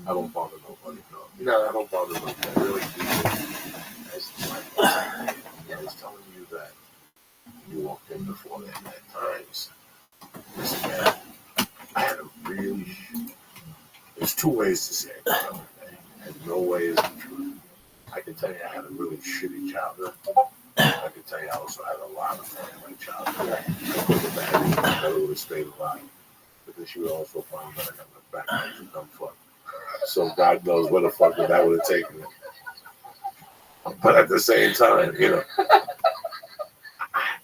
I don't bother nobody. No, I don't bother nobody. I really do. I was telling you that you walked in before that at times. Listen, man, I had a really. There's two ways to say it, and no way is the truth. I can tell you I had a really shitty childhood. I can tell you I also had a lot of fun in my childhood. I couldn't imagine I would have stayed alive. Because you would also find that I got my back like a dumb fuck. So God knows where the fuck that would have taken it. But at the same time, you know,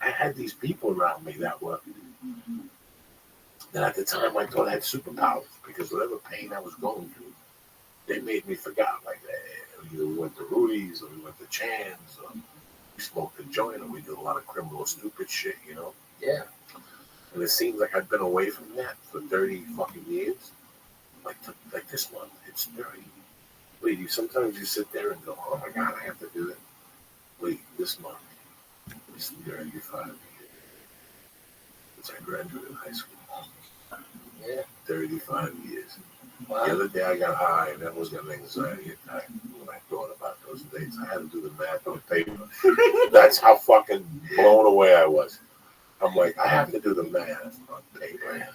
I had these people around me that were, that at the time I thought I had superpowers because whatever pain I was going through, they made me forget. Like, either we went to Rudy's or we went to Chan's or we smoked a joint or we did a lot of criminal stupid shit, you know? Yeah. And it seems like I've been away from that for 30 fucking years. Like this month, it's 30. Wait, sometimes you sit there and go, oh my God, I have to do it. Wait, this month, it's 35 years. Since I graduated high school. Yeah. 35 years. Wow. The other day I got high and that was an anxiety attack when I thought about those days. I had to do the math on paper. That's how fucking blown away I was. I'm like, I have to do the math on paper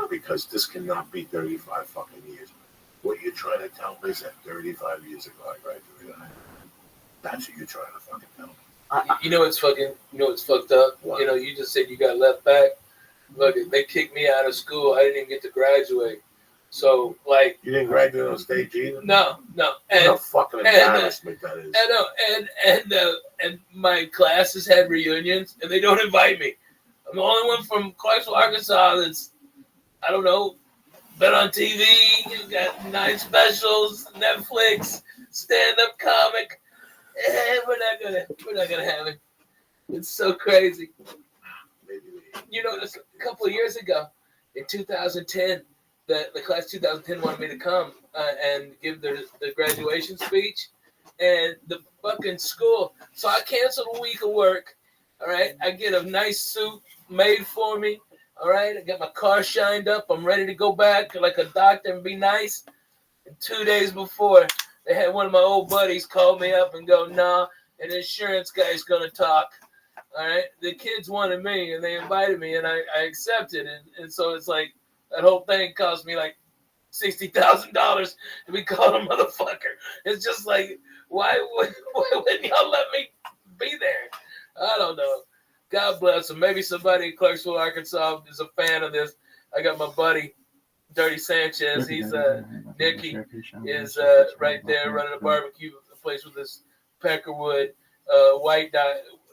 because this cannot be 35 fucking years. What you're trying to tell me is that 35 years ago I graduated. That's what you're trying to fucking tell me. You know what's fucked up? What? You know, you just said you got left back. Look, they kicked me out of school. I didn't even get to graduate. So, like... You didn't graduate on stage either? No. What a fucking embarrassment that is. And my classes had reunions, and they don't invite me. I'm the only one from Clarksville, Arkansas that's, I don't know, been on TV, got 9 specials, Netflix, stand-up comic. We're not gonna have it. It's so crazy. You know, a couple of years ago, in 2010, the class 2010 wanted me to come and give the graduation speech, and the fucking school. So I canceled a week of work. All right, I get a nice suit made for me. All right, I got my car shined up. I'm ready to go back like a doctor and be nice. And 2 days before, they had one of my old buddies call me up and go, nah, an insurance guy's going to talk. All right, the kids wanted me, and they invited me, and I accepted. And so it's like that whole thing cost me like $60,000 to be called a motherfucker. It's just like, why wouldn't y'all let me be there? I don't know. God bless them. Maybe somebody in Clarksville, Arkansas is a fan of this. I got my buddy, Dirty Sanchez. He's Nicky is right there running a barbecue place with this Peckerwood white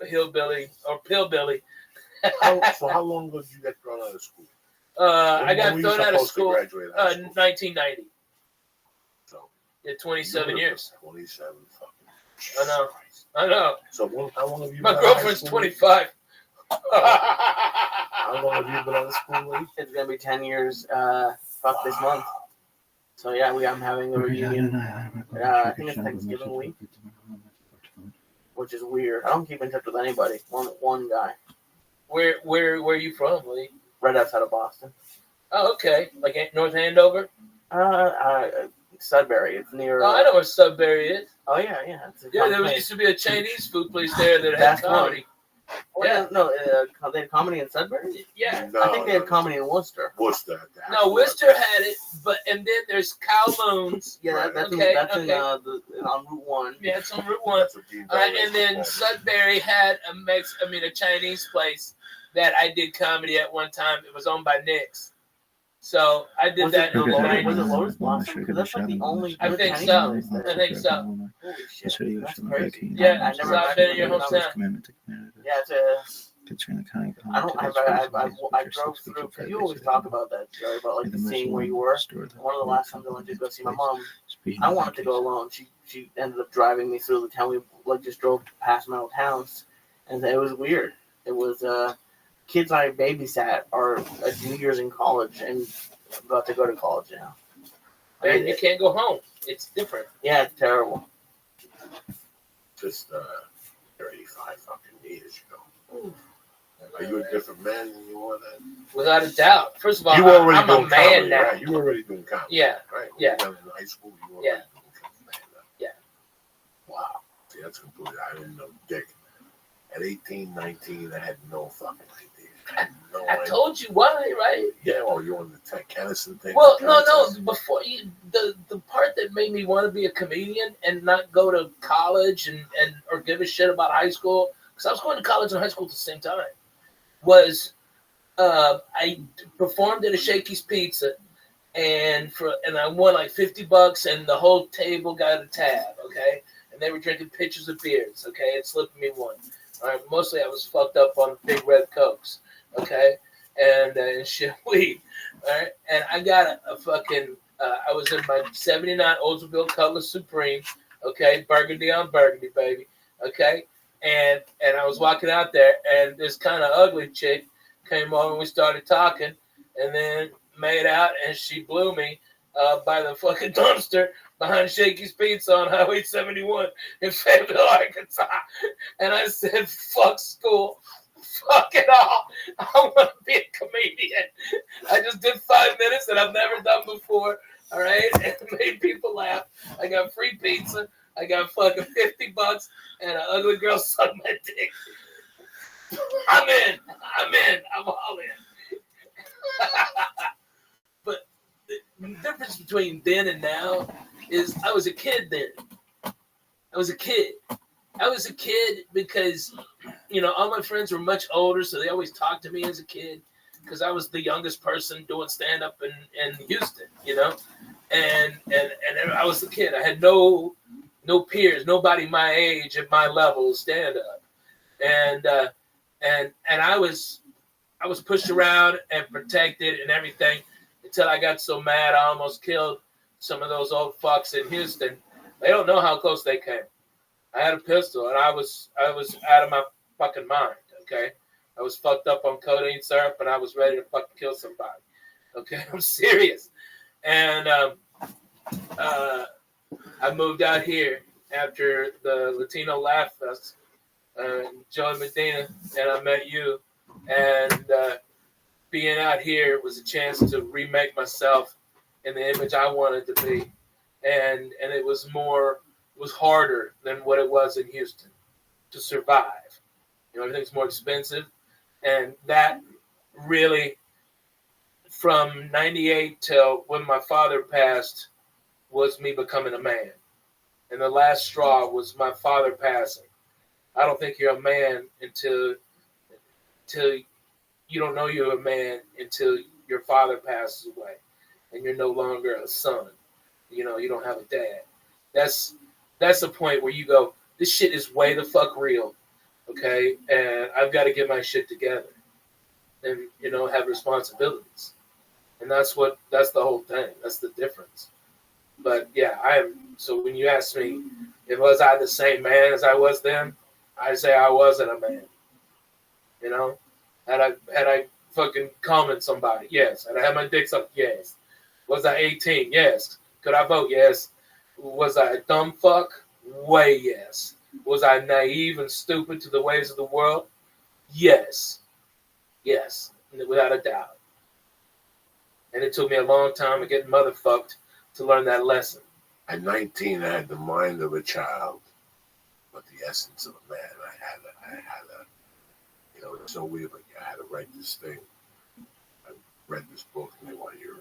hillbilly or pillbilly. So how long ago did you get thrown out of school? I got thrown out of school 1990. So yeah, 27 years. 27 fucking. I know. So how long have you been My girlfriend's 25. How long have you been out of school? It's gonna be 10 years. This month. So yeah, I'm having a reunion. I think it's Thanksgiving week, which is weird. I don't keep in touch with anybody. One guy. Where are you from, Lee? Right outside of Boston. Oh, okay. Like North Andover? Sudbury. It's near. Oh, I know where Sudbury is. Oh yeah. There used to be a Chinese food place there that had comedy. Yeah. They had comedy in Sudbury? Yeah. I think they had comedy in Worcester. Worcester had it, and then there's Kowloon's. Yeah, that's on Route 1. Yeah, it's on Route 1. And then Sudbury had a Chinese place that I did comedy at one time. It was owned by Nick's. So I did that in the 90s. Was it Lotus Blossom? Because that's like the only. I think so. Holy shit. That's crazy. Yeah, I've been in your hometown. Yeah, I drove through. Cause you always talk about that, Jerry, about like seeing where you were. One of the last times I went to go see my mom, I wanted to go alone. She ended up driving me through the town. We just drove past my old house, and it was weird. It was kids I babysat are juniors in college and about to go to college now. And you can't go home. It's different. Yeah, it's terrible. Just 35 fucking years ago. Are you a different man than you were then? Without a doubt. First of all, I'm a man comedy, now. Right? You were already doing comedy. Yeah. Right. Yeah. In high school, you were Yeah. stand-up. Yeah. Wow. See, that's completely. I didn't know dick. At 18, 19, I had no fucking idea. I told you why, right? Yeah, well, you're on the Tech Kennison thing. Well, no. Before the part that made me want to be a comedian and not go to college and or give a shit about high school, because I was going to college and high school at the same time, was I performed at a Shakey's Pizza, and I won like $50, and the whole table got a tab, okay, and they were drinking pitchers of beers, okay, and slipping me one. All right, mostly I was fucked up on big red Cokes, okay, and shit weed, all right, and I got a fucking, I was in my 79 Oldsmobile Cutlass Supreme, okay, burgundy on burgundy, baby, okay, and I was walking out there, and this kind of ugly chick came over and we started talking, and then made out, and she blew me by the fucking dumpster behind Shakey's Pizza on Highway 71 in Fayetteville, Arkansas. And I said, fuck school. Fuck it all. I want to be a comedian. I just did 5 minutes that I've never done before, all right? And it made people laugh. I got free pizza. I got fucking $50, and an ugly girl sucked my dick. I'm in. I'm all in. But the difference between then and now is I was a kid then. I was a kid because, all my friends were much older, so they always talked to me as a kid because I was the youngest person doing stand-up in Houston, and I was the kid. I had no peers, nobody my age at my level stand-up, and I was pushed around and protected and everything until I got so mad I almost killed some of those old fucks in Houston. They don't know how close they came. I had a pistol and I was out of my fucking mind, okay? I was fucked up on codeine syrup and I was ready to fucking kill somebody, okay? I'm serious. And I moved out here after the Latino Laugh Fest, Joey Medina, and I met you. And being out here was a chance to remake myself in the image I wanted to be. And it was harder than what it was in Houston to survive. Everything's more expensive. And that really, from 98 till when my father passed, was me becoming a man. And the last straw was my father passing. I don't think you're a man until you don't know you're a man until your father passes away and you're no longer a son. You don't have a dad. That's the point where you go, this shit is way the fuck real, okay? And I've got to get my shit together and, have responsibilities. And that's the whole thing. That's the difference. But yeah, so when you ask me, was I the same man as I was then? I say I wasn't a man. Had I fucking commented somebody? Yes. Had I had my dick sucked? Yes. Was I 18? Yes. Could I vote? Yes. Was I a dumb fuck? Way yes. Was I naive and stupid to the ways of the world? Yes. Yes. Without a doubt. And it took me a long time to get motherfucked to learn that lesson. At 19, I had the mind of a child, but the essence of a man. I had a it's so weird, like I had to write this thing. I read this book, and they want you to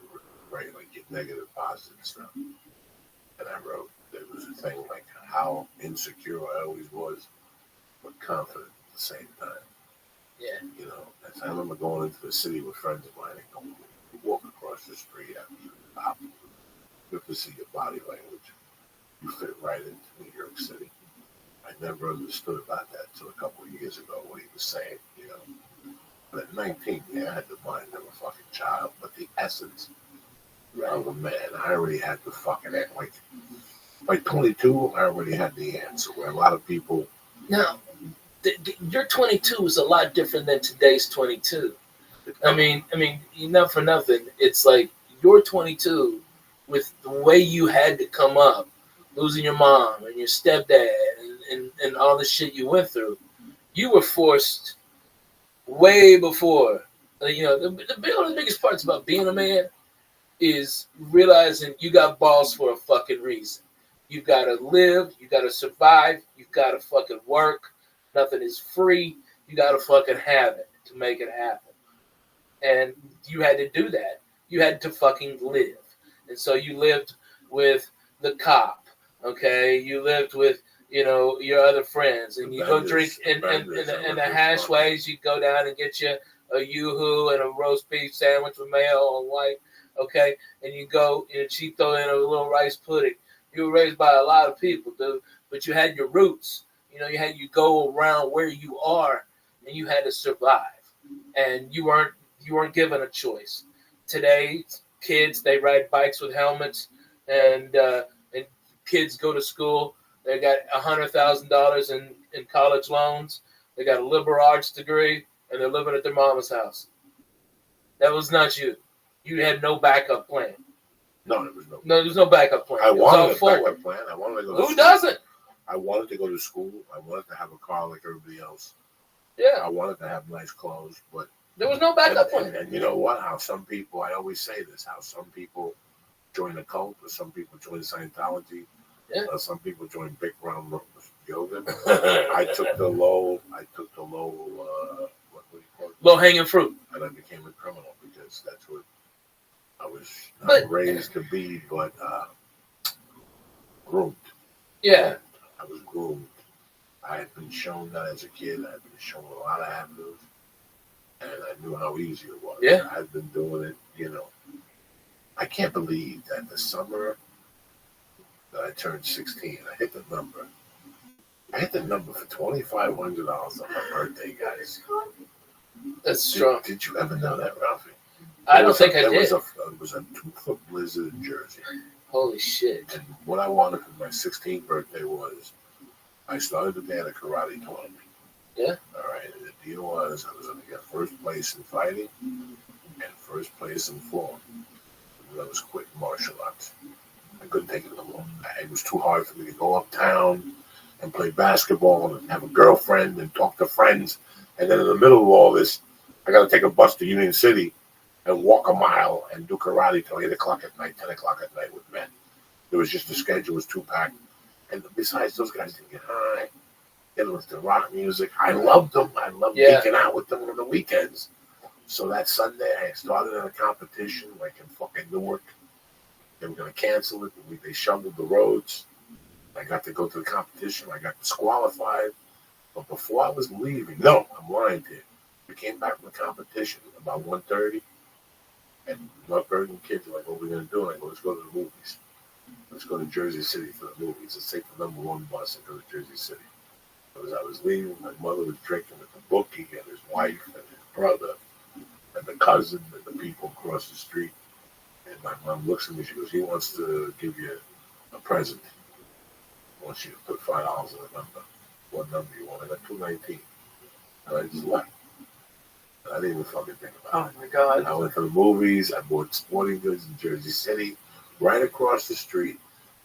write like your negative, positive stuff. And I wrote, there was a thing like how insecure I always was, but confident at the same time. Yeah. I remember going into the city with friends of mine and walk across the street after you stop. You have to see your body language. You fit right into New York City. I never understood about that until a couple of years ago, what he was saying, But at 19, I had the mind of a fucking child, but the essence of a man, I already had the fucking, like by 22, I already had the answer, where a lot of people... Now, your 22 is a lot different than today's 22. I mean, not for nothing, it's like your 22, with the way you had to come up, losing your mom and your stepdad and all the shit you went through, you were forced way before. One of the biggest parts about being a man is realizing you got balls for a fucking reason. You've got to live. You got to survive. You've got to fucking work. Nothing is free. You got to fucking have it to make it happen. And you had to do that. You had to fucking live. And so you lived with the cop, okay? You lived with, your other friends. And you go drink in the hashways. You go down and get you a yoo-hoo and a roast beef sandwich with mayo on white, okay? And you go, she throw in a little rice pudding. You were raised by a lot of people, dude. But you had your roots. You go around where you are, and you had to survive. And you weren't given a choice. Today, kids, they ride bikes with helmets, and kids go to school. They got $100,000 in college loans. They got a liberal arts degree, and they're living at their mama's house. That was not you. You had no backup plan. No, there was no. No, there's no backup plan. I wanted a backup plan. I wanted to go. Who doesn't? I wanted to go to school. I wanted to have a car like everybody else. Yeah. I wanted to have nice clothes, but there was no backup plan. And you know what? How some people, I always say this, how some people join a cult, or some people join Scientology, or some people join Big Brown Yoga. I took the low, what do you call it? Low hanging fruit. And I became a criminal because that's what I was not raised to be, but groomed. Yeah. I was groomed. I had been shown that as a kid. I had been shown a lot of avenues, and I knew how easy it was. Yeah. I've been doing it, I can't believe that the summer that I turned 16, I hit the number. I hit the number for $2,500 on my birthday, guys. That's strong. Did you ever know that, Ralphie? I don't think I did. It was a 2-foot blizzard in Jersey. Holy shit. And what I wanted for my 16th birthday was, I started the day at a karate tournament. Yeah. All right. And the deal was, I was going to get first place in fighting and first place in form. That was quick martial arts. I couldn't take it no more. It was too hard for me to go uptown and play basketball and have a girlfriend and talk to friends. And then in the middle of all this, I got to take a bus to Union City and walk a mile and do karate till 8 o'clock at night, 10 o'clock at night with men. It was just, the schedule was too packed. And besides, those guys didn't get high. They listened to rock music. I loved them. I loved geeking out with them on the weekends. So that Sunday, I started in a competition like in fucking Newark. They were going to cancel it. They shoveled the roads. I got to go to the competition. I got disqualified. But before I was leaving, no, I'm lying to you. We came back from the competition about 1:30. And North Bergen kids were like, what are we going to do? And I go, let's go to the movies. Let's go to Jersey City for the movies. Let's take the #1 bus and go to Jersey City. As I was leaving, my mother was drinking with the bookie and his wife and his brother and the cousin and the people across the street. And my mom looks at me, she goes, he wants to give you a present. He wants you to put $5 in the number. What number you want? I got $2.19. And I just left. I didn't even fucking think about it. Oh my God. I went to the movies. I bought sporting goods in Jersey City, right across the street.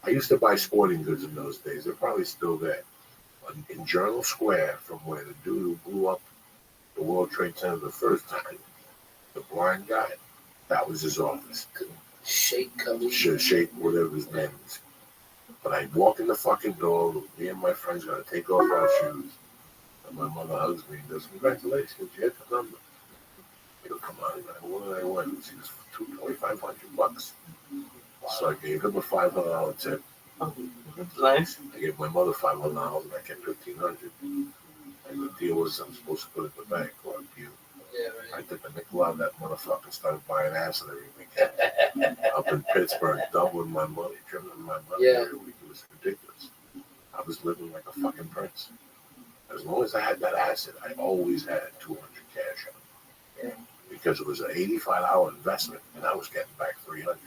I used to buy sporting goods in those days. They're probably still there. In Journal Square, from where the dude who blew up the World Trade Center the first time, the blind guy, that was his office. Sheikh Khalid. Sheikh, whatever his name is. But I walk in the fucking door, me and my friends got to take off our shoes. And my mother hugs me and goes, congratulations, you hit the number. I go, come on, man, what did I win? She goes, $2,500. So I gave him a $500 tip. Oh, that's nice. I gave my mother $500 and I kept $1,500. And the deal was I'm supposed to put it in the bank or you. Yeah, right. I took a nickel out of that motherfucker and started buying acid every weekend. Up in Pittsburgh, doubling my money, tripling my money every week. It was ridiculous. I was living like a fucking prince. As long as I had that acid, I always had 200 cash on it. Yeah. Because it was an $85 investment and I was getting back 300.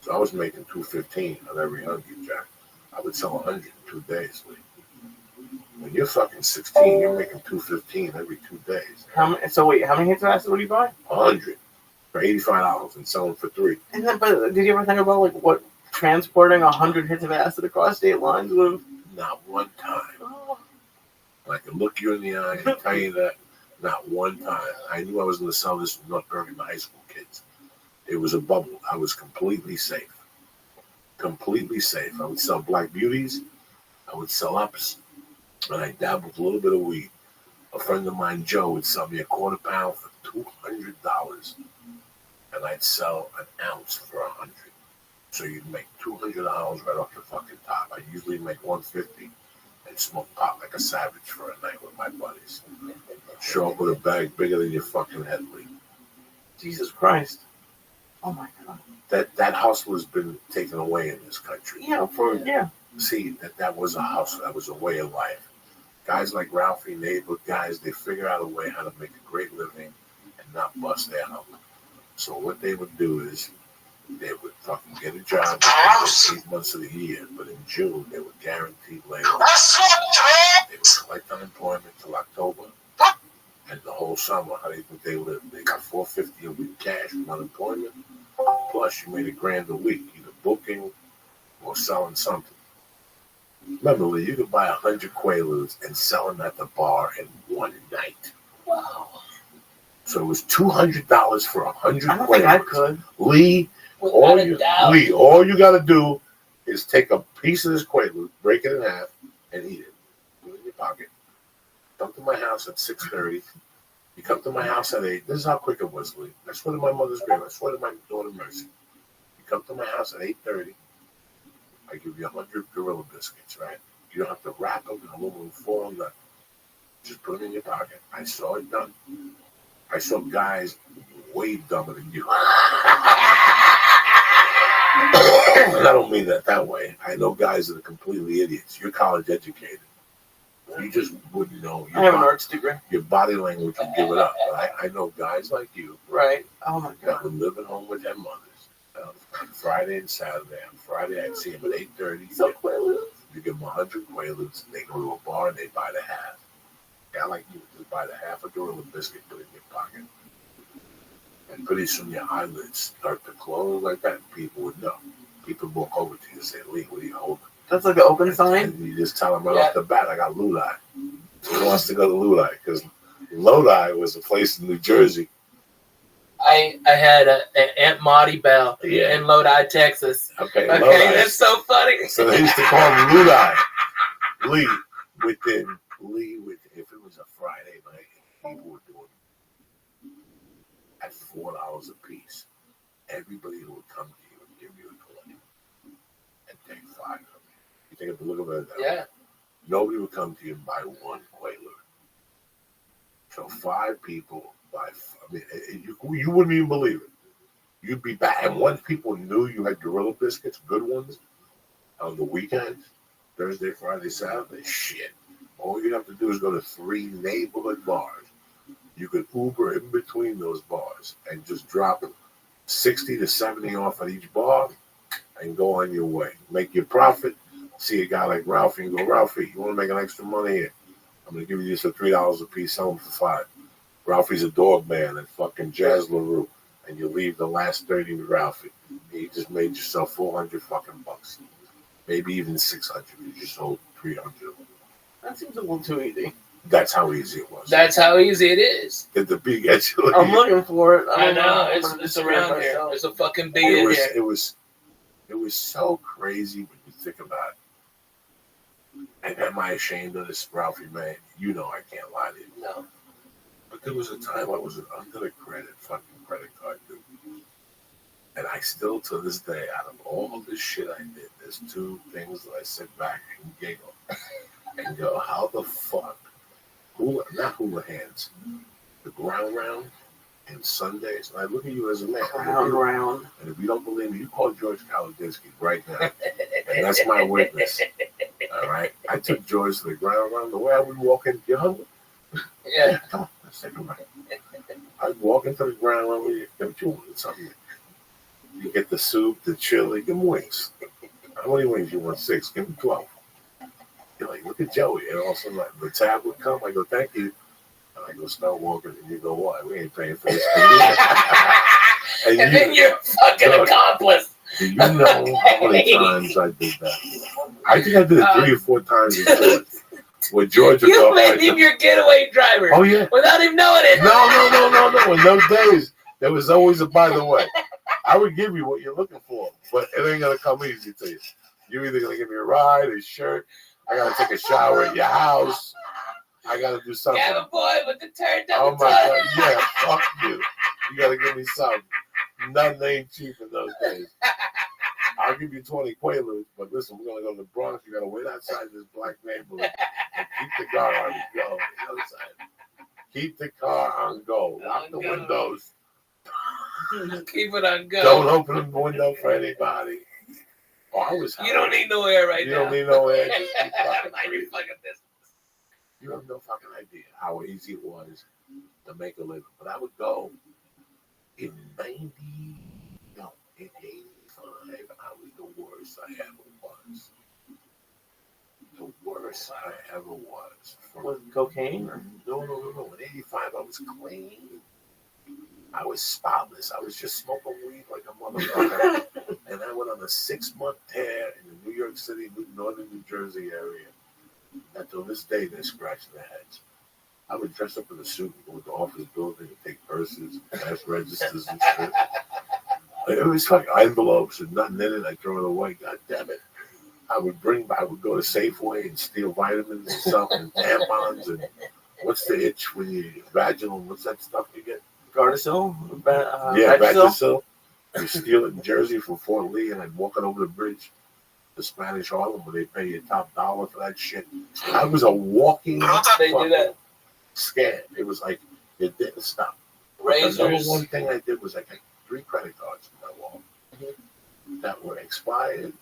So I was making $215 on every 100, Jack. I would sell 100 in 2 days. When you're fucking 16, you're making $215 every 2 days. How many hits of acid would you buy? 100 for $85 and selling for $3. And then, but did you ever think about like what transporting 100 hits of acid across state lines would have? Not one time. Oh. I can look you in the eye and tell you that not one time. I knew I was going to sell this in North Bergen to high school kids. It was a bubble. I was completely safe. Completely safe. I would sell Black Beauties. I would sell ups. And I dabbled with a little bit of weed. A friend of mine, Joe, would sell me a quarter pound for $200. And I'd sell an ounce for $100. So you'd make $200 right off the fucking top. I usually make $150 and smoke pot like a savage for a night with my buddies. Show up with a bag bigger than your fucking head, Lee. Jesus Christ. Oh my God. That hustle has been taken away in this country. Yeah, See, that was a hustle. That was a way of life. Guys like Ralphie, neighbor guys, they figure out a way how to make a great living and not bust their hump. So what they would do is they would fucking get a job 8 months of the year, but in June they were guaranteed layoff. They would collect unemployment till October, and the whole summer, how do you think they lived? They got $450 a week cash from unemployment. Plus, you made $1,000 a week, either booking or selling something. Remember, Lee, you could buy 100 Quaaludes and sell them at the bar in one night. Wow. So it was $200 for 100 I don't Quaaludes. think I could. Lee, all you got to do is take a piece of this Quaalude, break it in half, and eat it. Put it in your pocket. Come to my house at 6:30. You come to my house at 8. This is how quick it was, Lee. I swear to my mother's grave. I swear to my daughter Mercy. You come to my house at 8:30. I give you 100 Gorilla Biscuits, right? You don't have to wrap them in aluminum foil. Nothing. Just put them in your pocket. I saw it done. I saw guys way dumber than you. I don't mean that way. I know guys that are completely idiots. You're college educated. You just wouldn't know. I have an arts degree. Your body language would give it up. But I know guys like you. Right. Oh my God. That would live at home with their mothers. On Friday and Saturday. On Friday, I'd see them at 8:30. So Quaaludes. You give them 100 Quaaludes. They go to a bar and they buy the half. Yeah, like you just buy the half a Gorilla Biscuit, put it in your pocket. And pretty soon your eyelids start to close like that. People would know. People walk over to you and say, Lee, what are you holding? That's like an open sign? And you just tell them right off the bat, I got Lodi. Who wants to go to Lodi? Because Lodi was a place in New Jersey. I had an Aunt Maudie Bell in Lodi, Texas. Okay, Lodi. That's so funny. So they used to call him Lodi. Lee, if it was a Friday night, people were doing at $4 a piece. Everybody who would come to you would give you a 20 and take 5 of them. You think of the look of it that way. Nobody would come to you and buy one Quaalude. So 5 people buy. I mean, you wouldn't even believe it. You'd be back, and once people knew you had Gorilla Biscuits, good ones, on the weekends, Thursday, Friday, Saturday, shit. All you have to do is go to 3 neighborhood bars. You could Uber in between those bars and just drop 60 to 70 off at each bar and go on your way. Make your profit. See a guy like Ralphie and go, Ralphie, you want to make an extra money here? I'm going to give you this for $3 a piece, sell them for 5. Ralphie's a dog man at fucking Jazz LaRue, and you leave the last 30 with Ralphie. You just made yourself 400 fucking bucks. Maybe even 600. You just sold 300. That seems a little too easy. That's how easy it was. That's how easy it is. Did the big edge? I'm looking for it. I know. It's around here. There's a fucking big in here. It was so crazy when you think about it. And am I ashamed of this, Ralphie, man? You know I can't lie to you. No. But there was a time I was under the fucking credit card, dude. And I still, to this day, out of all this shit I did, there's 2 things that I sit back and giggle and go, how the fuck? Not hula hands. The ground round and Sundays. And I look at you as a man. Ground round. And if you don't believe me, you call George Kaladinsky right now. And that's my witness. All right? I took George to the ground round. The way I would walk in, you hungry? Yeah. Come on, let's take a ride. I'd walk into the ground round with you. What you want? Something. You get the soup, the chili, give him wings. How many wings you want? 6. Give him 12. You're like, look at Joey. And all of a sudden, like, the tab would come. I go, thank you. And I go, start walking. And you go, why? We ain't paying for this. and then you're fucking accomplice. Do you know how many times I did that? I think I did it 3 or 4 times with George. With George, you made him your getaway driver. Oh, yeah. Without him knowing it. No. In those days, there was always a by the way. I would give you what you're looking for, but it ain't gonna come easy to you. You're either gonna give me a ride, a shirt. I gotta take a shower at your house. I gotta do something. Yeah, the boy with the turned up. Oh my God! Yeah, fuck you. You gotta give me something. Nothing ain't cheap in those days. I'll give you 20 Quaaludes, but listen, we're gonna go to the Bronx. You gotta wait outside this black neighborhood and keep the car on go. You know what I'm saying? Keep the car on go. Lock the windows. Keep it on go. Don't open the window for anybody. Oh, I was. You don't need no air right you now. don't need no air. Just keep fucking Mind your breathing. fucking business. You have no fucking idea how easy it was to make a living. But I would go in 85, I was the worst I ever was. The worst I ever was. Was it cocaine? Or? No. In 85, I was clean. I was spotless. I was just smoking weed like a motherfucker. And I went on a 6-month tear in the New York City, northern New Jersey area. And to this day, they're scratching their heads. I would dress up in a suit and go to the office building and take purses, cash registers and shit. It was fucking envelopes and nothing in it. I throw it away. God damn it. I would go to Safeway and steal vitamins and stuff and tampons and what's the itch when you vaginal? What's that stuff you get? Gardasil? Yeah, Vagisil. You steal it in Jersey from Fort Lee, and I'd walk it over the bridge to Spanish Harlem where they pay you top dollar for that shit. I was a walking They do that. scam. It was like it didn't stop. Razors. The number one thing I did was I got 3 credit cards in my wallet that were expired,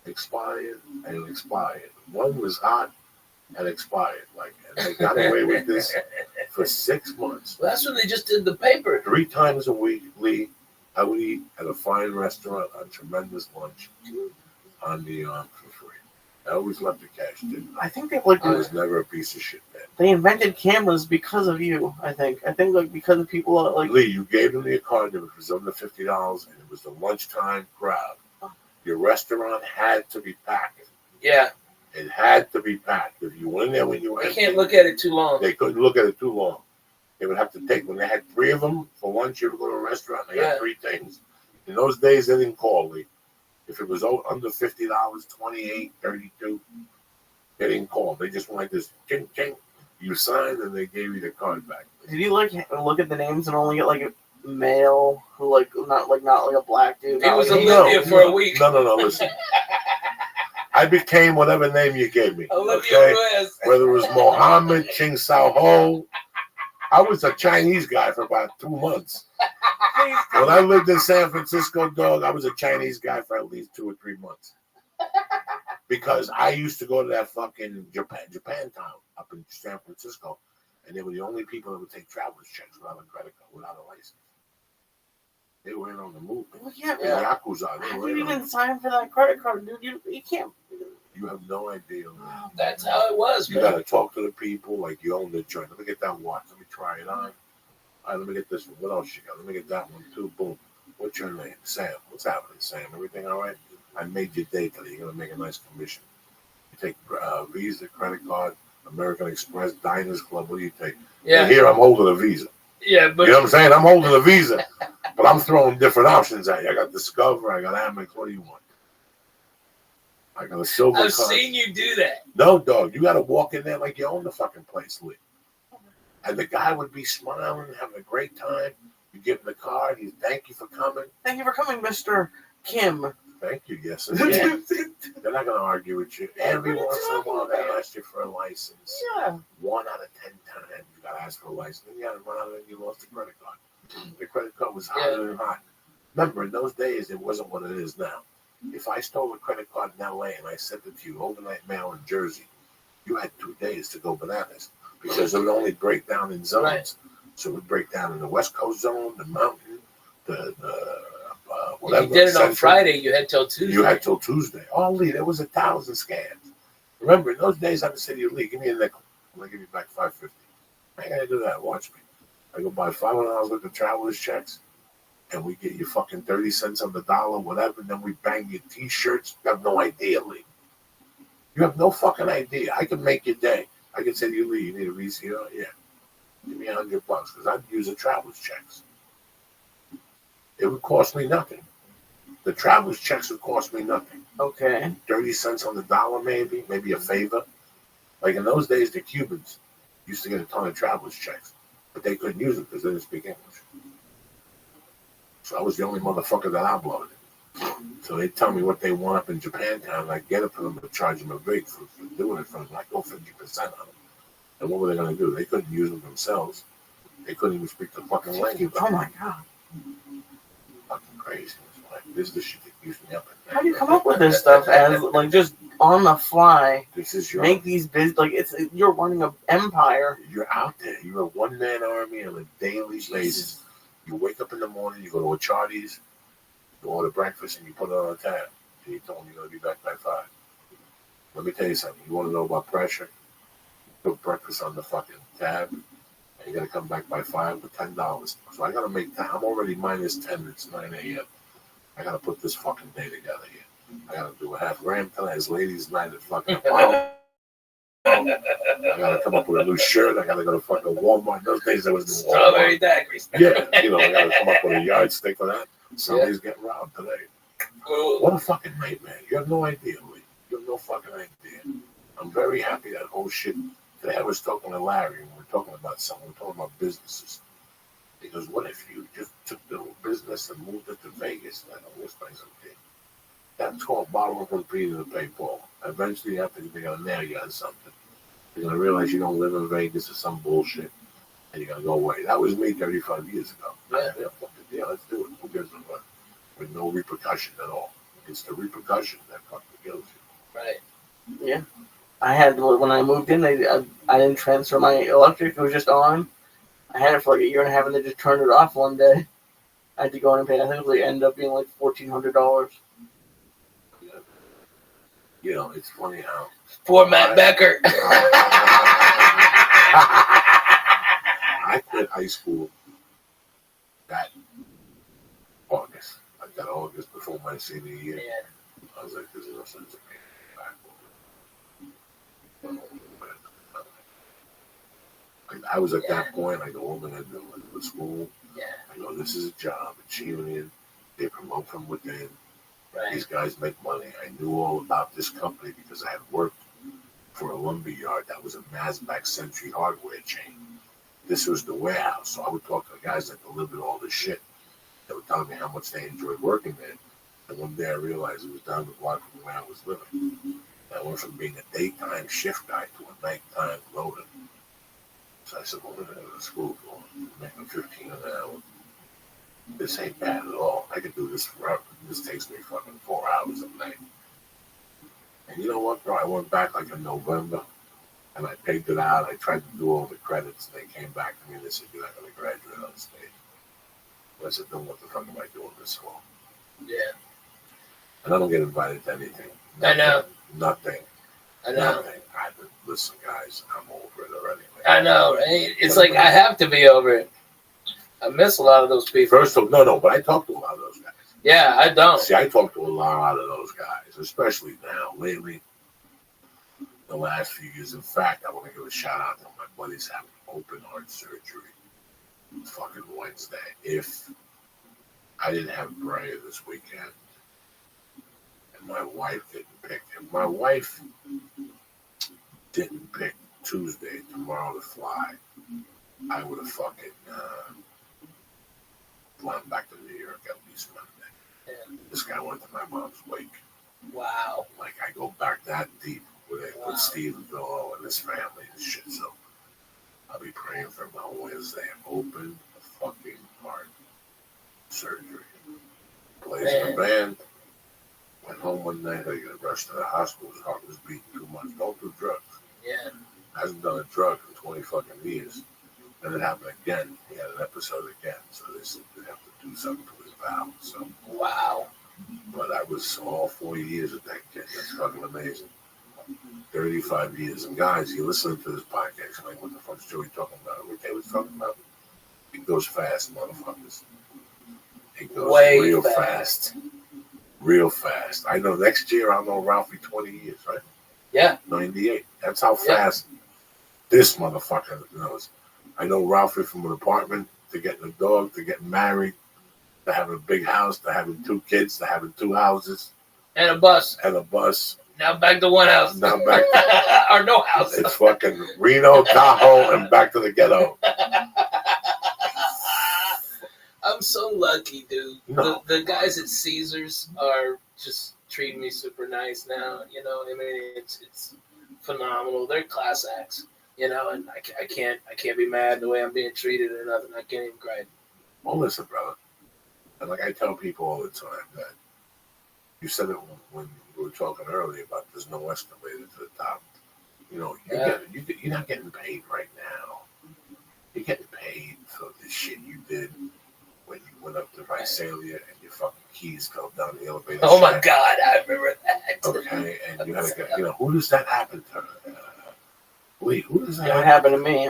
and expired. One was hot and expired. And they got away with this for 6 months. Well, that's when they just did the paper. 3 times a week, Lee, I would eat at a fine restaurant on tremendous lunch on the for free. I always left the cash tip. I think they I was never a piece of shit, man. They invented cameras because of you. I think because of people Lee, you gave them your card that was under $50, and it was the lunchtime crowd. Your restaurant had to be packed. Yeah. It had to be packed. If you went in there when you were They can't look at it too long. They couldn't look at it too long. They would have to take, when they had 3 of them for lunch, you would go to a restaurant, they got 3 things. In those days, they didn't call, Lee. If it was under $50, 28, 32, they didn't call. They just wanted this ching ching. You signed and they gave you the card back. Did you look at the names and only get a male who not a black dude? He was Olivia for a week. No, listen. I became whatever name you gave me. Olivia Ruiz. Whether it was Mohammed, Ching Sao Ho. I was a Chinese guy for about 2 months. When I lived in San Francisco, dog, I was a Chinese guy for at least 2 or 3 months. Because I used to go to that fucking Japantown up in San Francisco, and they were the only people that would take traveler's checks without a credit card, without a license. They were in on the move. Well, yeah, the Yakuza. How did you even sign for that credit card, dude? You can't. You have no idea. That's how it was, You man. got to talk to the people like you own the joint. Let me get that watch. Let me try it on. All right, let me get this one. What else you got? Let me get that one too. Boom. What's your name? Sam. What's happening, Sam? Everything all right? I made your day today. You're going to make a nice commission. You take Visa, credit card, American Express, Diners Club. What do you take? Yeah. And here I'm holding a Visa. Yeah, but you know what I'm saying? I'm holding a Visa, but I'm throwing different options at you. I got Discover. I got Amex. What do you want? I got a silver I've card. seen you do that. No, dog. You got to walk in there like you own the fucking place, Lee. And the guy would be smiling, having a great time. You give him the card. He's thank you for coming. Thank you for coming, Mr. Kim. Thank you. Yes, yeah. They're not going to argue with you. Every once in a while, they ask you for a license. Yeah. 1 out of 10 times, you got to ask for a license. Then you got to run out and you lost the credit card. The credit card was hotter than hot. Remember, in those days, it wasn't what it is now. If I stole a credit card in LA and I sent it to you overnight mail in Jersey, you had 2 days to go bananas because it would only break down in zones. Right. So it would break down in the West Coast zone, the mountain, the whatever. You did it on Friday. You had till Tuesday. You had till Tuesday. Oh, Lee, there was 1,000 scams. Remember, in those days, I would say to you, Lee, give me a nickel. I'm going to give you back $5.50. I ain't going to do that. Watch me. I go buy $500 worth of traveler's checks, and we get you fucking 30 cents on the dollar, whatever, and then we bang your T-shirts. You have no idea, Lee. You have no fucking idea. I can make your day. I can say to you, Lee, you need a Visa? Yeah. Give me $100 because I'd use the traveler's checks. It would cost me nothing. The traveler's checks would cost me nothing. Okay. 30 cents on the dollar, maybe a favor. Like in those days, the Cubans used to get a ton of traveler's checks, but they couldn't use them because they didn't speak English. So I was the only motherfucker that uploaded it. So they tell me what they want up in Japantown, and I get it for them to charge them a rate for doing it for them. I go 50% on them. And what were they going to do? They couldn't use them themselves. They couldn't even speak the fucking language. Oh my god. Fucking crazy. Like, this is the shit that used me up. How do you come up with this stuff as like just on the fly? This is your make these like you're running an empire. You're out there. You're a one-man army on a daily basis. You wake up in the morning, you go to a Charlie's, you order breakfast, and you put it on a tab. And you tell them you're going to be back by 5. Let me tell you something. You want to know about pressure? Put breakfast on the fucking tab, and you got to come back by 5 with $10. So I got to make time. I'm already minus 10. It's 9 a.m. I got to put this fucking day together here. I got to do a half gram tonight. It's ladies' night at fucking Apollo. I got to come up with a new shirt. I got to go to fucking Walmart. Those days there was no Walmart. Strawberry daiquiris. Yeah, I got to come up with a yardstick for that. Somebody's getting robbed today. What a fucking nightmare. You have no idea, Lee. You have no fucking idea. I'm very happy that whole shit. Today I was talking to Larry, and we're talking about something. We're talking about businesses. He goes, what if you just took the whole business and moved it to Vegas? I don't know, this place okay. That's called borrowing from Peter to pay Paul. Eventually, they're going to nail you on something. You're going to realize you don't live in Vegas or some bullshit, and you're going to go away. That was me 35 years ago. Yeah, fuck the deal. Let's do it. Who gives a fuck? With no repercussion at all. It's the repercussion that fucking kills you. Right. Yeah. I had, when I moved in, I didn't transfer my electric. It was just on. I had it for like a year and a half, and they just turned it off one day. I had to go in and pay. I think it ended up being like $1,400. You know, it's funny how. Poor Matt Becker. I quit high school that August. I got August before my senior year. Yeah. I was like, there's no sense of paying back. I was at that point. I go over there to school. Yeah. I go, this is a job. It's union. They promote from within. Right. These guys make money. I knew all about this company because I had worked for a lumber yard that was a Masback Century hardware chain. This was the warehouse. So I would talk to the guys that delivered all this shit. They would tell me how much they enjoyed working there. And one day I realized it was down the block from where I was living. And I went from being a daytime shift guy to a nighttime loader. So I said, well, I'm going to go to school for making $15 an hour. This ain't bad at all. I could do this forever. This takes me fucking 4 hours a night. And you know what, bro? I went back like in November, and I paid it out. I tried to do all the credits, and they came back to me and they said, you're not going to graduate on stage. I said, then what the fuck am I doing this for? Yeah. And I don't get invited to anything. I know. Nothing. I know. Nothing. Listen, guys, I'm over it already. I know, right? It's like I have to be over it. I miss a lot of those people. First of all, no, but I talk to a lot of those guys. Yeah, I don't. See, I talk to a lot of those guys, especially now, lately, the last few years. In fact, I want to give a shout out to my buddies having open heart surgery fucking Wednesday. If I didn't have prayer this weekend, and my wife didn't pick him, my wife didn't pick Tuesday, tomorrow to fly, I would have fucking flown back to New York at least Monday. Yeah. This guy went to my mom's wake. Wow. Like, I go back that deep with Steve and Bill and his family and shit, so I'll be praying for him on Wednesday. Open fucking heart surgery. Plays in the band. Went home one night, I got rushed to the hospital. His heart was beating too much. Don't do drugs. Yeah. Hasn't done a drug in 20 fucking years. And it happened again. He had an episode again. So they said they have to do something to his valve. So wow. But I was all 4 years with that kid. That's fucking amazing. 35 years. And guys, you listen to this podcast, like, what the fuck's Joey talking about? What they was talking about? It goes fast, motherfuckers. It goes way real fast. Real fast. I know next year I'll know Ralphie 20 years, right? Yeah. 98. That's how fast this motherfucker knows. I know Ralphie from an apartment to getting a dog to getting married to having a big house, to having 2 kids, to having 2 houses. And a bus. Now back to one house. Now back or no house. It's fucking Reno, Tahoe, and back to the ghetto. I'm so lucky, dude. No. The guys at Caesars are just treating me super nice now. You know, I mean, it's phenomenal. They're class acts. You know, and I can't be mad the way I'm being treated or nothing. I can't even cry. Well, listen, brother. And like I tell people all the time that you said it when we were talking earlier about there's no escalator to the top. You know, you're not getting paid right now. You're getting paid for the shit you did when you went up to Visalia and your fucking keys fell down the elevator. Oh my God, I remember that. Okay, and you had to get, who does that happen to? Lee, who does that It happened to me.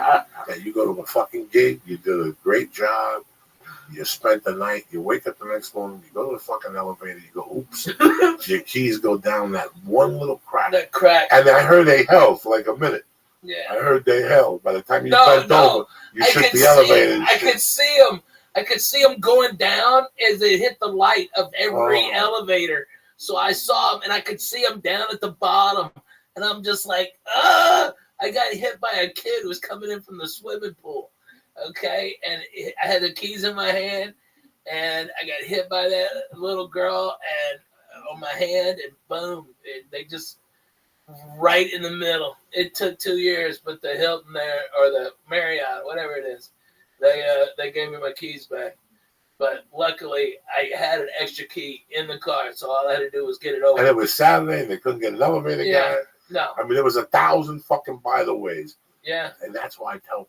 You go to a fucking gig, you did a great job, you spent the night, you wake up the next morning, you go to the fucking elevator, you go, oops, your keys go down that one little crack. That crack. And I heard they held for like a minute. Yeah. I heard they held. By the time you bent over, you shook the elevator. I could see them. I could see them going down as they hit the light of every elevator. So I saw them, and I could see them down at the bottom. And I'm just like, I got hit by a kid who was coming in from the swimming pool. Okay? And I had the keys in my hand, and I got hit by that little girl and on my hand, and boom. They just right in the middle. It took 2 years, but the Hilton there, or the Marriott, whatever it is, they gave me my keys back. But luckily, I had an extra key in the car, so all I had to do was get it over. And it was Saturday, and they couldn't get an elevator guy. No. I mean, there was 1,000 fucking by-the-ways. Yeah. And that's why I tell,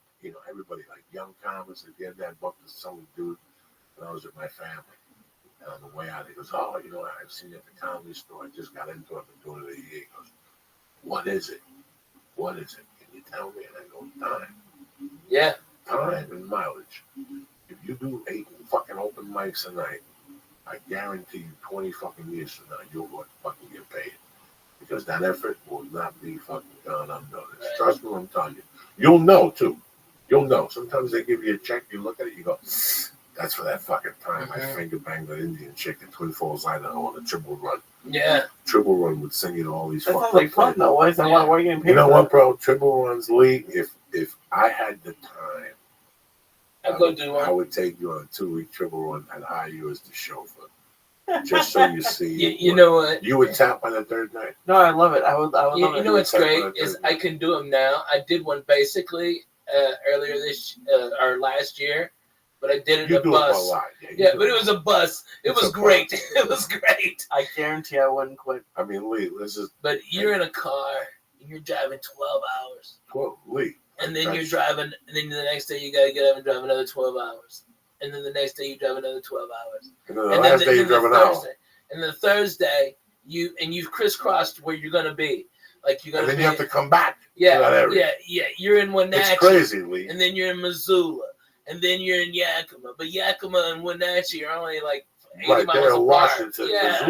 everybody, like young comics, if you had that book to some dude when I was with my family. And on the way out, he goes, I've seen you at the comedy store. I just got into it. I've been doing it a year. He goes, what is it? What is it? Can you tell me? And I go, time. Yeah. Time and mileage. If you do 8 fucking open mics a night, I guarantee you 20 fucking years from now, you'll fucking get paid. Because that effort will not be fucking gone unnoticed. Right. Trust me when I'm telling you. You'll know, too. You'll know. Sometimes they give you a check, you look at it, you go, that's for that fucking time. I finger banged that Indian chick in Twin Falls, Idaho on a triple run. Yeah. Triple run would sing you to all these fucking sounds like fun, though. Why are you getting paid? You know what, bro? Triple runs, Lee, if I had the time, I would take you on a 2-week triple run and hire you as the chauffeur. Just so you see. You know what? You would tap on the third night. No, I love it. I would love it. You know what's great is I can do them now. I did one basically earlier or last year, but I did it in a bus. A lot. Yeah, but it was a bus. It was great. It was great. I guarantee I wouldn't quit. I mean, Lee, this is. But you're in a car and you're driving 12 hours. 12, Lee. And then you're driving, and then the next day you gotta get up and drive another 12 hours. And then the next day you drive another 12 hours. And then the last day you drive an hour. And the Thursday you've crisscrossed where you're gonna be. Like you're gonna. And then you have to come back. Yeah, to that area. Yeah. You're in Wenatchee. It's crazy, Lee. And then you're in Missoula, and then you're in Yakima. But Yakima and Wenatchee are only like 80 miles apart. Washington. Yeah.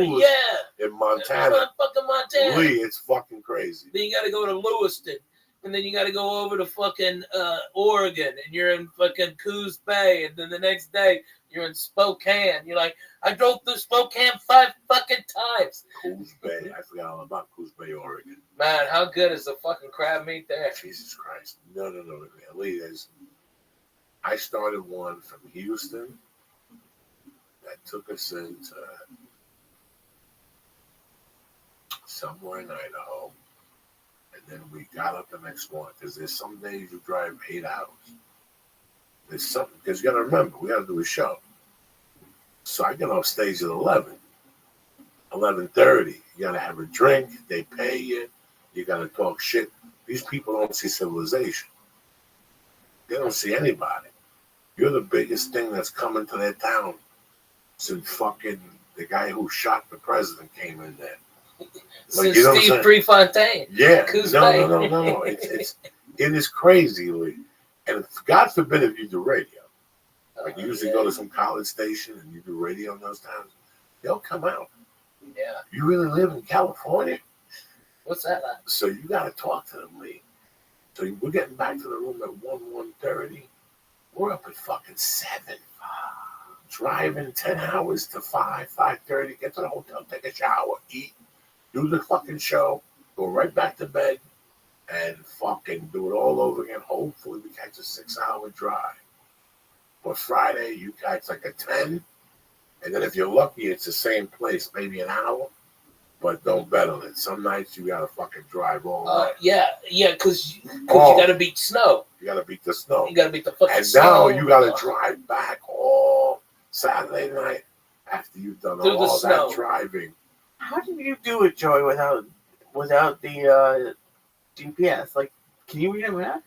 In Montana. Fucking Montana. Lee, it's fucking crazy. Then you got to go to Lewiston. And then you got to go over to fucking Oregon, and you're in fucking Coos Bay, and then the next day you're in Spokane. You're like, I drove through Spokane 5 fucking times. Coos Bay, I forgot all about Coos Bay, Oregon. Man, how good is the fucking crab meat there? Jesus Christ. No. Lee, I started one from Houston that took us into somewhere in Idaho. And then we got up the next morning because there's some days you drive 8 hours. There's something, because you got to remember, we got to do a show. So I get off stage at 11, 11:30. You got to have a drink. They pay you. You got to talk shit. These people don't see civilization. They don't see anybody. You're the biggest thing that's coming to their town since fucking the guy who shot the president came in there. Like, Steve Prefontaine. Yeah. No. It is crazy, Lee. And God forbid if you do radio. Like you usually go to some college station and you do radio in those times. They'll come out. Yeah. You really live in California? What's that like? So you got to talk to them, Lee. So we're getting back to the room at 1:30. We're up at fucking 7. driving 10 hours to 5:30, get to the hotel, take a shower, eat, do the fucking show, go right back to bed, and fucking do it all over again. Hopefully we catch a 6-hour drive. But Friday, you catch like a 10, and then if you're lucky, it's the same place, maybe an hour. But don't bet on it. Some nights you gotta fucking drive all night. Yeah, because you gotta beat snow. You gotta beat the snow. You gotta beat the fucking and snow. And now you gotta drive back all Saturday night after you've done all that driving. How did you do it, Joey, without the GPS? Like, can you read a map?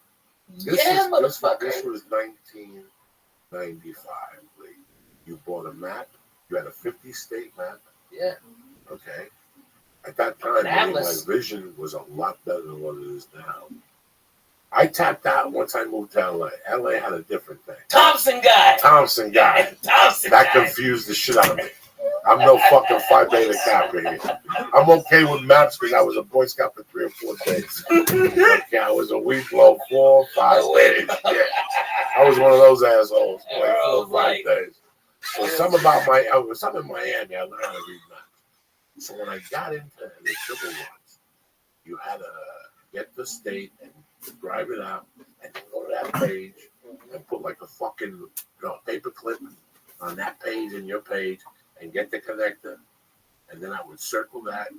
Motherfucker. This was 1995. You bought a map. You had a 50-state map. Yeah. Okay. At that time, my vision was a lot better than what it is now. I tapped out once I moved to LA. LA had a different thing. Thompson guy. That confused the shit out of me. I'm no fucking Phi Beta Kappa here. I'm okay with maps because I was a Boy Scout for 3 or 4 days. Okay, I was a week long, 4 or 5 days. Yeah. I was one of those assholes. Like 4 or 5 days. So something in Miami, I learned how to read maps. So when I got into the triple ones, you had to get the state and drive it out and then go to that page and put like a fucking paper clip on that page and your page and get the connector. And then I would circle that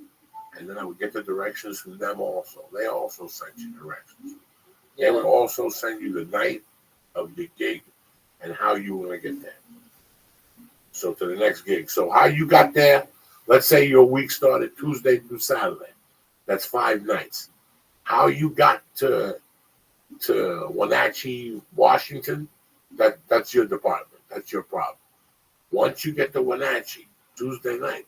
and then I would get the directions from them also. They also sent you directions. They would also send you the night of the gig and how you were going to get there. So to the next gig. So how you got there, let's say your week started Tuesday through Saturday. That's 5 nights. How you got to Wenatchee, Washington, that's your department. That's your problem. Once you get to Wenatchee, Tuesday night,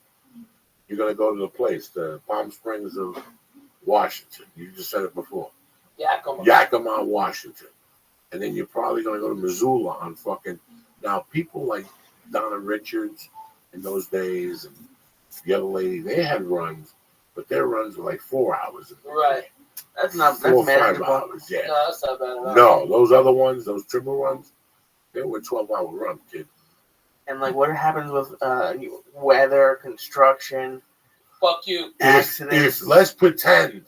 you're going to go to the place, the Palm Springs of Washington. You just said it before. Yakima, Washington. And then you're probably going to go to Missoula on fucking... Now, people like Donna Richards in those days and the other lady, they had runs, but their runs were like 4 hours. Right. That's not 4 or 5 hours, yeah. No, that's not bad at all. No, those other ones, those triple runs, they were 12-hour runs, kid. And like, what happens with weather, construction? Fuck you. Accidents. Let's pretend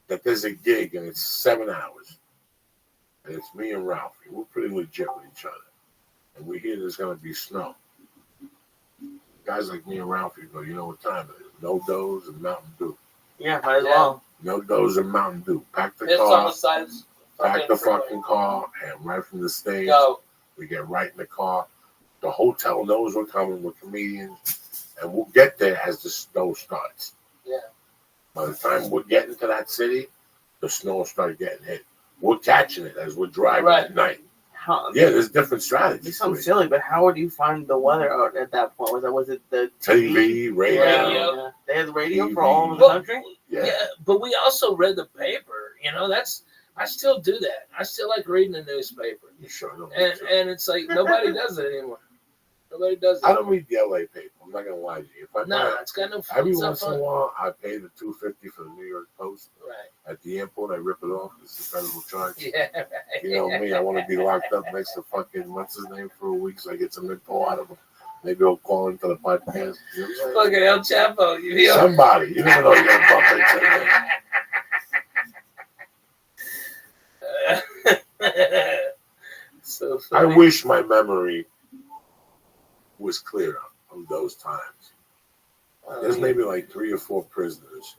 that there's a gig and it's 7 hours, and it's me and Ralphie. We're pretty legit with each other, and we hear there's gonna be snow. Guys like me and Ralphie go, you know what time it is? No Doze and Mountain Dew. Yeah, might as well. No Doze and Mountain Dew. Pack the It's car. on the side. Pack the fucking car, and right from the stage, we get right in the car. The hotel knows we're coming with comedians, and we'll get there as the snow starts. Yeah. By the time we're getting to that city, the snow started getting hit. We're catching it as we're driving at night. Yeah, there's different strategies. It sounds silly, but how would you find the weather out at that point? Was it the TV, radio? Yeah. They had the radio TV. for all over the country? Yeah, but we also read the paper. You know, I still do that. I still like reading the newspaper. You sure don't. And it's like nobody does it anymore. Nobody does it. I don't read the LA paper. I'm not gonna lie to you. It's got no fun. Every once in a while, I pay the $2.50 for the New York Post. Right. At the airport, I rip it off. It's a federal charge. Yeah, right. You know me. I want to be locked up next to fucking what's his name for a week, so I get some info out of him. Maybe I'll call into the podcast. You know what I'm fucking El Chapo. You know? Somebody. You never know you're gonna bump into him. So I wish my memory was clear of those times. There's maybe like 3 or 4 prisoners,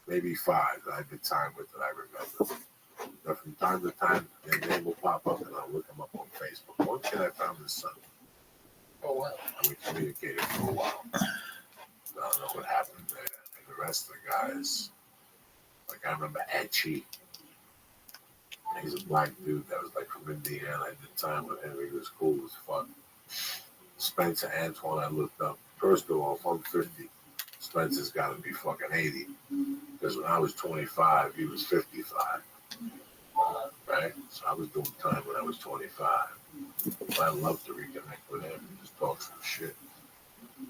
maybe 5 that I did time with that I remember. But from time to time, their name will pop up and I'll look them up on Facebook. One kid I found his son. Oh, wow. And we communicated for a while. I don't know what happened there. And the rest of the guys, like I remember Etchy. He's a black dude that was like from Indiana. I did time with him. He was cool as fuck. Spencer Antoine, I looked up. First of all, if I'm 50, Spencer's got to be fucking 80. Because when I was 25, he was 55. Right? So I was doing time when I was 25. But I'd love to reconnect with him and just talk some shit.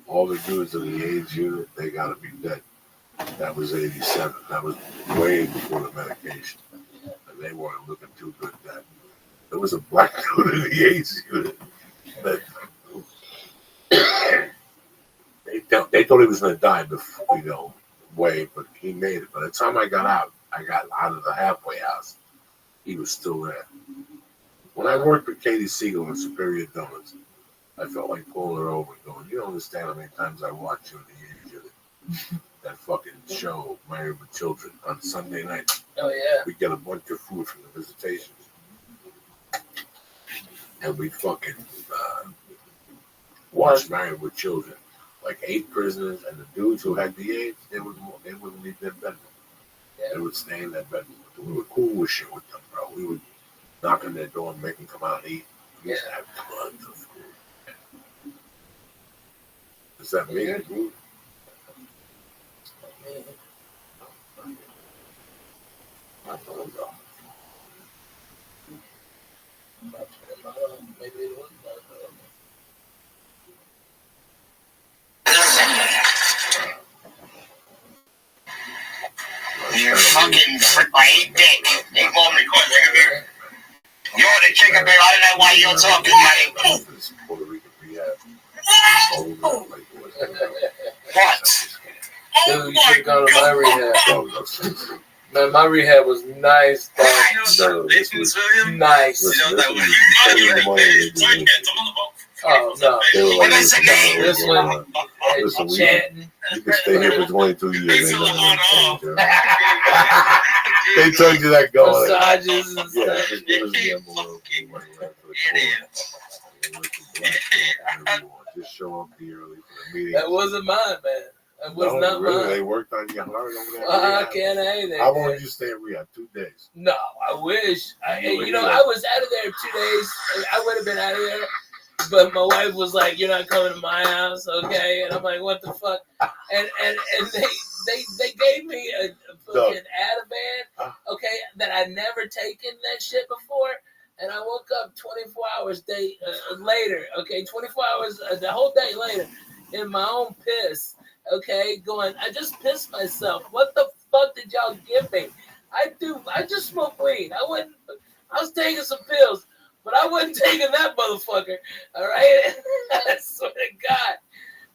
All the dudes in the AIDS unit, they got to be dead. That was 87. That was way before the medication. And they weren't looking too good then. There was a black dude in the AIDS unit. But they thought he was going to die before, way, but he made it. By the time I got out of the halfway house. He was still there. When I worked with Katie Siegel in Superior Donuts, I felt like pulling her over and going, you don't understand how many times I watch you in the age of that fucking show, Married with Children, on Sunday night. Oh, yeah. We get a bunch of food from the visitations. And we fucking watched Married with Children. Like 8 prisoners, and the dudes who had the AIDS, they wouldn't leave their bedroom. Yeah. They would stay in that bedroom. We were cool with shit with them, bro. We would knock on their door and make them come out and eat. We used to have tons of food. Is that me? Food? Maybe it was. You fucking frick, I hate dick. They call me recording here. You're the chicken bear, I don't know why you're talking, buddy. Puerto Rican rehab. What? Dude, you should go to my rehab. Man, my rehab was nice, dog. Nice. Oh, no. This one, chanting. You can stay here for 22 years. They told you that going. Massages and Yeah, stuff. just give us the envelope. Just show up here early for the meeting. That wasn't mine, man. That was not really, mine. They worked on your heart over there. I can't hate it. How long did you stay in rehab? 2 days. No, I wish. I was out of there 2 days. I would have been out of there. But my wife was like, "You're not coming to my house, okay?" And I'm like, "What the fuck?" And they gave me a fucking Ativan, okay, that I'd never taken that shit before. And I woke up 24 hours later, okay, 24 hours, the whole day later, in my own piss, okay, going, I just pissed myself. What the fuck did y'all give me? I just smoked weed. I was taking some pills. But I wasn't taking that motherfucker, all right? I swear to God.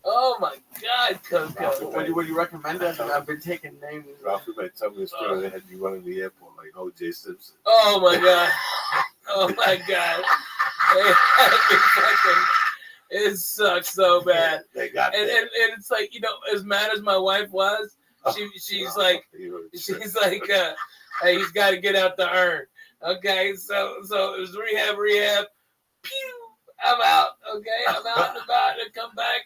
Oh, my God, Coco. Would you recommend that? I've been taking names. Ralphie might tell me a story that had you running the airport like O.J. Simpson. Oh, my God. Oh, my God. It sucks so bad. They got and it's like, as mad as my wife was, she's like, hey, he's got to get out the urn. Okay, so it was rehab. Pew! I'm out. Okay, I'm out and about and come back.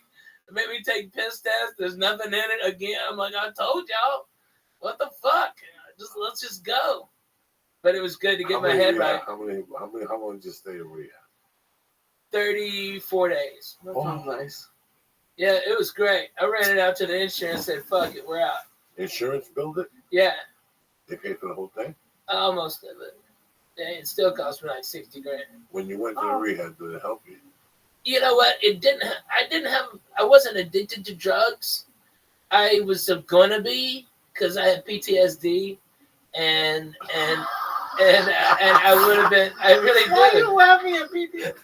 Made me take piss test. There's nothing in it again. I'm like, I told y'all. What the fuck? Let's just go. But it was good to get my head right. How long did you stay in rehab? 34 days. That sounds nice. Yeah, it was great. I ran it out to the insurance. Said, "Fuck it, we're out." Insurance billed it? Yeah. They paid for the whole thing? Almost of it. It still cost me like $60,000. When you went to the rehab, did it help you? You know what? I wasn't addicted to drugs. I was gonna be because I had PTSD, and I would have been. I really did. Why are you laughing at PTSD?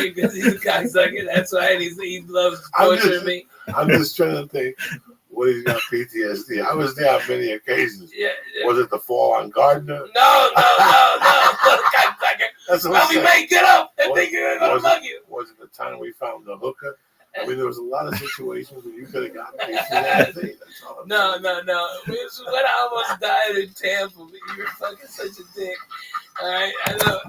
Because he's a cocksucker. That's why he loves torturing me. I'm just trying to think. What he's got PTSD. I was there on many occasions. Yeah. Was it the fall on Gardner? No. That's what I'm saying. Mate, get up. I think you're going to mug you. Was it the time we found the hooker? I mean, there was a lot of situations where you could have got PTSD. That's all. No. It was when I almost died in Tampa. But you were fucking such a dick. All right? I know.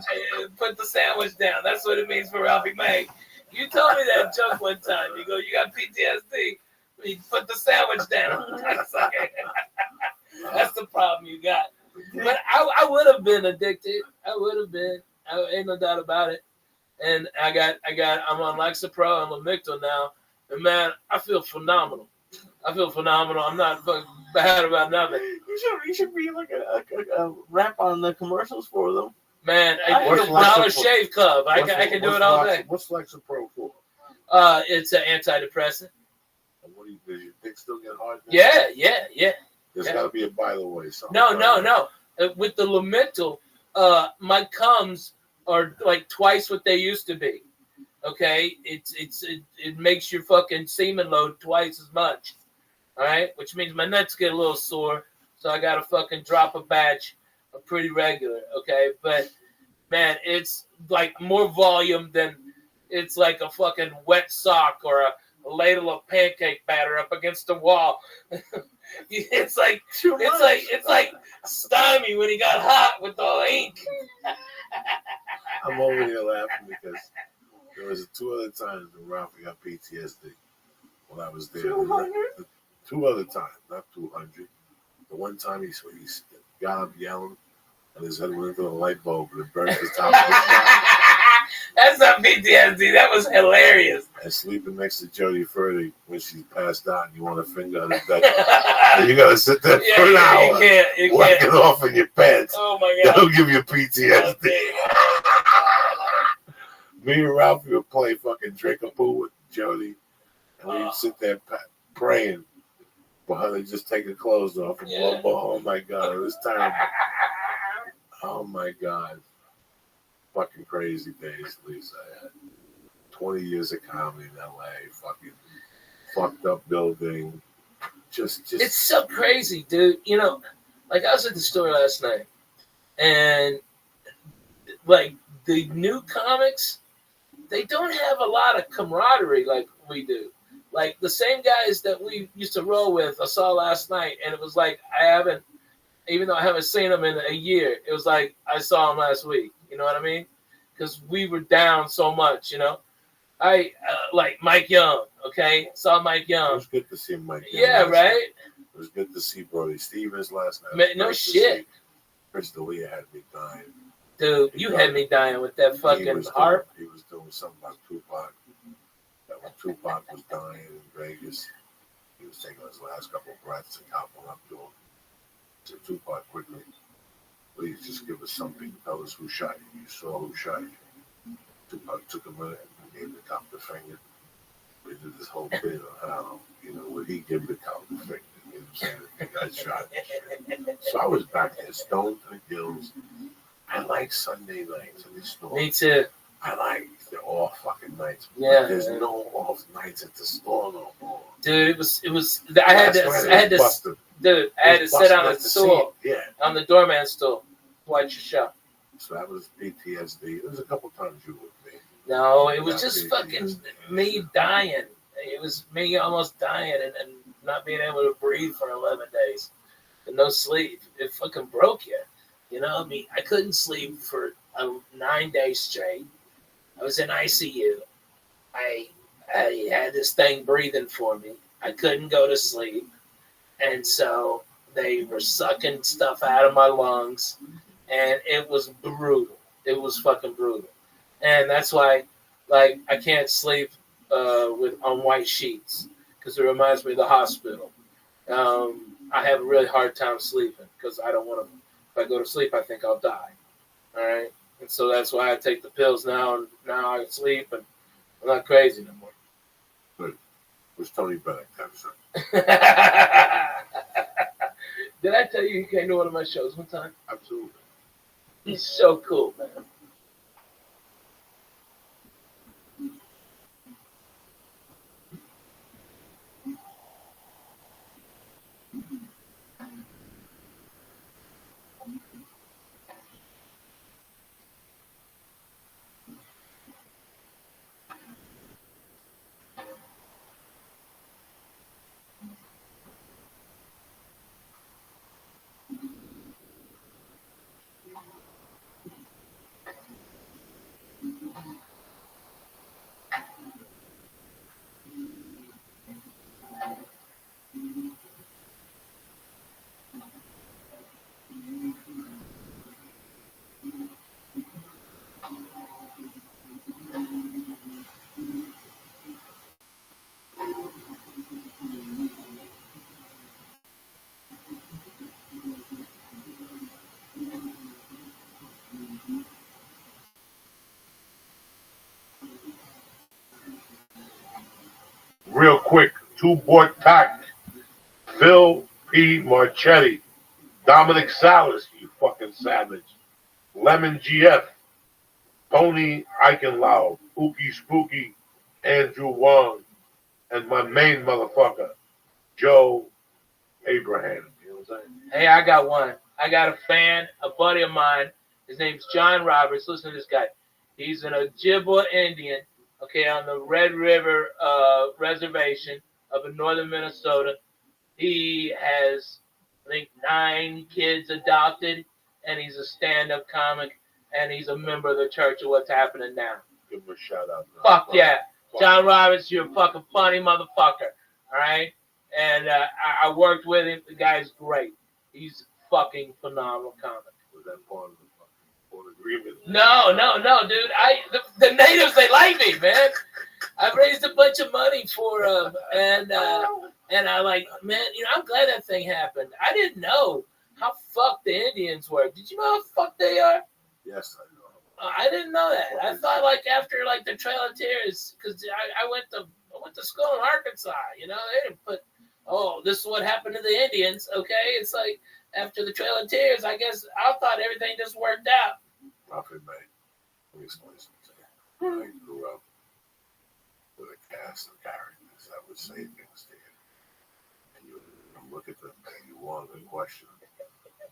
Put the sandwich down. That's what it means for Ralphie May. You told me that joke one time. You go, you got PTSD. You put the sandwich down. That's the problem you got. But I would have been addicted. I would have been. Ain't no doubt about it. And I'm on Lexapro and Lamictal now. And man, I feel phenomenal. I'm not fucking bad about nothing. You should be like a rap on the commercials for them. Man, Dollar Shave Club. I can do it all day. What's Lexapro for? It's an antidepressant. Does your dick still get hard now? Yeah. There's got to be a by the way. No. With the Lamictal, my cums are like twice what they used to be. Okay, it makes your fucking semen load twice as much. All right, which means my nuts get a little sore, so I gotta fucking drop a batch pretty regular. Okay, but man, it's like more volume than it's like a fucking wet sock or a ladle of pancake batter up against the wall. It's like Stymie when he got hot with the ink. I'm over here laughing because there was 2 other times when Ralphie got PTSD when I was there. 200? 2 other times, not 200. The one time he got up yelling and his head went into the light bulb and it burned his top. That's not PTSD. That was hilarious. And sleeping next to Jodie Furdy when she passed out and you want to finger her to death. And you got to sit there for an hour. You Work can't. it off in your pants. Oh my God. That'll give you PTSD. Me and Ralphie would play fucking drink a poo with Jodie. And we'd sit there praying for her to just take her clothes off. And oh my God, it was terrible. Oh my God. Fucking crazy days, Lisa. I had 20 years of comedy in LA. Fucking fucked up building. Just. It's so crazy, dude. You know, like I was at the store last night, and like the new comics, they don't have a lot of camaraderie like we do. Like the same guys that we used to roll with, I saw last night, and it was like even though I haven't seen them in a year, it was like I saw them last week. You know what I mean? Because we were down so much, you know. I like Mike Young, okay? Saw Mike Young. It was good to see Mike Young. Yeah, right? Night. It was good to see Brody Stevens last night. No shit. Chris D'Elia had me dying. Dude, you had me dying with that fucking harp. He was doing something about Tupac. That when Tupac was dying in Vegas, he was taking his last couple of breaths and copping up to him. To Tupac quickly. Please just give us something. Tell us who shot you. You saw who shot you. Tupac took a minute and gave the cop the finger. We did this whole bit on how, would he give the cop the finger? You know what I'm saying? He got shot. So I was back there, stoned to the gills. I like Sunday nights in the store. Me too. I like the off fucking nights. Yeah. There's no off nights at the store no more. Dude, it was. I had to. Dude, I had to sit on a stool, on the doorman's stool, watch your show. So that was PTSD. There was a couple times you were with me. No, it was just fucking me dying. It was me almost dying and not being able to breathe for 11 days and no sleep. It fucking broke you. You know, I mean, I couldn't sleep for 9 days straight. I was in ICU. I had this thing breathing for me. I couldn't go to sleep. And so they were sucking stuff out of my lungs, and it was brutal. It was fucking brutal. And that's why, like, I can't sleep on white sheets because it reminds me of the hospital. I have a really hard time sleeping because I don't want to. If I go to sleep, I think I'll die. All right, and so that's why I take the pills now, and now I can sleep, and I'm not crazy no more. Good. It was Tony Bennett, sir. Did I tell you he came to one of my shows one time? Absolutely. He's so cool, man. Real quick, 2 Bort Tack, Phil P. Marchetti, Dominic Salas, you fucking savage, Lemon GF, Tony Eichenlau, Ookie Spooky, Andrew Wong, and my main motherfucker, Joe Abraham. You know what I'm saying? Hey, I got one. I got a fan, a buddy of mine. His name's John Roberts. Listen to this guy. He's an Ojibwa Indian, okay, on the Red River Reservation up in northern Minnesota. He has, I think, 9 kids adopted, and he's a stand-up comic, and he's a member of the Church of What's Happening Now. Give him a shout out. Fuck yeah. John Roberts, you're a fucking funny motherfucker, all right? And I worked with him. The guy's great. He's a fucking phenomenal comic. Was that part of the agreement? No, dude. The natives, they like me, man. I've raised a bunch of money for them, and I like, man, I'm glad that thing happened. I didn't know how fucked the Indians were. Did you know how fucked they are? Yes, I know. I didn't know that. I thought like after like the Trail of Tears, because I went to school in Arkansas. They didn't put, oh, this is what happened to the Indians. Okay, it's like after the Trail of Tears. I guess I thought everything just worked out. Prophet May. Let me explain something to you. I grew up with a cast of characters that would say things to you, and you would look at them and you wanted to question them,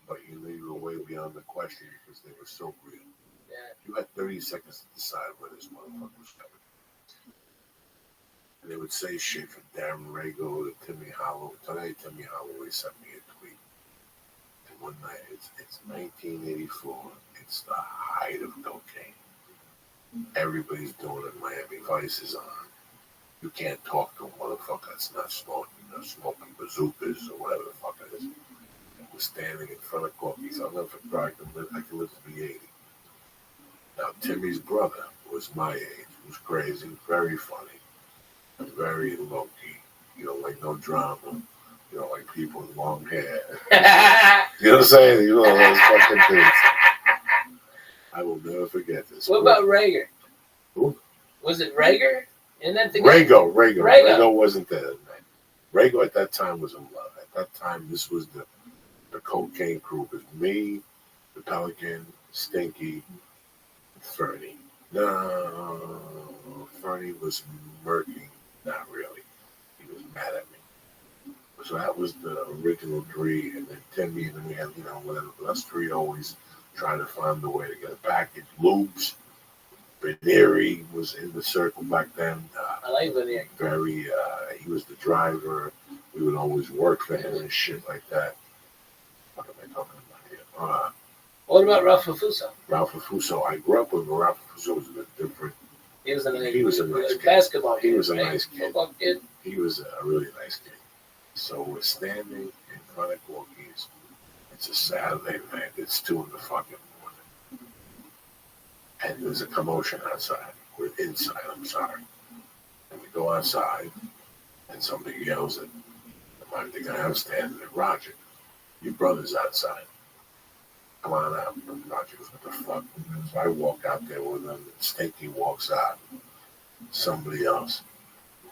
but you knew you were way beyond the question because they were so real. Yeah. You had 30 seconds to decide where this motherfucker was coming. And they would say shit from Darren Rago to Timmy Hollow. Today, Timmy Holloway sent me a tweet. And one night, it's 1984. It's the height of cocaine. Everybody's doing it. Miami Vice is on. You can't talk to a motherfucker that's not smoking bazookas or whatever the fuck it is. And we're standing in front of Corky's. I'll never forget. I can live to be 80. Now, Timmy's brother was my age. He was crazy, very funny, and very low-key. You don't like no drama. You don't like people with long hair. You know what I'm saying? You know those fucking things. I will never forget this. What about Rager? Who? Was it Rager? Isn't that the guy? Rago wasn't there. Rago at that time was in love. At that time, this was the cocaine crew. It was me, the Pelican, Stinky, Fernie. No, Fernie was murking. Not really. He was mad at me. So that was the original 3, and then Timmy, and then we had, whatever. Us 3 always trying to find a way to get a package. Loops. Benieri was in the circle back then. I like Benieri. He was the driver. We would always work for him and shit like that. What am I talking about here? What about Ralph Fuso? Ralph Fuso. I grew up with Ralph Fuso. Was a bit different. He was a nice kid. Basketball. He was a right? nice kid. Kid. He was a really nice kid. So we're standing in front of Corky's. It's a Saturday night. It's 2 in the fucking morning. And there's a commotion outside. We're inside, I'm sorry. And we go outside, and somebody yells at the guy I'm standing there, Roger, your brother's outside. Come on out. And Roger goes, what the fuck? So I walk out there with him, and Stinky walks out. Somebody else.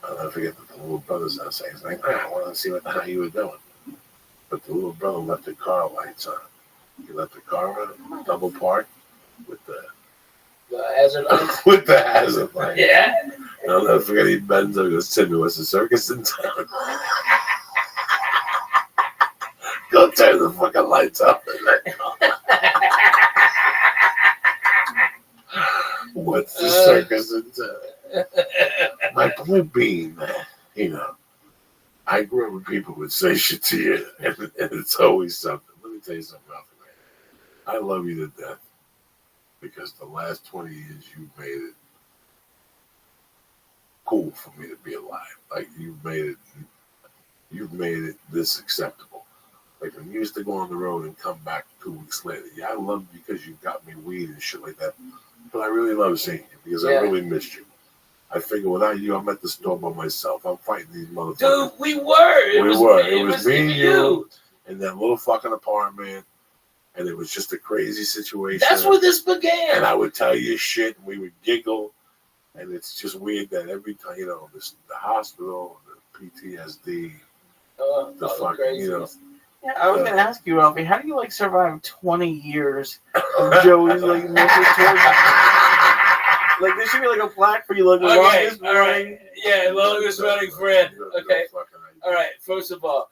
I'll never forget that the little brother's outside. He's like, I want to see what the hell you were doing. But the little brother left the car lights on. He left the car on, double parked, with the hazard lights. With the hazard lights. Yeah. And I'll never forget, he bends over and goes, Timmy, what's the circus in town? Go turn the fucking lights off. What's the circus in town? My point being that, I grew up with people who would say shit to you, and it's always something. Let me tell you something about the man. I love you to death because the last 20 years you've made it cool for me to be alive. Like you've made it this acceptable. Like when you used to go on the road and come back 2 weeks later. Yeah, I love you because you got me weed and shit like that. But I really love seeing you because I really missed you. I figure without you, I'm at the store by myself. I'm fighting these motherfuckers. Dude, we were. It was me and you in that little fucking apartment. And it was just a crazy situation. That's where this began. And I would tell you shit, and we would giggle. And it's just weird that every time, the hospital, the PTSD, the fucking, Yeah, I was going to ask you, Ralphie, how do you, survive 20 years of Joey's, message towards you? Like there should be like a plaque for you, like the Okay, longest all running. right. Yeah, longest running friend. Okay. All right. First of all,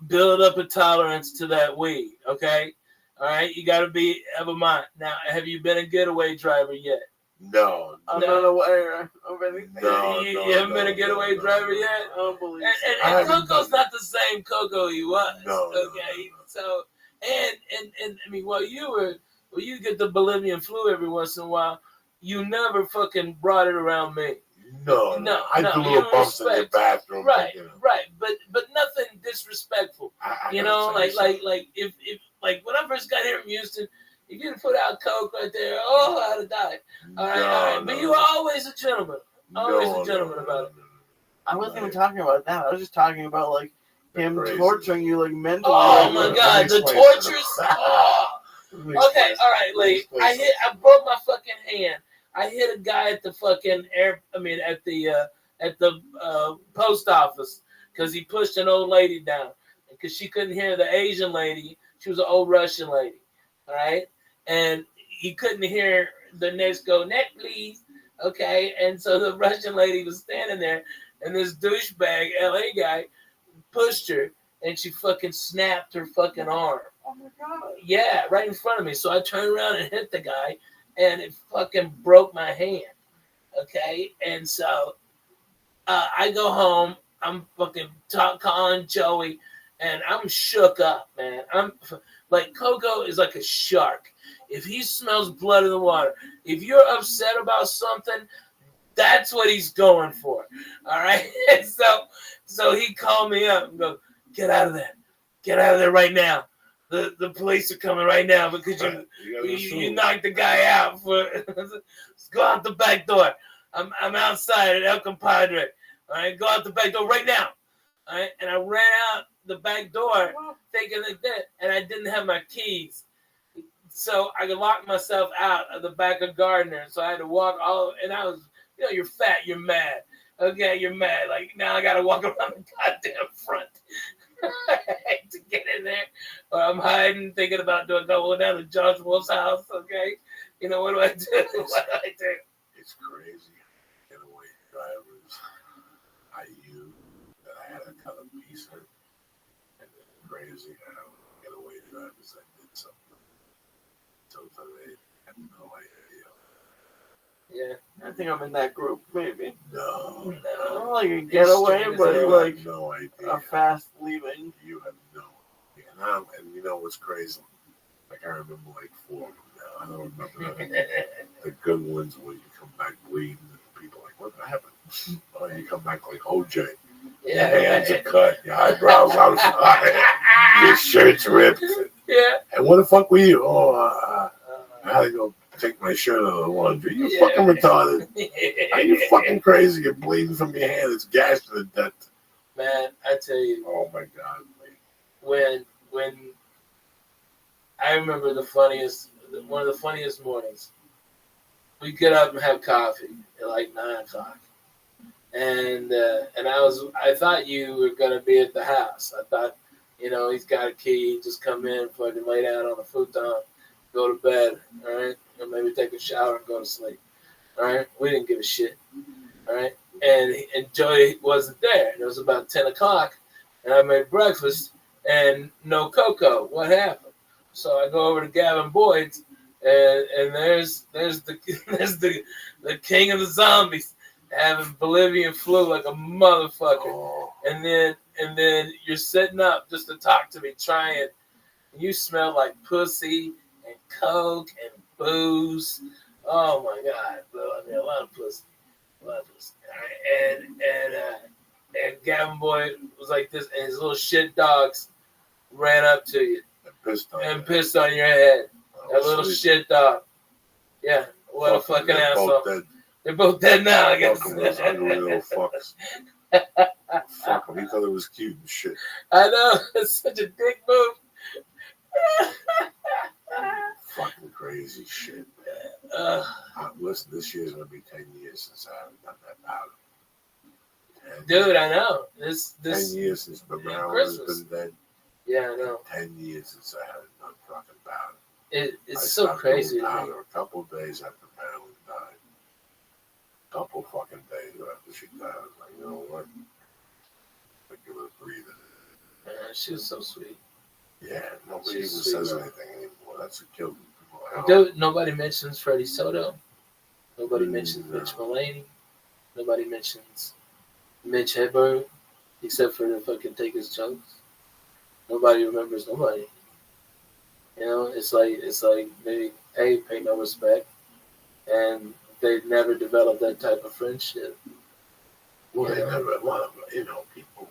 build up a tolerance to that weed. Okay. All right. You got to have a mind. Now, have you been a getaway driver yet? No. I'm not aware of anything. You haven't been a getaway driver yet? I don't believe And Coco's not the same Coco he was. No. Okay. So, and I mean, while you get the Bolivian flu every once in a while, you never fucking brought it around me. No. I do little bumps in your bathroom. Right, but, right. But nothing disrespectful. You know, like if like when I first got here from Houston, if you didn't put out Coke right there, oh, I'd have died. All right. But you were always a gentleman. Always a gentleman about it. I wasn't even talking about that. I was just talking about like him torturing you like mentally. Oh my God, the tortures. Oh. Okay, all right, Lee. I broke my fucking hand. I hit a guy at the fucking at the post office because he pushed an old lady down because she couldn't hear the Asian lady. She was an old Russian lady, all right, and he couldn't hear the next go, "Next, please." Okay, and so the Russian lady was standing there, and this douchebag LA guy pushed her, and she fucking snapped her fucking arm. Oh my God. Yeah, right in front of me. So I turned around and hit the guy, and it fucking broke my hand. Okay, and so I go home. I'm fucking calling Joey, and I'm shook up, man. I'm like, Coco is like a shark. If he smells blood in the water, if you're upset about something, that's what he's going for. All right. And so he called me up and go, get out of there right now. The police are coming right now because you knocked the guy out. Let's go out the back door. I'm outside at El Compadre. All right, go out the back door right now. All right, and I ran out the back door thinking like that, and I didn't have my keys, so I could lock myself out of the back of Gardner. So I had to walk and I was, you're fat, you're mad. Okay, you're mad. Like now I got to walk around the goddamn front. To get in there, or I'm hiding, thinking about going down to George Wolf's house. Okay, what do I do? It's crazy. Getaway drivers. I had a cut a piece of, and it's crazy how getaway drivers that did something. So they had no idea. Yeah, I think I'm in that group, maybe. No. Not like a getaway, but like no idea. A fast leaving. You have no idea. And you know what's crazy? Like I remember like 4 of them now. I don't remember the good ones where you come back bleeding and people are like, what happened? Or you come back like OJ. Your hands are cut, your eyebrows outside, your shirt's ripped. Yeah. And what the fuck were you? I had to go take my shirt out of the laundry. You fucking retarded. Are you fucking crazy? You're bleeding from your hand. It's gashed to the death. Man, I tell you. Oh my God. When I remember one of the funniest mornings, we get up and have coffee at like 9:00. And I thought you were gonna be at the house. I thought, he's got a key, just come in, fucking lay down on the futon, go to bed, all right? Or maybe take a shower and go to sleep. All right? We didn't give a shit. All right? And Joey wasn't there. It was about 10:00, and I made breakfast and no Coco. What happened? So I go over to Gavin Boyd's, and there's the king of the zombies having Bolivian flu like a motherfucker. Oh. And then you're sitting up just to talk to me, trying. And you smell like pussy and coke and booze. Oh my God, a lot of pussy. And Gavin Boyd was like this, and his little shit dogs ran up to you and pissed on your head. That little shit dog. Yeah, what a fucking asshole. They're both dead now, I guess. Fuck them, those ugly little fucks. Fuck them, he thought it was cute and shit. I know, it's such a dick move. Fucking crazy shit, man. Listen, this year's gonna be 10 years since I haven't done that powder. Dude, I know. 10 years since Marilyn has been dead. Yeah, I know. 10 years since I haven't done fucking powder. It's so crazy. Powder a couple of days after Marilyn died. couple fucking days after she died, I was like, you know what? I give her a breather. Man, she was so sweet. Yeah, nobody even She's says sweet, anything anymore. That's what killed people. Nobody mentions Freddie Soto. Nobody mentions No. Mitch Mulaney. Nobody mentions Mitch Hedberg, except for the fucking take his chunks. Nobody remembers nobody. You know, it's like they pay no respect, and they never developed that type of friendship. Well, they never, people.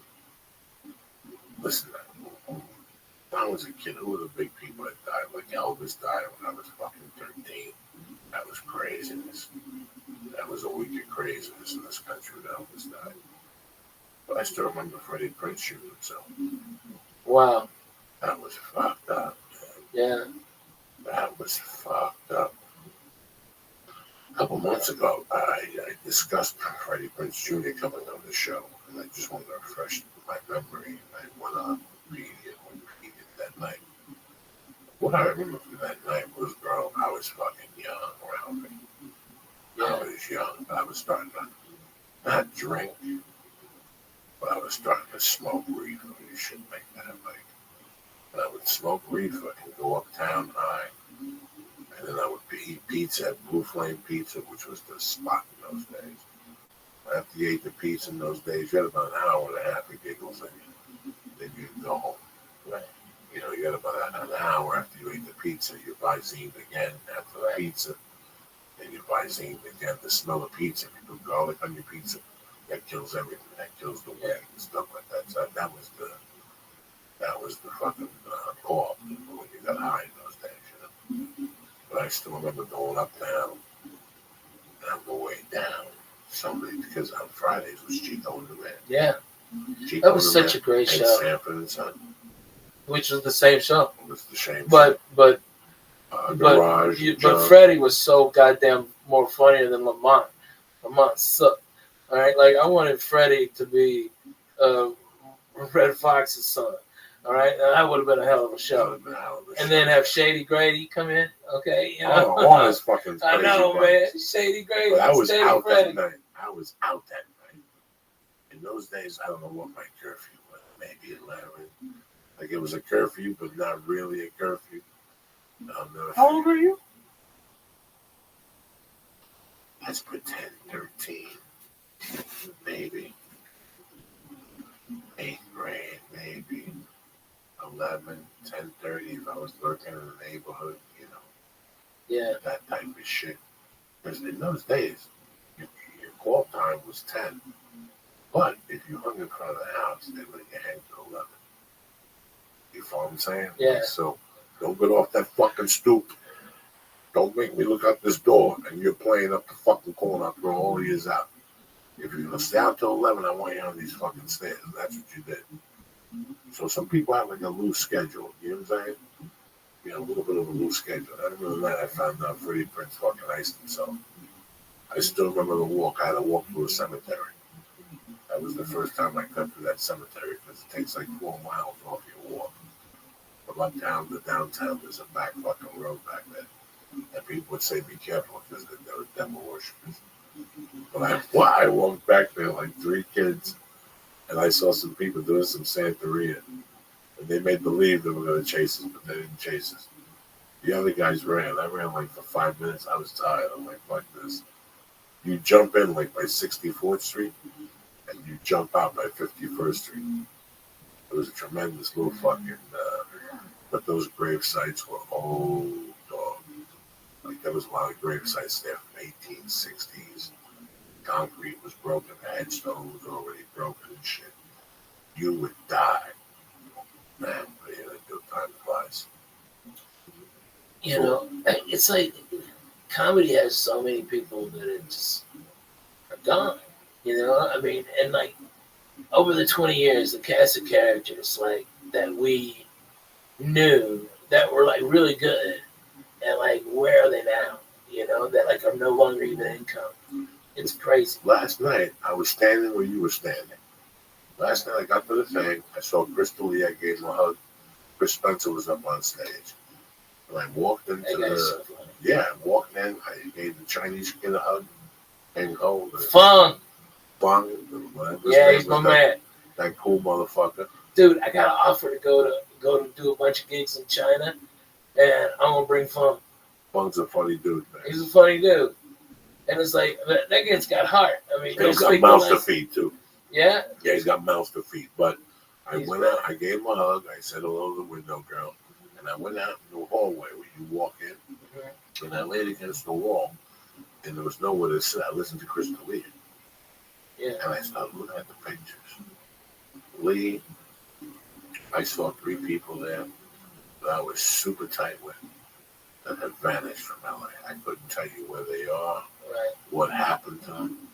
Listen, when I was a kid, who were the big people that died? Like Elvis died when I was fucking 13. That was craziness. That was a week of craziness in this country when Elvis died. But I still remember Freddie Prinze shooting himself. Wow. That was fucked up. Yeah. That was fucked up. A couple months ago, I discussed Freddie Prinze Jr. coming on the show, and I just wanted to refresh my memory. And I went on reading it that night. What I remember from that night was, bro, I was fucking young around me. Yeah. I was young, but I was starting to not drink, but I was starting to smoke reefer. You shouldn't make that like. But I would smoke reefer and go uptown high. And then I would eat pizza at Blue Flame Pizza, which was the spot in those days. After you ate the pizza in those days, you had about an hour and a half of giggles, and then you'd go home. Right. You know, you had about an hour after you ate the pizza, you Visine again after the pizza, and you Visine again. The smell of pizza, if you put garlic on your pizza, that kills everything. That kills the weight and stuff like that. So that was the fucking call when you got high in those days, you know. But I still remember going uptown and on the way down, because on Fridays was Chico and the Man. Yeah. Chico that was such a great show. Sanford and Son. Which was the same show. It was the same show. But Garage, Freddie was so goddamn more funnier than Lamont. Lamont sucked. All right, like I wanted Freddie to be Red Fox's son. All right, that would have been a hell of a show. And then have Shady Grady come in. Okay, you know. All his fucking. I know, man. Shady Grady. But I was out Freddie. that night. I was out that night. In those days, I don't know what my curfew was. Maybe 11. Like it was a curfew, but not really a curfew. How old were you? Let's pretend 13. Maybe. 8th grade, maybe. 11, 10:30 if I was lurking in the neighborhood, you know. Yeah. That type of shit. Because in those days, your call time was 10. But if you hung in front of the house, they let you hang till 11. You follow what I'm saying? Yeah. Like, so don't get off that fucking stoop. Don't make me look out this door and you're playing up the fucking corner. I'll throw all yours out. If you're going to stay out till 11, I want you on these fucking stairs. And that's what you did. So some people have like a loose schedule. You know what I'm saying? You know, a little bit of a loose schedule. I remember that I found out Freddie Prinze fucking iced himself. I still remember the walk. I had to walk through a cemetery. That was the first time I cut through that cemetery because it takes like 4 miles off your walk. From uptown to downtown, there's a back fucking road back there. And people would say, be careful because there were devil worshippers. But I walked back there like 3 kids. And I saw some people doing some Santeria. And they made believe they were going to chase us, but they didn't chase us. The other guys ran. I ran like for 5 minutes. I was tired. I'm like, fuck this. You jump in like by 64th Street, and you jump out by 51st Street. It was a tremendous little fucking, but those grave sites were old, dog. Like there was a lot of grave sites there from 1860s. Concrete was broken, the headstone was already broken and shit. You would die. Man, but yeah, time flies. You know, it's like comedy has so many people that are just gone. You know, I mean, and like over the 20 years, the cast of characters like that we knew that were like really good, and like where are they now? You know, that like are no longer even income. It's crazy. Last night, I was standing where you were standing. Last night, I got to the thing. I saw Chris D'Elia, I gave him a hug. Chris Spencer was up on stage. And I walked into I walked in. I gave the Chinese kid a hug. And Cole. Fung. Fung. Yeah, he's my man. That cool motherfucker. Dude, I got an offer to go to do a bunch of gigs in China, and I'm gonna bring Fung. Fung's a funny dude, man. He's a funny dude, and it's like that kid's got heart. I mean, he's got mouths to feed too. Yeah. Yeah, he's got mouths to feed. But I went out, I gave him a hug, I said hello to the window girl, and I went out in the hallway where you walk in, and I laid against the wall, and there was nowhere to sit. I listened to Crystal Lee. Yeah. And I started looking at the pictures. Lee, I saw 3 people there that I was super tight with that had vanished from LA. I couldn't tell you where they are, what happened to them.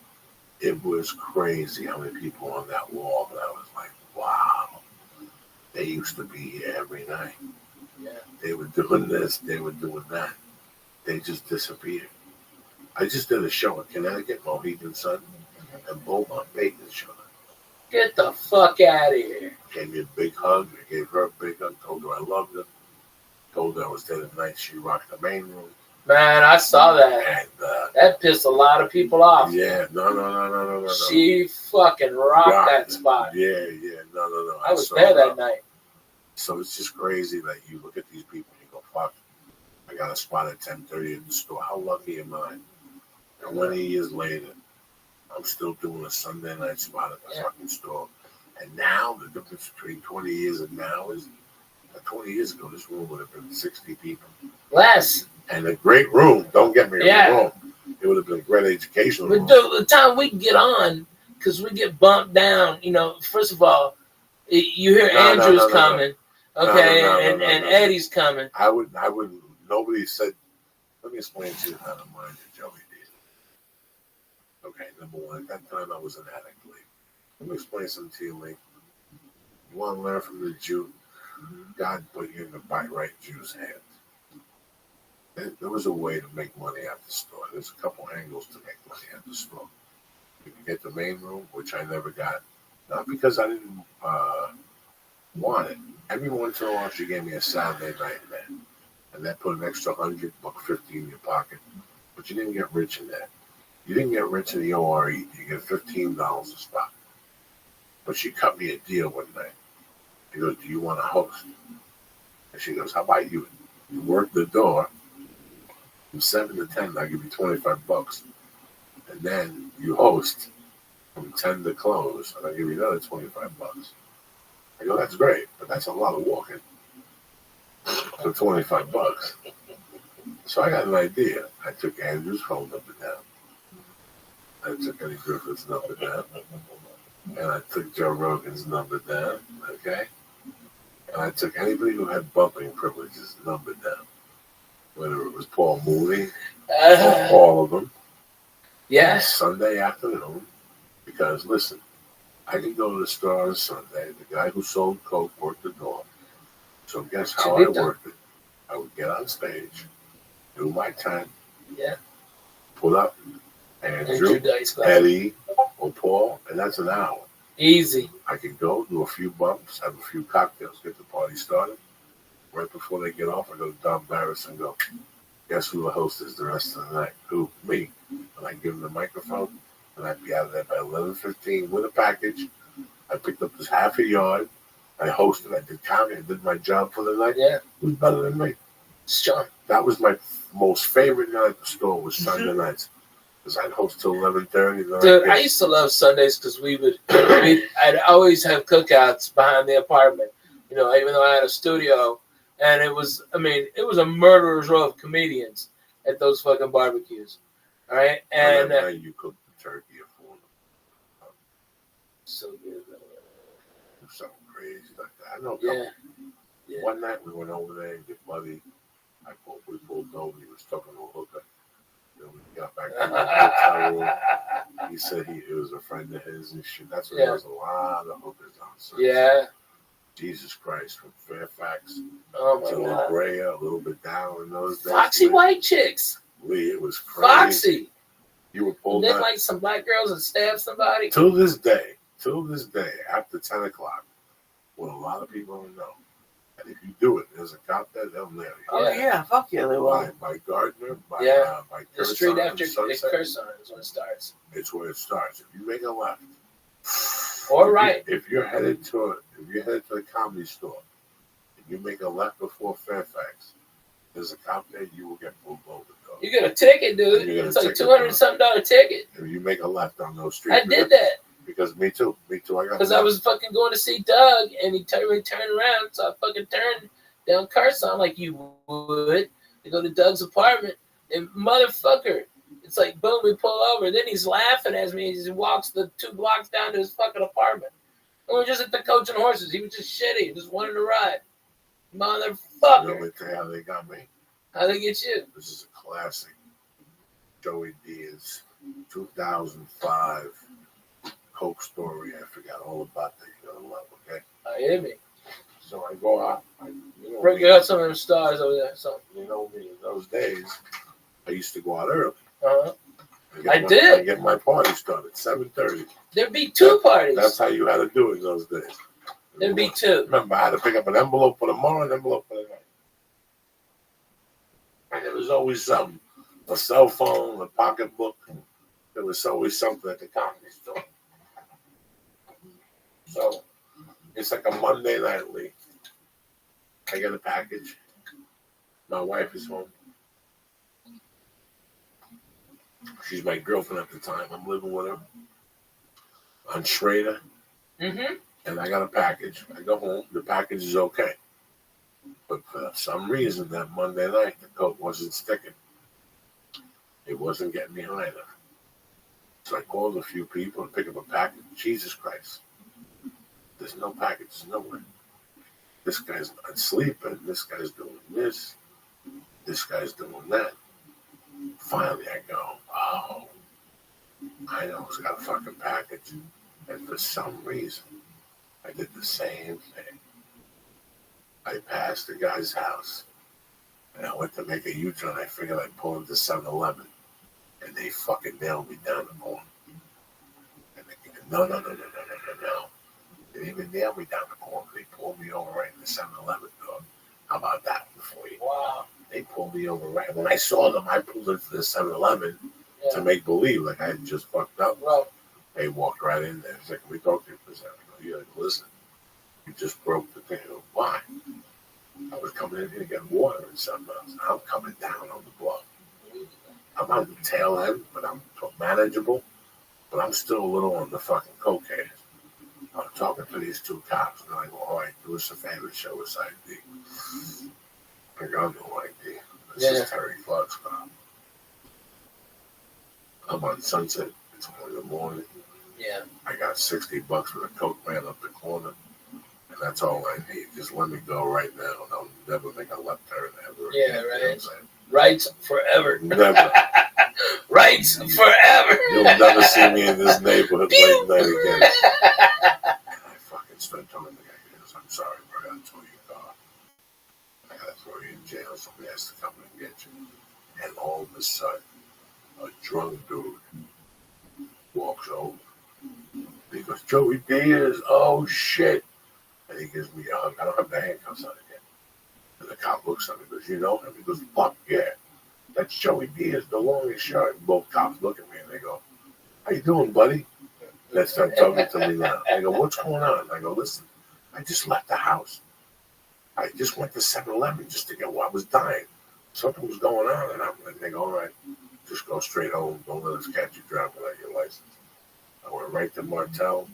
It was crazy how many people on that wall that I was like, wow. They used to be here every night. Yeah. They were doing this, they were doing that. They just disappeared. I just did a show in Connecticut, Mohegan Sun, and Beaumont Bacon's show. Get the fuck out of here. Gave me a big hug. I gave her a big hug. Told her I loved her. Told her I was there the night she rocked the main room. Man, I saw that. And that pissed a lot of people off. Yeah, no. She fucking rocked that spot. Yeah, no. I was there that night. So it's just crazy that you look at these people and you go, fuck, I got a spot at 10:30 at the store. How lucky am I? And 20 years later, I'm still doing a Sunday night spot at the fucking store. And now the difference between 20 years and now is that 20 years ago, this room would have been 60 people. Less. And a great room, don't get me wrong. It would have been a great educational room. But the time we get on, because we get bumped down, first of all, you hear Andrew's coming, and Eddie's coming. I would, nobody said, let me explain to you how the mind of Joey did. Okay, number one, at that time I was an addict, Lee. Let me explain something to you, Lee. You want to learn from the Jew? God put you in the right Jew's hands. There was a way to make money at the store. There's a couple angles to make money at the store. You can get the main room, which I never got. Not because I didn't want it. Every once in a while, she gave me a Saturday night, man. And that put an extra $100, $50 in your pocket. But you didn't get rich in that. You didn't get rich in the ORE. You get $15 a spot. But she cut me a deal one night. He goes, do you want to host? And she goes, how about you work the door from 7 to 10, I'll give you $25. And then you host from 10 to close, and I'll give you another $25. I go, that's great, but that's a lot of walking for $25. So I got an idea. I took Andrew's phone number down. I took Eddie Griffith's number down. And I took Joe Rogan's number down, okay? And I took anybody who had bumping privileges number down. Whether it was Paul Mooney or all of them. Yes. Sunday afternoon. Because, listen, I could go to the store on Sunday. The guy who sold coke worked the door. So guess how I worked it? I would get on stage, do my time, pull up Andrew, Eddie, or Paul, and that's an hour. Easy. I could go, do a few bumps, have a few cocktails, get the party started. Right before they get off, I go to Don Barris and go, guess who the host is the rest of the night? Who? Me. And I give them the microphone, and I'd be out of there by 11:15 with a package. I picked up this half a yard. I hosted. I did comedy. I did my job for the night. Yeah. Who's better than me? Sure. That was my most favorite night at the store was Sunday nights. Because I'd host till 11:30. Dude, I used to love Sundays because I'd always have cookouts behind the apartment. Even though I had a studio. And it was a murderer's row of comedians at those fucking barbecues. All right? And you cooked the turkey for them. So good. Something crazy like that. I know. Yeah. One night we went over there and get muddy. We pulled over. He was talking to a hooker. Then we got back to the hotel room. He said it was a friend of his and shit. That's what there was a lot of hookers on Sunday. Yeah. Jesus Christ, from Fairfax to La Brea, a little bit down in those days. Foxy white chicks. Lee, it was crazy. Foxy. You were pulled out. Then like some black girls that stabbed somebody. Till this day, after 10 o'clock, what a lot of people don't know, And if you do it, there's a cop there, they'll nail you. Oh yeah, fuck yeah, they will. By Gardner, by the street Curson after Sunset, Curson is when it starts. it's where it starts. If you make a left, or right, if you're headed to the comedy store, and you make a left before Fairfax, there's a cop there, you will get pulled over. Though. You get a ticket, dude. It's like $200-something ticket. If you make a left on those streets, I did that. Because me too. I got. Because I was fucking going to see Doug, and he turned around, so I fucking turned down Carson like you would to go to Doug's apartment, and motherfucker, it's like boom, we pull over. Then he's laughing at me as he walks the 2 blocks down to his fucking apartment. And we're just at the Coach and Horses. He was just shitty, just wanted to ride. Motherfucker. Let me tell you how they got me. How they get you? This is a classic. Joey Diaz, 2005. Coke story. I forgot all about that. You're gonna love, okay? I hear me. So I go out. Break out some of them stars over there. Something. You know me. In those days, I used to go out early. I did. I get my party started 7:30. There'd be 2 parties. That's how you had to do it in those days. There'd be 2. Remember, I had to pick up an envelope for tomorrow, an envelope for the night, and there was always something. A cell phone, a pocketbook. There was always something at the comedy store. So it's like a Monday night leave. I get a package. My wife is home. She's my girlfriend at the time. I'm living with her on Schrader. Mm-hmm. And I got a package. I go home. The package is okay. But for some reason, that Monday night, the coke wasn't sticking. It wasn't getting me high enough. So I called a few people and picked up a package. Jesus Christ. There's no package nowhere. This guy's not sleeping. This guy's doing this. This guy's doing that. Finally, I go, oh, I know it's got a fucking package. And for some reason, I did the same thing. I passed the guy's house, and I went to make a U-turn. I figured I'd pull into 7-Eleven, and they fucking nailed me down the corner. And they go, no. They didn't even nail me down the corner. They pulled me over right in the 7-Eleven door. How about that for you? Wow. They pulled me over right. When I saw them, I pulled into the 7-Eleven to make believe like I had just fucked up. Right. They walked right in there. It's like, can we talk to you for a second? I go, yeah, listen. You just broke the thing. I go, why? I was coming in here to get water and something else. I'm coming down on the block. I'm on the tail end, but I'm manageable. But I'm still a little on the fucking cocaine. I'm talking to these 2 cops, and I go, all right, do us a favor, show us ID. I got no ID. This is Terry Clark's cop. I'm on Sunset. It's 1 in the morning. Yeah. I got $60 for the coke man up the corner, and that's all I need. Just let me go right now, and I'll never make a left turn ever. Yeah, again. right. You know what I'm saying? Rights forever. Never. Rights forever. You'll never see me in this neighborhood late night again. And I fucking started telling the guy, he goes, I'm sorry, bro, I gotta tow your car. I gotta throw you in jail. Somebody has to come and get you. And all of a sudden, a drunk dude walks over. He goes, Joey Diaz, oh shit. And he gives me a hug. I don't have the handcuffs on again. And the cop looks at me and goes, you know him? He goes, fuck yeah. That's Joey Diaz, the longest shirt. And both cops look at me and they go, how you doing, buddy? They start talking to me now. I go, what's going on? I go, listen, I just left the house. I just went to 7-Eleven just to get what I was dying. Something was going on. And they go, all right, just go straight home. Don't let us catch you driving without your license. I went right to Martel.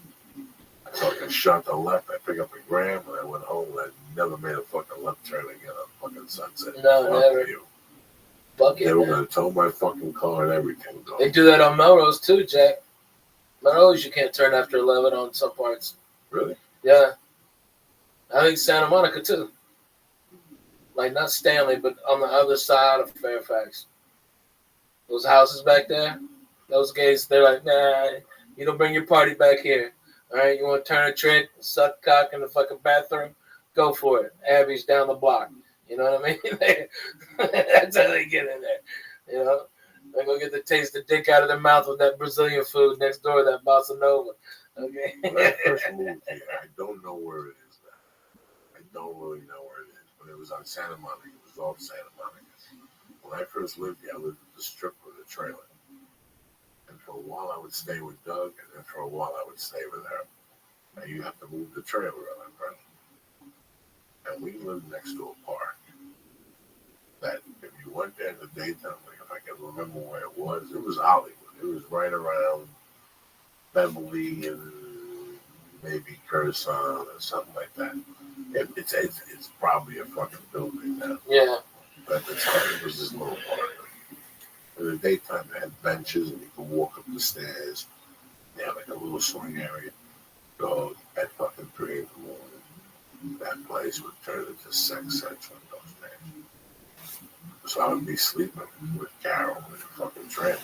I fucking shot the left. I picked up a gram and I went home and I never made a fucking left turn again on fucking Sunset. No, Fuck never. you. Fuck it, They were man. going to tow my fucking car and everything. Dog. They do that on Melrose too, Jack. Melrose, you can't turn after 11 on some parts. Really? Yeah. I think Santa Monica too. Like not Stanley, but on the other side of Fairfax. Those houses back there, those gays, they're like, nah, you don't bring your party back here. All right, you want to turn a trick, suck cock in the fucking bathroom? Go for it. Abby's down the block. You know what I mean? That's how they get in there. You know? They go get the taste of dick out of their mouth with that Brazilian food next door, that bossa nova. Okay? When I first moved here, I don't know where it is now. I don't really know where it is, but it was on Santa Monica. It was off Santa Monica. When I first lived here, I lived at the strip with a trailer. And for a while, I would stay with Doug, and then for a while, I would stay with her. Now, you have to move the trailer around, right? And we lived next to a park. That if you went there in the daytime, like if I can remember where it was Hollywood. It was right around Beverly and maybe Curzon or something like that. It's probably a fucking building now. Yeah. But at the time, it was this little park. In the daytime, they had benches and you could walk up the stairs. They had like a little swing area. Go at fucking 3 in the morning. That place would turn into sex central in those days. So I would be sleeping with Carol in the fucking trailer.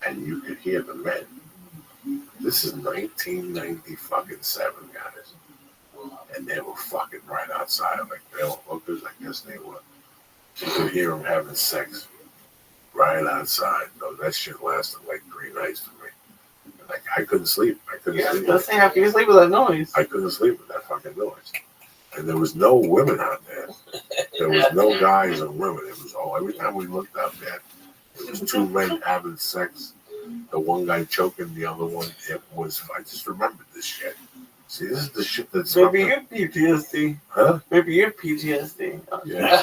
And you could hear the men. This is 1997, guys. And they were fucking right outside. Like they were hookers, I guess they were. You could hear them having sex right outside. No, that shit lasted like 3 nights for me. Like I couldn't sleep. Sleep. Let's say how can you sleep with that noise? I couldn't sleep with that fucking noise. And there was no women out there. There was no guys or women. It was all every time we looked out there, it was 2 men having sex. The one guy choking the other one. It was. I just remembered this shit. See, this is the shit that's. Maybe you have PTSD. Huh? Maybe you have PTSD. Yeah.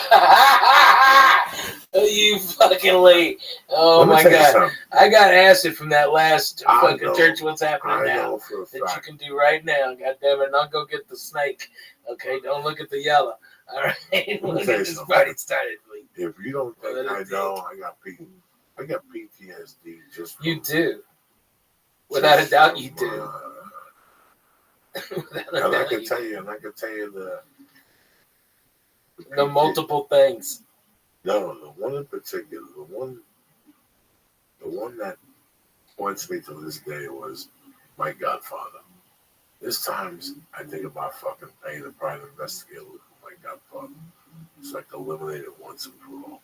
You fucking late. Oh my God. I got acid from that last fucking church. What's happening now? That you can do right now. God damn it. Not go get the snake. Okay, don't look at the yellow. All right. We'll get this party started, please. If you don't think I know, I got PTSD just from, you do. Without a doubt, you do. And I can tell you the multiple things. No, the one in particular, the one that points me to this day was my godfather. There's times I think about fucking paying a private investigator with my godfather. It's like eliminated once and for all.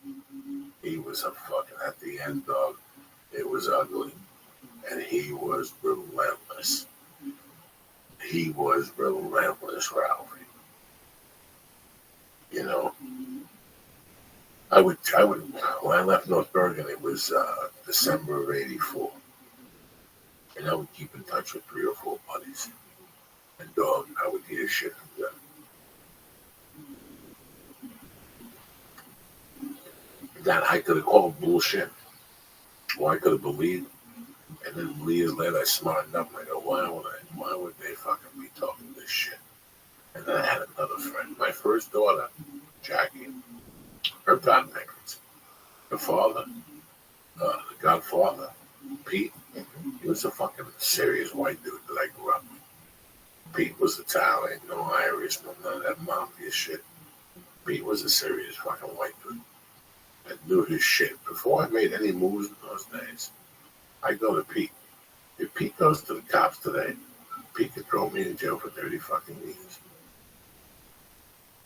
He was a fucking, at the end, dog, it was ugly. And he was relentless. He was relentless, Ralphie. You know, I would, when I left North Bergen, it was December of '84. And I would keep in touch with 3 or 4 buddies. And dog, I would hear shit from them that I could have called bullshit, or I could have believed. And then years later, I smartened up and I go, why would they fucking be talking this shit? And then I had another friend, my first daughter, Jackie, her godparents, her father, the godfather, Pete. He was a fucking serious white dude that I grew up with. Pete was Italian, no Irish, none of that mafia shit. Pete was a serious fucking white dude that knew his shit. Before I made any moves in those days, I go to Pete. If Pete goes to the cops today, Pete could throw me in jail for 30 fucking years.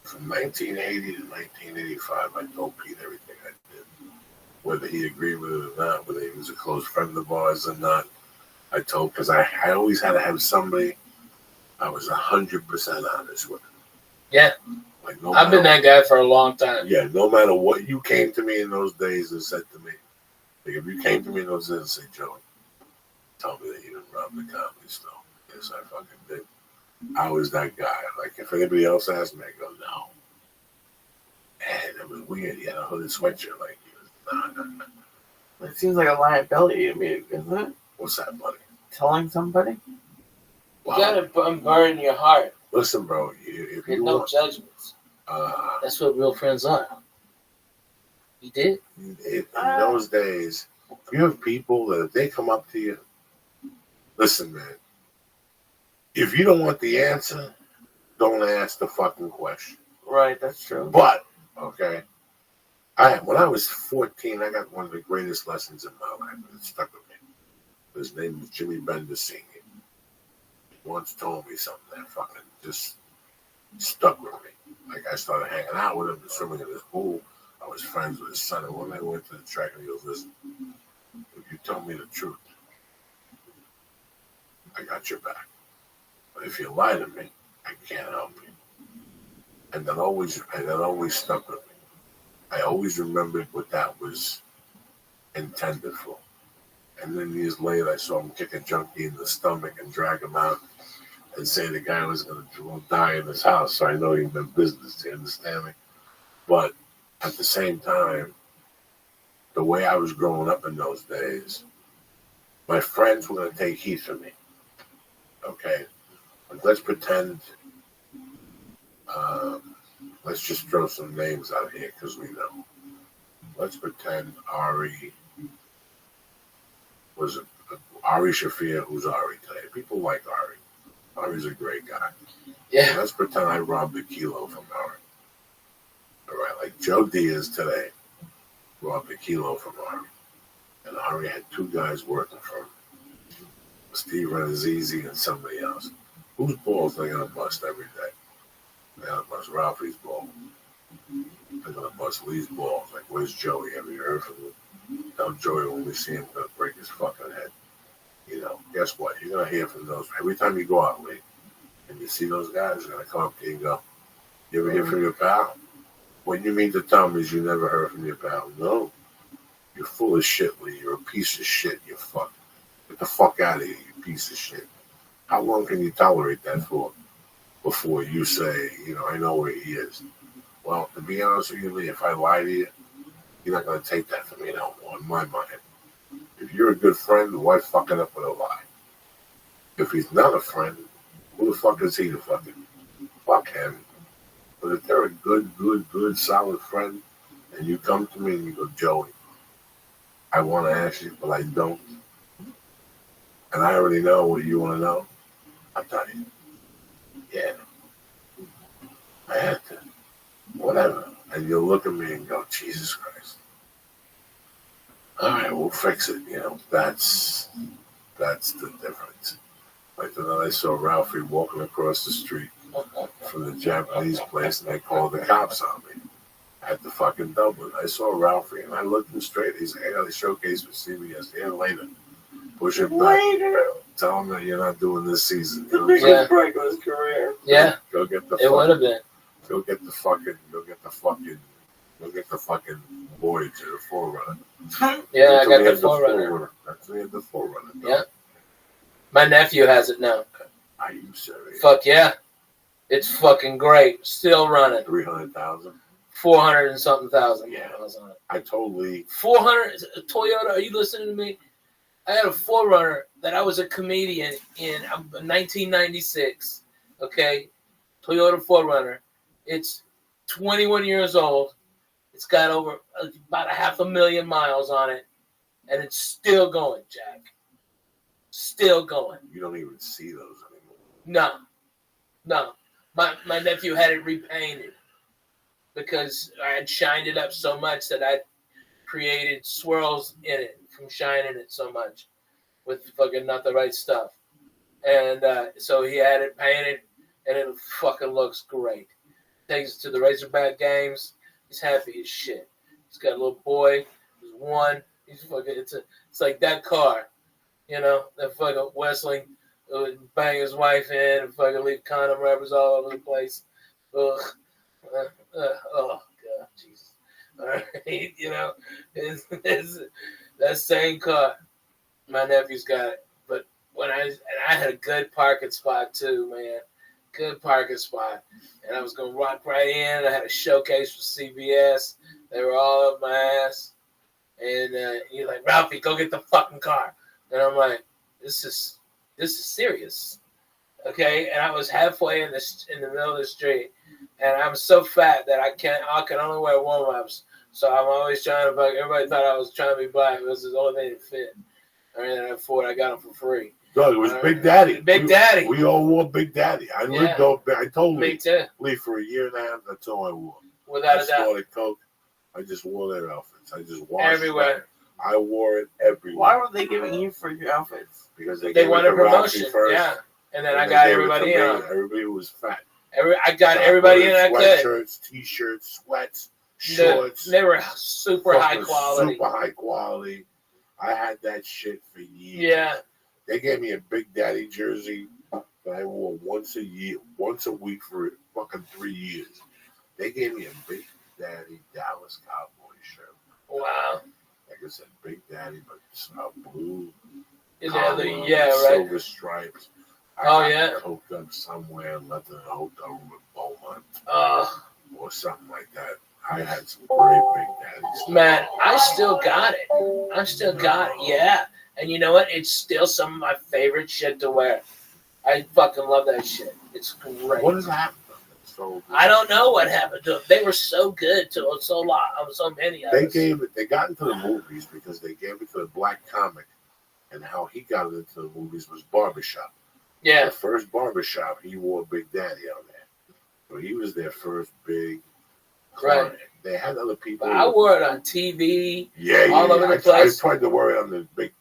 From 1980 to 1985, I told Pete everything I did. Whether he agreed with it or not, whether he was a close friend of ours or not, I told, because I always had to have somebody I was 100% honest with. Yeah. Like I've been that guy for a long time. Yeah, no matter what you came to me in those days and said to me, like if you came to me in those days and said, Joey, tell me that you didn't rob the comedy store. Yes, I fucking did. I was that guy. Like if anybody else asked me, I go, no. And it was weird. He had a hooded sweatshirt like you. No. It seems like a liability to me, isn't it? What's that, buddy? Telling somebody? Wow. You gotta burn your heart. Listen, bro. If you no want, judgments. That's what real friends are. You did? In those days, if you have people that if they come up to you, listen, man. If you don't want the answer, don't ask the fucking question. Right, that's true. But, okay, when I was 14, I got one of the greatest lessons in my life, and it stuck with me. His name was Jimmy Bender Sr. He once told me something that fucking just stuck with me. Like, I started hanging out with him, swimming in his pool. I was friends with his son, and when I went to the track, he goes, listen, if you tell me the truth, I got your back. But if you lie to me, I can't help you. And that always stuck with me. I always remembered what that was intended for. And then years later, I saw him kick a junkie in the stomach and drag him out and say the guy was going to die in his house. So I know he meant business, do you understand me? But at the same time, the way I was growing up in those days, my friends were going to take heat from me. Okay? Like, let's pretend, let's just throw some names out here because we know. Let's pretend Ari was Ari Shafir, who's Ari today. People like Ari. Ari's a great guy. Yeah. Let's pretend I robbed a kilo from Ari. All right, like Joe Diaz today robbed a kilo from Ari. And Ari had two guys working for him. Steve Renazizi and somebody else. Whose balls are they going to bust every day? They're going to bust Ralphie's ball. They're going to bust Lee's balls. Like, where's Joey? Have you heard from him? Tell Joey when we see him, going to break his fucking head. You know, guess what? You're going to hear from those. Every time you go out, Lee, and you see those guys, they're going to come up to you and go, you ever hear from your pal? What you mean to tell me is you never heard from your pal? No. You're full of shit, Lee. You're a piece of shit. You fuck. Get the fuck out of here, you piece of shit. How long can you tolerate that for before you say, you know, I know where he is? Well, to be honest with you, Lee, if I lie to you, you're not going to take that from me no more, in my mind. If you're a good friend, why fuck it up with a lie? If he's not a friend, who the fuck is he to fucking fuck him? But if they're a good, solid friend, and you come to me and you go, Joey, I want to ask you, but I don't. And I already know what you want to know. I'll tell you. Yeah. I had to. Whatever. And you'll look at me and go, Jesus Christ. All right, we'll fix it. You know, that's the difference. Like the night I saw Ralphie walking across the street from the Japanese place, and they called the cops on me at the fucking Dublin. I saw Ralphie, and I looked him straight. He said, I got a showcase for CBS. Yeah, later. Push it back. Later. Tell him that you're not doing this season. The biggest break of his career. Yeah. Go get the It would have been. Go get the fucking Voyager, the Forerunner. Yeah, I got the Forerunner. That's the Forerunner. Yeah. My nephew has it now. Are you serious? Fuck yeah. It's fucking great. Still running. 300,000? 400 and something thousand miles on it. I totally... 400... Toyota, are you listening to me? I had a Forerunner that I was a comedian in 1996. Okay? Toyota Forerunner. It's 21 years old. It's got over about 500,000 miles on it. And it's still going, Jack. Still going. You don't even see those anymore. No. My nephew had it repainted because I had shined it up so much that I created swirls in it from shining it so much with fucking not the right stuff. And so he had it painted, and it fucking looks great. Takes us to the Razorback games. He's happy as shit. He's got a little boy. He's one. He's fucking. It's like that car, you know, that fucking Wrestling. Bang his wife in and fucking leave condom wrappers all over the place. Ugh. Oh God, Jesus. All right, you know, it's that same car. My nephew's got it, but I had a good parking spot too, man. Good parking spot, and I was gonna rock right in. I had a showcase for CBS. They were all up my ass, and you're like, Ralphie, go get the fucking car, and I'm like, this is serious, okay? And I was halfway in the middle of the street, and I'm so fat that I can only wear warm-ups. So I'm always trying to fuck. Everybody thought I was trying to be black. It was the only thing that fit. And at Ford, I got them for free. Doug, it was Big Daddy. Big Daddy. We all wore Big Daddy. I lived over. I told Me too. Lee for a year and a half. That's all I wore. Without a doubt. I started Coke. I just wore their outfits. I just washed everywhere. Them. I wore it everywhere. Why were they giving you for your outfits? Because they wanted promotion first. Yeah, and then I got everybody in. Everybody who was fat. I got everybody in. I could. Sweatshirts, t-shirts, sweats, shorts. They were super high quality. Super high quality. I had that shit for years. Yeah. They gave me a Big Daddy jersey that I wore once a week for fucking 3 years. They gave me a Big Daddy Dallas Cowboy shirt. Wow. Like I said, Big Daddy, but it's blue. Silver stripes. I got hooked up somewhere, left in a hotel room in Beaumont, or something like that. I had some great Big Daddies. Man, I still got it. Yeah. And you know what? It's still some of my favorite shit to wear. I fucking love that shit. It's great. What has happened to them? So I don't know what happened to them. They were so good to so many of us. They got into the movies because they gave it to the black comic, and how he got into the movies was Barbershop. Yeah. The first Barbershop, he wore Big Daddy on there. So he was their first big client. Right. They had other people. But I wore it on TV. All over the place. I tried to wear it on the big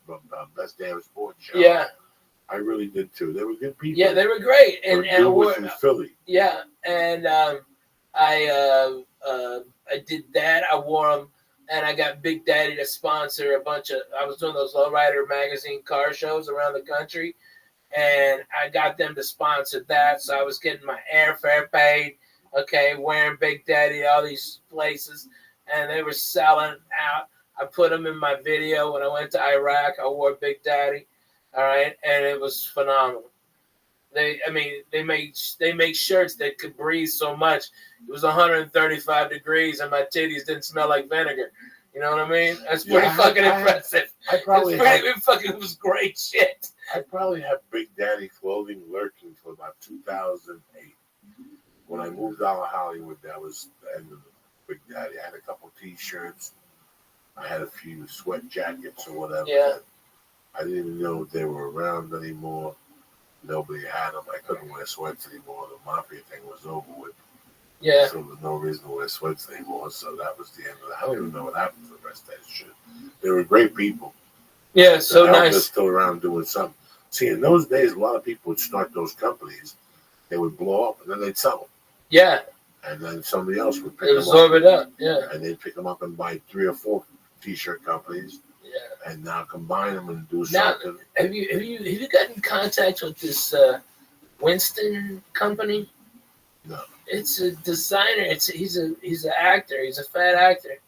Best Damn Sports show. Yeah. I really did too. They were good people. Yeah, they were great. And I wore from Philly. Yeah, and I did that. I wore them, and I got Big Daddy to sponsor a bunch of. I was doing those Lowrider magazine car shows around the country, and I got them to sponsor that. So I was getting my airfare paid. Okay, wearing Big Daddy at all these places, and they were selling out. I put them in my video when I went to Iraq. I wore Big Daddy. All right, and it was phenomenal. They make shirts that could breathe so much. It was 135 degrees, and my titties didn't smell like vinegar. You know what I mean? That's pretty fucking impressive. It was great shit. I probably have Big Daddy clothing lurking for about 2008. When I moved out of Hollywood, that was the end of the Big Daddy. I had a couple T-shirts. I had a few sweat jackets or whatever. Yeah. I didn't even know they were around anymore. Nobody had them. I couldn't wear sweats anymore. The mafia thing was over with. Yeah. So there was no reason to wear sweats anymore. So that was the end of it. I don't even know what happened to the rest of that shit. They were great people. Yeah, so nice. They're still around doing something. See, in those days, a lot of people would start those companies. They would blow up, and then they'd sell them. Yeah. And then somebody else would pick them up. Absorb it up, yeah. And they'd pick them up and buy 3 or 4 T-shirt companies. Yeah. And now combine them and do something. Have you gotten in contact with this Winston company? No. It's a designer. He's an actor. He's a fat actor,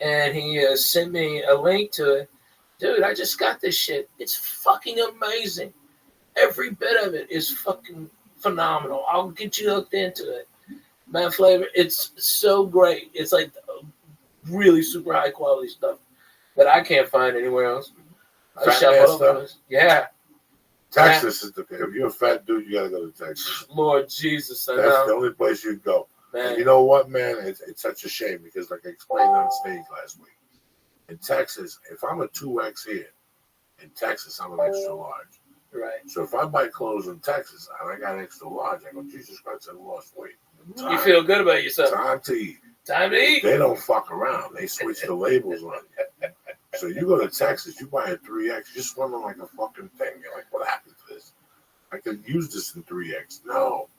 and he sent me a link to it. Dude, I just got this shit. It's fucking amazing. Every bit of it is fucking phenomenal. I'll get you hooked into it. My flavor, it's so great. It's like really super high quality stuff that I can't find anywhere else. I shop all over. Yeah. Texas is if you're a fat dude, you gotta go to Texas. Lord Jesus, that's the only place you'd go. Man. And you know what, man? It's such a shame because, like I explained on stage last week, in Texas, if I'm a 2X here, in Texas, I'm an extra large. Right. So if I buy clothes in Texas and I got extra large, I go, Jesus Christ, I lost weight. You feel good about yourself. Time to eat. Time to eat. They don't fuck around. They switch the labels on you. So you go to Texas, you buy a 3X, you're swimming like a fucking thing. You're like, what happened to this? I could use this in 3X. No,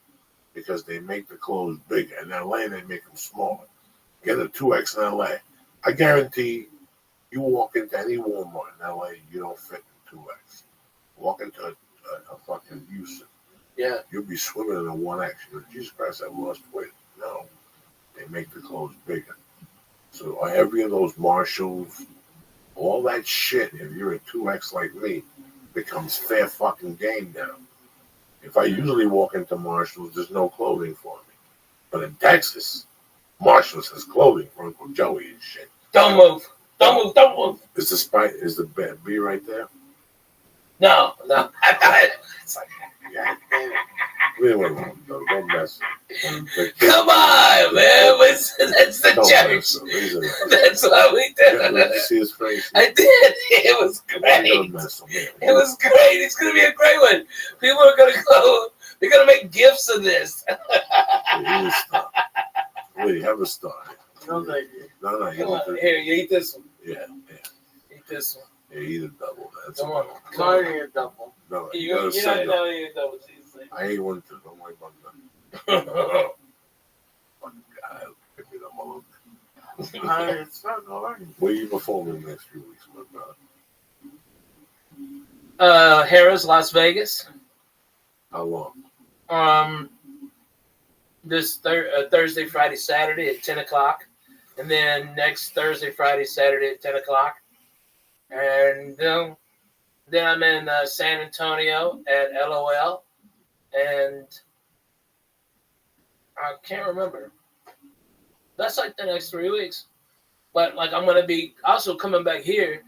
because they make the clothes bigger. In LA, they make them smaller. Get a 2X in LA. I guarantee you walk into any Walmart in LA, you don't fit in 2X. Walk into a fucking Houston. Yeah. You'll be swimming in a 1X. You go, Jesus Christ, I lost weight. No, they make the clothes bigger. So every of those Marshalls, all that shit, if you're a 2X like me, becomes fair fucking game now. If I usually walk into Marshalls, there's no clothing for me. But in Texas, Marshalls has clothing for Uncle Joey and shit. Don't move. Don't move. Don't move. Is the B right there? No. It's like, yeah. Don't mess. Come on, man. That's the church. That's what we did. Did you see his face? I did. It was great. It was great. It's going to be a great one. People are going to go. They're going to make gifts of this. Wait, have a star. No, thank you. No. Here, you eat this one. Yeah. Eat this one. Yeah, eat a double. That's Come on. Sorry, a double. No, you don't eat a double. I ate one too. Don't worry about that. Fucking God, give me the mother. It's not already. Where are you performing the next few weeks, my brother? Harrah's, Las Vegas. How long? this Thursday, Friday, Saturday at 10 o'clock. And then next Thursday, Friday, Saturday at 10 o'clock. And then I'm in San Antonio at LOL. And I can't remember. That's like the next 3 weeks. But like I'm going to be also coming back here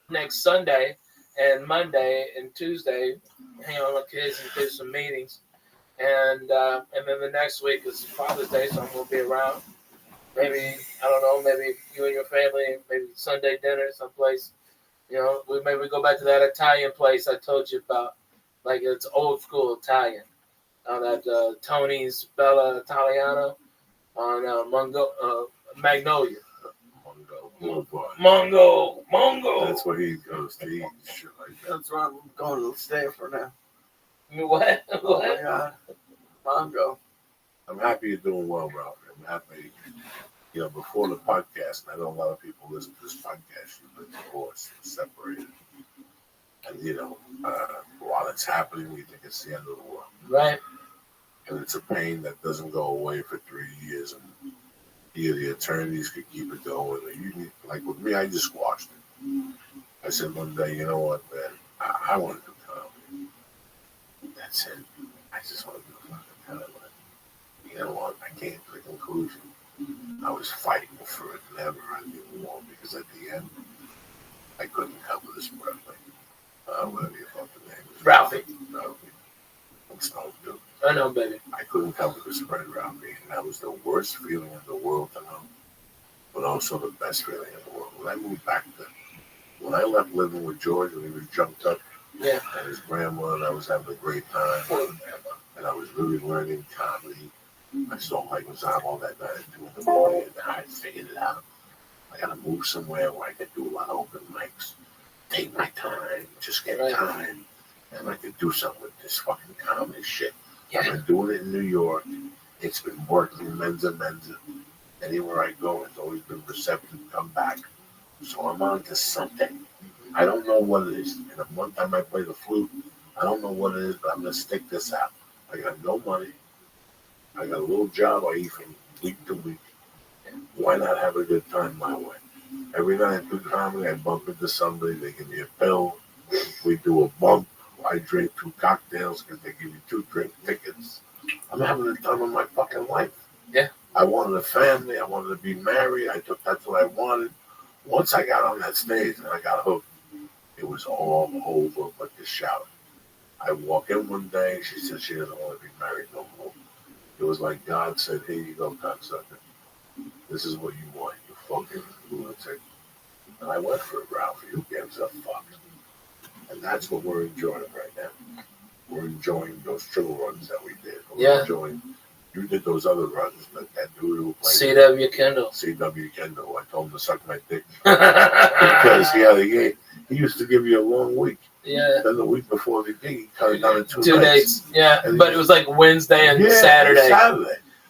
next Sunday and Monday and Tuesday, hang out with my kids and do some meetings. And then the next week is Father's Day, so I'm going to be around. Maybe, I don't know, maybe you and your family, maybe Sunday dinner someplace. You know, maybe go back to that Italian place I told you about. Like, it's old school Italian. That Tony's Bella Italiano on Magnolia. Mongo. That's where he goes to eat shit like that. That's where I'm going to stay for now. What? Oh my God. Mongo. I'm happy you're doing well, Ralph. I'm happy. You know, before the podcast, and I know a lot of people listen to this podcast, you've been divorced, separated. And, you know, while it's happening, we think it's the end of the world. Right. And it's a pain that doesn't go away for 3 years. And either the attorneys could keep it going, or you need, like with me, I just squashed it. I said one day, you know what, man, I want to do comedy. That's it. I just want to do fucking comedy. You know what? I came to the conclusion. I was fighting for it, never I didn't want, because at the end, I couldn't cover this breath. Whatever your fucking name is. Ralphie. I'm Stone Dude. I know, baby. I couldn't cover the spread around me, and that was the worst feeling in the world to know, but also the best feeling in the world. When I moved back when I left living with George, when he was jumped up, yeah, and his grandma, and I was having a great time, and I was really learning comedy. I saw Mike was out all that night at 2 in the morning, and I figured it out. I got to move somewhere where I could do a lot of open mics, take my time, just get time, and I could do something with this fucking comedy shit. Yeah. I've been doing it in New York. It's been working, mensa. Anywhere I go, it's always been receptive, come back. So I'm on to something. I don't know what it is. And one time I play the flute. I don't know what it is, but I'm going to stick this out. I got no money. I got a little job I eat from week to week. Why not have a good time my way? Every night I do comedy, I bump into somebody, they give me a pill, we do a bump, I drink 2 cocktails because they give you 2 drink tickets. I'm having the time of my fucking life. Yeah. I wanted a family, I wanted to be married, that's what I wanted. Once I got on that stage and I got hooked, it was all over but the shout. I walk in one day, she said she doesn't want to be married no more. It was like God said, here you go, cocksucker. This is what you want, you fucking lunatic. And I went for it, Ralph. Who gives a fuck? And that's what we're enjoying right now. We're enjoying those triple runs that we did. We're enjoying. You did those other runs, but that dude who played C.W. Kendall. C.W. Kendall. I told him to suck my dick. Because, he used to give you a long week. Yeah. Then the week before the gig, he cut it down to 2 2 nights. days. Yeah, but it was like Wednesday and Saturday.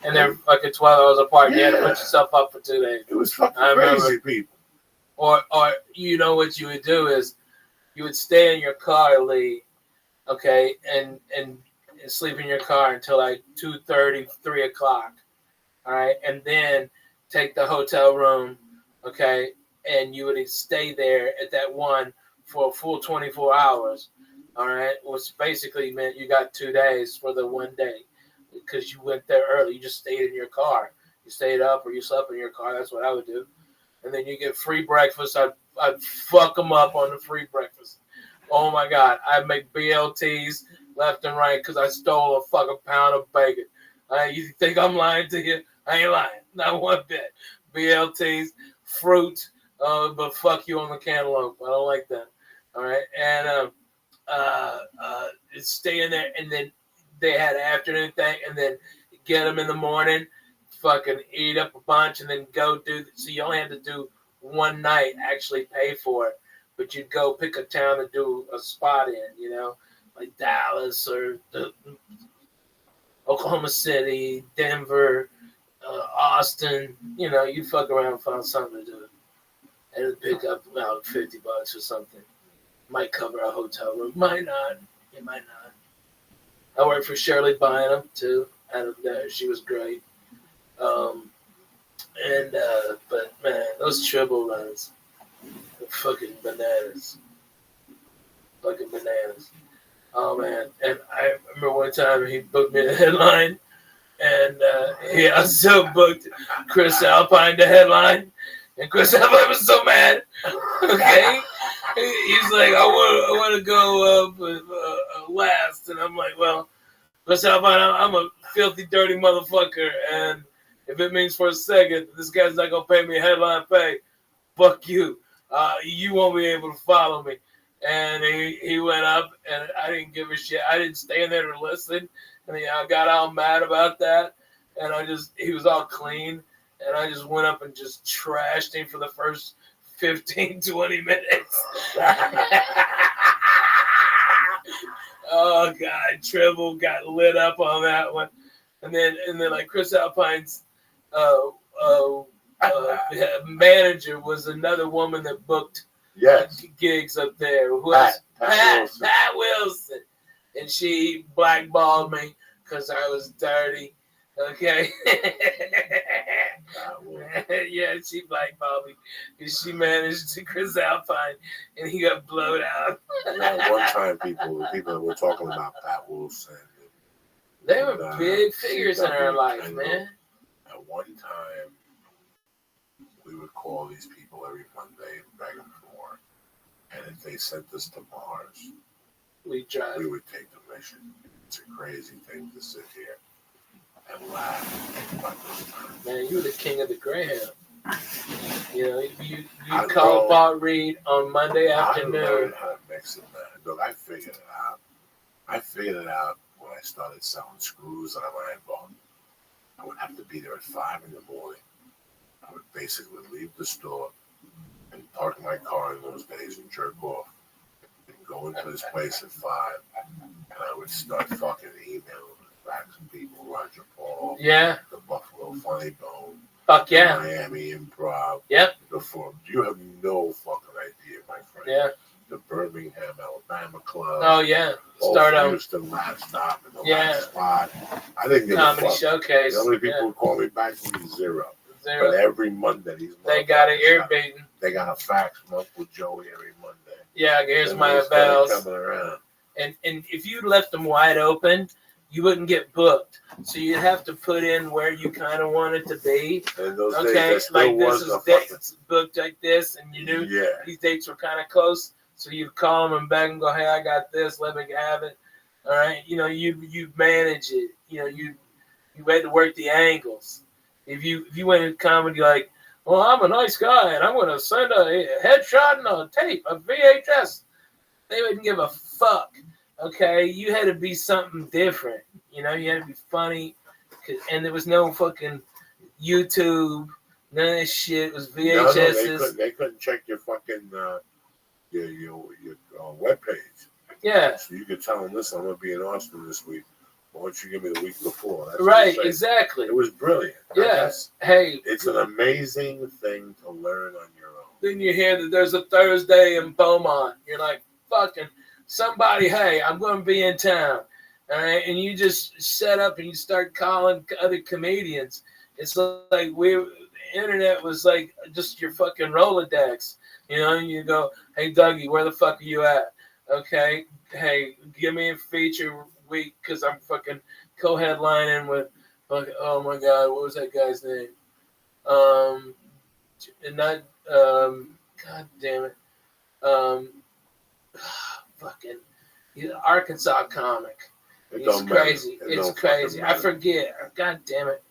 And they're fucking 12 hours apart. You had to put yourself up for 2 days. It was fucking crazy, people. Or you know what you would do is you would stay in your car, Lee, okay, and sleep in your car until like 2:30, 3 o'clock, all right, and then take the hotel room, okay, and you would stay there at that one for a full 24 hours, all right, which basically meant you got 2 days for the one day because you went there early. You just stayed in your car. You stayed up or you slept in your car. That's what I would do. And then you get free breakfast. I'd fuck them up on the free breakfast. Oh, my God. I'd make BLTs left and right because I stole a fucking pound of bacon. You think I'm lying to you? I ain't lying. Not one bit. BLTs, fruit, but fuck you on the cantaloupe. I don't like that. All right? And stay in there. And then they had an afternoon thing. And then get them in the morning. Fucking eat up a bunch and then go do. So you only had to do one night, actually pay for it, but you'd go pick a town to do a spot in, like Dallas or Oklahoma City, Denver, Austin. You'd fuck around and find something to do. And it'd pick up about $50 or something. Might cover a hotel room, might not. It might not. I worked for Shirley Bynum too. Out of there, she was great. But man, those triple runs, are fucking bananas. Fucking bananas. Oh man! And I remember one time he booked me the headline, and he also booked Chris Alpine the headline, and Chris Alpine was so mad. Okay, he's like, I want to go up last, and I'm like, well, Chris Alpine, I'm a filthy, dirty motherfucker, and if it means for a second this guy's not gonna pay me headline pay, fuck you. You won't be able to follow me. And he went up, and I didn't give a shit. I didn't stand there to listen, and I got all mad about that. And he was all clean, and I just went up and just trashed him for the first 15, 20 minutes. Oh God, Tribble got lit up on that one, and then like Chris Alpine's manager was another woman that booked gigs up there. Who else? Pat Wilson. And she blackballed me because I was dirty. Okay. Yeah, she blackballed me because she managed to Chris Alpine and he got blowed out. One time people were talking about Pat Wilson. They were big figures in our life, man. At one time, we would call these people every Monday and beg them for work. And if they sent us to Mars, we would take the mission. It's a crazy thing to sit here and laugh about those times. Man, you were the king of the Greyhound. You know, you called Paul Reed on Monday afternoon. I learned how to mix it, man. Look, I figured it out. I figured it out when I started selling screws on an iron bar. I would have to be there at 5 in the morning. I would basically leave the store and park my car in those days and jerk off and go into this place at 5, and I would start fucking emailing back some people, Roger Paul, yeah, the Buffalo Funny Bone, fuck yeah, Miami Improv, yep, the Forum. You have no fucking idea, my friend. Yeah, the Birmingham, Alabama Club. Oh yeah, start out Houston Last Stop in the last spot. I didn't give Comedy a fuck. Showcase. The only people who call me back was zero. But every Monday, they got an ear beating. They got a fax from Uncle Joey every Monday. Yeah, here's my bells. Coming around. And if you left them wide open, you wouldn't get booked. So you'd have to put in where you kind of want it to be. And those okay, days, like this is dates booked like this, and you knew these dates were kind of close. So you'd call them and beg and go, hey, I got this, let me have it. All right, you know, you manage it. You know, you had to work the angles. If you went in comedy like, well, I'm a nice guy and I'm going to send a headshot and a tape, a VHS, they wouldn't give a fuck. Okay, you had to be something different. You know, you had to be funny, and there was no fucking YouTube, none of this shit. It was VHSs. No, they couldn't check your fucking your webpage. Yeah. So you could tell them, listen, I'm going to be in Austin this week. Why don't you give me the week before? That's right, exactly. It was brilliant. Yes. Hey. It's an amazing thing to learn on your own. Then you hear that there's a Thursday in Beaumont. You're like, fucking somebody, hey, I'm going to be in town. All right. And you just set up and you start calling other comedians. It's like internet was like just your fucking Rolodex. You know, you go, hey, Dougie, where the fuck are you at? Okay. Hey, give me a feature week because I'm fucking co-headlining with, oh my God, what was that guy's name? God damn it. Fucking, he's an Arkansas comic. He's crazy. It's crazy. I forget. God damn it.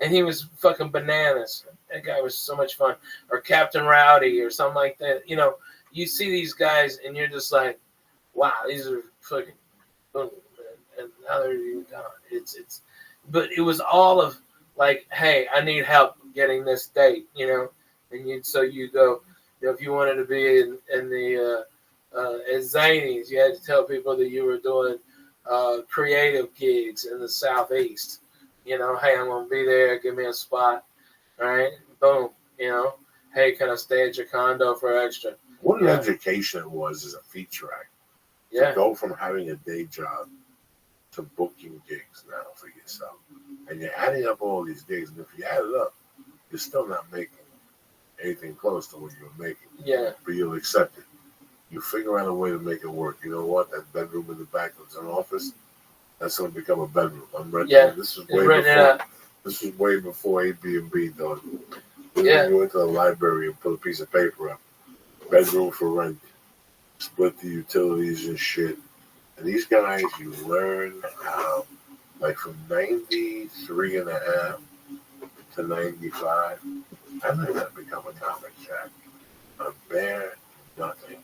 And he was fucking bananas. That guy was so much fun. Or Captain Rowdy or something like that. You know, you see these guys and you're just like, wow, these are fucking, and now they're even gone. But it was all of like, hey, I need help getting this date, you know, and you go, you know, if you wanted to be in the at Zanies, you had to tell people that you were doing creative gigs in the Southeast. You know, hey, I'm gonna be there. Give me a spot. All right, boom. You know, hey, can I stay at your condo for extra? What an education it was as a feature act. Yeah. To go from having a day job to booking gigs now for yourself. And you're adding up all these gigs, and if you add it up, you're still not making anything close to what you were making. Yeah. But you'll accept it. You figure out a way to make it work. You know what? That bedroom in the back was an office. That's going to become a bedroom. I'm renting. Yeah. This is way before. This was way before Airbnb, though. Yeah. You went to the library and put a piece of paper up. Bedroom for rent. Split the utilities and shit. And these guys, you learn how, like from 93 and a half to 95, I learned how to become a comic shack. A bare nothing.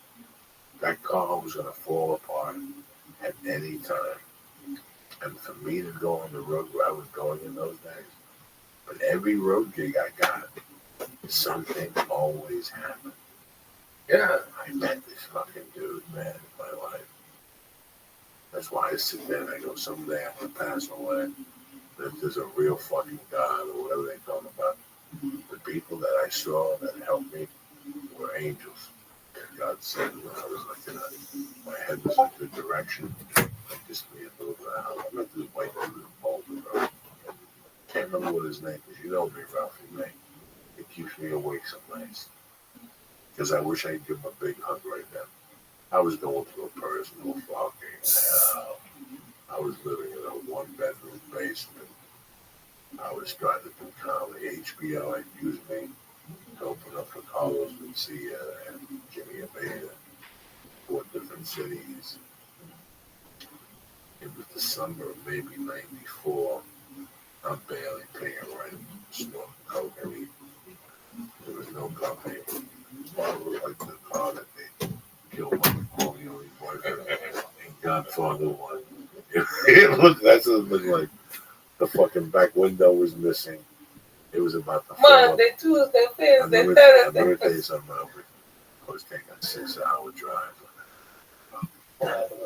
That car was going to fall apart at any time. And for me to go on the road where I was going in those days, but every road gig I got, something always happened. Yeah. I met this fucking dude, man, in my life. That's why I sit there and I go, someday I'm going to pass away. If there's a real fucking God or whatever they talk about, the people that I saw that helped me were angels. And God said when I was like, my head was in a good direction, like just me a little bit out. I met this white dude in Boulder, bro. Can't remember what his name is. You know me, Ralphie, man. It keeps me awake some nights. Because I wish I could give him a big hug right now. I was going through a personal fucking hell. I was living in a one-bedroom basement. I was trying to do comedy. HBO had used me to open up for Carlos Mencia and Jimmy Abeda, 4 different cities. It was the summer of maybe 94. I'm barely paying rent, smoking cocaine. There was no company. It was like the car that they killed my Corleone boyfriend and Godfather one. That's what it looked like. The fucking back window was missing. It was about to fall. They do their things. I'm going to tell you something. I was taking a 6-hour drive.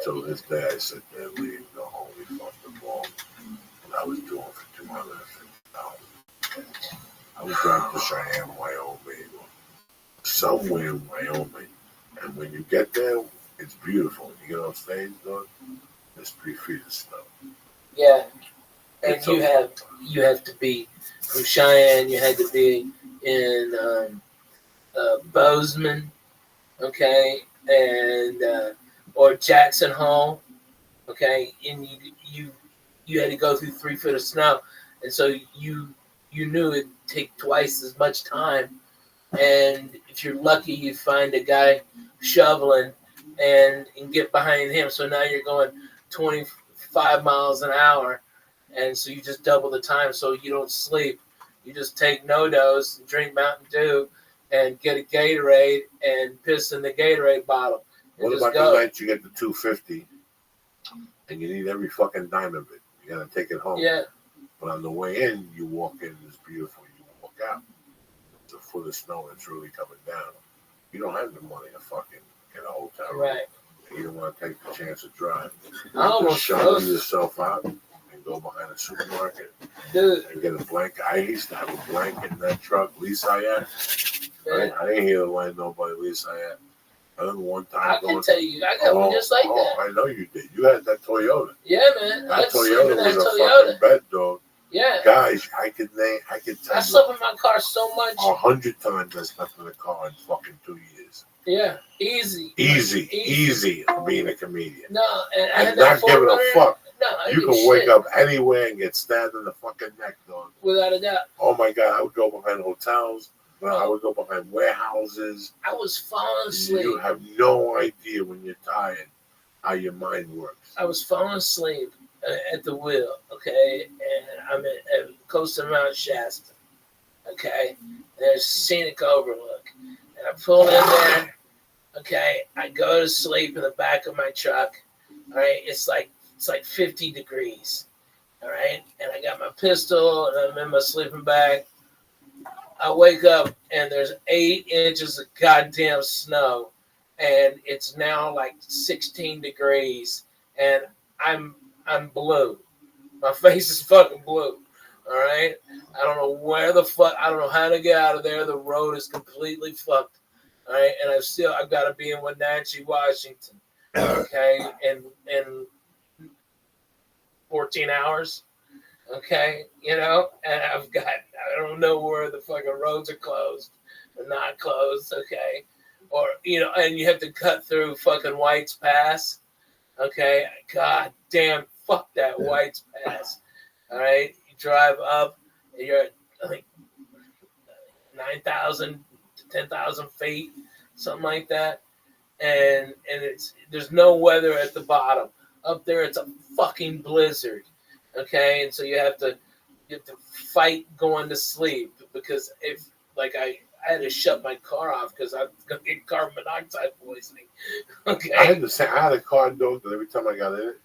So this day I sit there reading the holy fucking ball. And I was doing for $250. I was driving to Cheyenne, Wyoming, or somewhere in Wyoming. And when you get there, it's beautiful. You get on stage, though, there's 3 feet of snow. Yeah. And you have to be from Cheyenne. You had to be in Bozeman, okay, and or Jackson Hole, okay, and you had to go through 3 feet of snow, and so you knew it'd take twice as much time, and if you're lucky, you find a guy shoveling and get behind him. So now you're going 25 miles an hour. And so you just double the time so you don't sleep. You just take no-dose, drink Mountain Dew, and get a Gatorade and piss in the Gatorade bottle. What about the night you get the 250 and you need every fucking dime of it? You got to take it home. Yeah. But on the way in, you walk in, it's beautiful. You walk out, it's a foot of snow and it's really coming down. You don't have the money to fucking get a hotel room. Right. You don't want to take the chance to drive. I almost shovel yourself out. Go behind a supermarket, dude, and get a blanket. I used to have a blanket in that truck, Lisa. I didn't hear the line nobody, Lisa. I remember one time I can tell you, I got one just like that. I know you did. You had that Toyota. Yeah, man. That Toyota was a fucking bed, dog. Yeah. Guys, I could tell you. I slept in my car so much. 100 times I slept in a car in fucking 2 years. Yeah, easy being a comedian. No, and I had not giving a fuck. No, you can wake up anywhere and get stabbed in the fucking neck, dog. Without a doubt. Oh my God, I would go behind hotels. Bro, I would go behind warehouses. I was falling asleep. You have no idea when you're tired how your mind works. I was falling asleep at the wheel, okay? And I'm at close to Mount Shasta, okay? There's scenic overlook. And I pull in there, okay? I go to sleep in the back of my truck, all right? It's like 50 degrees, all right? And I got my pistol, and I'm in my sleeping bag. I wake up, and there's 8 inches of goddamn snow, and it's now like 16 degrees, and I'm blue. My face is fucking blue, all right? I don't know where the fuck, I don't know how to get out of there. The road is completely fucked, all right? And I've got to be in Wenatchee, Washington, okay? And 14 hours. Okay, you know, and I don't know where the fucking roads are closed or not closed. Okay, or you know, and you have to cut through fucking White's Pass. Okay, god damn, fuck that White's Pass. All right, you drive up, and you're at, I think, 9,000 to 10,000 feet, something like that, and there's no weather at the bottom. Up there, it's a fucking blizzard. Okay, and so you have to fight going to sleep because if like I had to shut my car off because I'm gonna get carbon monoxide poisoning. Okay, I had a car note that every time I got in it,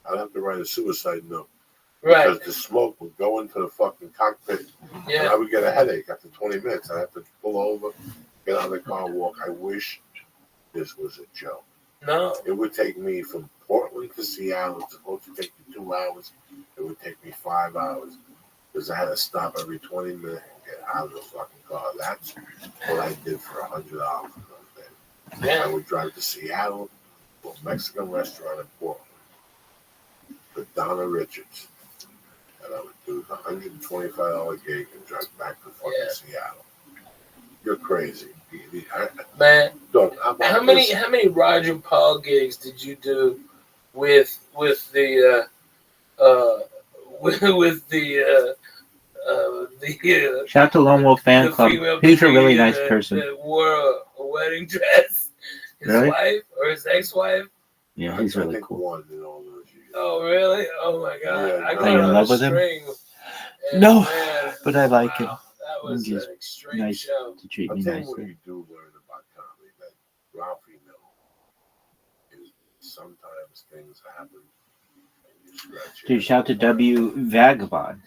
I'd have to write a suicide note. right? Because the smoke would go into the fucking cockpit, and Yeah, I would get a headache after 20 minutes. I'd have to pull over, get out of the car, and walk. I wish this was a joke. no, It would take me from Portland to Seattle. It's supposed to take me 2 hours. It would take me 5 hours because I had to stop every 20 minutes and get out of the fucking car. That's what I did for $100. I yeah, would drive to Seattle to a Mexican restaurant in Portland with Donna Richards. And I would do the $125 gig and drive back to fucking Seattle. You're crazy. man. Look, How many Roger Paul gigs did you do with the with the Shout out to Lone Wolf Fan the Club. female He's a really DJ nice that- person. that wore a wedding dress. His Really? wife or his ex-wife? Yeah, he's really I think cool. one in all those years. Oh, really? Oh my God! Yeah, I are got you in on love a with him? string. And No, man, but I like him. wow, That was He's an extreme nice show. to treat I'll me tell you what nicely. you do learn about comedy, that Ralphie knows is sometimes things happen and you scratch your Dude, shout out to head. W Vagabond.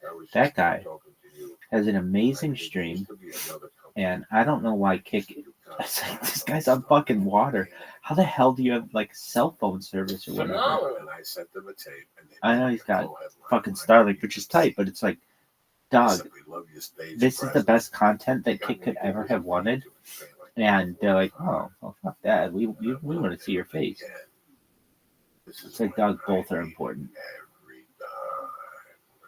I was That just guy talking to you. Has an I amazing think there stream, used to be another company and I don't know why Kick. that do It's like, comedy. this guy's on fucking water. How the hell do you have like cell phone service or whatever? Phenomenal. And I sent them a tape. And they I know made he's a got co-headline fucking when I Starlink, got which is you. tight, but it's like, They dog, said, "We love your stage this is the presence. best content that You got Kick me could to do ever this have and wanted. do it straight like And they're like, 45. oh, well, fuck that. We want to see your face. It's like, dog, both are important.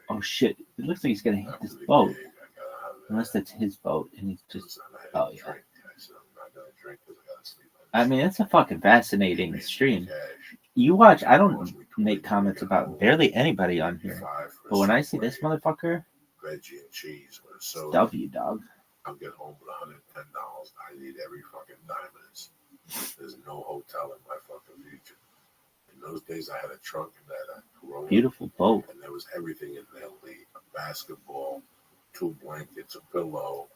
Oh shit! It looks like he's gonna hit this boat. Unless that's his boat, and he's just. Oh yeah. I mean, it's a fucking fascinating stream. You watch. I don't make comments about barely anybody on here, but when I see this motherfucker, veggie and cheese with a soda, W dog. I'll get home with $110. I need every fucking dime of this. There's no hotel in my fucking future. In those days, I had a trunk and that Corona, Beautiful boat. and there was everything in there: a basketball, 2 blankets, a pillow,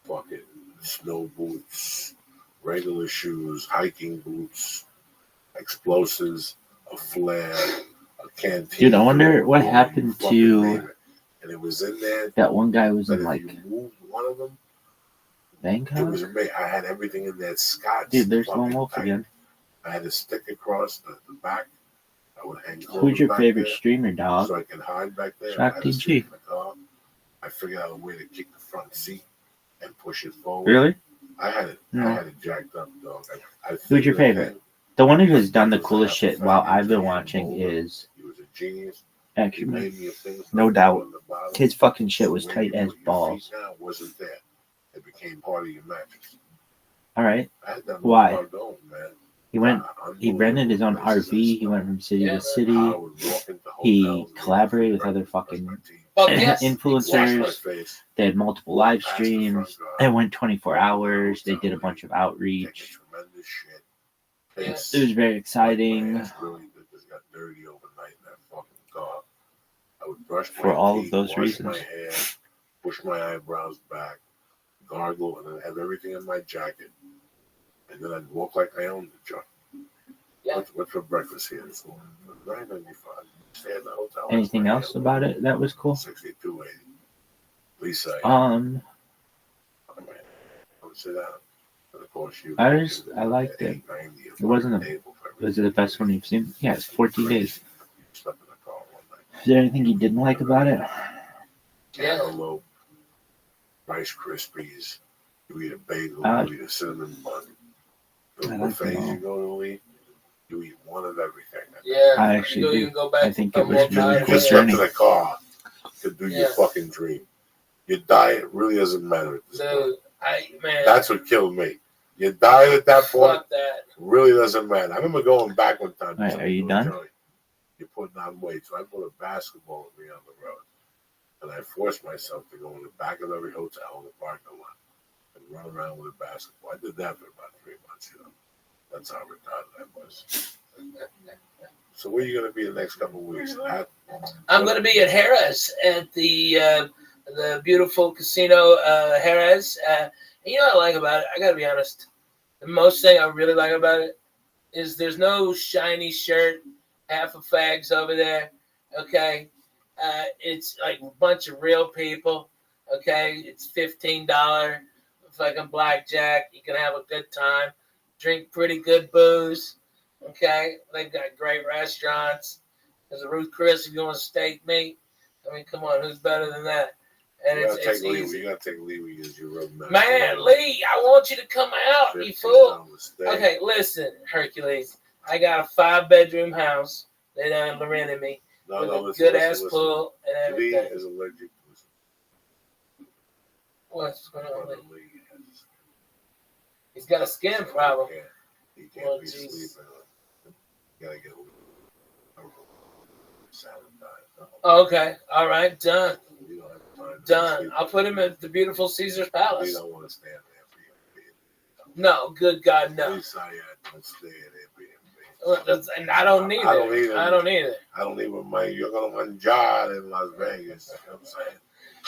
fucking snow boots, regular shoes, hiking boots, explosives, a flare, a canteen. Dude, I wonder what you happened fucking to name it. And it was in there. that one guy who was But in if like you moved one of them, it Bangkok. was amazing. I had everything in that Scotch. Dude, there's fucking Lone Wolf tight. again. I had to stick across the back. I would hang clothes Who's your back favorite there streamer, dog? so I can hide back there. Shock I had to DG. sleep in the car. I figured out a way to kick the front seat and push it forward. Really? I had it. No. I had it jacked up, dog. Who's your favorite? The one who has done the coolest shit while I've been watching is He was a genius. He actually made me a thing. no doubt. On the bottom. His fucking shit So was where tight you as put your balls. feet down wasn't there. It became part of your mattress. All right. I had that Why? Dome, man. He went. He rented his own RV. He went from city to city. He collaborated with other fucking Fuck yes. influencers. They had multiple live streams. They went 24 hours. They did a bunch of outreach. It was very exciting for all of those reasons. Push my eyebrows back, gargle, and then have everything in my jacket. And then I'd walk like I owned the joint. Yeah. What's for breakfast here? For $9.95. Stay at the hotel. Anything else about it that was cool? 62.80. Lisa. I would sit down. And of course, I liked it. It wasn't was it the best one you've seen? Yeah, it's 14 days. Is there anything you didn't like about it? Cantaloupe, Rice Krispies. You eat a bagel. You eat a cinnamon bun. The I like buffets them all. you go to eat. You eat one of everything. Yeah, I actually do. You can go back. I think it was really You good just journey. rented a car to do your fucking dream. Your diet really doesn't matter at this point. That's what killed me. Your diet at that point really doesn't matter. I remember going back one time. Right, are you done? You're putting on weight. So I put a basketball with me on the road. And I forced myself to go in the back of every hotel in the parking lot and run around with a basketball. I did that for about 3 months, That's how retarded I was. So where are you going to be the next couple of weeks? I'm going to be at Jerez at the beautiful casino Jerez. You know what I like about it? I got to be honest. The most thing I really like about it is there's no shiny shirt, half a fags over there. Okay, it's like a bunch of real people. Okay, it's $15 fucking blackjack. You can have a good time, drink pretty good booze. Okay, they've got great restaurants. There's a Ruth Chris if you want steak meat. I mean, come on, who's better than that? And it's easy. You gotta take Lee because you're rubbing that. Man, Lee, I want you to come out, you fool. Okay, listen, Hercules. I got a 5-bedroom house. They done rented me with a good ass pool and everything. Lee is allergic to it. What's going on, Lee? He's got a skin problem. He can't be sleeping. You gotta get okay, all right, done. Done. I'll put him at the beautiful Caesar's Palace. You don't want to stand there for your No, good God, no. Don't stay at Airbnb. And I don't need it. I don't need it. I don't even mind. You're going to manjar in Las Vegas. You know what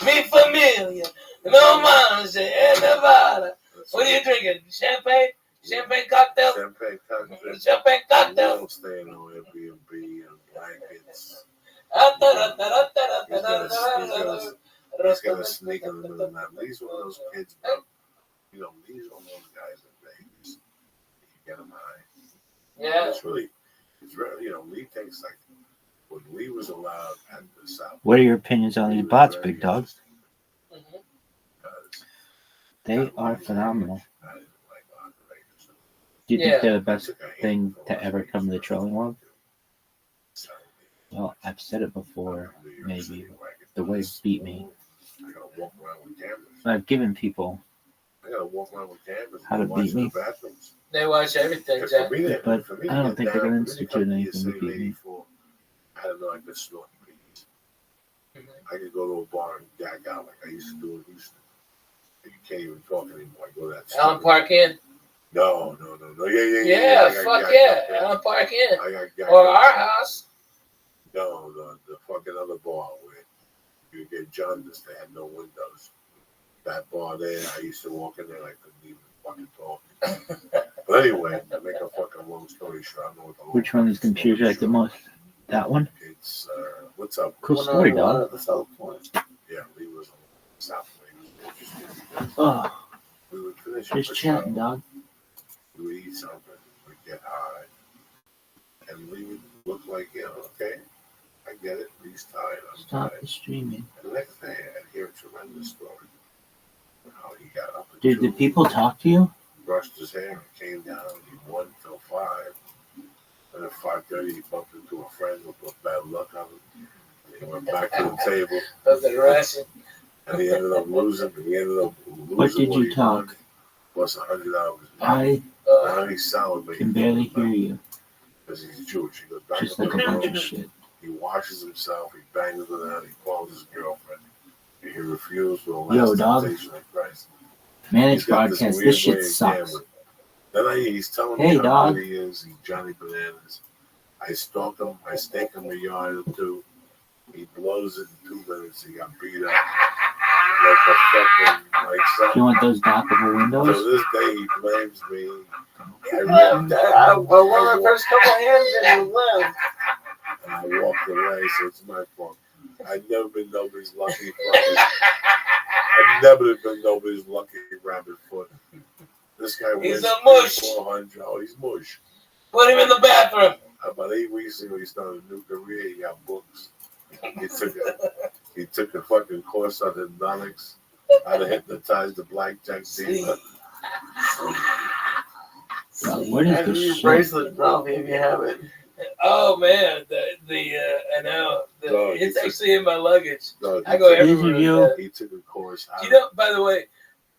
I'm Mi saying? familia, no manche en Nevada. What are you drinking? Champagne? Champagne cocktail? Champagne cocktail. Champagne cocktail. Don't stay in no Airbnb and blankets. He's gonna sneak in the middle of that. Lee's one of those kids, bro. Lee's one of those guys in Vegas. You get him high. Yeah. It's really, Lee thinks like when Lee was allowed at the South. What are your opinions on these bots, big dog? They are phenomenal. Do you think they're the best thing to ever come to the trolling world? Well, I've said it before, maybe. The wave beat me. I gotta walk around with cameras. I've given people how to beat me. They watch everything, Jack. But I don't think they're going to institute anything to beat me. I don't know, I could snort beats. I could go to a bar and gag out like I used to do in Houston. You can't even talk anymore. I go that. Alan Park Inn? No. Yeah, fuck yeah. Alan Park Inn. Or our house. No, the fucking other bar where you get jaundice. They had no windows. That bar there, I used to walk in there. I couldn't even fucking talk. But anyway, to make a fucking long story short, I don't know what the Which one is computers like the most? That one? It's what's up? Cool story, dog. The South Point. Yeah, we was on the South Point. Oh, We would finish just chatting, dog. We would eat something. We'd get high, and we would look like, okay, I get it. He's tired. I'm Stop tired. the streaming. And the next day, I hear a tremendous story. How he got up. Dude, did people talk to you? Brushed his hair and came down. He won till 5. And at 5:30, he bumped into a friend who put bad luck on him. And he went back to the table. And he ended up losing. What did you talk? Plus $100. I He's salivating. can barely hear you. Because he's Jewish. He goes back Just to like the a bunch room. of shit. He washes himself. He bangs with her. He calls his girlfriend. He refused for the Yo, last dog. temptation of Christ. Managed broadcast. This shit sucks. Then he's telling Hey, me how dog. good he is. He's Johnny Bananas. I stalk him. I stake him a yard or two. He blows it in 2 minutes. He got beat up. Like a fucking, like something. You want those dockable windows? To this day, he blames me. One of the first couple of hands that you left. And I walked away, so it's my fault. I've never been nobody's lucky fucking. I've never been nobody's lucky rabbit foot. This guy He's wins a mush. 400. Oh, he's mush. Put him in the bathroom. About 8 weeks ago, he started a new career. He got books. He took a fucking course on hypnotics, how to hypnotize the blackjack dealer. What is Hand me this your shit? bracelet, Ralphie, if you have it. Oh man, I know it's actually in my luggage. I go everywhere. He took a course. You know, by the way,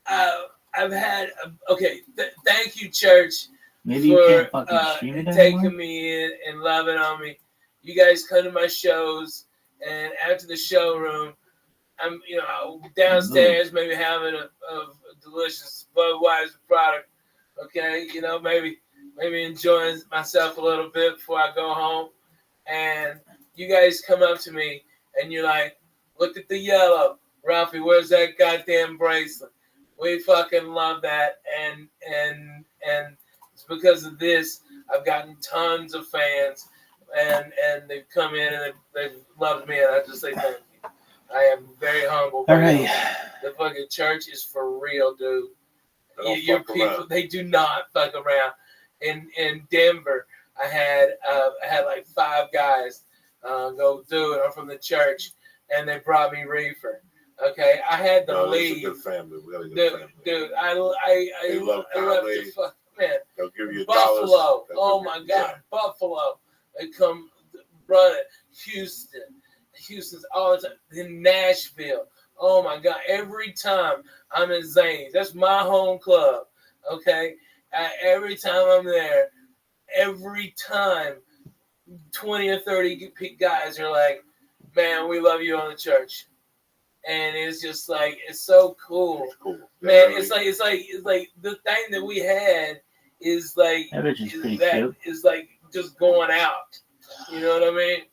I've had okay. Thank you, church, Maybe for you can't fucking stream it taking anymore? me in and loving on me. You guys come to my shows, and after the showroom, I'm downstairs, maybe having a delicious Budweiser product. Okay, maybe enjoying myself a little bit before I go home. And you guys come up to me and you're like, look at the yellow. Ralphie, where's that goddamn bracelet? We fucking love that. And it's because of this, I've gotten tons of fans and they've come in and they've loved me. And I just say thank you. I am very humble. All right. The fucking church is for real, dude. Your people, around. they do not fuck around. In Denver, I had like 5 guys go do it. I'm from the church, and they brought me reefer. Okay, I had to leave. It's a good family. We got a good family. Dude, I love the fuck, man. They'll give you Buffalo. $1. Oh my God, Buffalo. They come run it. Houston's all the time. In Nashville. Oh my God, every time I'm in Zane's, that's my home club. Okay, every time I'm there, every time 20 or 30 guys are like, man, we love you on the church. And it's just like, it's so cool. It's cool. Man, it's like the thing that we had is like, is like just going out. You know what I mean?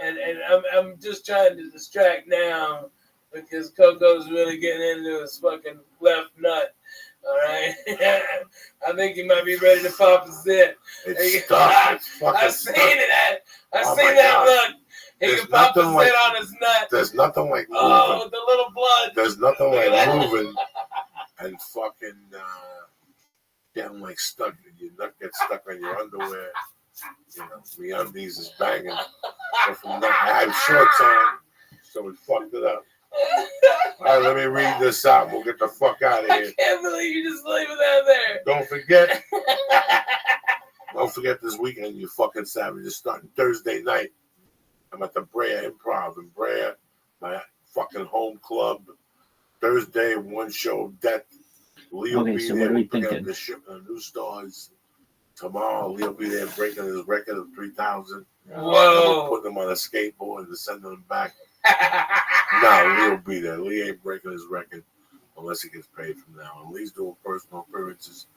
And I'm just trying to distract now because Coco's really getting into his fucking left nut. All right, I think he might be ready to pop his zit. It's stuck. I've seen it. I've seen that look. He can pop his zit on his nut. There's nothing like moving. Oh, the little blood. There's nothing like moving and fucking getting like stuck. Your nut gets stuck on your underwear. You know, the undies is banging. So from that, I had shorts on, so we fucked it up. All right, let me read this out and we'll get the fuck out of here. I can't believe you just leave it out there. Don't forget this weekend, you fucking savages. Starting Thursday night, I'm at the Brea Improv in Brea, my fucking home club. Thursday, one show of death. Leo be so there. what are we Bring thinking? up the ship of new stars. Tomorrow, Leo be there breaking his record of 3,000. Whoa. We're putting him on a skateboard and sending him back. Nah, Lee'll be there. Lee ain't breaking his record unless he gets paid from now on. Lee's doing personal appearances.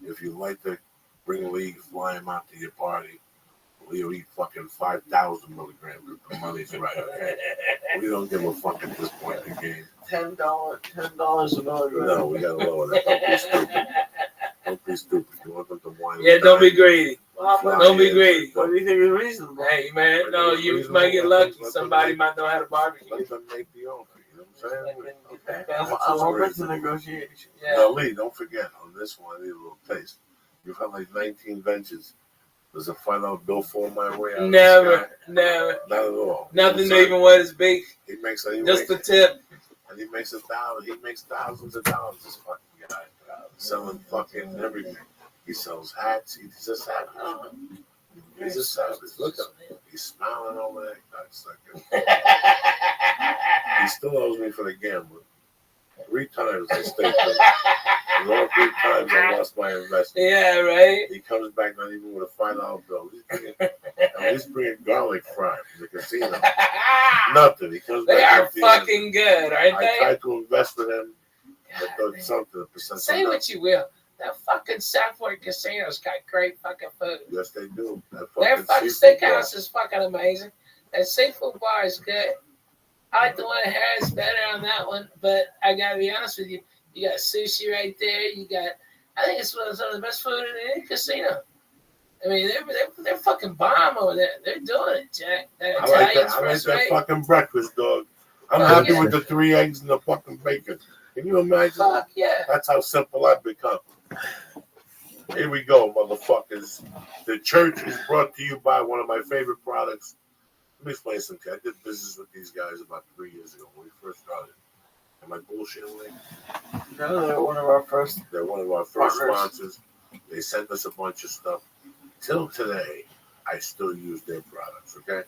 If you'd like to bring Lee, fly him out to your party. Lee'll eat fucking 5,000 milligrams if the money's right, okay? We don't give a fuck at this point in the game. $10 a milligram. No, we gotta lower that. Don't be stupid. Don't be stupid. You want them to whine. Yeah, don't be greedy. Don't be greedy. What do you think is reasonable? Hey, man, no, you might get lucky. Somebody might know how to barbecue. Let them make the offer. You know what I'm saying? Okay. I'm open to negotiation. Yeah. Now, Lee, don't forget, on this one, I need a little taste. You've had like 19 ventures. Does a $5 bill fall my way out? Never. Not at all. Nothing even what is big. He makes Just the tip. And he makes he makes thousands of dollars, this fucking guy. Selling fucking everything. He sells hats. He's just savage. He's a savage. Look at him. He's smiling over that cocksucker. He still owes me for the gambling. 3 times I stayed there. And all 3 times I lost my investment. Yeah, right? He comes back not even with a $5 bill. He's bringing garlic fry from the casino. Nothing. He comes They back. are fucking good, aren't they? I tried to invest with him. But something, say what you will. That fucking Southport Casino's got great fucking food. Yes, they do. Their fucking steakhouse is fucking amazing. That seafood bar is good. I like the one at Harris better on that one, but I gotta be honest with you. You got sushi right there. I think it's one of the best food in any casino. I mean, they're fucking bomb over there. They're doing it, Jack. I like that fucking breakfast, dog. I'm happy with the 3 eggs and the fucking bacon. Can you imagine? Fuck yeah. That's how simple I've become. Here we go, motherfuckers. The church is brought to you by one of my favorite products. Let me explain something. I did business with these guys about 3 years ago when we first started. Am I bullshitting? No, they're one of our first. They're one of our first sponsors. They sent us a bunch of stuff. Till today, I still use their products, okay?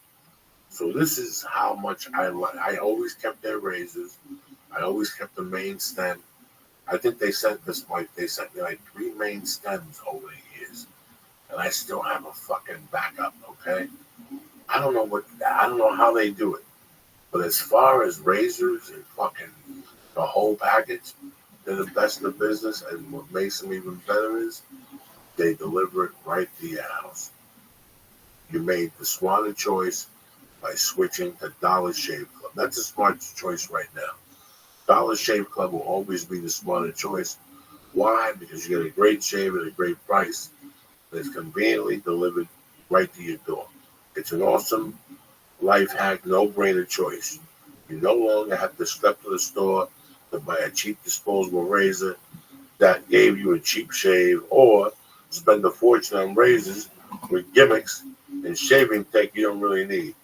So this is how much I like. I always kept their razors. I always kept the main stem. I think they sent me like 3 main stems over the years. And I still have a fucking backup, okay? I don't know how they do it. But as far as razors and fucking the whole package, they're the best in the business. And what makes them even better is they deliver it right to your house. You made the smarter choice by switching to Dollar Shave Club. That's a smart choice right now. Dollar Shave Club will always be the smarter choice. Why? Because you get a great shave at a great price. And it's conveniently delivered right to your door. It's an awesome life hack, no-brainer choice. You no longer have to step to the store to buy a cheap disposable razor that gave you a cheap shave, or spend a fortune on razors with gimmicks and shaving tech you don't really need.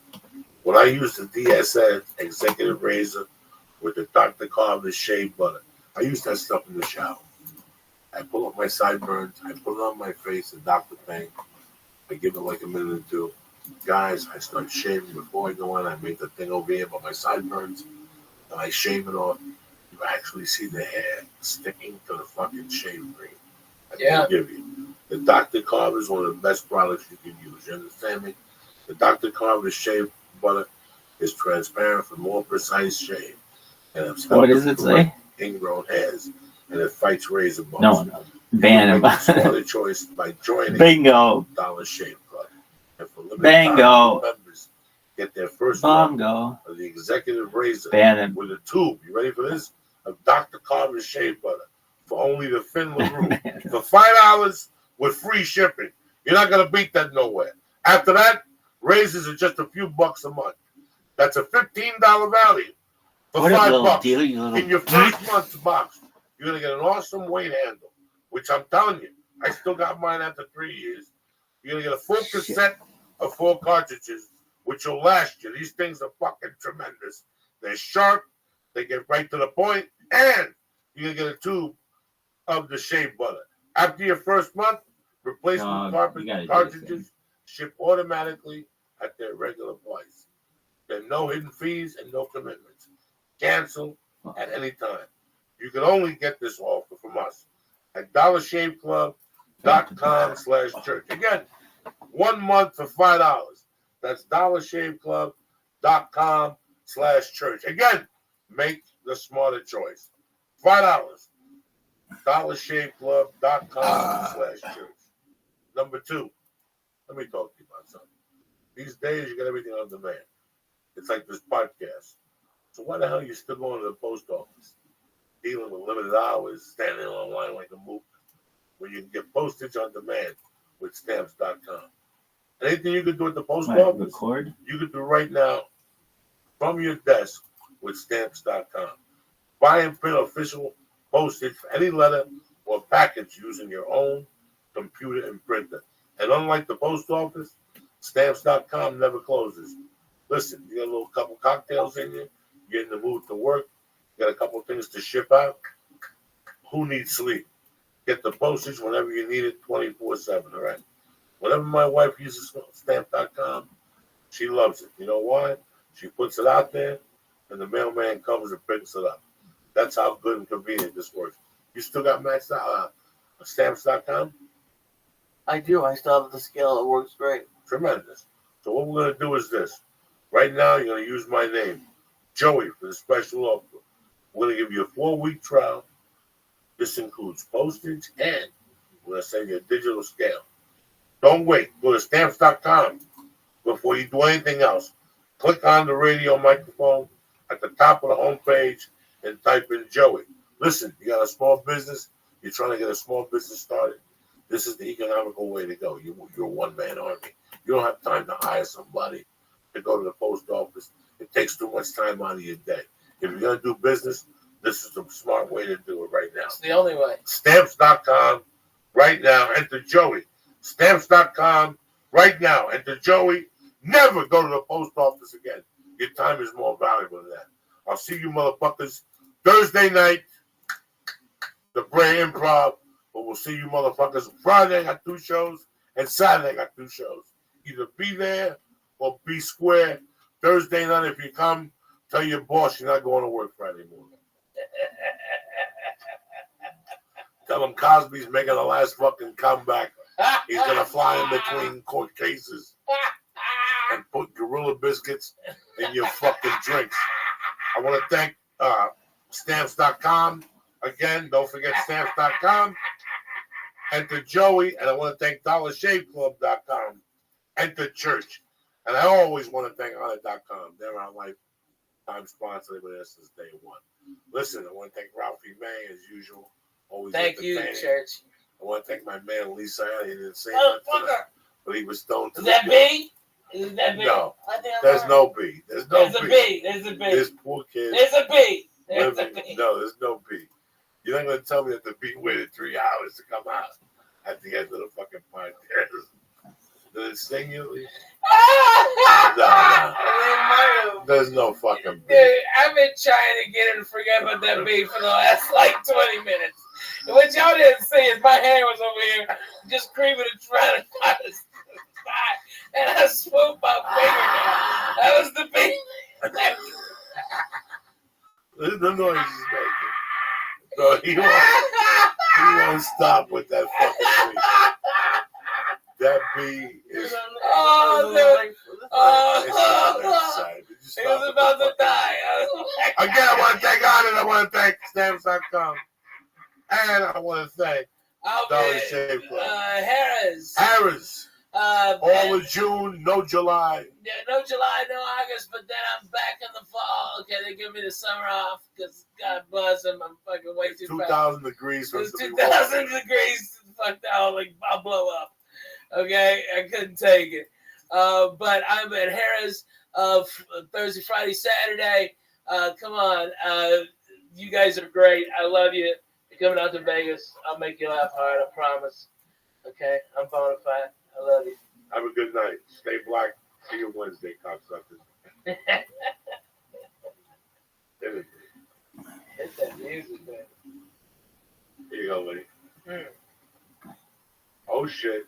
When I use the DSN Executive Razor with the Dr. Carver shave butter, I use that stuff in the shower. I pull up my sideburns, I put it on my face, the doctor thing. I give it like a minute or two. Guys, I start shaving before I go in. I make the thing over here by my sideburns, and I shave it off. You actually see the hair sticking to the fucking shave cream. I give you. The Dr. Carver is one of the best products you can use. You understand me? The Dr. Carver shave butter is transparent for more precise shave. And it's what does it say? Ingrown hairs, and it fights razor bumps. No. Ban him. Smarter choice by joining Bingo. Dollar Shave Club. And for limited Bingo. time, members get their first Bongo. of the Executive Razor Ban him. with a tube. You ready for this? Of Dr. Carver's shave butter for only the Finland room for $5 with free shipping. You're not gonna beat that nowhere. After that, razors are just a few bucks a month. That's a $15 value for what $5 deal, you little in your first month's box. You're gonna get an awesome weight handle, which I'm telling you, I still got mine after 3 years. You're gonna get a full cassette of 4 cartridges, which will last you. These things are fucking tremendous. They're sharp, they get right to the point, and you're gonna get a tube of the shave butter. After your first month, replacement cartridges ship automatically at their regular price. There are no hidden fees and no commitments. Cancel at any time. You can only get this offer from us at dollarshaveclub.com/church. Again, 1 month for $5. That's dollarshaveclub.com/church. Again, make the smarter choice. $5. dollarshaveclub.com/church. Number 2, let me talk to you about something. These days, you get everything on demand. It's like this podcast. So why the hell are you still going to the post office, dealing with limited hours, standing online like a mook, when you can get postage on demand with stamps.com? Anything you can do at the post office, you can do right now from your desk with stamps.com. Buy and print official postage for any letter or package using your own computer and printer. And unlike the post office, stamps.com never closes. Listen, you got a little couple cocktails in you, you're in the mood to work, you got a couple things to ship out. Who needs sleep? Get the postage whenever you need it, 24/7, all right? Whenever my wife uses stamp.com, she loves it. You know why? She puts it out there, and the mailman comes and picks it up. That's how good and convenient this works. You still got stamps.com? I do. I still have the scale. It works great. Tremendous. So what we're going to do is this. Right now, you're going to use my name, Joey, for the special offer. We're going to give you a 4-week trial. This includes postage, and we're going to send you a digital scale. Don't wait. Go to stamps.com before you do anything else. Click on the radio microphone at the top of the homepage and type in Joey. Listen, you got a small business. You're trying to get a small business started. This is the economical way to go. You're a one-man army. You don't have time to hire somebody to go to the post office. It takes too much time out of your day. If you're going to do business, this is the smart way to do it right now. It's the only way. Stamps.com right now. Enter Joey. Stamps.com right now. Enter Joey. Never go to the post office again. Your time is more valuable than that. I'll see you motherfuckers Thursday night, the Bray Improv But we'll see you motherfuckers. Friday I got 2 shows, and Saturday I got 2 shows. Either be there or be square. Thursday night, if you come, tell your boss you're not going to work Friday morning. Tell him Cosby's making the last fucking comeback. He's going to fly in between court cases and put Gorilla Biscuits in your fucking drinks. I want to thank Stamps.com. Again, don't forget Stamps.com. Enter Joey. And I want to thank DollarShaveClub.com. Enter Church. And I always want to thank Honor.com. They're our lifetime sponsor. They've been there since day one. Listen, I want to thank Ralphie May, as usual. Always thank you, Church. I want to thank my man Lisa. He didn't say nothing, but he was stoned to Is that B? Is that B? No, there's no B. There's no B. There's a B. This poor kid. There's a B. There's a B. No, there's no B. You're not going to tell me that the B waited 3 hours to come out at the end of the fucking podcast. Did it sting you? No. There's no fucking B. Dude, I've been trying to get her to forget about that B for the last 20 minutes. And what y'all didn't see is my hand was over here just creeping and trying to find the spot. And I swooped my finger down. That was the B. Listen to the noise he's making. No, he won't stop with that fucking B. That B is. He was about to die. Again, I want to thank Honor. I want to thank Stamps.com. And I want to thank Dollar Shave Club. Harris. All of June, no July. Yeah, no July, no August, but then I'm back in the fall. Okay, they give me the summer off because God bless them. I'm fucking way too 2,000 degrees. It's 2,000 degrees. Fuck that. I'll blow up. Okay, I couldn't take it. But I'm at Harris Thursday, Friday, Saturday. Come on. You guys are great. I love you. You're coming out to Vegas. I'll make you laugh hard. I promise. Okay, I'm bona fide. I love you. Have a good night. Stay black. See you Wednesday, cocksuckers. It's that music, man. Here you go, lady. Oh, shit.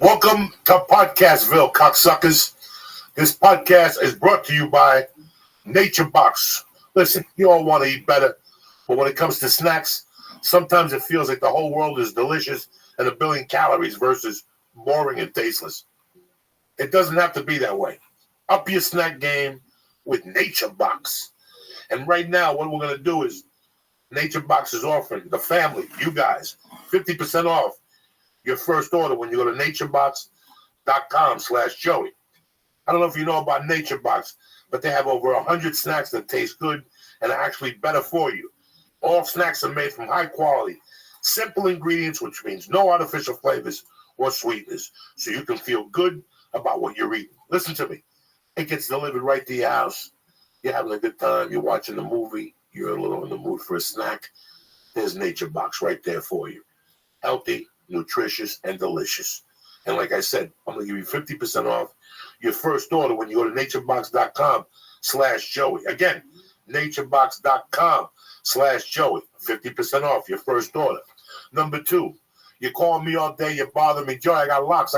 Welcome to Podcastville, cocksuckers. This podcast is brought to you by Nature Box. Listen, you all want to eat better, but when it comes to snacks, sometimes it feels like the whole world is delicious and 1 billion calories versus boring and tasteless. It doesn't have to be that way. Up your snack game with Nature Box. And right now, what we're going to do is Nature Box is offering the family, you guys, 50% off your first order when you go to naturebox.com/Joey. I don't know if you know about Nature Box, but they have over 100 snacks that taste good and are actually better for you. All snacks are made from high quality, simple ingredients, which means no artificial flavors or sweeteners, so you can feel good about what you're eating. Listen to me. It gets delivered right to your house. You're having a good time. You're watching a movie. You're a little in the mood for a snack. There's Nature Box right there for you. Healthy, nutritious, and delicious. And like I said, I'm going to give you 50% off your first order when you go to naturebox.com/Joey. Again, naturebox.com/Joey. 50% off your first order. Number 2, you call me all day, you bother me. Joey, I got locks.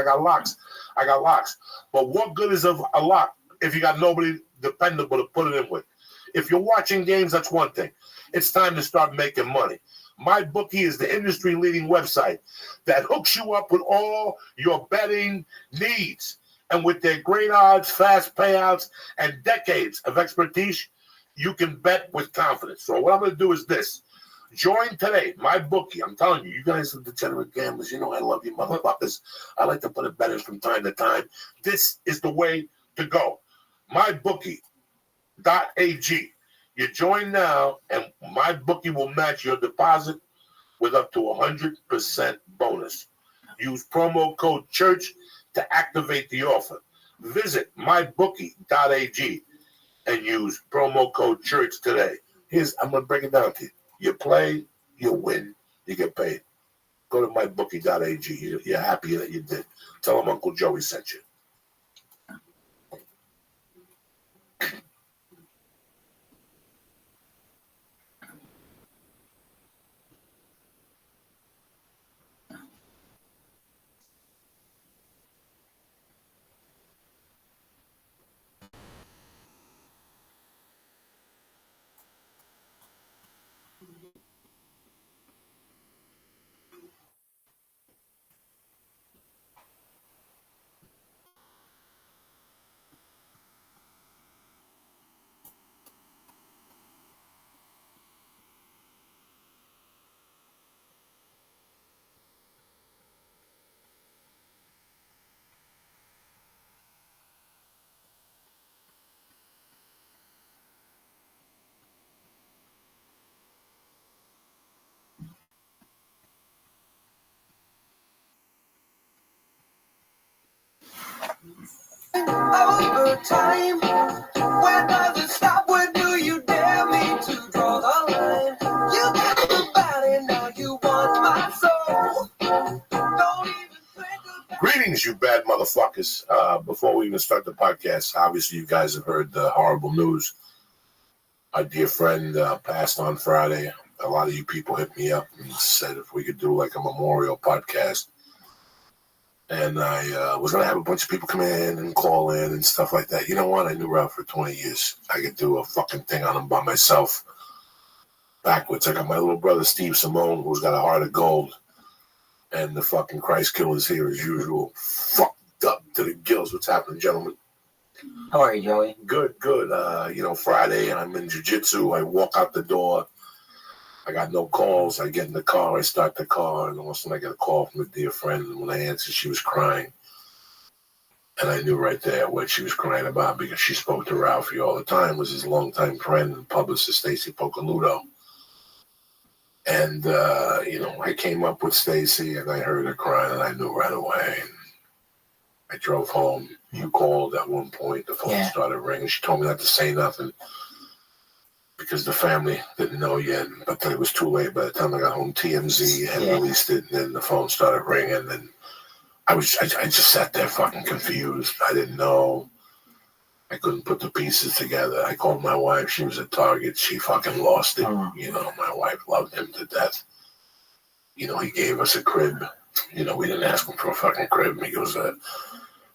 But what good is a lock if you got nobody dependable to put it in with? If you're watching games, that's one thing. It's time to start making money. MyBookie is the industry-leading website that hooks you up with all your betting needs. And with their great odds, fast payouts, and decades of expertise, you can bet with confidence. So what I'm going to do is this. Join today, MyBookie. I'm telling you, you guys are degenerate gamblers. You know I love you, motherfuckers. I like to put it better from time to time. This is the way to go. MyBookie.ag. You join now, and MyBookie will match your deposit with up to 100% bonus. Use promo code CHURCH to activate the offer. Visit mybookie.ag and use promo code CHURCH today. I'm going to break it down to you. You play, you win, you get paid. Go to mybookie.ag. You're happy that you did. Tell them Uncle Joey sent you. Over time, where does it stop? Where do you dare me to draw the line? You got the body, now you want my soul. Don't even think about. Greetings, you bad motherfuckers. Before we even start the podcast, obviously you guys have heard the horrible news. Our dear friend passed on Friday. A lot of you people hit me up and said if we could do like a memorial podcast. And I was going to have a bunch of people come in and call in and stuff like that. You know what? I knew Ralph for 20 years. I could do a fucking thing on him by myself backwards. I got my little brother, Steve Simone, who's got a heart of gold. And the fucking Christ killer's here as usual. Fucked up to the gills. What's happening, gentlemen? How are you, Joey? Good. Friday, I'm in jiu-jitsu. I walk out the door. I got no calls. I get in the car. I start the car. And all of a sudden, I get a call from a dear friend. And when I answered, she was crying. And I knew right there what she was crying about because she spoke to Ralphie all the time. It was his longtime friend and publicist, Stacy Pocaluto. And, I came up with Stacy and I heard her crying and I knew right away. And I drove home. You called at one point. The phone started ringing. She told me not to say nothing because the family didn't know yet. But then it was too late. By the time I got home, TMZ had released it. And then the phone started ringing. And I just sat there fucking confused. I didn't know. I couldn't put the pieces together. I called my wife. She was at Target. She fucking lost it. My wife loved him to death. He gave us a crib we didn't ask him for a fucking crib. And he goes,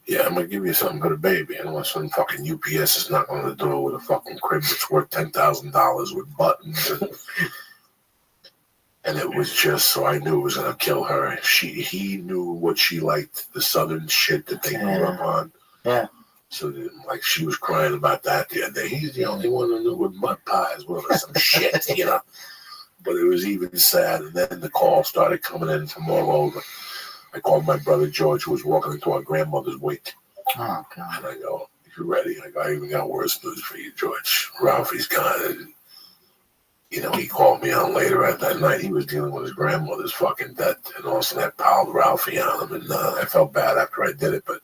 yeah, I'm going to give you something for the baby. And all of a sudden, fucking UPS is knocking on the door with a fucking crib that's worth $10,000 with buttons. And it was just, so I knew it was going to kill her. He knew what she liked, the southern shit that they grew up on. Yeah. So, like, she was crying about that the other day. He's the only one who knew what mud pies were, or some shit, But it was even sad. And then the call started coming in from all over. I called my brother George, who was walking into our grandmother's wake. Oh, God. And I go, if you're ready, I even got worse news for you, George. Ralphie's gone. And, he called me on later at that night. He was dealing with his grandmother's fucking death. And also that piled Ralphie on him. And I felt bad after I did it, but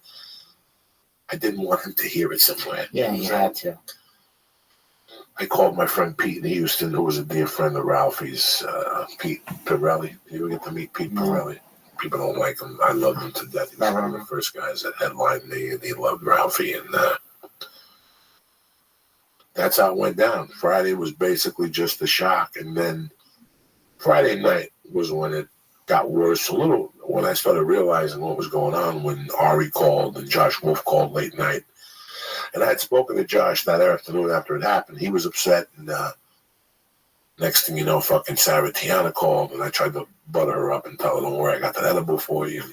I didn't want him to hear it somewhere. Yeah, you had to. I called my friend Pete in Houston, who was a dear friend of Ralphie's, Pete Pirelli. You ever get to meet Pete Pirelli? People don't like him. I loved him to death. He was one of the first guys that headlined me, and he loved Ralphie. And that's how it went down. Friday was basically just a shock. And then Friday night was when it got worse a little, when I started realizing what was going on, when Ari called and Josh Wolf called late night. And I had spoken to Josh that afternoon after it happened. He was upset, and next thing you know, fucking Sarah Tiana called, and I tried to butter her up and tell her, don't worry, I got that edible for you.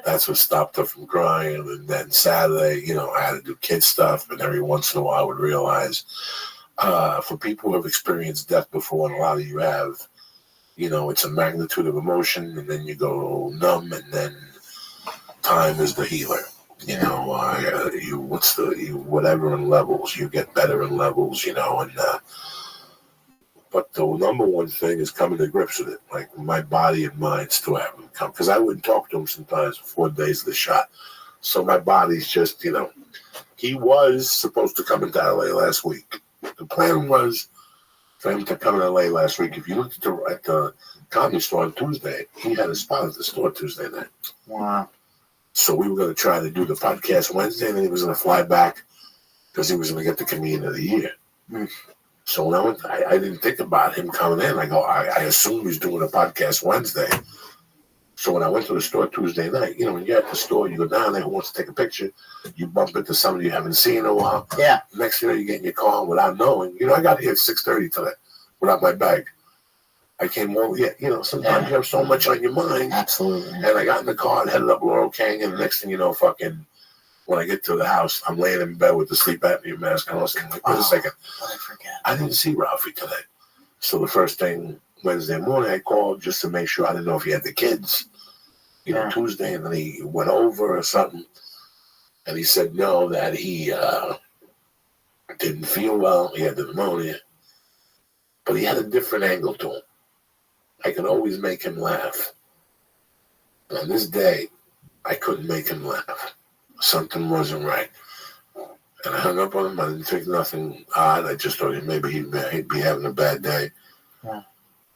That's what stopped her from crying. And then Saturday, I had to do kid stuff, and every once in a while I would realize, for people who have experienced death before, and a lot of you have, it's a magnitude of emotion, and then you go numb, and then time is the healer. Whatever in levels, you get better in levels, but the number one thing is coming to grips with it. Like, my body and mind still haven't come, because I wouldn't talk to him sometimes for 4 days of the shot. So my body's just, he was supposed to come into LA last week. The plan was for him to come to LA last week. If you looked at the Comedy Store on Tuesday, he had a spot at the store Tuesday night. Wow. So we were going to try to do the podcast Wednesday, and then he was going to fly back because he was going to get the Comedian of the Year. So when I went, I didn't think about him coming in. I assumed he's doing a podcast Wednesday. So when I went to the store Tuesday night, when you're at the store, you go down there, who wants to take a picture? You bump into somebody you haven't seen in a while. Yeah. Next thing you know, you get in your car without knowing. I got here at 6:30 today without my bag. I came over, sometimes you have so much on your mind. Absolutely. And I got in the car and headed up Laurel Canyon. And the next thing you know, when I get to the house, I'm laying in bed with the sleep apnea mask on. I was like, wait a second. I forget. I didn't see Ralphie today. So the first thing Wednesday morning, I called just to make sure. I didn't know if he had the kids, Tuesday. And then he went over or something. And he said no, that he didn't feel well. He had the pneumonia. But he had a different angle to him. I could always make him laugh. And on this day, I couldn't make him laugh. Something wasn't right. And I hung up on him. I didn't think nothing odd. I just thought maybe he'd be having a bad day. Yeah.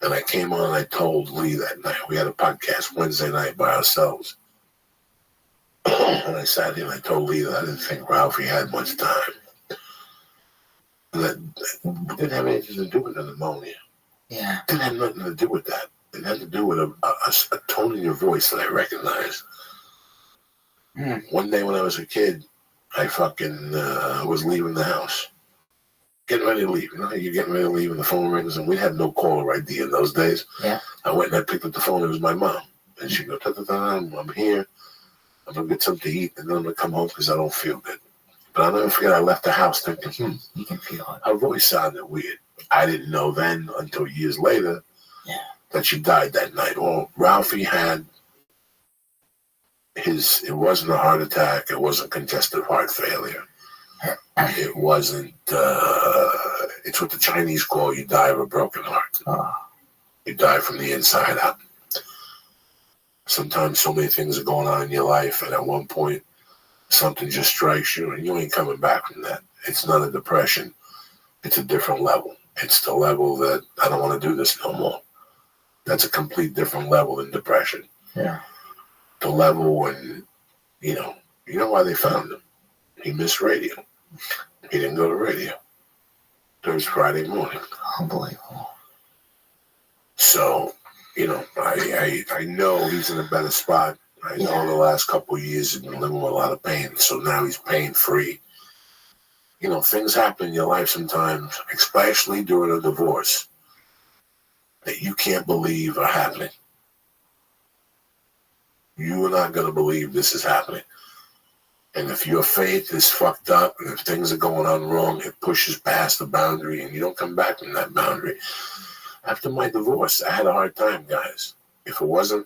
And I came on and I told Lee that night. We had a podcast Wednesday night by ourselves. And I sat here and I told Lee that I didn't think Ralphie had much time. And that didn't have anything to do with the pneumonia. Yeah. It didn't have nothing to do with that. It had to do with a tone in your voice that I recognized. One day when I was a kid, I fucking was leaving the house. Getting ready to leave. You're getting ready to leave and the phone rings, and we had no caller ID in those days. Yeah. I went and I picked up the phone. It was my mom. And she goes, I'm here. I'm going to get something to eat, and then I'm going to come home because I don't feel good. But I'll never forget, I left the house thinking, you can feel it. Her voice sounded weird. I didn't know then until years later that she died that night. Well, Ralphie had it wasn't a heart attack. It wasn't congestive heart failure. It wasn't, it's what the Chinese call you die of a broken heart. You die from the inside out. Sometimes so many things are going on in your life, and at one point, something just strikes you, and you ain't coming back from that. It's not a depression. It's a different level. It's the level that I don't want to do this no more. That's a complete different level than depression. Yeah. The level when, you know why they found him. He missed radio. He didn't go to radio. It was Friday morning. Unbelievable. So I know he's in a better spot. I know the last couple of years he's been living with a lot of pain, so now he's pain-free. Things happen in your life sometimes, especially during a divorce, that you can't believe are happening. You are not going to believe this is happening. And if your faith is fucked up and if things are going on wrong, it pushes past the boundary and you don't come back from that boundary. After my divorce, I had a hard time, guys. If it wasn't,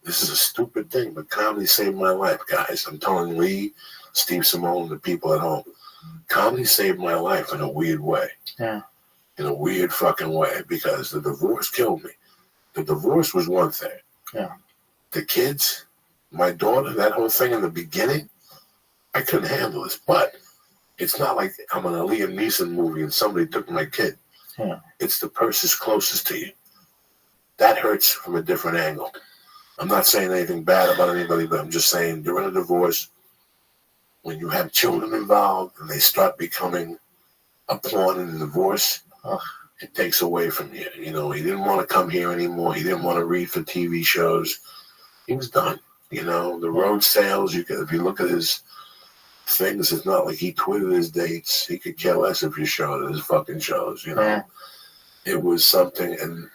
this is a stupid thing, but comedy saved my life, guys. I'm telling Lee, Steve Simone, the people at home. Comedy saved my life in a weird way. Yeah. In a weird fucking way, because the divorce killed me. The divorce was one thing. Yeah. The kids, my daughter, that whole thing in the beginning, I couldn't handle this. But it's not like I'm in a Liam Neeson movie and somebody took my kid. Yeah. It's the person's closest to you. That hurts from a different angle. I'm not saying anything bad about anybody, but I'm just saying during a divorce, when you have children involved and they start becoming a pawn in the divorce, it takes away from you. He didn't want to come here anymore. He didn't want to read for TV shows. He was done. The road sales, if you look at his things, it's not like he tweeted his dates. He could care less if you showed his fucking shows, Yeah. It was something, and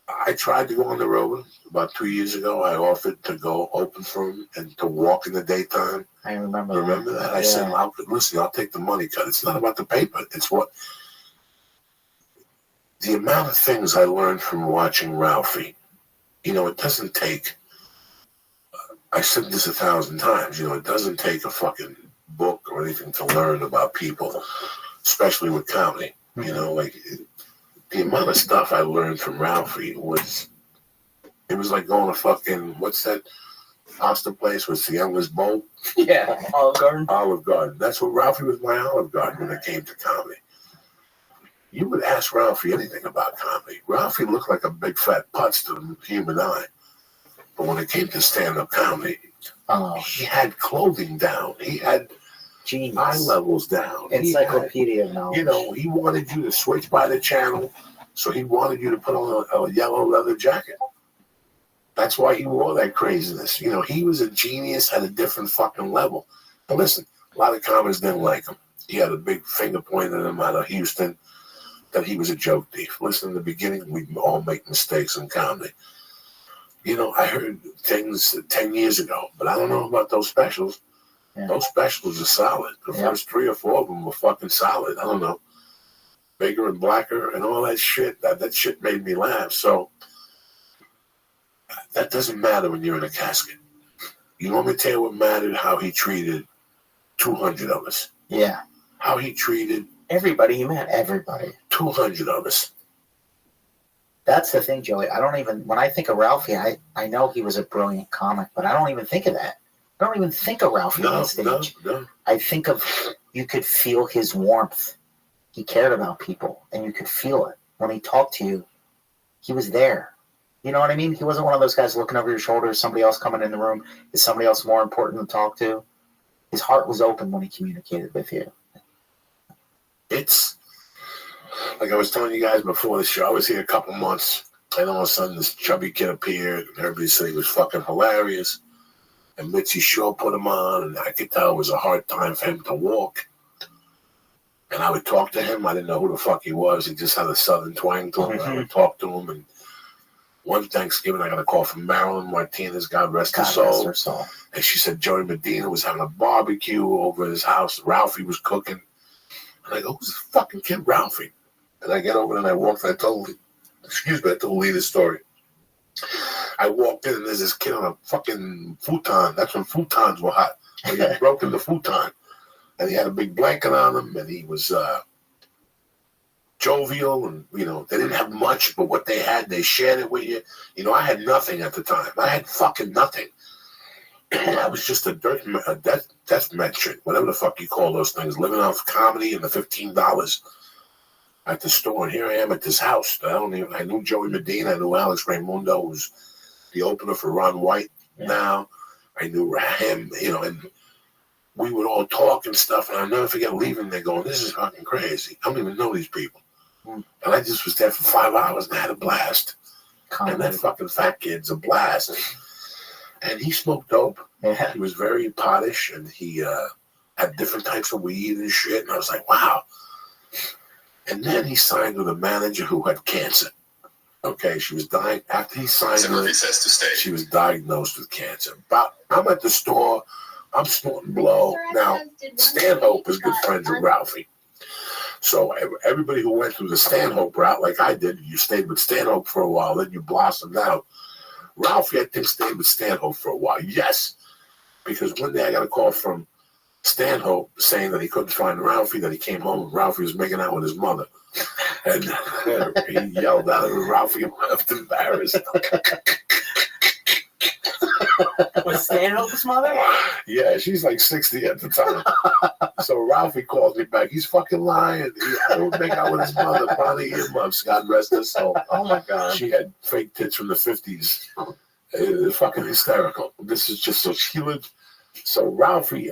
I tried to go on the road about 2 years ago. I offered to go open for him and to walk in the daytime. I remember. Remember that? I said, listen, I'll take the money cut. It's not about the paper. It's the amount of things I learned from watching Ralphie. It doesn't take, I said this 1,000 times, it doesn't take a fucking book or anything to learn about people, especially with comedy. The amount of stuff I learned from Ralphie was like going to fucking, what's that pasta place with the youngest bowl? Yeah, Olive Garden. Olive Garden. That's what Ralphie was, my Olive Garden when it came to comedy. You would ask Ralphie anything about comedy. Ralphie looked like a big fat putz to the human eye. But when it came to stand-up comedy, he had clothing down. He had eye levels down. Encyclopedia of knowledge. He wanted you to switch by the channel, so he wanted you to put on a yellow leather jacket. That's why he wore that craziness. He was a genius at a different fucking level. But listen, a lot of comics didn't like him. He had a big finger pointed at him out of Houston that he was a joke thief. Listen, in the beginning, we all make mistakes in comedy. I heard things 10 years ago, but I don't know about those specials. Yeah. Those specials are solid. The first 3 or 4 of them were fucking solid. I don't know. Bigger and Blacker and all that shit. That shit made me laugh. So that doesn't matter when you're in a casket. You want me to tell you what mattered? How he treated 200 of us. Yeah. How he treated everybody he met. Everybody. 200 of us. That's the thing, Joey. When I think of Ralphie, I know he was a brilliant comic, but I don't even think of that. I don't even think of Ralphie on stage. No. I think of, you could feel his warmth. He cared about people, and you could feel it. When he talked to you, he was there. You know what I mean? He wasn't one of those guys looking over your shoulder, somebody else coming in the room. Is somebody else more important to talk to? His heart was open when he communicated with you. It's like I was telling you guys before the show, I was here a couple months, and all of a sudden this chubby kid appeared, and everybody said he was fucking hilarious. And Mitzi Shaw put him on, and I could tell it was a hard time for him to walk. And I would talk to him. I didn't know who the fuck he was. He just had a southern twang to him. I would talk to him, and one Thanksgiving, I got a call from Marilyn Martinez, God rest her soul. And she said Joey Medina was having a barbecue over at his house. Ralphie was cooking. And I go, who's this fucking kid, Ralphie? And I get over and I walked, and I told Lee this story. I walked in, and there's this kid on a fucking futon. That's when futons were hot. So he had broken the futon. And he had a big blanket on him, and he was jovial, and, they didn't have much, but what they had, they shared it with you. I had nothing at the time. I had fucking nothing. I was just a death merchant, whatever the fuck you call those things, living off comedy and the $15 at the store. And here I am at this house. I knew Joey Medina. I knew Alex Raimundo, who's the opener for Ron White now. I knew him, and we would all talk and stuff. And I'll never forget leaving there going, this is fucking crazy. I don't even know these people. And I just was there for 5 hours and I had a blast. And that fucking fat kid's a blast. And he smoked dope. Yeah. He was very pottish, and he had different types of weed and shit. And I was like, wow. And then he signed with a manager who had cancer. Okay, she was dying. After he signed with her, she was diagnosed with cancer. But I'm at the store. I'm snorting blow. Now, Stanhope is good friends with Ralphie. So everybody who went through the Stanhope route, like I did, you stayed with Stanhope for a while, then you blossomed out. Ralphie, I think, stayed with Stanhope for a while. Yes, because one day I got a call from Stanhope saying that he couldn't find Ralphie, that he came home and Ralphie was making out with his mother. And he yelled out at Ralphie and left embarrassed. Was Stanhope's mother? Yeah, she's like 60 at the time. So Ralphie calls me back. He's fucking lying. I would make out with his mother, Bonnie Earmuffs, God rest her soul. Oh my God. She had fake tits from the 50s. It's fucking hysterical. This is just so she lived. So Ralphie,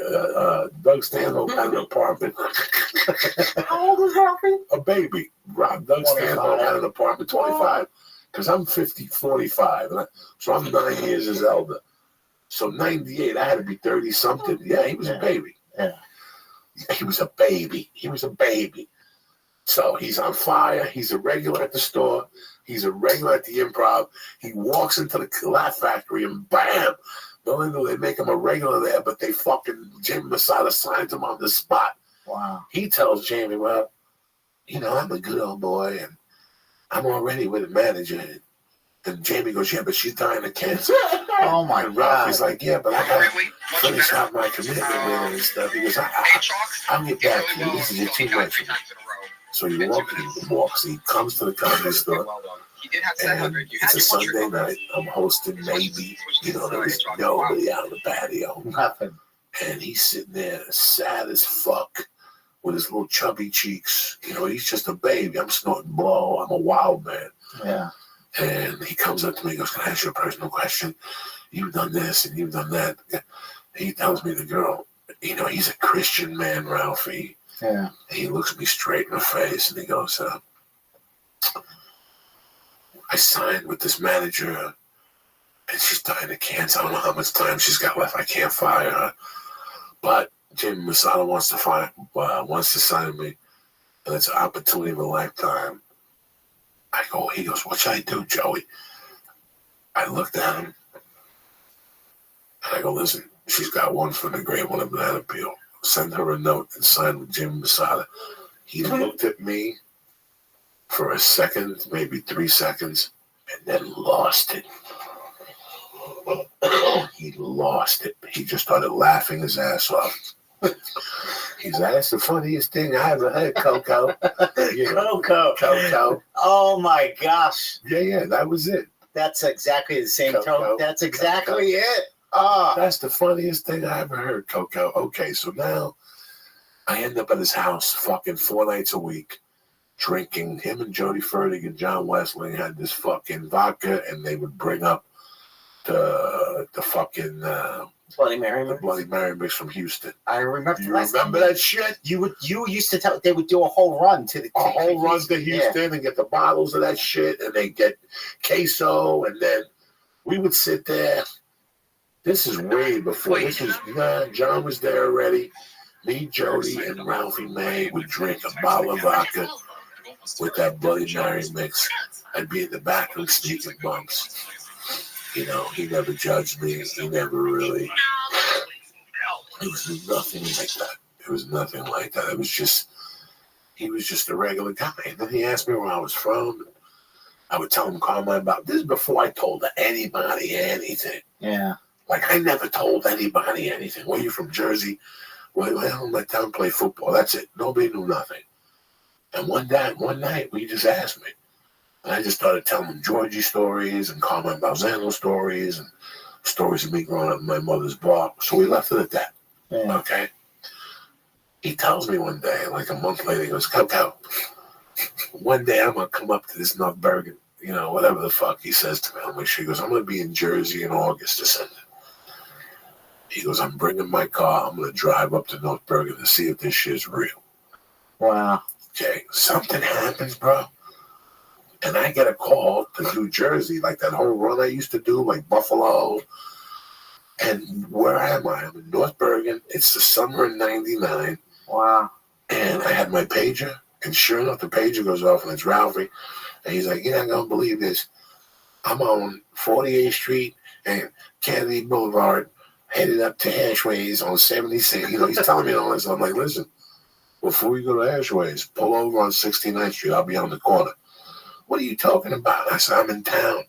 Doug Stanhope had an apartment. How old was Ralphie? A baby. Doug Stanhope had an apartment, 25. Because I'm 45. So I'm 9 years his elder. So 98, I had to be 30-something. Yeah, he was a baby. Yeah. He was a baby. So he's on fire. He's a regular at the store. He's a regular at the Improv. He walks into the Laugh Factory and bam! Not only do they make him a regular there, but they fucking, Jamie Masada signs him on the spot. Wow. He tells Jamie, well, I'm a good old boy and I'm already with a manager. And Jamie goes, yeah, but she's dying of cancer. Oh my And God. Ralphie's like, yeah, but I gotta finish out my commitment with her and stuff. He goes, I'll get back to you. This is too much. So he walks. He comes to the comedy store. And it's a Sunday night. I'm hosting, maybe. There was nobody out on the patio. Nothing. And he's sitting there sad as fuck with his little chubby cheeks. He's just a baby. I'm snorting blow. I'm a wild man. Yeah. And he comes up to me and goes, can I ask you a personal question? You've done this and you've done that. He tells me, the girl, he's a Christian man, Ralphie. Yeah. And he looks me straight in the face and he goes, I signed with this manager and she's dying of cancer. I don't know how much time she's got left. I can't fire her. But Jamie Masada wants to sign me. And it's an opportunity of a lifetime. He goes, what should I do, Joey? I looked at him and I go, listen, she's got one for the grave, one of banana peel. Send her a note and sign with Jimmy Masada. He looked at me for a second, maybe 3 seconds, and then lost it. He lost it. He just started laughing his ass off. He's like, that's the funniest thing I ever heard, Coco. Coco. Oh my gosh. Yeah, that was it. That's exactly the same Coco. tone. That's exactly it. That's the funniest thing I ever heard, Coco. Okay, so now I end up at his house fucking 4 nights a week drinking. Him and Jody Fertig and John Westling had this fucking vodka, and they would bring up the fucking Bloody Mary mix. The Bloody Mary mix from Houston. I remember. You remember that shit? You used to tell they would do a whole run to Houston and get the bottles of that shit, and they get queso, and then we would sit there. This is way before. John was there already. Me, Jody, and Ralphie May would drink a bottle of vodka with that Bloody Mary mix. I'd be in the back room sneaking bumps. He never judged me. He never really. It was nothing like that. It was nothing like that. It was just. He was just a regular guy. And then he asked me where I was from. I would tell him comment about this before I told anybody anything. Yeah. Like, I never told anybody anything. Where you from, Jersey? Well, my town play football. That's it. Nobody knew nothing. And one night, he just asked me. And I just started telling him Georgie stories and Carmen Balzano stories and stories of me growing up in my mother's bar. So we left it at that. Yeah. Okay? He tells me one day, like a month later, he goes, Coco, one day I'm going to come up to this North Bergen, whatever the fuck he says to me. I'm like, he goes, I'm going to be in Jersey in August to send it. He goes, I'm bringing my car. I'm going to drive up to North Bergen to see if this shit's real. Wow. Okay, something happens, bro. And I get a call to New Jersey, like that whole run I used to do, like Buffalo. And where am I? I'm in North Bergen. It's the summer of '99. Wow. And I had my pager. And sure enough, the pager goes off, and it's Ralphie. And he's like, you're not going to believe this. I'm on 48th Street and Kennedy Boulevard, headed up to Hashways on 76. You know, he's telling me all this. I'm like, listen, before we go to Hashways, pull over on 69th Street. I'll be on the corner. What are you talking about? I said, I'm in town.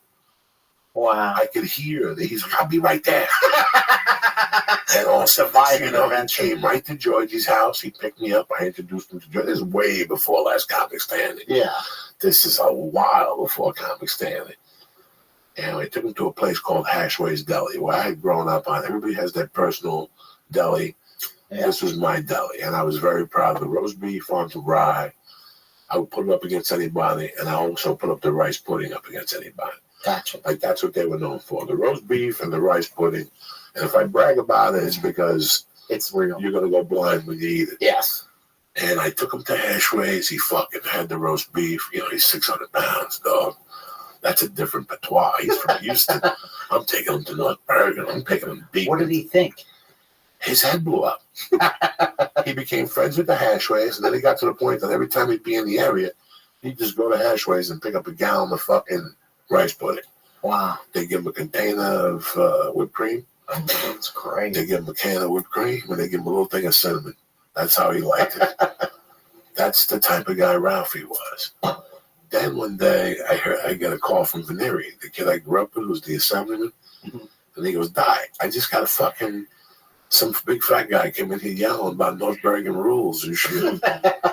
Wow. I could hear that he's like, I'll be right there. And all Surviving you know, event. he came right to Georgie's house. He picked me up. I introduced him to Georgie. This is way before Last Comic Standing. Yeah. This is a while before Comic Standing. And I took him to a place called Hashway's Deli, where I had grown up on. Everybody has their personal deli. Yeah. This was my deli, and I was very proud of the roast beef on the rye. I would put it up against anybody, and I also put up the rice pudding up against anybody. Gotcha. Like, that's what they were known for, the roast beef and the rice pudding. And if I brag about it, it's because it's real. You're going to go blind when you eat it. Yes. And I took him to Hashways. He fucking had the roast beef. You know, he's 600 pounds, dog. That's a different patois. He's from Houston. I'm taking him to North Bergen. I'm taking him deep. What did he think? His head blew up. He became friends with the Hashways, and then he got to the point that every time he'd be in the area, he'd just go to Hashways and pick up a gallon of fucking rice pudding. Wow. They give him a container of whipped cream. That's crazy. They give him a can of whipped cream, and they give him a little thing of cinnamon. That's how he liked it. That's the type of guy Ralphie was. Then one day, I get a call from Veneri, the kid I grew up with, was the assemblyman. Mm-hmm. And he goes, I just got a fucking, some big fat guy came in here yelling about North Bergen rules and shit.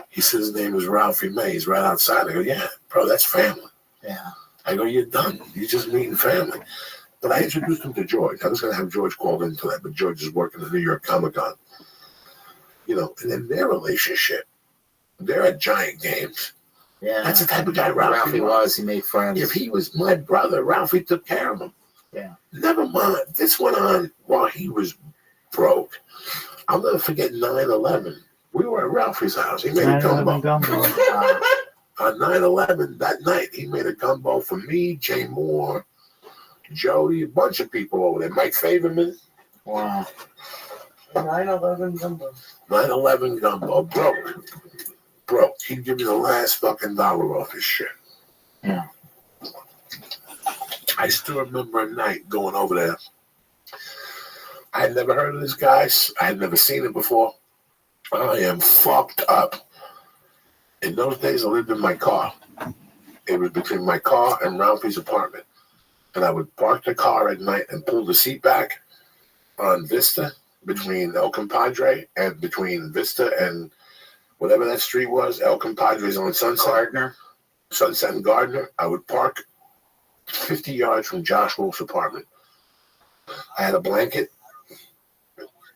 He said his name is Ralphie May. He's right outside. I go, yeah, bro, that's family. Yeah. I go, you're done. You're just meeting family. But I introduced him to George. I was going to have George called into that, but George is working at the New York Comic Con. You know, and in their relationship, they're at giant games. Yeah. That's the type of guy Ralphie was. He made friends. If he was my brother, Ralphie took care of him. Yeah. Never mind. This went on while he was broke. I'll never forget 9/11. We were at Ralphie's house. He made a gumbo. On 9/11, that night, he made a gumbo for me, Jay Moore, Jody, a bunch of people over there. Mike Favorman. Wow. 9/11 gumbo. 9/11 gumbo. Broke. He'd give me the last fucking dollar off his shit. Yeah. I still remember a night going over there. I had never heard of this guy. I had never seen him before. I am fucked up. In those days, I lived in my car. It was between my car and Ralphie's apartment. And I would park the car at night and pull the seat back on Vista between El Compadre and between Vista and whatever that street was. El Compadre's on Sunset and Gardner. I would park 50 yards from Josh Wolf's apartment. I had a blanket.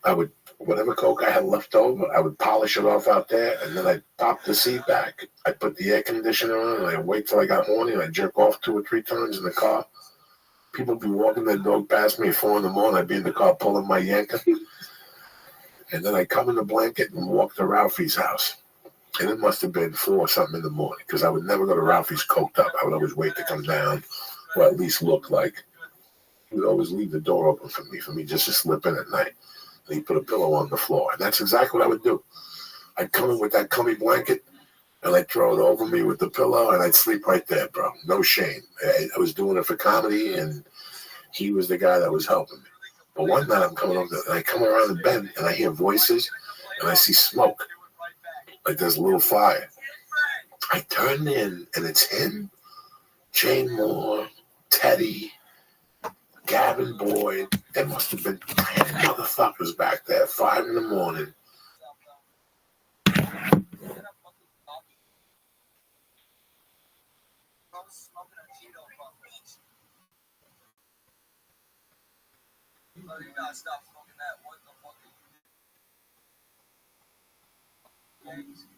I would, whatever Coke I had left over, I would polish it off out there, and then I'd pop the seat back. I'd put the air conditioner on, and I'd wait till I got horny, and I'd jerk off 2 or 3 times in the car. People would be walking their dog past me at 4 in the morning. I'd be in the car pulling my yanker. And then I'd come in the blanket and walk to Ralphie's house. And it must have been 4 or something in the morning, because I would never go to Ralphie's coked up. I would always wait to come down, or at least look like. He would always leave the door open for me just to slip in at night. And he'd put a pillow on the floor. And that's exactly what I would do. I'd come in with that cummy blanket, and I'd throw it over me with the pillow, and I'd sleep right there, bro. No shame. I was doing it for comedy, and he was the guy that was helping me. But one night I'm coming over, and I come around the bend, and I hear voices, and I see smoke. Like there's a little fire. I turn in, and it's him, Jane Moore, Teddy, Gavin Boyd. There must have been 10 motherfuckers back there at 5 in the morning. You gotta stop smoking that. What the fuck are you doing?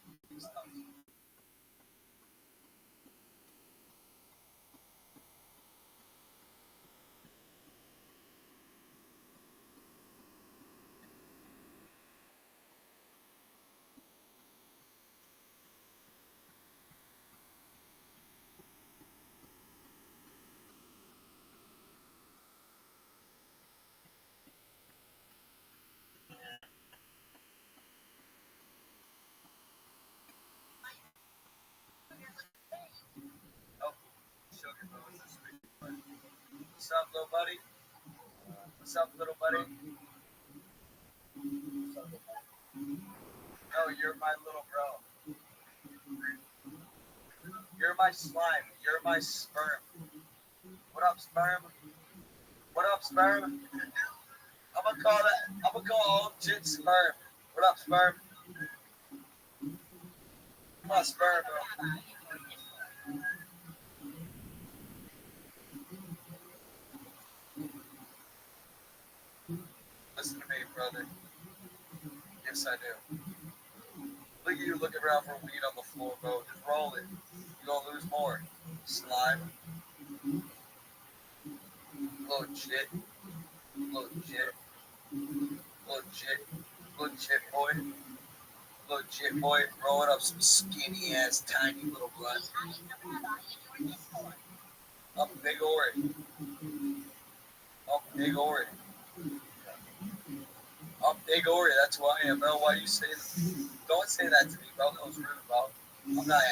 What's up, little buddy? What's up, little buddy? No, you're my little bro. You're my slime. You're my sperm. What up, sperm? What up, sperm? I'm gonna call all shit sperm. What up, sperm? Come on, sperm, bro. Listen to me, brother. Yes, I do. Look at you looking around for weed on the floor, bro. Just roll it. You're gonna lose more. Slime. Little shit. Little shit. Little shit. Little shit boy. Little shit boy rolling up some skinny ass tiny little blunt. I'm big Ori. I'm big Ori. I'm big Ori. That's who I am, bro. Why you say that? Don't say that to me, bro. That was rude, bro. I'm not.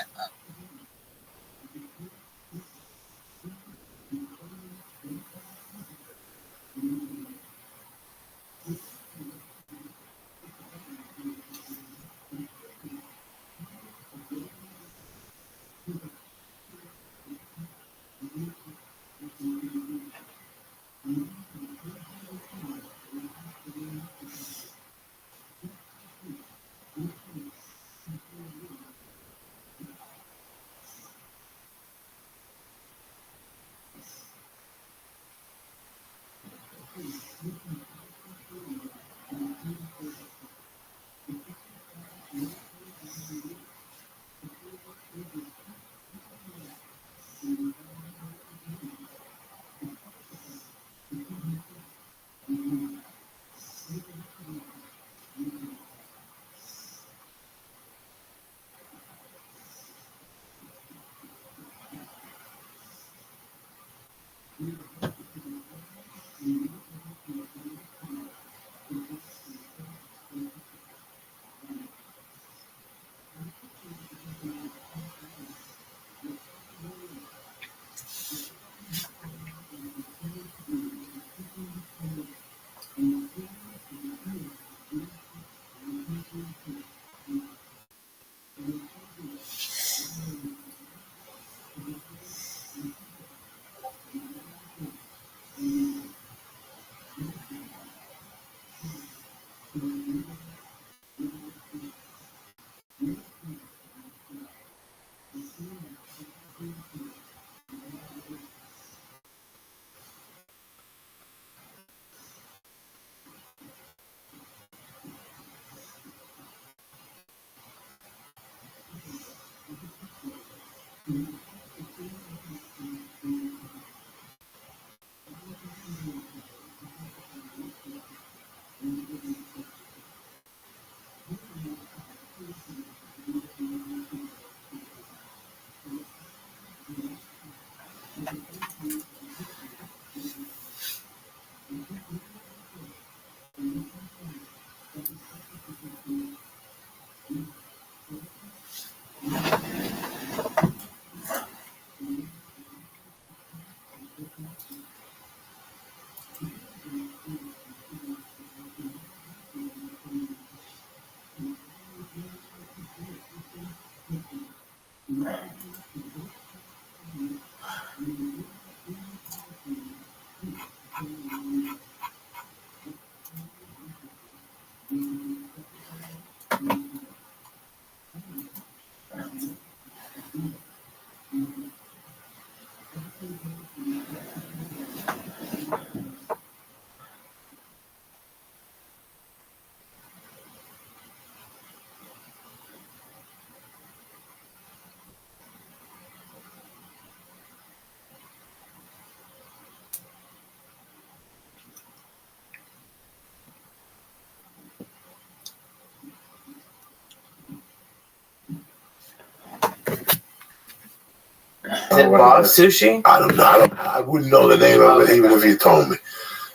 Is it Bob Sushi? I don't know. I wouldn't know the name of it even if you told me.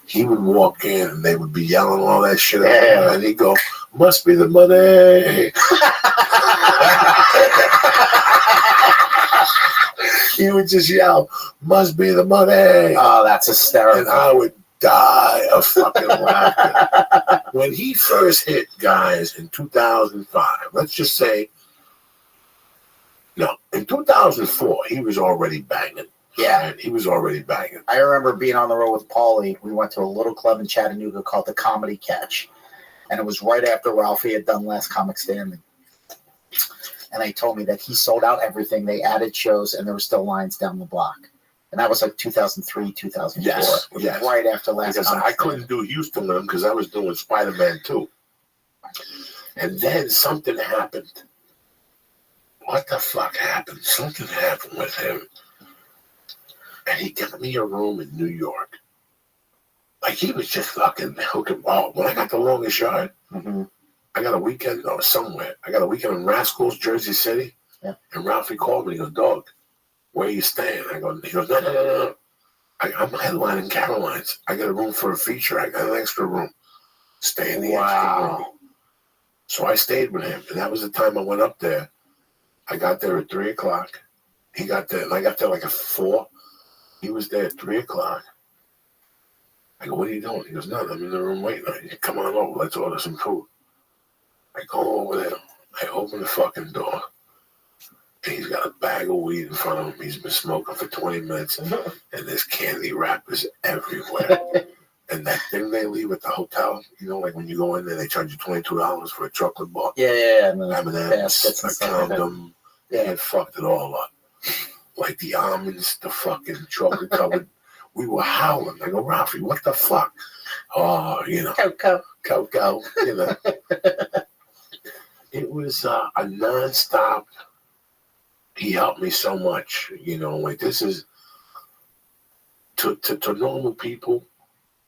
He would walk in and they would be yelling all that shit out, and he'd go, "Must be the money." He would just yell, "Must be the money!" Oh, that's hysterical. And I would die of fucking laughter. When he first hit, guys, in 2005, let's just say, no, in 2004, he was already banging. Yeah. Right? He was already banging. I remember being on the road with Paulie. We went to a little club in Chattanooga called the Comedy Catch. And it was right after Ralphie had done Last Comic Standing. And they told me that he sold out everything. They added shows, and there were still lines down the block. And that was like 2003, 2004. Yes, It was yes. right after Last Because Comic I Standing. couldn't do Houston with him because I was doing Spider-Man 2. And then something happened. What the fuck happened? Something happened with him. And he got me a room in New York. Like, he was just fucking hooking. Oh, when I got the longest yard, I got a weekend somewhere. I got a weekend in Rascals, Jersey City. Yeah. And Ralphie called me. He goes, "Dog, where you staying?" He goes, no. I'm headlining Caroline's. I got a room for a feature. I got an extra room. Stay in the extra room. So I stayed with him. And that was the time I went up there. I got there at 3 o'clock. He got there, and I got there like at 4. He was there at 3 o'clock. I go, "What are you doing?" He goes, "No, I'm in the room waiting on you. Come on over. Let's order some food." I go over there. I open the fucking door. And he's got a bag of weed in front of him. He's been smoking for 20 minutes. And there's candy wrappers everywhere. And that thing they leave at the hotel, you know, like when you go in there, they charge you $22 for a chocolate bar. Yeah. And M&M's, a condom. They had fucked it all up. Like the almonds, the fucking chocolate covered. We were howling. I go, "Ralphie, what the fuck?" "Oh, you know, Coco, you know." It was a nonstop. He helped me so much, you know. Like, this is to normal people.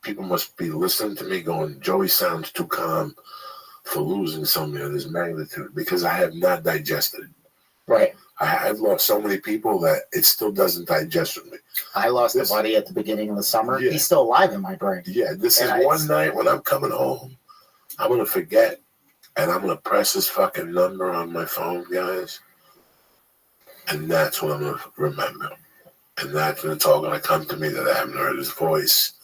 People must be listening to me going, "Joey sounds too calm for losing something of this magnitude," because I have not digested it. Right. I've lost so many people that it still doesn't digest with me. I lost a buddy at the beginning of the summer. Yeah. He's still alive in my brain. Yeah, this And is one night when I'm coming home, I'm going to forget, and I'm going to press this fucking number on my phone, guys, and that's what I'm going to remember. And that's when it's all going to come to me that I haven't heard his voice,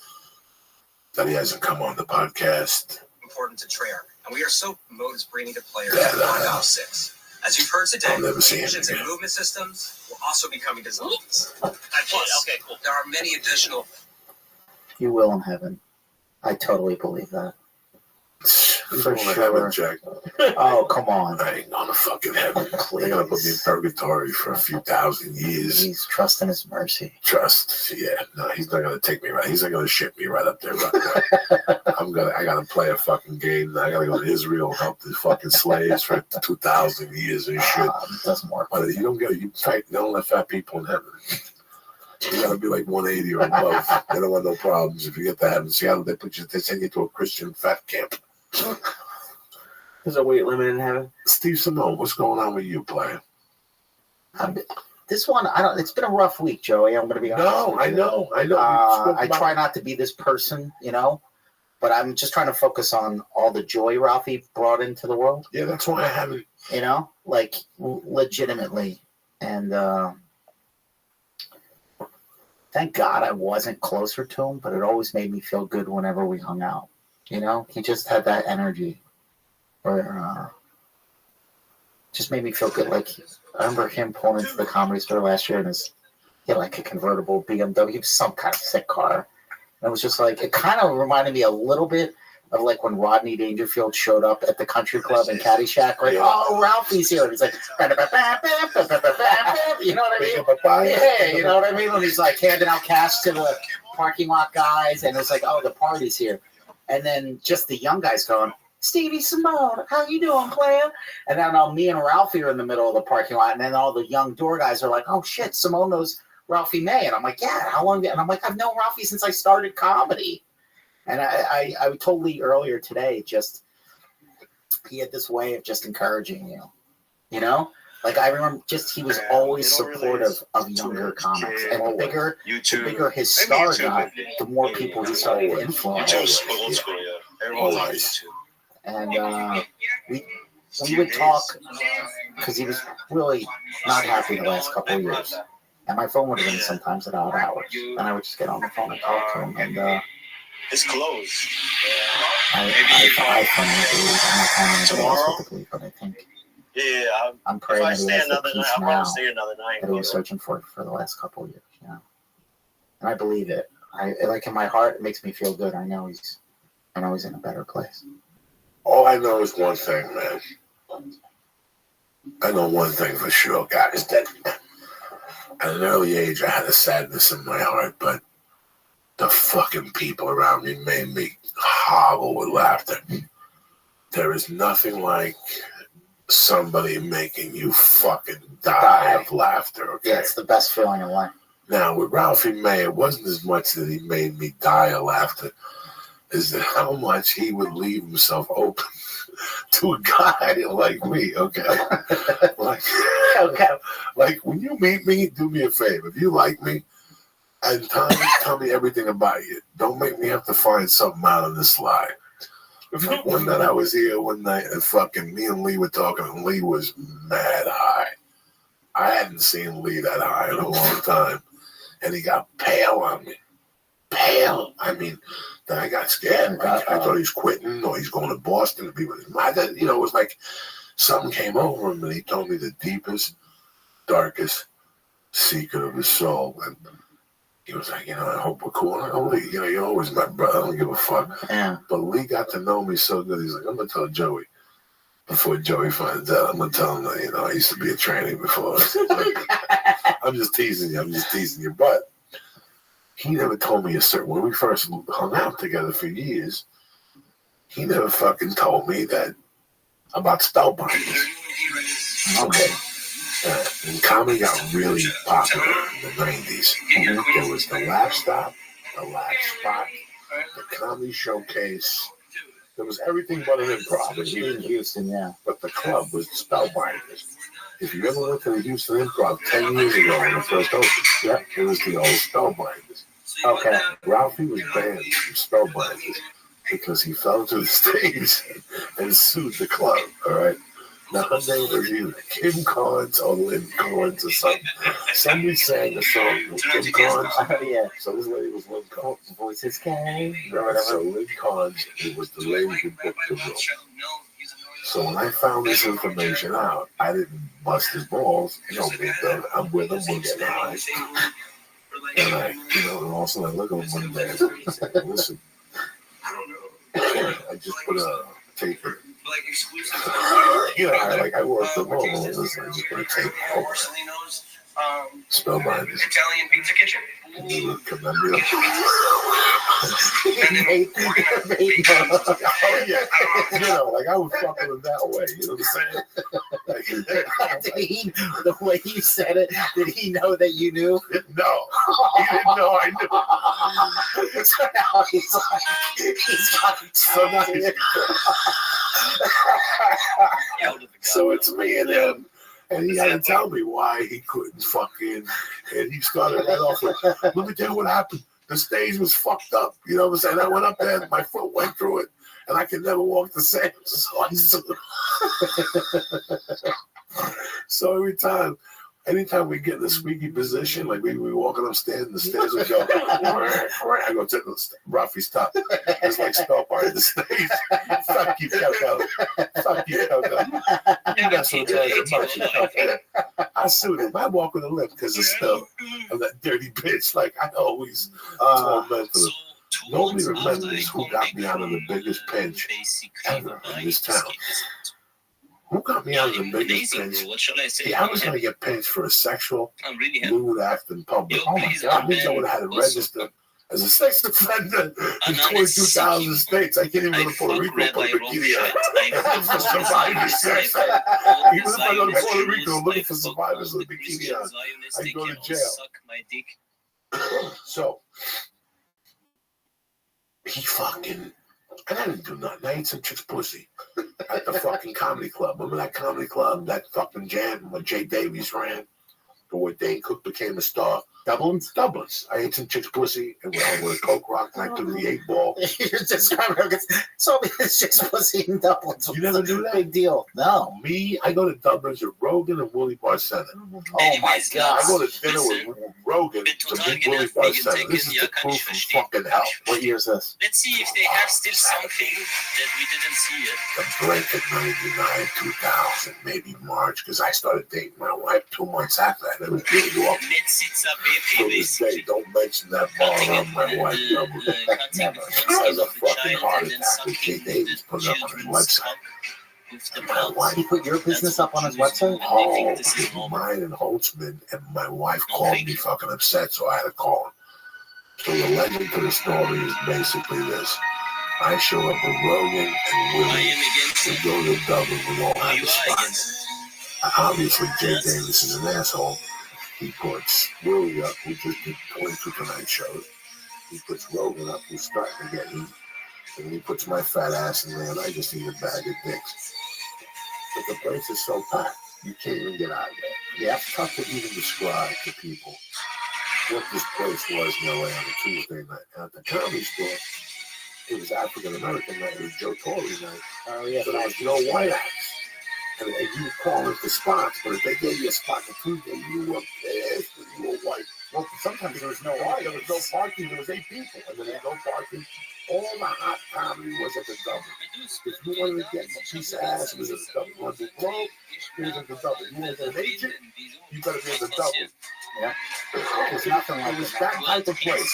that he hasn't come on the podcast. Important to Traer, and we are so modes bringing to players Yeah, Knockout 6. As you've heard today, I'll never see him engines and again. movement systems will also be coming to zombies. Okay, cool. There are many additional. You will in heaven. I totally believe that. For sure. Jack. Oh, come on. I ain't going to fucking heaven. They're going to put me in purgatory for a few thousand years. He's trusting his mercy. Trust. Yeah. No, he's not going to take me right. He's not going to ship me right up there. Right I got to play a fucking game. I got to go to Israel, help the fucking slaves for 2,000 years and shit. It doesn't work. But you don't let fat people in heaven. You gotta be like 180 or above. They don't want no problems. If you get to heaven, Seattle, they send you to a Christian fat camp. There's a weight limit in heaven. Steve Simone, what's going on with you, player? This one, it's been a rough week, Joey. I'm going to be honest. No, I know. I try not to be this person, you know, but I'm just trying to focus on all the joy Ralphie brought into the world. Yeah, that's why I haven't. You know, like legitimately. And thank God I wasn't closer to him, but it always made me feel good whenever we hung out. You know, he just had that energy, or just made me feel good. Like, I remember him pulling into the Comedy Store last year, and he had like a convertible BMW, some kind of sick car. And it was just like, it kind of reminded me a little bit of like when Rodney Dangerfield showed up at the country club in Caddyshack, like, "Oh, Ralphie's here." And he's like, you know what I mean? Yeah, you know what I mean? When he's like handing out cash to the parking lot guys, and it's like, "Oh, the party's here." And then just the young guys going, "Stevie Simone, how you doing, player?" And then me and Ralphie are in the middle of the parking lot, and then all the young door guys are like, "Oh shit, Simone knows Ralphie May." And I'm like, "Yeah, how long?" And I'm like, "I've known Ralphie since I started comedy." And I told Lee earlier today, just he had this way of just encouraging you, you know? Like, I remember he was always supportive of younger comics. And the bigger his star got, the more people he started to influence. And we would talk, because he was really not happy the last couple of years. And my phone would ring sometimes at odd hours. And I would just get on the phone and talk to him. And It's closed. I'm not calling anybody else typically, but I think I'm praying that he has the peace now that he was searching for the last couple of years, you know. And I believe it. Like in my heart, it makes me feel good. I know he's in a better place. All I know is one thing, man. I know one thing for sure, guys, that at an early age I had a sadness in my heart, but the fucking people around me made me hobble with laughter. There is nothing like somebody making you fucking die of laughter, okay? Yeah, it's the best feeling in life. Now, with Ralphie May, it wasn't as much that he made me die of laughter as that how much he would leave himself open to a guy like me, okay? Like when you meet me, do me a favor. If you like me, and tell me everything about you. Don't make me have to find something out on the sly. One night I was here one night and fucking me and Lee were talking and Lee was mad high. I hadn't seen Lee that high in a long time. And he got pale on me. Pale. I mean, then I got scared. I thought he was quitting or he's going to Boston to be with his mother. You know, it was like something came over him and he told me the deepest, darkest secret of his soul. And he was like, I hope we're cool. And I go, Lee, you're always my brother. I don't give a fuck. Yeah. But Lee got to know me so good. He's like, I'm going to tell Joey. Before Joey finds out, I'm going to tell him that, I used to be a trainee before. I'm just teasing you. But he never told me when we first hung out together for years, he never fucking told me that about spellbinders. Okay. When comedy got really popular in the 90s, there was the Laugh Stop, the Laugh Spot, the Comedy Showcase. There was everything but an improv in Houston, yeah. But the club was Spellbinders. If you ever went to the Houston Improv 10 years ago when it first opened, it was the old Spellbinders. Okay. Ralphie was banned from Spellbinders because he fell to the stage and sued the club, all right? Now, her name was either Kim Carnes or Lynn Carnes or something. Somebody sang a song with Kim Carnes. Yeah. So this lady was Lynn Carnes. Voices came. Right. So Lynn Carnes, it was the lady who booked the room. So when I found this information out, I didn't bust his balls. Big deal. I'm with him. We're getting high. And and also I look at him one day and say, listen, I just put a tape in. Like exclusive. I worked the role. It was like just gonna take over. Spellbinders. Italian pizza kitchen. Columbia. I was fucking him that way. You know what I'm saying? The way you said it, did he know that you knew? No, he didn't know I knew. So now he's like, he's got it. So it's me and him. And he had to tell me why he couldn't fucking. And he started right off with, let me tell you what happened. The stage was fucked up. You know what I'm saying? I went up there, my foot went through it, and I could never walk the same. So anytime we get in a squeaky position, like we walking upstairs and the stairs would go, I go to Rafi, stop. It's like Spellbinder the stage. Fuck you, Coco. Fuck you, Coco. You mess with me. I sued him. I walk with a limp because of that dirty bitch. Like I always torment for them. Nobody remembers who got me out of the biggest pinch ever in this town. Who got me out of the biggest pinch? I was going to get pinched for a sexual lewd act in public. Oh my God, I wish I would have had it registered as a sex offender in 22,000 states. I can't even go to Puerto Rico and put a bikini on. For survivors. Even if I go to Puerto Rico looking for survivors with a bikini on, I go to jail. So, he fucking... And I didn't do nothing. I ate some chick's pussy at the fucking comedy club. Remember that comedy club, that fucking jam where Jay Davies ran, or where Dane Cook became a star? Doublins? I ate some chick's pussy and went home with a Coke Rock and I took the 8-ball. You're describing so it's just pussy and doublins. You never do that? Big deal. No. Me, I go to Dublin's with Rogan and Willie Barcena. Oh my God. I go to dinner with Rogan to meet Willie Barcena. This is the proof from fucking hell. What year is this? Let's see if they have still something that we didn't see yet. The break of 99, 2000, maybe March, because I started dating my wife 2 months after that. It was New York. To this day, don't mention that bar on my wife. Never. Has a fucking heart attack with Jay Davis put it up on his website. He put your business up on his website? Oh, mine and Holtzman, and my wife called me fucking upset, so I had to call him. So the legend to the story is basically this. I show up with Rogan and Willie. We go to Dublin, we all have a spot. Obviously, Jay Davis is an asshole. He puts Willie up, who just did 22 Tonight shows. He puts Rogan up, who's starting to get heat. And he puts my fat ass in there, and I just eat a bag of dicks. But the place is so packed, you can't even get out of there. Yeah, it's tough to even describe to people what this place was in LA on a Tuesday night. At the Comedy Store, it was African American night, it was Joe Torre night. Oh, yeah. So there was no white acts. And you would call it the spots, but if they gave you a spot for Tuesday, you were pissed when you were white. Well, sometimes there was no white, there was no parking, there was 8 people, and then there was no parking. All the hot comedy was at the Double. If you wanted to get a piece of ass, it was at the Double. You wanted to blow, it was at the Double. You wanted an agent, you better be at the Double. Yeah. There's nothing like it. Was that type of place.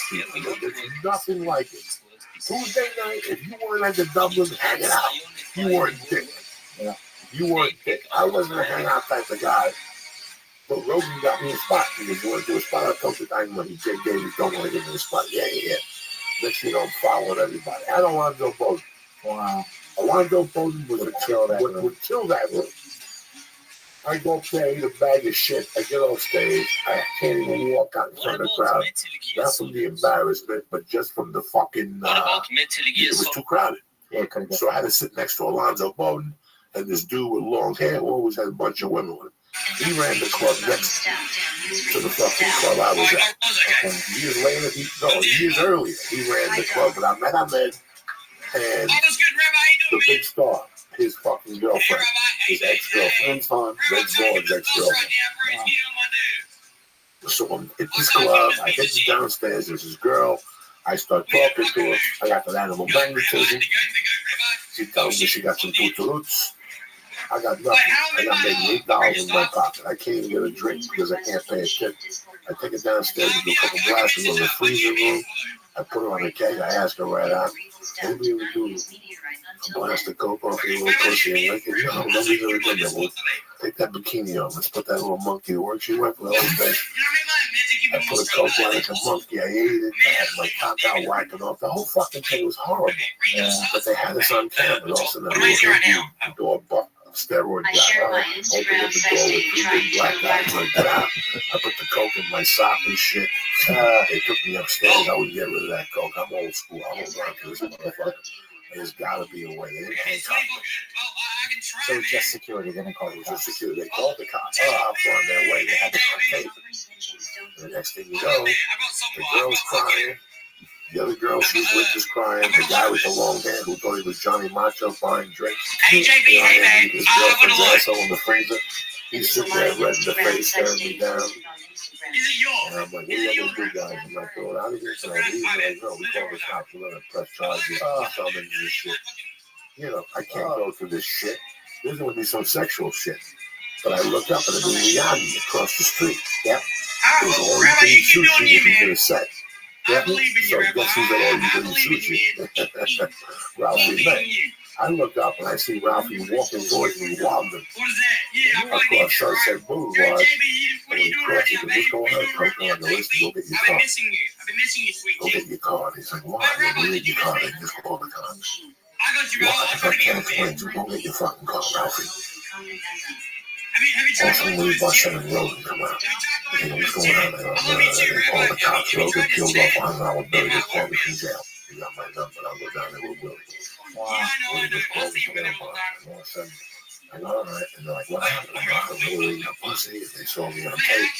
There's nothing like it. Tuesday night, if you weren't at the Dublin hanging out, you weren't dick. Yeah. You weren't dick. I wasn't a hangout type of guy. But Rogan got me a spot. Because you want to do a spot, I told the guy when he Jay Davis don't want to give me a spot. Yeah. Next thing you know, I'm following everybody. I don't want to go Bowden. Wow. Alonzo Bowden would kill that room. Would kill that room. I go up there, eat a bag of shit. I get off stage. I can't even walk out in front of the crowd. Not from the embarrassment, but just from the fucking. It was too crowded. Yeah, so I had to sit next to Alonzo Bowden and this dude with long hair who always had a bunch of women with him. He ran the club next to the fucking club I was at. Okay. Years earlier, he ran the club, but I met Ahmed and the big star, his fucking girlfriend, his ex-girlfriend, Red Vaugh's ex-girlfriend. Wow. So I'm at this club, I get downstairs, there's this girl, I start talking to her, I got that animal magnetism, she tells me she got some tutu-roots. I got nothing. I got maybe $8 in my pocket. I can't even get a drink because I can't pay a tip. I take it downstairs and do a couple glasses in the freezer room. I put her on a keg. I ask her right out, maybe we would do a blast of coke off your little pussy. And like, no, don't even remember. We'll take that bikini off. Let's put that little monkey to work. She went for the whole day. I put a coke on like a monkey. I ate it. I had my top out whacking off. The whole fucking thing was horrible. But they had us on camera. Also, the door buck. Steroid guy. I opened up the door with 2 big black guys like that. I put the coke in my sock and shit. They took me upstairs. I would get rid of that coke. I'm old school. I hold on to this motherfucker. There's got to be a way in. So it's just security. They didn't call you just security. They called the cops. Cops were on their way. They had to tape. The next thing you know, the girl's crying. The other girl she was with is crying. The guy with the long hair who thought he was Johnny Macho buying drinks. Hey, JB, hey, man. His girlfriend's asshole in the freezer. He's sitting there red in the face, staring me down. And I'm like, what are you going to do, guys? I'm like, going out of here tonight. He's like, no, we call the cops. We're going to press charges. Summons this shit. You know, I can't go through this shit. There's going to be some sexual shit. But I look up and there's Miyagi across the street. Yep. There's all you can eat sushi you can get a set. Yeah. So guess who's at all you can eat sushi? Ralphie May. I look up and I see Ralphie walking towards me, wobbling. Across Sunset Boulevard. And he crashes and he's going on the list to go get your car. Go get your car. He's like, why? Go get your car. They just call the cops. Why? If I can't explain you, go get your fucking car, Ralphie. Also, Willie Barcena and Rogan come out. You know what's going on? They call the cops. Rogan killed off $100 bill. Just call me from jail. You got my number. I'll go down there with Willie. Wow. Willie just called me from jail. And all of a sudden, I go, all right. And they're like, what happened? I go, I really eating a pussy. And they saw me on tape.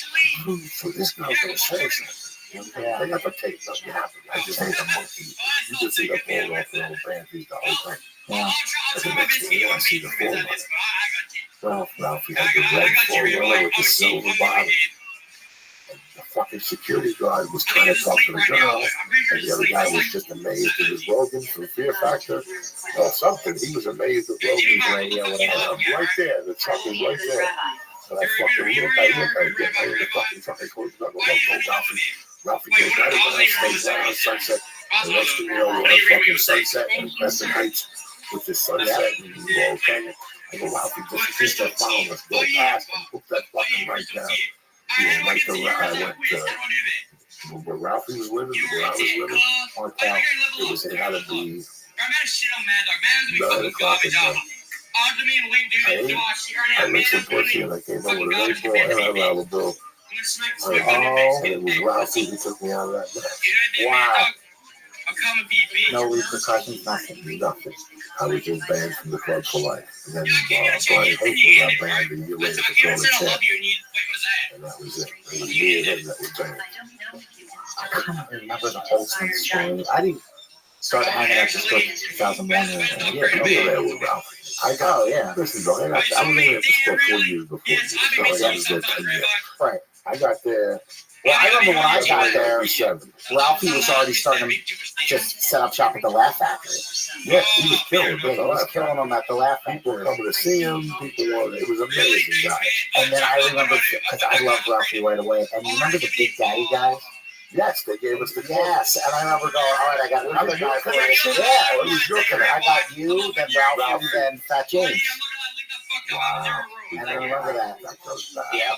So this girl's going to say something. Yeah. They got the tape. Nothing happened. I just hate the monkey. You can see the fall off the little panties, the whole thing. Yeah. And the next thing you know, I see the fall on it. Well, Ralphie had the red four-wheeler with the silver bottom. The fucking security guard was trying to talk to the girl, and the other guy was just amazed at his Rogan from Fear Factor or something. He was amazed at Rogan's radio, whatever. Right there, the truck was right there. And I fucking look, I get right in the fucking truck, I close the door, I go, Ralphie. Ralphie goes right over there, stays right on Sunset. The next thing you know, we're on fucking Sunset and Crescent Heights with the sunset and Laurel Canyon. I go, Ralphie, just start following us, go past and hook that fucking right down. Yeah, right to where I went to where Ralphie was living, where I was living, on town. It had to be 9 o'clock in the morning. I made some pussy and I came over with an 8-ball and I ran a bill. And it was Ralphie who took me out of that match. Wow. No repercussions, nothing. Nothing. I was just banned from the club for life. And then Brian Hickman got banned a year later for throwing a chair. And that was it. It was me and him that was banned. I can't remember the whole story. I didn't start hanging out this book in 2001. Yeah, you were there with Ralphie. This is all. I was only at the store 4 years before you. So I was there 10 years. Right. I got there. Well, I remember when I got there, Ralphie was already starting to just set up shop at the Laugh Factory. Yeah, he was killing it. He was killing them at the Laugh People Factory. were coming to see him. People were, it was amazing, guys. And then I remember, because I loved Ralphie right away. And you remember the Big Daddy guys? Yes, they gave us the Yes, and I remember going, all right, I got another guy for you. Yeah, it was your I connection. got you, then Ralphie, then Fat James. Wow. And I remember that. That goes back. Yep.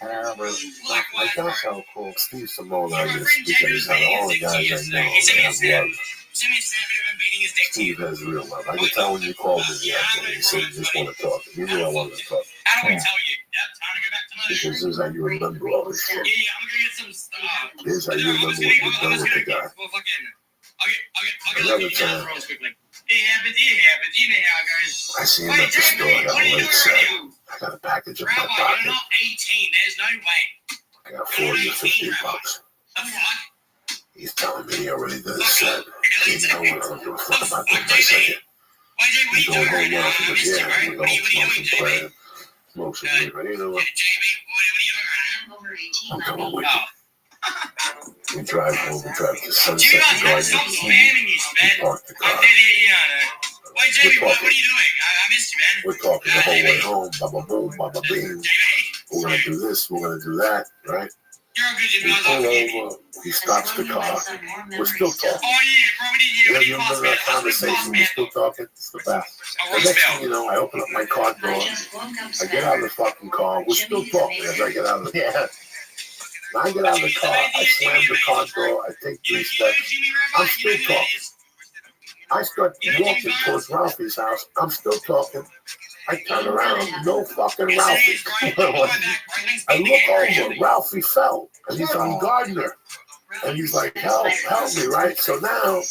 And I remember, Like, that's so cool. Steve Simone, I just, because all the guys I know, they have love. Steve has real love. I can tell when you called me the other day, you said you just want to talk. You knew I wanted to talk. yeah. Because this is how you remember all this shit. This is how you remember what you've done with the guy. Another time, I see him at the store on Lakeside. I got a package in my pocket. I got 40 or 50 bucks. He's telling me he already did his set. He know what I don't give a fuck about doing my second. He's going home now. He goes, yeah, I'm going to go smoke some plant, smoke some weed. But you know what? I'm coming with you. We drive home, we drive to Sunset Garden. We park the car. We're talking the whole way home. Baba boom, baba bing. We're going to do this, we're going to do that, right? We pull over, he stops the car. We're still talking. You remember that conversation? We're still talking. It's the best. The next thing you know, I open up my car door. I get out of the fucking car. We're still talking as I get out of the car. When I get out of the car, I slam the car door. I take 3 steps. I'm still talking. I start walking towards Ralphie's house. I'm still talking. I turn around, no fucking Ralphie. I look over, Ralphie fell, and he's on Gardner. And he's like, help me, right? So now,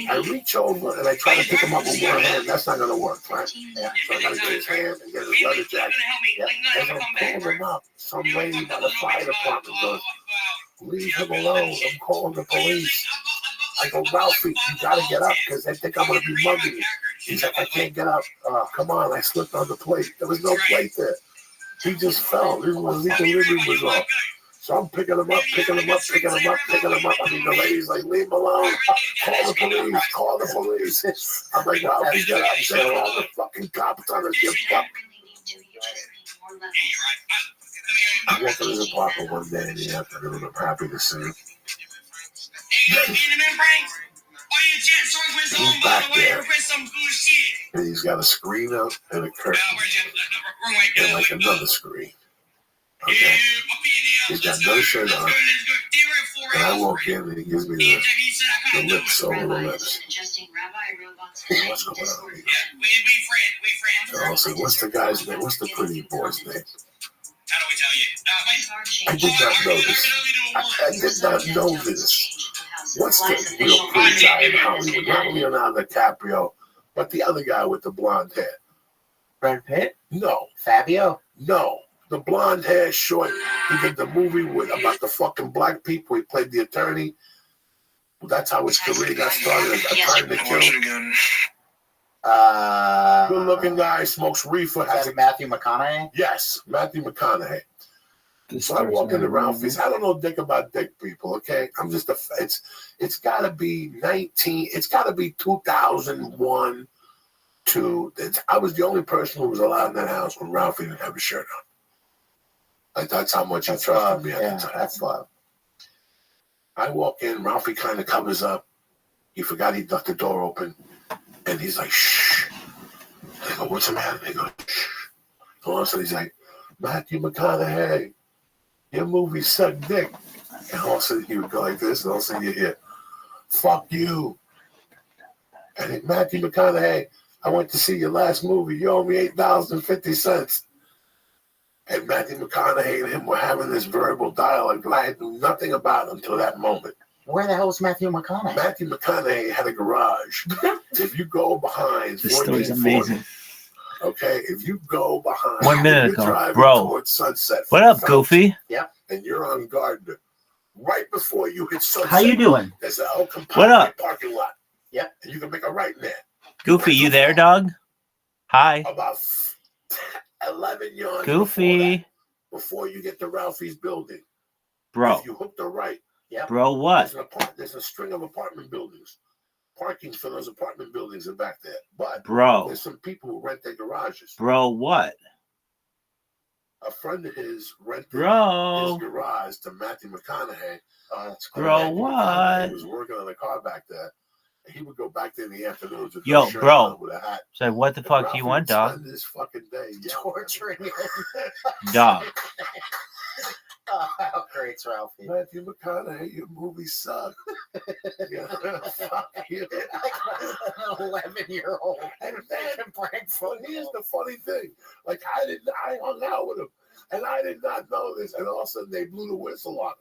I reach over and I try to pick him up with one hand. That's not going to work, right? Yeah. So I got to get his hand and get his leather jacket. Yeah. As I'm pulling him up, some lady by the fire department goes, leave him alone, I'm calling the police. I go, Ralphie, you gotta get up because they think I'm gonna be mugging you. He's like, I can't get up. Come on, I slipped on the plate. There was no plate there. He just fell. His equilibrium was off. So I'm picking him up. I mean, the lady's like, leave him alone. Call the police. I'm like, Ralphie, get up. Say, all the fucking cops on us, you fuck. I went to his apartment one day in the afternoon. I'm happy to see him. He's back there. And he's got a screen up and a curtain. And like another screen. Okay. He's got no shirt on. And I walk in and he gives me the lips over the lips. Hey, what's going on here? And I said, what's the guy's name? What's the pretty boy's name? I did not know this. What's the real pretty guy in Hollywood? Not Leonardo DiCaprio, but the other guy with the blonde hair. Brad Pitt? No. Fabio? No. The blonde hair, short. He did the movie about the fucking black people. He played the attorney. Well, that's how his career got started. A Time to Kill. Good-looking guy, smokes reefer. Has it Matthew McConaughey? Yes, Matthew McConaughey. So I walk into Ralphie's. I don't know dick about dick, people. Okay, I'm just a. It's got to be 19. It's got to be 2001. I was the only person who was allowed in that house when Ralphie didn't have a shirt on. Like that's how much he trusted me at the time. That's love. I walk in, Ralphie kind of covers up. He forgot he left the door open, and he's like, "Shh." I go, "What's the matter?" They go, "Shh." So all of a sudden he's like, "Matthew McConaughey, your movie sucked dick." And all of a sudden he would go like this, and all of a sudden you hear, "Fuck you." And then, "Matthew McConaughey, I went to see your last movie. You owe me $8.50. And Matthew McConaughey and him were having this verbal dialogue that I knew nothing about until that moment. Where the hell is Matthew McConaughey? Matthew McConaughey had a garage. If you go behind, This story's amazing. Okay, if you go behind, 1 minute you're ago, driving bro. towards Sunset. What up, Goofy? Yep. And you're on Gardner. Right before you hit Sunset. How you doing? There's an El Compadre What up? parking lot. Yep. And you can make a right there. Goofy, you there, dog? Hi. About 11 yards. Goofy. Before you get to Ralphie's building. Bro. If you hook the right. Yep. Bro, what? There's a string of apartment buildings. Parking for those apartment buildings are back there. But Bro. there's some people who rent their garages. Bro, what? A friend of his rented Bro. his garage to Matthew McConaughey. Bro, what? He was working on a car back there. And he would go back there in the afternoons with Yo, a shirt bro. on with a hat. So what the fuck do you want, dog? Spend this fucking day Torturing him. Dog. Oh, how great's Ralphie? Matthew McConaughey, your movie sucked. Yeah, fuck you. Like an 11-year-old. And here's the funny thing. Like, I hung out with him, and I did not know this, and all of a sudden they blew the whistle on him.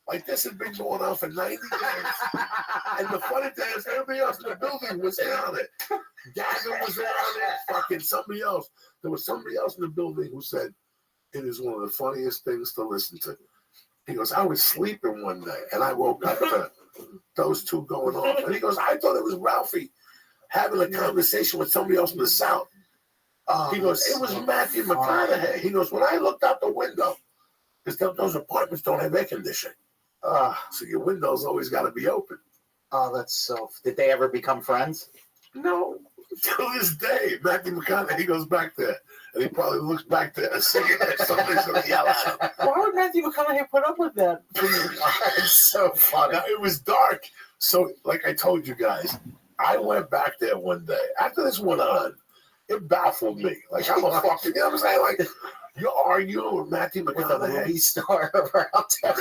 Like, this had been going on for 90 days. And the funny thing is, everybody else in the building was in on it. Gavin was in on it. Fucking somebody else. There was somebody else in the building who said, it is one of the funniest things to listen to. He goes, I was sleeping one day, and I woke up to those two going off. And he goes, I thought it was Ralphie having a conversation with somebody else in the South. He goes, it was Matthew McConaughey. He goes, when I looked out the window, because those apartments don't have air conditioning. So your window's always got to be open. Oh, that's so... Did they ever become friends? No. To this day, Matthew McConaughey, he goes back there, and he probably looks back there and singing that somebody's going to yell at him. Why would Matthew McConaughey put up with that? It's so funny. Now, it was dark. So, like I told you guys, I went back there one day. After this went on, it baffled me. Like, I'm a fucking, you know what I'm saying? Like, you're arguing with Matthew With a McConaughey. movie star around town.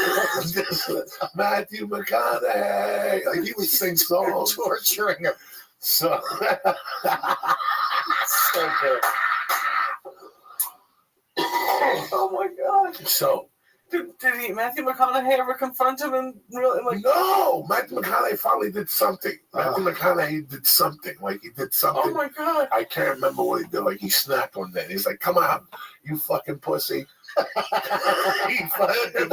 Matthew McConaughey. Like, he would sing songs. Torturing him. So, So good. Oh my god! So, Did Matthew McConaughey ever confront him and really like? no, Matthew McConaughey finally did something. Matthew McConaughey did something. Like, he did something. Oh my god! I can't remember what he did. Like, he snapped one day. He's like, come on, you fucking pussy. He confronted the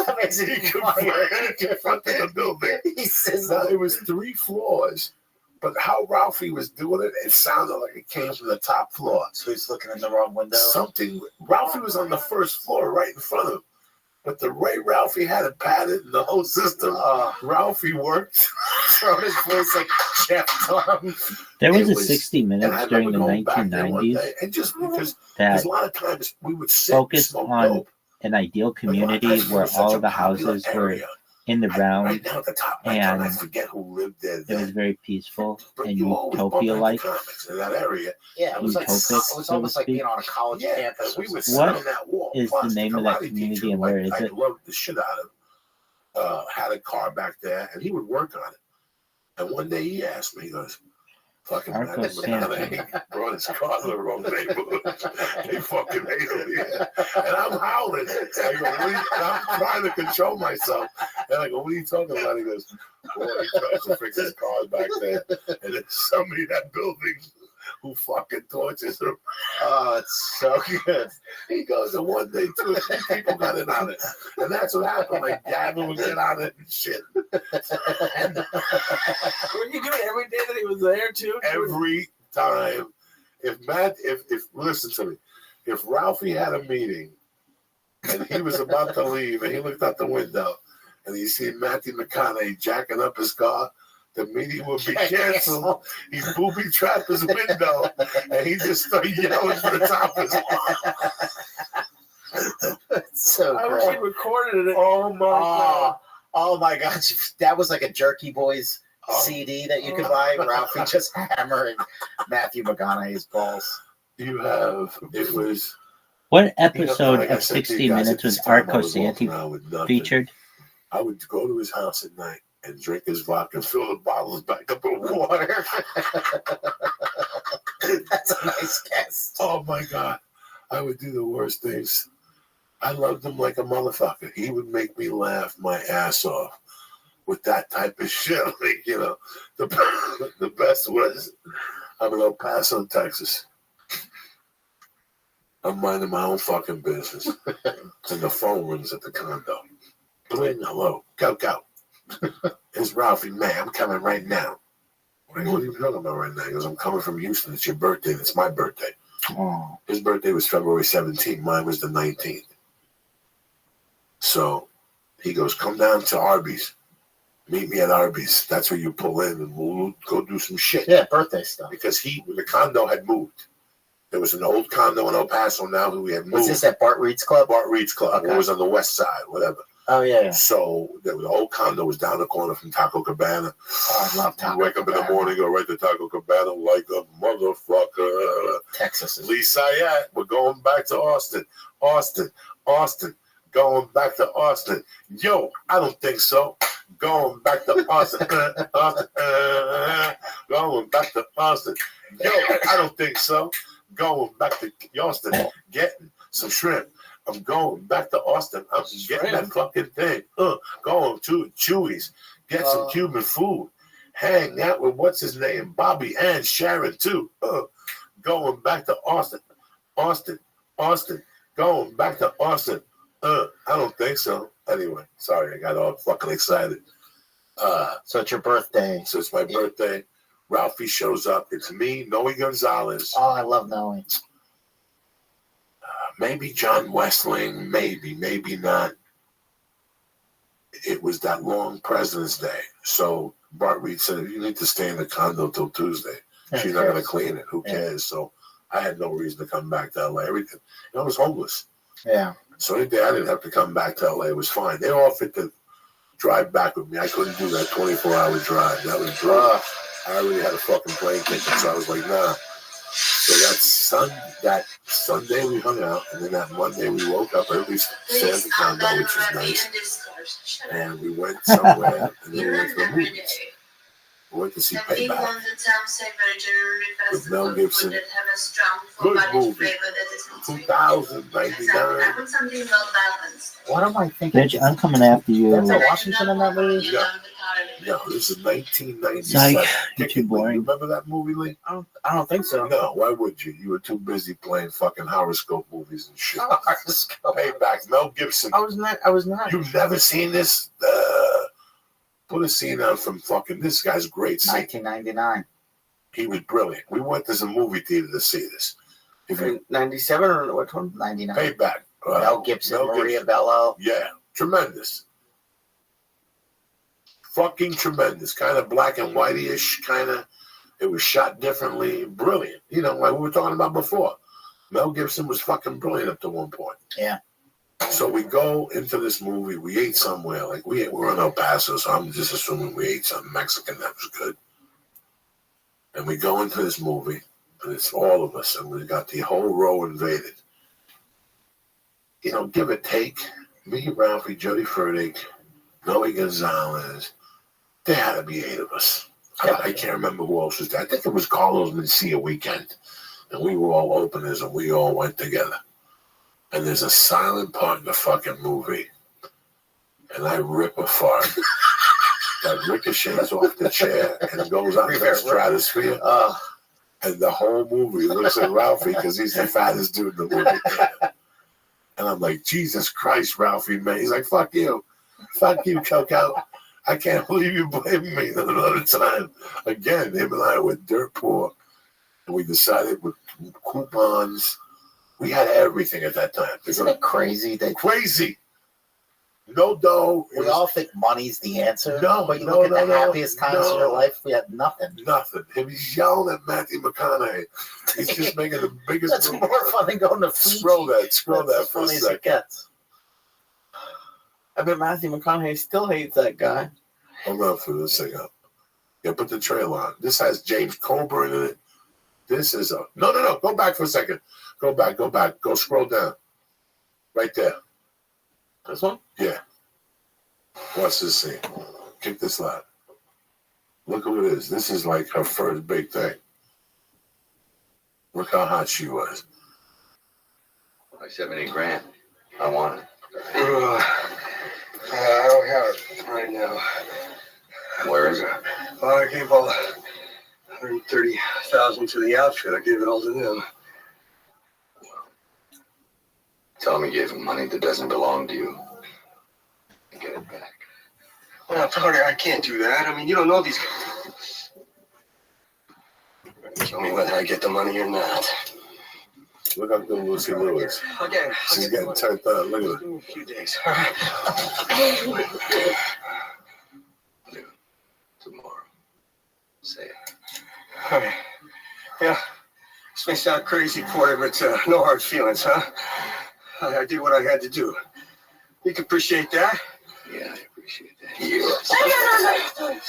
building. He says Now, it was 3 floors. But how Ralphie was doing it, it sounded like it came from the top floor. So he's looking in the wrong window. Ralphie was on the first floor right in front of him. But the way Ralphie had it padded and the whole system, Ralphie worked from his voice like Jeff Tom. There was a 60 Minutes during the going back there one 1990s day, and just because that there's a lot of times we would sit focused and smoke on dope. an ideal Like, a lot of community times it where was such all a the popular houses were area. in the round. Right now at the top, right now, I And forget who lived there. it was very peaceful But and you always bump into utopia-like. comics in that area. Yeah, it was like Utopic, it was so almost to like being speak. on a college Yeah, campus. we would Or sit What on that wall. is Plus, the name of that karate community teacher, and where like, is I it? loved the shit out of him. Had a car back there, and he would work on it. And one day he asked me, he goes, fucking Arco Matthew McConaughey brought his car to the wrong neighborhood. They fucking hate him, yeah. And I'm howling. I go, what are you, and I'm trying to control myself. And I go, what are you talking about? He goes, boy, he tries to fix his cars back there. And then somebody in that building who fucking tortures him. Oh, it's so good. He goes, and one day 2 or 3 people got in on it. And that's what happened. Like, Gavin would get on it and shit. Were you doing it every day that he was there too? Every time. If listen to me, if Ralphie had a meeting and he was about to leave and he looked out the window and he see Matthew McConaughey jacking up his car, the meeting would be canceled. He booby trapped his window and he just started yelling from the top of his lungs. It's so I great. wish he recorded it. Oh my God. Oh my gosh, that was like a Jerky Boys CD that you could buy. Ralphie just hammering Matthew McConaughey's balls. It was. What episode like I of said to 60 you guys, Minutes at was this time, Art I was walking Cosanti around with nothing. featured? I would go to his house at night and drink his vodka and fill the bottles back up with water. That's a nice guess. Oh my God. I would do the worst things. I loved him like a motherfucker. He would make me laugh my ass off with that type of shit. Like, you know, the best was I'm in El Paso, Texas. I'm minding my own fucking business. And the phone rings at the condo. Bling, hello. Go. It's Ralphie. Man, I'm coming right now. What are you talking about right now? He goes, I'm coming from Houston. It's your birthday. It's my birthday. Oh. His birthday was February 17th. Mine was the 19th. So he goes, come down to Arby's. Meet me at Arby's. That's where you pull in and we'll go do some shit. Yeah, birthday stuff. Because the condo had moved. There was an old condo in El Paso now who we had moved. Was this at Bart Reed's Club? Bart Reed's Club. Okay. It was on the west side, whatever. Oh, yeah. So the old condo was down the corner from Taco Cabana. Oh, I love Taco You wake up in the morning, go right to Taco Cabana like a motherfucker. Texas is. Lee Sayat, we're going back to Austin. Going back to Austin. Yo, I don't think so. Going back to Austin. Going back to Austin. Yo, I don't think so. Going back to Austin. Getting some shrimp. I'm going back to Austin. I'm getting that fucking thing. Going to Chewy's. Get some Cuban food. Hang out with what's his name? Bobby and Sharon too. Going back to Austin. Going back to Austin. I don't think so. Anyway, sorry, I got all fucking excited. So it's your birthday. So it's my birthday. Ralphie shows up. It's me, Noe Gonzalez. Oh, I love Noe. Maybe John Westling, maybe not. It was that long President's Day. So Bart Reed said, you need to stay in the condo till Tuesday. She's not going to clean it. Who cares? So I had no reason to come back to LA. Everything. I was homeless. Yeah. So any day I didn't have to come back to LA. It was fine. They offered to drive back with me. I couldn't do that 24-hour drive. That was brutal. I already had a fucking plane ticket, so I was like, nah. So that Sunday we hung out, and then that Monday we woke up. Everybody stayed at the condo, which was nice. And we went somewhere, and then we went to the movies. We went to see Payback with Mel Gibson. Good movie. 2099. What am I thinking? Bitch, I'm coming after you. Denzel Washington in that movie? Yeah, this is 1997. Psych, you're too boring. You remember that movie, Lee? I don't think so. No, why would you? You were too busy playing fucking horoscope movies and shit. Horoscope. Payback, Mel Gibson. I was not. You've never seen this? Put a scene on from fucking this guy's great scene. 1999. He was brilliant. We went to some movie theater to see this. If you 97 or what one? 99. Payback. Mel Gibson, Maria Bello. Yeah, tremendous. Fucking tremendous. Kind of black and white-ish, kind of. It was shot differently. Brilliant. You know, like we were talking about before. Mel Gibson was fucking brilliant up to one point. Yeah. So we go into this movie. We ate somewhere. Like we're in El Paso, so I'm just assuming we ate something Mexican that was good. And we go into this movie, and it's all of us, and we got the whole row invaded. You know, give or take, me, Ralphie, Jody Furtick, Noe Gonzalez. There had to be 8 of us. I can't remember who else was there. I think it was Carlos Mencia weekend, and we were all openers, and we all went together. And there's a silent part in the fucking movie, and I rip a fart that ricochets off the chair and goes out into the stratosphere. And the whole movie looks at Ralphie because he's the fattest dude in the movie. And I'm like, Jesus Christ, Ralphie, man. He's like, fuck you. Fuck you, Coco. I can't believe you blaming me another time. Again, him and I went dirt poor. And we decided with coupons. We had everything at that time. Isn't it crazy that crazy? No dough. We all think money's the answer. No, but you look at the happiest times of your life, we had nothing. Nothing. He's yelling at Matthew McConaughey. He's just making the biggest. That's more fun than going to Fiji. Scroll that for a second. second. I bet Matthew McConaughey still hates that guy. Hold on for this thing up. Yeah, put the trailer on. This has James Coburn in it. This is a no. Go back for a second. Go back. Go scroll down. Right there. This one? Yeah. Watch this scene. Kick this line. Look who it is. This is like her first big thing. Look how hot she was. Like 70 grand. I want it. I don't have it right now. Where is it? Well, I gave all $130,000 to the outfit. I gave it all to them. Tell him you gave him money that doesn't belong to you. And get it back. Well, Tony, I can't do that. I mean, you don't know these guys. Tell me whether I get the money or not. Look how good Lucy Liu is. Again, She's getting turned on. Look at her. Give me a few days. Tomorrow. Say it. All right. Yeah. This may sound crazy for you, but no hard feelings, huh? I did what I had to do. You can appreciate that? Yeah, I appreciate that. No.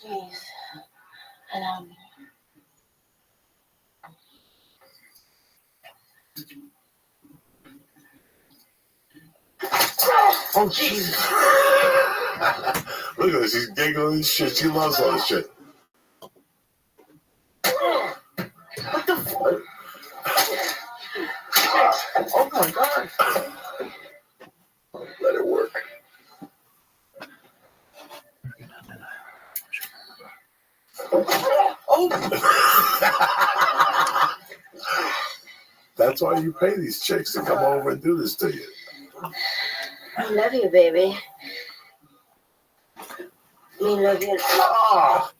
Please. Allow me. Oh, Jesus. Look at her. She's giggling and shit. She loves all this shit. What the fuck? Oh, my God. Let it work. Oh. That's why you pay these chicks to come over and do this to you. I love you, baby. We love you. Oh.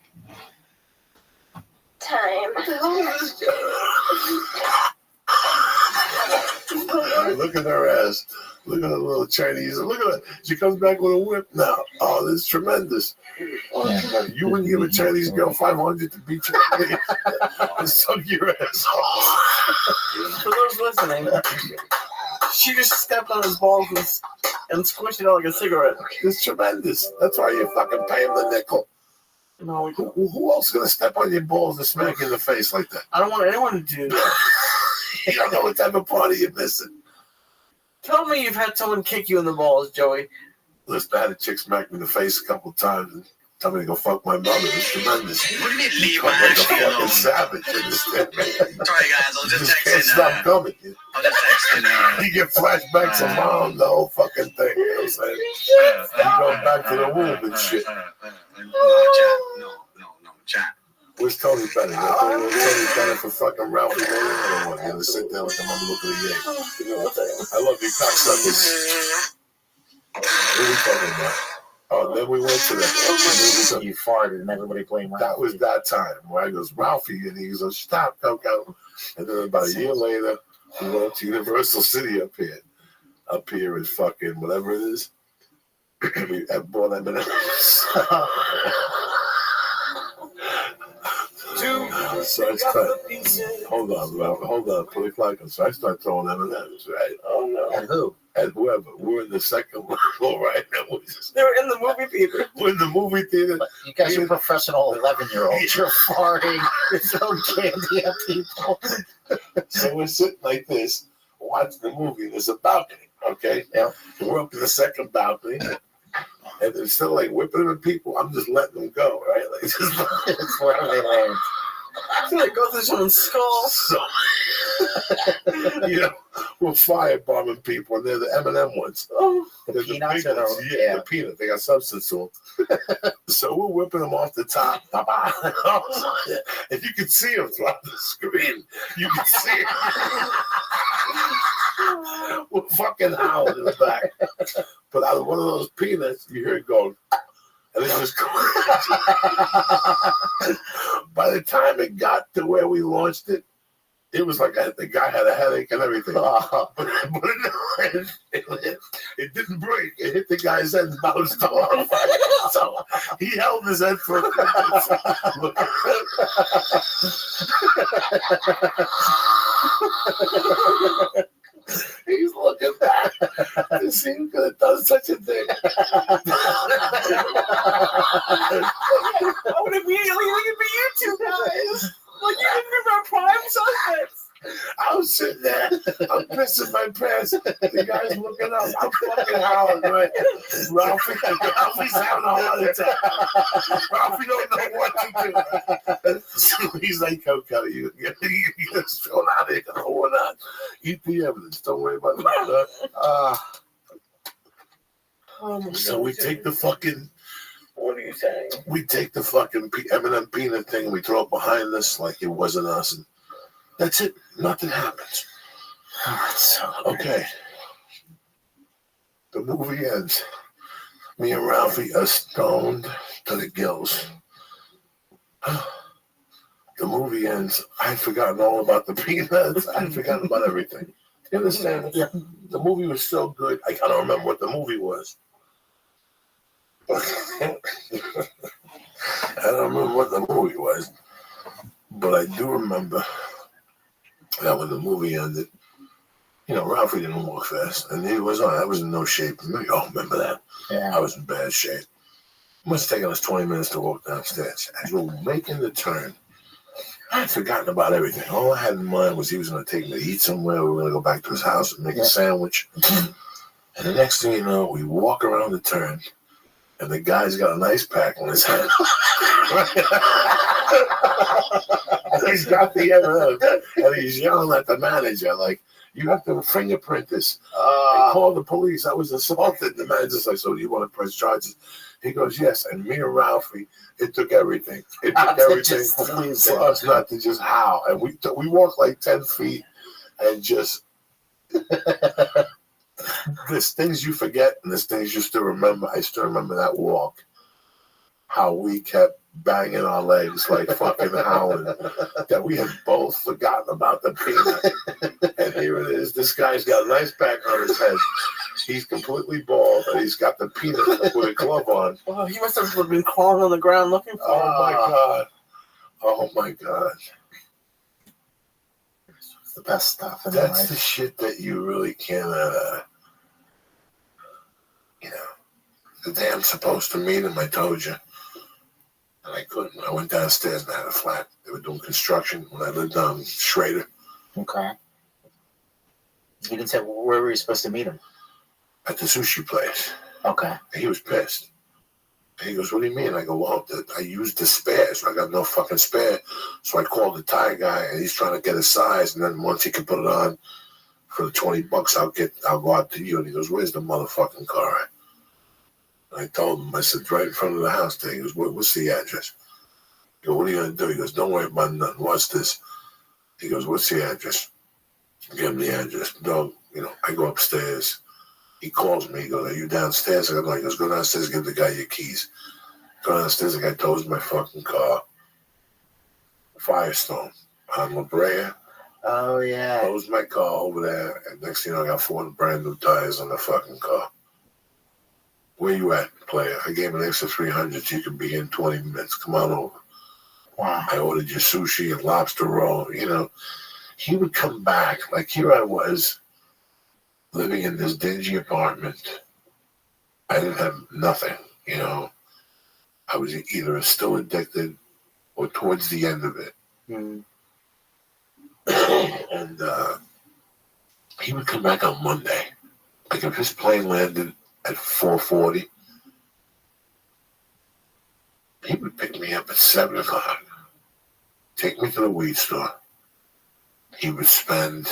Time. Look at her ass. Look at her little Chinese. Look at her. She comes back with a whip now. Oh, this is tremendous. Yeah. You wouldn't give a Chinese girl $500 to beat you and suck your ass off. For those listening, she just stepped on his balls and squished it out like a cigarette. It's tremendous. That's why you fucking pay him the nickel. No, Who else is going to step on your balls and smack you in the face like that? I don't want anyone to do that. You don't know what type of party you're missing. Tell me you've had someone kick you in the balls, Joey. Listen, I had a chick smack me in the face a couple of times and tell me to go fuck my mother. It's tremendous. Wouldn't it leave Come my like a actually fucking alone? savage. You understand me? Sorry, guys. I was You just just can't texting. stop coming. I was just texting. You get flashbacks of mom, the whole fucking thing. You know what I'm saying? You go back to the womb and shit. No, chat. Where's Tony Bennett? Tony Bennett for fucking Ralphie Ray. I don't want him to sit there like I'm on the look of the game. I love you cocksuckers. What are we talking about? Oh, then we went to that. You farted and everybody blamed Ralphie. That was that time where I goes, Ralphie, and he goes, stop, Coco. And then about a year later, we went to Universal City up here. Up here is fucking whatever it is. We bought M&M's. So I start, hold on, put it like so I start throwing M&M's, right? Oh, no. And who? And whoever, we're in the second level right now. They were in the movie theater. We're in the movie theater. But you guys are professional 11-year-olds. You're farting. You're throwing candy at people. So we're sitting like this, watching the movie. There's a balcony, okay? Yeah. And we're up in the second balcony. And instead of like whipping at people, I'm just letting them go, right? Like just wherever they land. So they go through someone's skull. So, you know, we're firebombing people, and they're the M&M ones. Oh. The They're peanuts big or ones. the Yeah, the peanut. They got substance to them. So we're whipping them off the top. And you can see them throughout the screen. You can see it. We're fucking howling in the back. But out of one of those peanuts, you hear it going. And it was cool. By the time it got to where we launched it, it was like the guy had a headache and everything. But it didn't break. It hit the guy's head and bounced off. So he held his head for a few minutes. He's looking back to see who could have done such a thing. I would immediately leave it for you two guys. Like you didn't remember prime suspects. I was sitting there, I'm pissing my pants. The guy's looking up, I'm fucking howling, right? Ralphie's having a heart attack. Ralphie don't know what to do. So he's like, Coco, you get thrown out of here. No, we're not. Eat the evidence. Don't worry about that. So we take the fucking. What are you saying? We take the fucking M&M peanut thing and we throw it behind us like it wasn't us. And that's it. Nothing happens. Okay. The movie ends. Me and Ralphie are stoned to the gills. The movie ends. I'd forgotten all about the peanuts. I'd forgotten about everything. You understand? Yeah. The movie was so good. I can't remember what the movie was. I don't remember what the movie was. But I do remember that when the movie ended, you know, Ralphie didn't walk fast. And I was in no shape. Oh, remember that? Yeah. I was in bad shape. It must have taken us 20 minutes to walk downstairs. As we were making the turn, I had forgotten about everything. All I had in mind was he was going to take me to eat somewhere. We were going to go back to his house and make a sandwich. And the next thing you know, we walk around the turn, and the guy's got an ice pack on his head. He's got the and he's yelling at the manager, like, you have to fingerprint this. I called the police. I was assaulted. The manager's like, so do you want to press charges? He goes, yes. And me and Ralphie, it took everything. It took everything for us not to just howl. And we walked like 10 feet and just... There's things you forget and there's things you still remember. I still remember that walk. How we kept banging our legs like fucking howling. That we had both forgotten about the peanut. And here it is. This guy's got an ice pack on his head. He's completely bald and he's got the peanut with a glove on. Oh, he must have been crawling on the ground looking for Oh my God. Oh my God. It's the best stuff in That's life. the shit that you really can't, you know. The day I'm supposed to meet him, I told you. And I couldn't. I went downstairs and I had a flat. They were doing construction when I lived on Schrader. Okay. You didn't say where were you supposed to meet him? At the sushi place. Okay. And he was pissed. And he goes, what do you mean? I go, well, I used the spare, so I got no fucking spare. So I called the Thai guy, and he's trying to get a size. And then once he can put it on for the $20, I'll go out to you. And he goes, where's the motherfucking car? I told him, I said, right in front of the house there. He goes, what's the address? I go, what are you going to do? He goes, don't worry about nothing. What's this? He goes, what's the address? Give him the address. Dog, you know, I go upstairs. He calls me. He goes, are you downstairs? I go, no. He goes, go downstairs, give the guy your keys. Go downstairs, the guy tows my fucking car. Firestone on La Brea. Oh, yeah. Tows my car over there. And next thing you know, I got 4 brand new tires on the fucking car. Where you at, player? I gave an extra 300 so you can be here in 20 minutes. Come on over. Wow. I ordered your sushi and lobster roll. You know, he would come back. Like, here I was living in this dingy apartment. I didn't have nothing, you know. I was either still addicted or towards the end of it. Mm. And he would come back on Monday. Like, if his plane landed at 4:40, he would pick me up at 7 o'clock, take me to the weed store. He would spend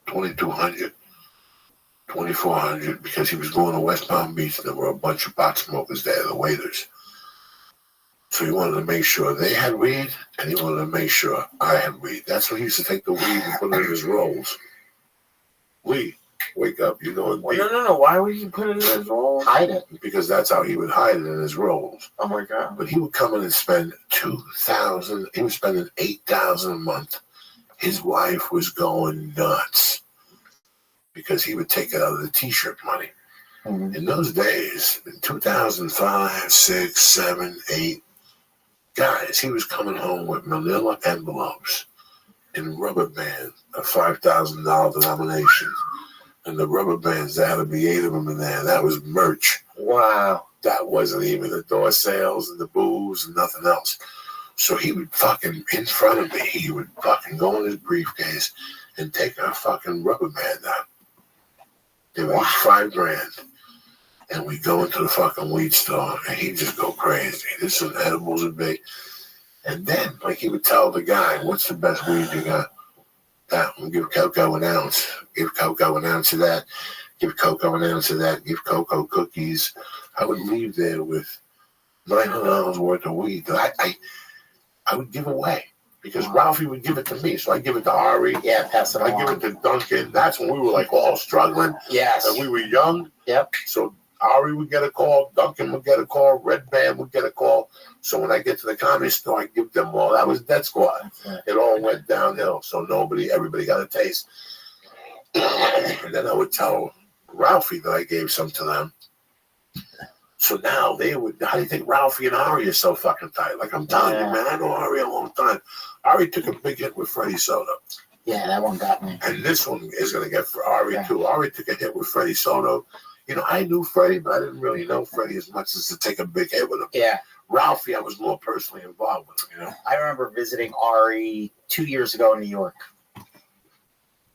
$2,200 $2,400 because he was going to West Palm Beach. There were a bunch of pot smokers there, the waiters. So he wanted to make sure they had weed, and he wanted to make sure I had weed. That's why he used to take the weed and put it in his rolls. Weed. Wake up, you're doing weed. No. Why would you put it in his rolls? Hide it. Because that's how he would hide it in his rolls. Oh my God. But he would come in and spend $2,000. He was spending $8,000 a month. His wife was going nuts because he would take it out of the T-shirt money. Mm-hmm. In those days, in 2005, 6, 7, 8, guys, he was coming home with manila envelopes in rubber bands of $5,000 denominations. And the rubber bands, there had to be 8 of them in there. That was merch. Wow. That wasn't even the door sales and the booze and nothing else. So he would fucking, in front of me, he would fucking go in his briefcase and take a fucking rubber band out. They were $5,000. And we go into the fucking weed store and he'd just go crazy. This is edibles and big. And then, like, he would tell the guy, what's the best weed you got? That one, give Coco an ounce. Give Coco an ounce of that. Give Coco an ounce of that. Give Coco cookies. I would leave there with $900 worth of weed that I would give away because Ralphie would give it to me. So I give it to Ari. Yeah, pass it on. I give it to Duncan. That's when we were like all struggling. Yes. And we were young. Yep. So Ari would get a call. Duncan would get a call. Red Band would get a call. So when I get to the comedy store, I give them all. That was Death Squad. It all went downhill. So everybody got a taste. And then I would tell Ralphie that I gave some to them. So now they would, how do you think Ralphie and Ari are so fucking tight? Like I'm telling you, man, I know Ari a long time. Ari took a big hit with Freddie Soto. Yeah, that one got me. And this one is going to get for Ari too. Ari took a hit with Freddie Soto. You know, I knew Freddie, but I didn't really know Freddie as much as to take a big hit with him. Yeah. Ralphie, I was more personally involved with him, you know. I remember visiting Ari 2 years ago in New York. It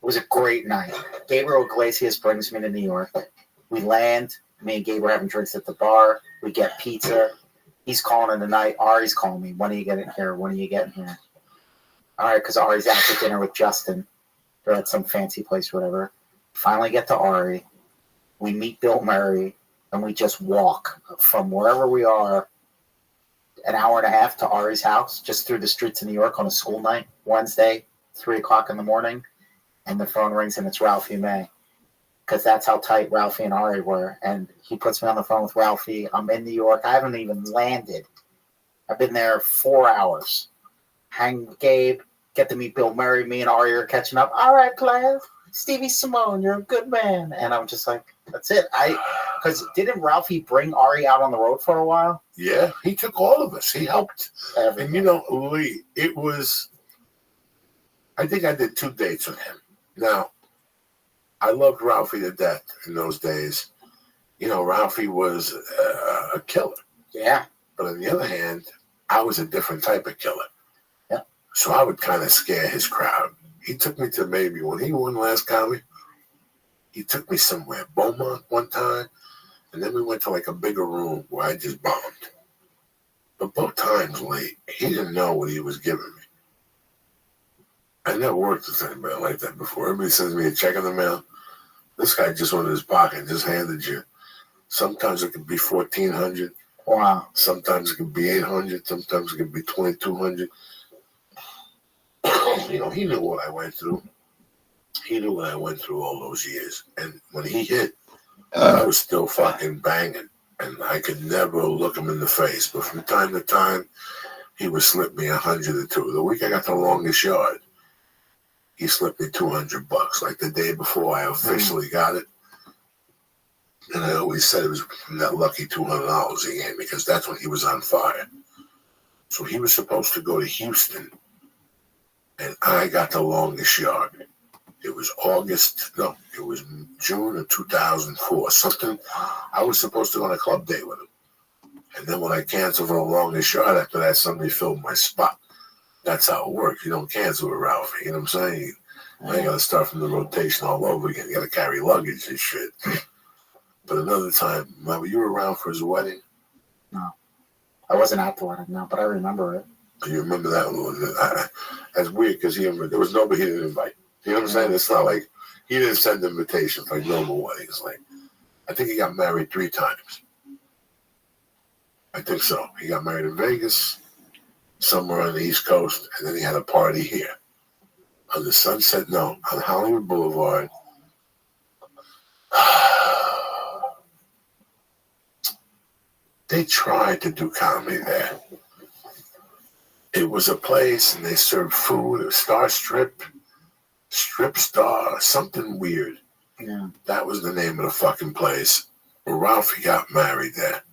was a great night. Gabriel Iglesias brings me to New York. We land. Me and Gabe are having drinks at the bar. We get pizza. He's calling in the night. Ari's calling me. When are you getting here? When are you getting here? All right, because Ari's out to dinner with Justin. They're at some fancy place, whatever. Finally get to Ari. We meet Bill Murray, and we just walk from wherever we are an hour and a half to Ari's house, just through the streets of New York on a school night, Wednesday, 3 o'clock in the morning, and the phone rings, and it's Ralphie May. Because that's how tight Ralphie and Ari were. And he puts me on the phone with Ralphie. I'm in New York. I haven't even landed. I've been there 4 hours. Hang with Gabe, get to meet Bill Murray. Me and Ari are catching up. All right, Clive. Stevie Simone, you're a good man. And I'm just like, that's it. Because didn't Ralphie bring Ari out on the road for a while? Yeah, he took all of us. He helped. Everything. And you know, Lee, it was, I think I did 2 dates with him. Now, I loved Ralphie to death in those days. You know, Ralphie was a killer. Yeah. But on the other hand, I was a different type of killer. Yeah. So I would kind of scare his crowd. He took me to maybe, when he won Last Comedy, he took me somewhere, Beaumont one time, and then we went to like a bigger room where I just bombed. But both times, Lee, he didn't know what he was giving me. I never worked with anybody like that before. Everybody sends me a check in the mail. This guy just went in his pocket and just handed you. Sometimes it could be $1,400. Wow. Sometimes it could be $800. Sometimes it could be $2,200. You know, he knew what I went through. He knew what I went through all those years. And when he hit, I was still fucking banging. And I could never look him in the face. But from time to time, he would slip me $100 or $200. The week I got the longest yard, he slipped me $200. Like the day before I officially got it. And I always said it was that lucky $200 he gave me because that's when he was on fire. So he was supposed to go to Houston. And I got the longest yard. It was June of 2004. Something, I was supposed to go on a club date with him. And then when I canceled for the longest yard, after that, somebody filled my spot. That's how it works. You don't cancel with Ralphie. You know what I'm saying? Now you got to start from the rotation all over again. You got to carry luggage and shit. But another time, remember, you were around for his wedding? No. I wasn't at the wedding, no, but I remember it. You remember that one? That's weird because there was nobody he didn't invite. You know what I'm saying? It's not like He didn't send invitations like normal weddings. Like, I think he got married 3 times. I think so. He got married in Vegas, somewhere on the East Coast, and then he had a party here on the Sunset, no, on Hollywood Boulevard. They tried to do comedy there. It was a place, and they served food. It was Star Strip Star, something weird. Yeah. That was the name of the fucking place. Well, Ralphie got married there.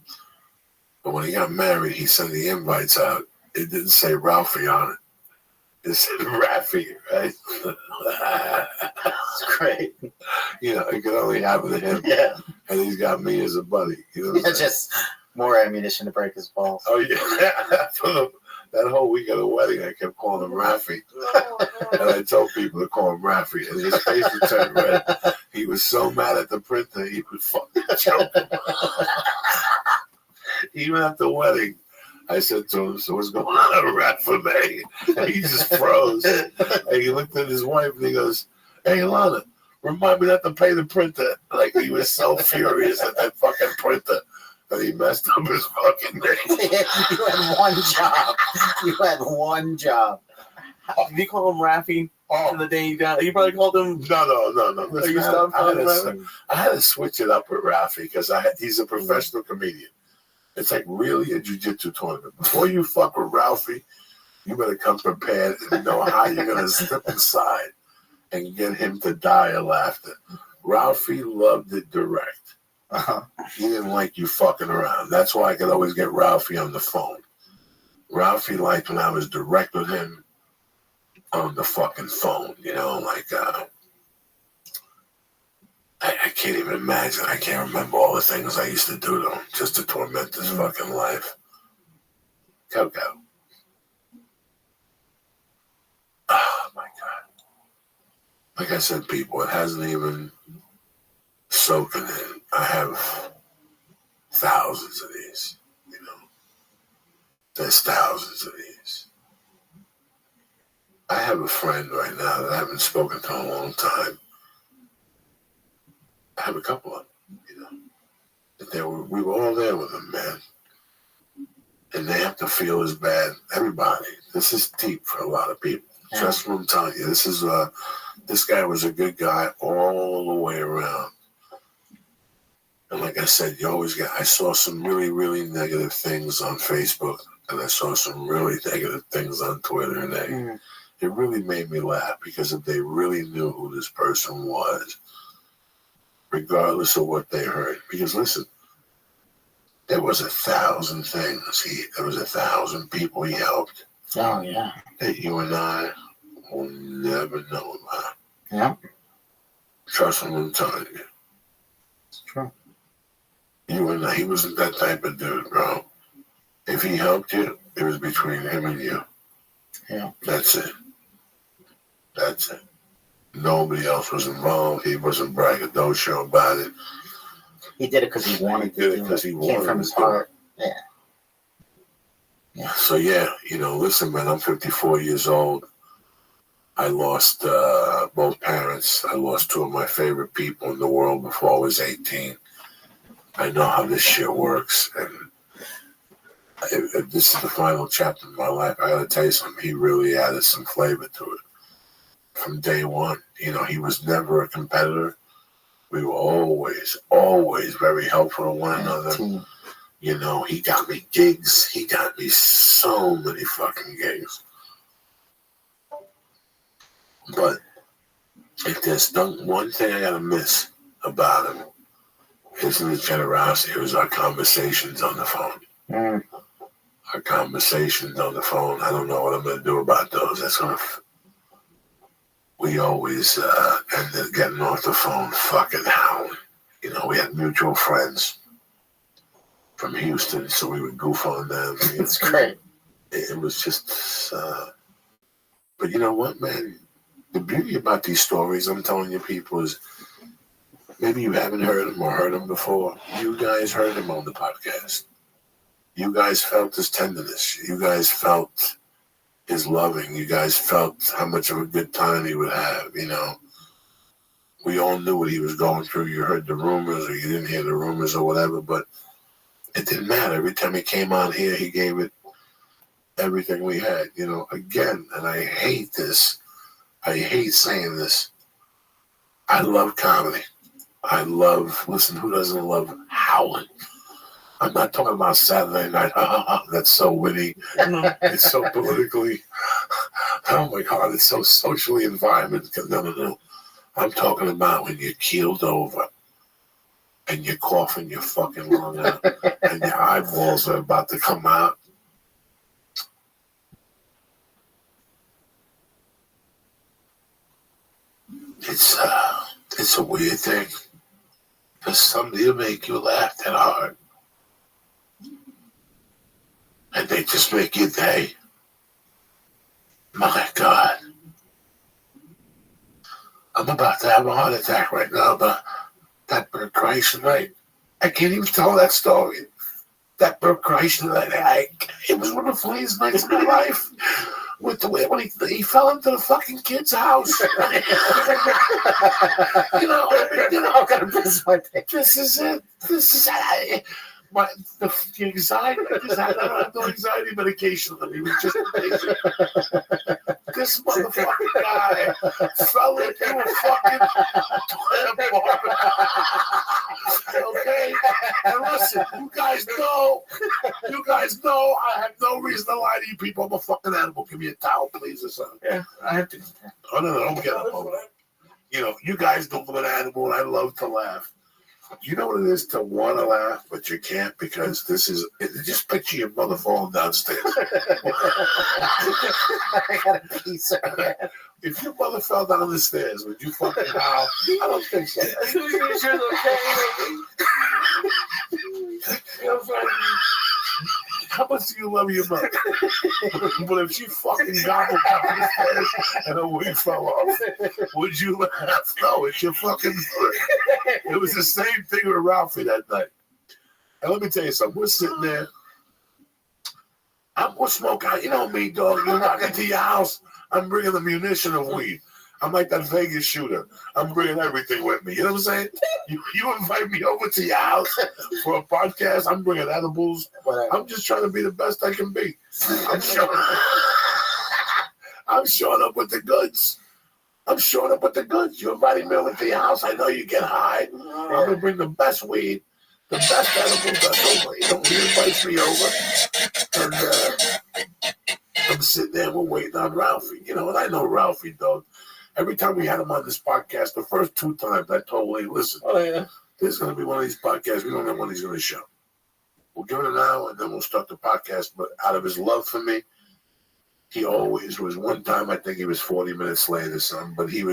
But when he got married, he sent the invites out. It didn't say Ralphie on it. It said Raffy, right? That's great. You know, it could only happen to him. Yeah. And he's got me as a buddy. You know what I'm saying? Just more ammunition to break his balls. Oh, yeah. That whole week of the wedding, I kept calling him Raffy. And I told people to call him Raffy. And his face would turn red. He was so mad at the printer, he would fucking choke him. Even at the wedding, I said to him, so what's going on, Raffy? And he just froze. And he looked at his wife and he goes, hey, Lana, remind me not to pay the printer. Like, he was so furious at that fucking printer. But he messed up his fucking name. You had one job. You had one job. Did you call him Raffy the day you got? You probably called him. No. Listen, I had to switch it up with Raffy because he's a professional comedian. It's like really a jiu-jitsu tournament. Before you fuck with Ralphie, you better come prepared and know how you're gonna step inside and get him to die of laughter. Ralphie loved it direct. He didn't like you fucking around. That's why I could always get Ralphie on the phone. Ralphie liked when I was direct with him on the fucking phone. You know, like, I can't even imagine. I can't remember all the things I used to do to him just to torment his fucking life. Coco. Oh, my God. Like I said, people, it hasn't even soaking in. I have thousands of these, you know. There's thousands of these. I have a friend right now that I haven't spoken to in a long time. I have a couple of them, you know. We were all there with them, man. And they have to feel as bad. Everybody. This is deep for a lot of people. Yeah. Trust what I'm telling you. This guy was a good guy all the way around. And like I said, I saw some really, really negative things on Facebook, and I saw some really negative things on Twitter, and it really made me laugh, because if they really knew who this person was, regardless of what they heard. Because listen, there was 1,000 things. There was 1,000 people he helped. Oh, yeah. That you and I will never know about. Yeah. Trust me, I'm telling you. It's true. You and I, he wasn't that type of dude, bro. If he helped you, it was between him and you. Yeah. That's it. Nobody else was involved. He wasn't braggadocio about it. He did it because he wanted to. He did it because he wanted to. Came from his heart. Yeah. Yeah. So, yeah, you know, listen, man, I'm 54 years old. I lost both parents. I lost 2 of my favorite people in the world before I was 18. I know how this shit works, and if this is the final chapter of my life, I gotta tell you something. He really added some flavor to it from day one. You know, he was never a competitor. We were always very helpful to one another. You know, he got me gigs. He got me so many fucking gigs. But if there's one thing I gotta miss about him, isn't his generosity. It was our conversations on the phone. Our conversations on the phone. I don't know what I'm going to do about those. We always ended getting off the phone fucking howling. You know, we had mutual friends from Houston, so we would goof on them. It's great. It was just... but you know what, man? The beauty about these stories, I'm telling you people, is... Maybe you haven't heard him or heard him before. You guys heard him on the podcast. You guys felt his tenderness. You guys felt his loving. You guys felt how much of a good time he would have, you know. We all knew what he was going through. You heard the rumors or you didn't hear the rumors or whatever, but it didn't matter. Every time he came on here, he gave it everything we had, again, and I hate this. I hate saying this. I love comedy. Listen, who doesn't love howling? I'm not talking about Saturday night. That's so witty. It's so politically. Oh my God, it's so socially environment. No. I'm talking about when you're keeled over and you're coughing your fucking lung out and your eyeballs are about to come out. It's a weird thing for somebody to make you laugh that hard. And they just make your day. My God. I'm about to have a heart attack right now, but that Bert Kreischer night, I can't even tell that story. That Bert Kreischer night, it was one of the funniest nights of my life. With the way when he fell into the fucking kid's house. I'm gonna miss my day. This is it. The anxiety. I don't have no anxiety medication. I mean, it was just amazing. This motherfucking guy fell into a fucking toilet bowl. Okay? And listen, you guys know I have no reason to lie to you people. I'm a fucking animal. Give me a towel, please, or something. Yeah, I have to. Oh, no, don't get up over there. You guys know I'm an animal, and I love to laugh. You know what it is to want to laugh, but you can't because just picture your mother falling downstairs. I got a piece of it. If your mother fell down the stairs, would you fucking howl? I don't think so. How much do you love your mother? But if she fucking gobbled down the stairs and her wig fell off, would you laugh? No, it's your fucking mother. It was the same thing with Ralphie that night. And let me tell you something. We're sitting there. We're smoking. You know me, dog. You're not into your house. I'm bringing the munition of weed. I'm like that Vegas shooter. I'm bringing everything with me. You know what I'm saying? You invite me over to your house for a podcast. I'm bringing edibles. I'm just trying to be the best I can be. I'm showing up with the goods. You invited me over to your house. I know you get high. I'm going to bring the best weed, the best edibles. He invites me over. And I'm sitting there. We're waiting on Ralphie. And I know Ralphie, dog. Every time we had him on this podcast, the first 2 times, I told him, listen, this is going to be one of these podcasts. We don't know when he's going to show. We'll give it an hour, and then we'll start the podcast. But out of his love for me, he always was. One time, I think he was 40 minutes late or something, but he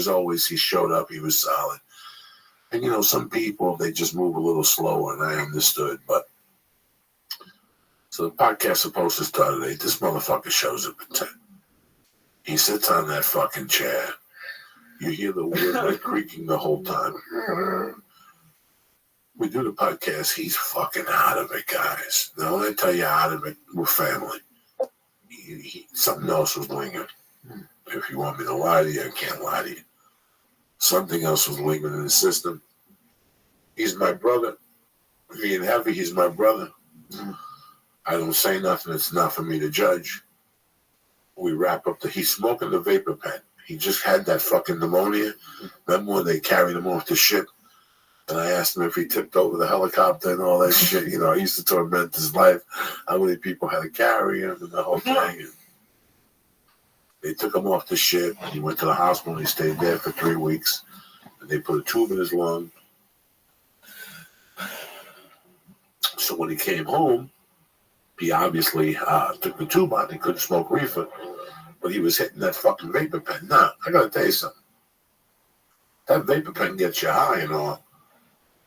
showed up. He was solid. And, some people, they just move a little slower, and I understood. But so the podcast is supposed to start at 8. This motherfucker shows up at 10. He sits on that fucking chair. You hear the wood creaking the whole time. We do the podcast. He's fucking out of it, guys. Now, when I tell you out of it, we're family. Something else was lingering. If you want me to lie to you, I can't lie to you. Something else was lingering in the system. He's my brother. Me and Heavy, he's my brother. I don't say nothing. It's not for me to judge. We wrap up he's smoking the vapor pen. He just had that fucking pneumonia. Remember when they carried him off the ship? And I asked him if he tipped over the helicopter and all that shit. I used to torment his life. How many people had to carry him and the whole thing. And they took him off the ship. And he went to the hospital and he stayed there for 3 weeks. And they put a tube in his lung. So when he came home, he obviously took the tube out. He couldn't smoke reefer. But he was hitting that fucking vapor pen. Now, I gotta tell you something. That vapor pen gets you high and all.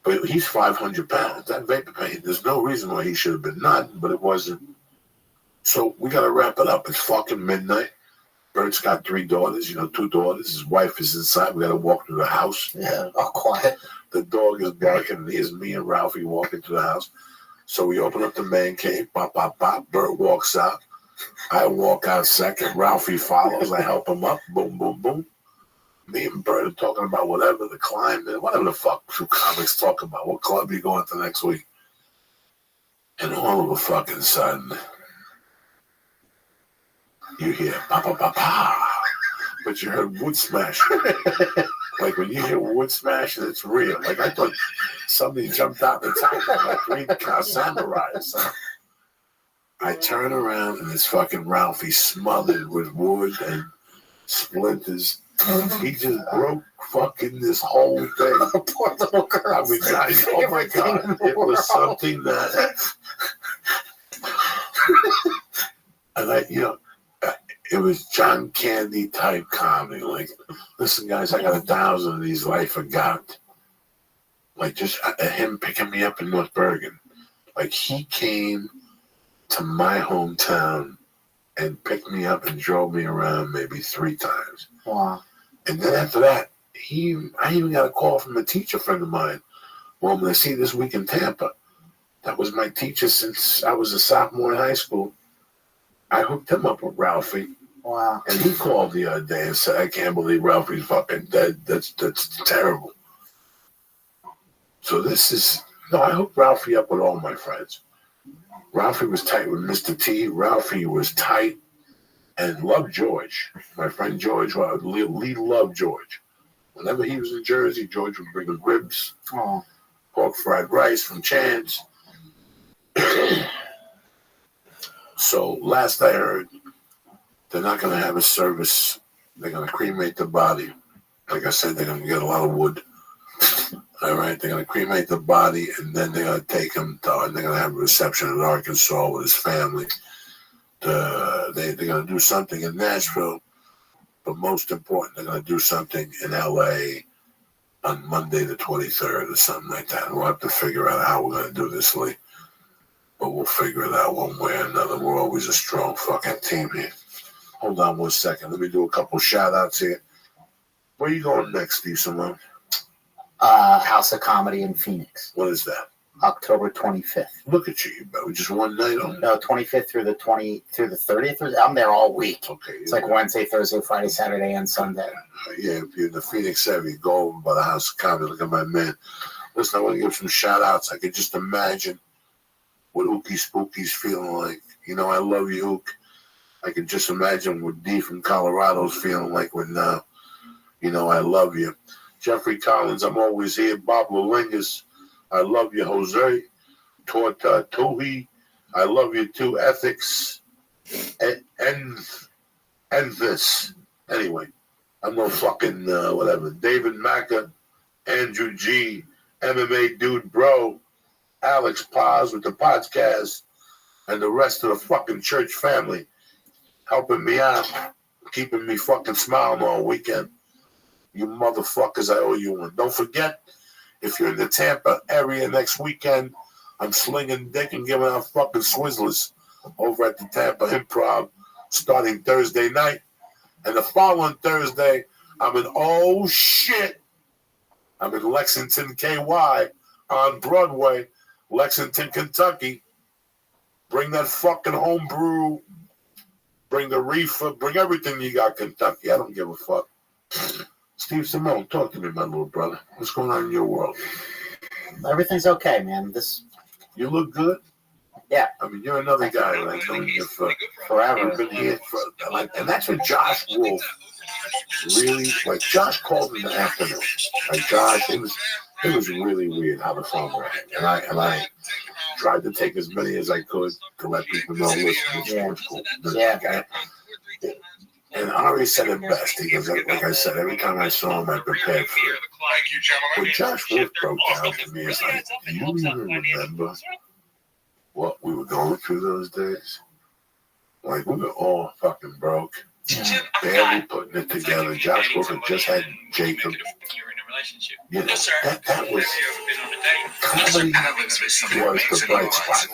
But he's 500 pounds. That vapor pen, there's no reason why he should have been nothing, but it wasn't. So we gotta wrap it up. It's fucking midnight. Bert's got 3 daughters, 2 daughters. His wife is inside. We gotta walk through the house. Yeah, all quiet. The dog is barking, and here's me and Ralphie walking through the house. So we open up the man cave. Pop, pop, pop. Bert walks out. I walk out second. Ralphie follows. I help him up. Boom, boom, boom. me and Bert are talking about whatever, the climate, whatever the fuck two comics talk about. What club you going to next week? And all of a fucking sudden, you hear pa pa pa pa, but you heard wood smash. Like when you hear wood smash, it's real. Like I thought somebody jumped out the top like 3 samurais. I turn around and this fucking Ralphie smothered with wood and splinters. He just broke fucking this whole thing. Poor little girl. I mean, oh my God. It was something that... And it was John Candy type comedy. Like, listen, guys, I got 1,000 of these I forgot. Like, just him picking me up in North Bergen. Like, he came to my hometown and picked me up and drove me around maybe 3 times. Wow. And then after that, I even got a call from a teacher friend of mine. Well, I'm going to see this week in Tampa. That was my teacher since I was a sophomore in high school. I hooked him up with Ralphie. Wow. And he called the other day and said, I can't believe Ralphie's fucking dead. That's terrible. So I hooked Ralphie up with all my friends. Ralphie was tight with Mr. T. Ralphie was tight and loved George. My friend George, Lee loved George. Whenever he was in Jersey, George would bring him ribs, pork fried rice from Chan's. So last I heard, they're not going to have a service. They're going to cremate the body. Like I said, they're going to get a lot of wood. All right, they're going to cremate the body, and then they're going to take him and they're going to have a reception in Arkansas with his family. They're going to do something in Nashville, but most important, they're going to do something in L.A. on Monday the 23rd or something like that. And we'll have to figure out how we're going to do this, Lee. But we'll figure it out one way or another. We're always a strong fucking team here. Hold on 1 second. Let me do a couple shout-outs here. Where you going next, Steve Simone? House of Comedy in Phoenix. What is that? October 25th. Look at you, but just one night on. No, 25th through the 30th. I'm there all week. Okay. It's like Wednesday, Thursday, Friday, Saturday, and Sunday. Yeah, if you're in the Phoenix area, go over by the House of Comedy. Look at my man. Listen, I want to give some shout-outs. I could just imagine what Ookie Spooky's feeling like. I love you, Ook. I can just imagine what D from Colorado's feeling like when now. I love you. Jeffrey Collins, I'm always here. Bob Lulingas, I love you. Jose Tuhi, I love you too. Ethics, and this. Anyway, I'm no fucking whatever. David Macca, Andrew G, MMA Dude Bro, Alex Paz with the podcast, and the rest of the fucking church family helping me out, keeping me fucking smiling all weekend. You motherfuckers, I owe you one. Don't forget, if you're in the Tampa area next weekend, I'm slinging dick and giving out fucking swizzlers over at the Tampa Improv starting Thursday night. And the following Thursday, I'm in Lexington, KY on Broadway, Lexington, Kentucky. Bring that fucking homebrew. Bring the reefer. Bring everything you got, Kentucky. I don't give a fuck. Steve Simone, talk to me, my little brother. What's going on in your world? Everything's okay, man. You look good. Yeah. I mean, you're another guy that I've known you for forever. You've been here and that's what Josh Wolf really, like, Josh called in the afternoon. Like, Josh, it was really weird how the phone rang. And I tried to take as many as I could to let people know, listen, this was cool. Yeah. And Ari said it best. He goes, like I said, every time I saw him, I prepared for it. When Josh Wolf broke down to me, it's like, do you even remember what we were going through those days? Like, we were all fucking broke. Barely putting it together. Josh Wolf had just had Jacob. That was comedy was the bright spot.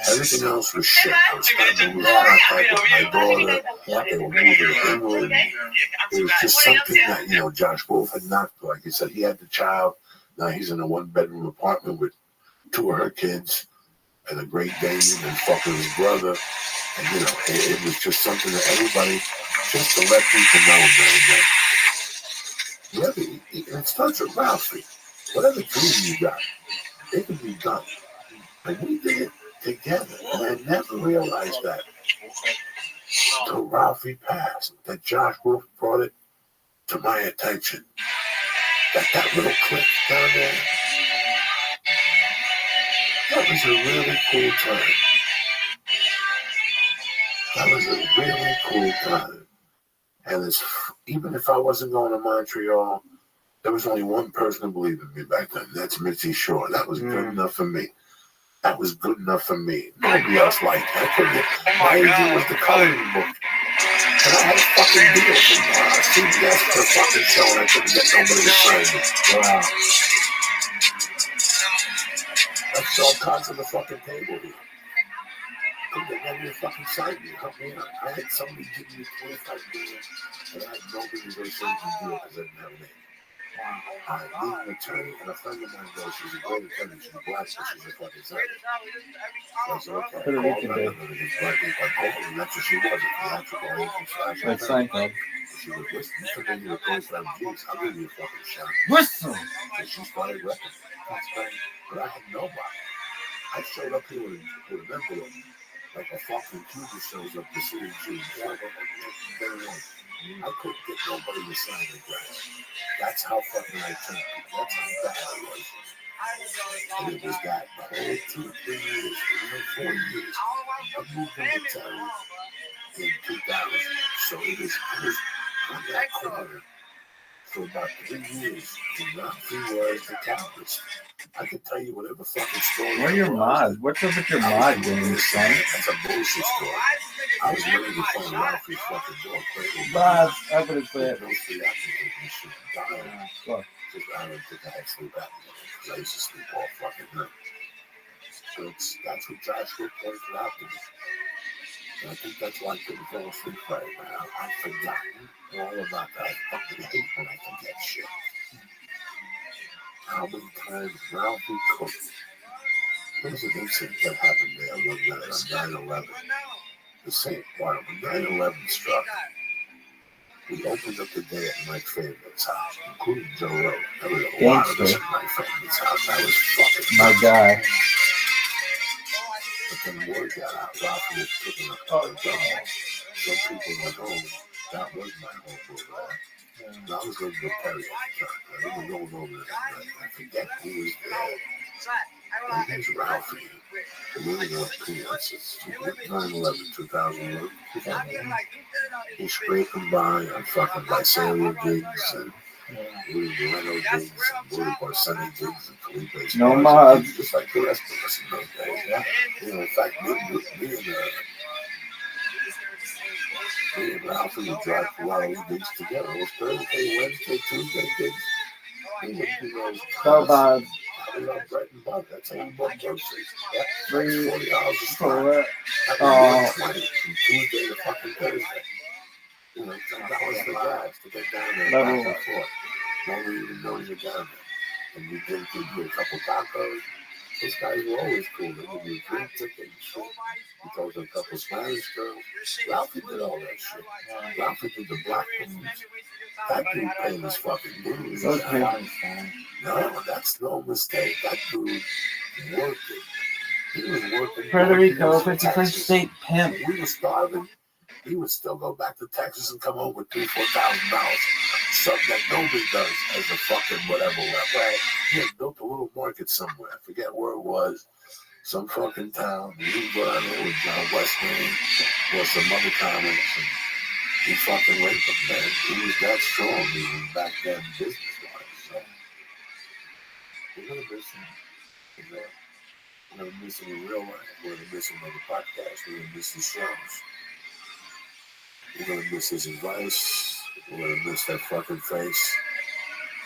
Everything else was shit. I was starting to lose contact with my daughter. They were moving to England. It was just something that, Josh Wolf had not, like you said, he had the child. Now he's in a 1-bedroom apartment with 2 of her kids and a Great Dane and fucking his brother. And, it was just something that everybody, just to let people know, man, that It starts with Ralphie. Whatever dream you got, it can be done. And we did it together. And I never realized that until Ralphie passed, that Josh Wolf brought it to my attention. That little clip down there, that was a really cool time. That was a really cool time. And even if I wasn't going to Montreal, there was only one person who believed in me back then. That's Mitzi Shore. That was good enough for me. That was good enough for me. Nobody else liked that. My agent was the coloring book. And I had a fucking deal from CBS for a fucking show, and I couldn't get nobody to sign me. Wow. That's all cards on the fucking table here. Couldn't get nobody to fucking sign me. Help me out. I had somebody give me $25 million, and I had nobody to go sign the deal because I didn't have a name. I need an attorney, and a friend of mine goes, she's a great attorney, she's black, but she's a fucking attorney. I said, okay, Puerto Rican, babe. That's what she was, Like Seinfeld. She was listening to me with those G's. I'll give you a fucking shot. Whistle! So she started rapping. But I had nobody. I showed up here with an envelope, like a fucking Cuba shows up to see the G's. I couldn't get nobody to sign the grass. That's how fucking I turned. That's how bad I was. And it was that the whole 2-3 years, even 4 years. I moved into town in 2000. So it was on that corner for about 3 years. And nothing was the campus. I could tell you whatever fucking story. Where are your mods? What's up with your mod game, son? That's a bullshit story. I was ready to find Ralphie's fucking door. Mods, up in his bed. No sleep apnea. I don't think I had sleep apnea because I used to sleep all fucking night. So that's what Josh Wood pointed out to me. And I think that's why I couldn't fall asleep right now. I've forgotten all about that. I fucking hate when I forget shit. How many times Ralphie cooked? There was an incident that happened there one night on 9/11. The same part when 9/11 struck. We opened up the day at Mike Favorite's house, including Joe Rowe. There was a lot of us at Mike Favorite's house. That was fucking my guy. But then word got out. Ralphie was picking up the gun. Some people went home. That was my home over there. And I was going to go Perry at the time. I remember going over there that night. I forget who was there. And here's Ralphie. The movie was peanuts. It's 9/11, 2001. He's scraping by on fucking Visalia gigs and Louis Moreno gigs and Louis Barseni gigs and Felipe's. No mods. Just like the rest of us in those days. Yeah. You know, in fact, me and Ralphie would drive to a lot of gigs together. It was Thursday, Wednesday, Tuesday gigs. We would do those. So bad. I love bread and butter. That's how you bought groceries. Yeah. Free. $40 a store. That Oh. was $20 from Tuesday to fucking Thursday. You know, that was the gas to get down there. Level. Back and forth. Nobody even knows you're down there. And we did a couple tacos. Those guys were always cool. They would be a drink ticket and shit. We talked to a couple Spanish girls. Ralphie did all that shit. Ralphie did the black ones. That dude paid his fucking dues. Okay. No, that's no mistake. That dude worked it. He was working. Puerto Rico, 51st state pimp. We were starving. He would still go back to Texas and come home with $3,000-$4,000. Something that nobody does as a fucking whatever. Right? He had built a little market somewhere. I forget where it was. Some fucking town. He was on it with John Westman or some other comics. And he fucking raped him, man. He was that strong even back then business-wise. So we're going to miss him. We're going to miss him in real life. We're going to miss him on the podcast. We're going to miss his shows. We're going to miss his advice. We're going to miss that fucking face.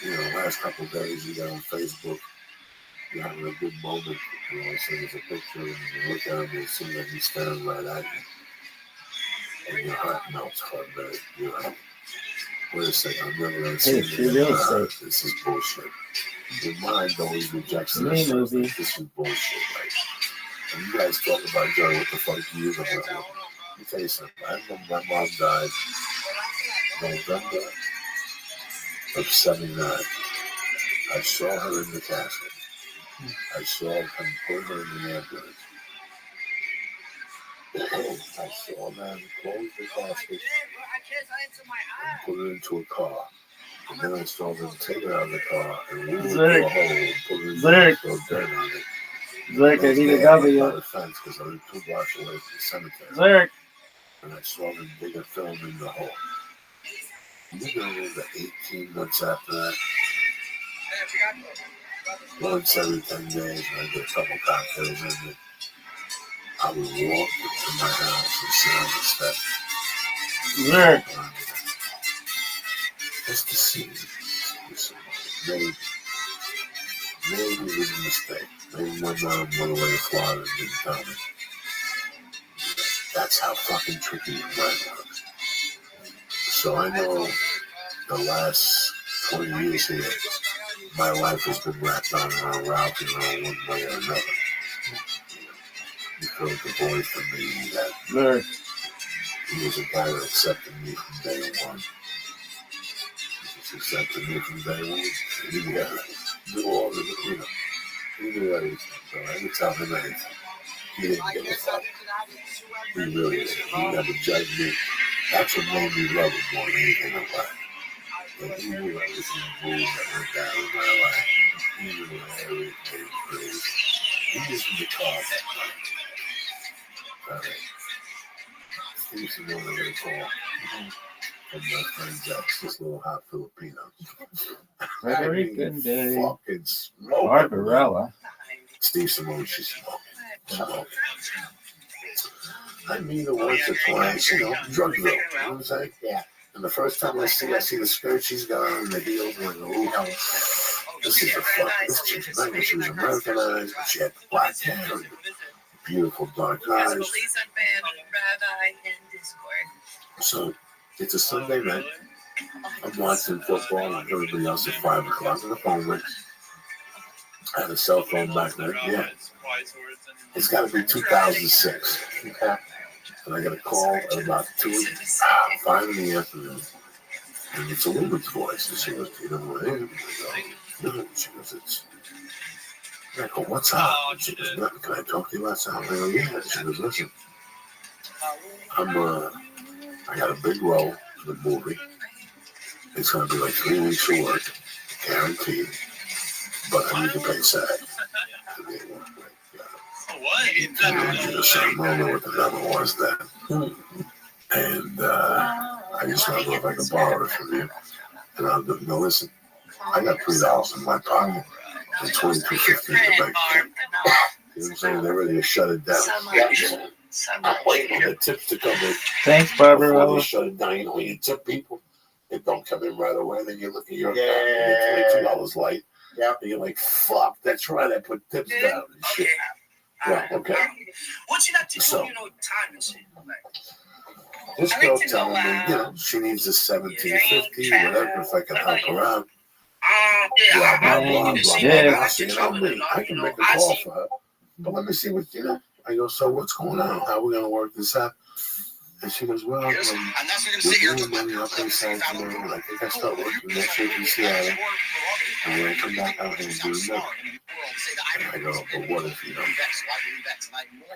You know, last couple of days, you got on Facebook, you're having a good moment. You know, I send us a picture, and you look at him, and see that he's staring right at you. And your heart melts for a minute. You're like, wait a second, I'm never going to see this. This is bullshit. Your mind always rejects this. This is bullshit, right? And you guys talk about, Joey, what the fuck do you use about it? Let me tell you something. I remember my mom died November of 79. I saw her in the casket. I saw him put her in the ambulance. I saw them close the casket and put her into a car. And then I saw them take her out of the car and move her to a hole and put her in the throw dirt on it. Zerk, I need a W. By the fence because I lived 2 blocks away from the cemetery. Zerk. And I saw them dig a film in the hole. You know the 18 months after that? Once every 10 days, and I get a couple cocktails in it. I would walk to my house and sit on the steps. Zerk. Just to see. Maybe it was a mistake. Maybe my mom went away to Florida and didn't tell me. That's how fucking tricky your mind was. So I know the last 20 years here, my life has been wrapped on a route, one way or another. He filled the void for me that he was a guy that accepted me from day one. He accepted me from day one. He knew all the, he knew everything. So every time I met him, he didn't give a fuck. He really didn't. He never judged me. That's what made me love him more than anything in life. And he knew everything that went down in my life. He knew everything crazy. He was in the car that night. Steve should know what they call from my friend Jack's, this little hot Filipino. Frederican Day. Fucking smoking. Barbarella. Steve Simone, she's smoking. I meet her once or twice, drug deal. You know what I'm saying? Yeah. And the first time I see the skirt she's got on and the heels, I'm like, oh, this is a fucking, this chick's nice. She was Americanized, but she had black hair and beautiful dark eyes. So it's a Sunday night. I'm watching football and everybody else at 5 o'clock and the phone rings. I had a cell phone back then. Yeah. It's got to be 2006. Okay. And I got a call at about 5 in the afternoon. And it's a woman's voice. And she goes, do you know who I am? I go, no. She goes, it's. And I go, what's up? And she goes, nothing. Can I talk to you about something? I go, yeah. She goes, listen. I got a big role for the movie. It's going to be like 3 weeks of work, guaranteed. But I need to pay SAG. I don't know what the number was then. And I just want to know if I can borrow it from you. And I'll do, no, listen, I got $3 in my pocket and $22.50 in the bank. You know what I'm saying? They're ready to shut it down. I'm waiting for the tips to come in. Thanks, Barbarella. They shut it down. You know, when you tip people, it don't come in right away. Then you look at your account and $22 light. Yeah. And you're like, fuck, that's right. I put tips down and shit. Yeah, okay. What you got to do, So, time and shit. this girl telling me, she needs a $17.50, whatever, if I can help her out. Blah, blah, blah, blah, blah. I said, I can make a call for her. But let me see what, I go, so what's going on? How are we going to work this out? And she goes, well, we're doing money up inside tomorrow. And I think I start working next week in Seattle. And when I come back out here and do nothing. And I go, but what if,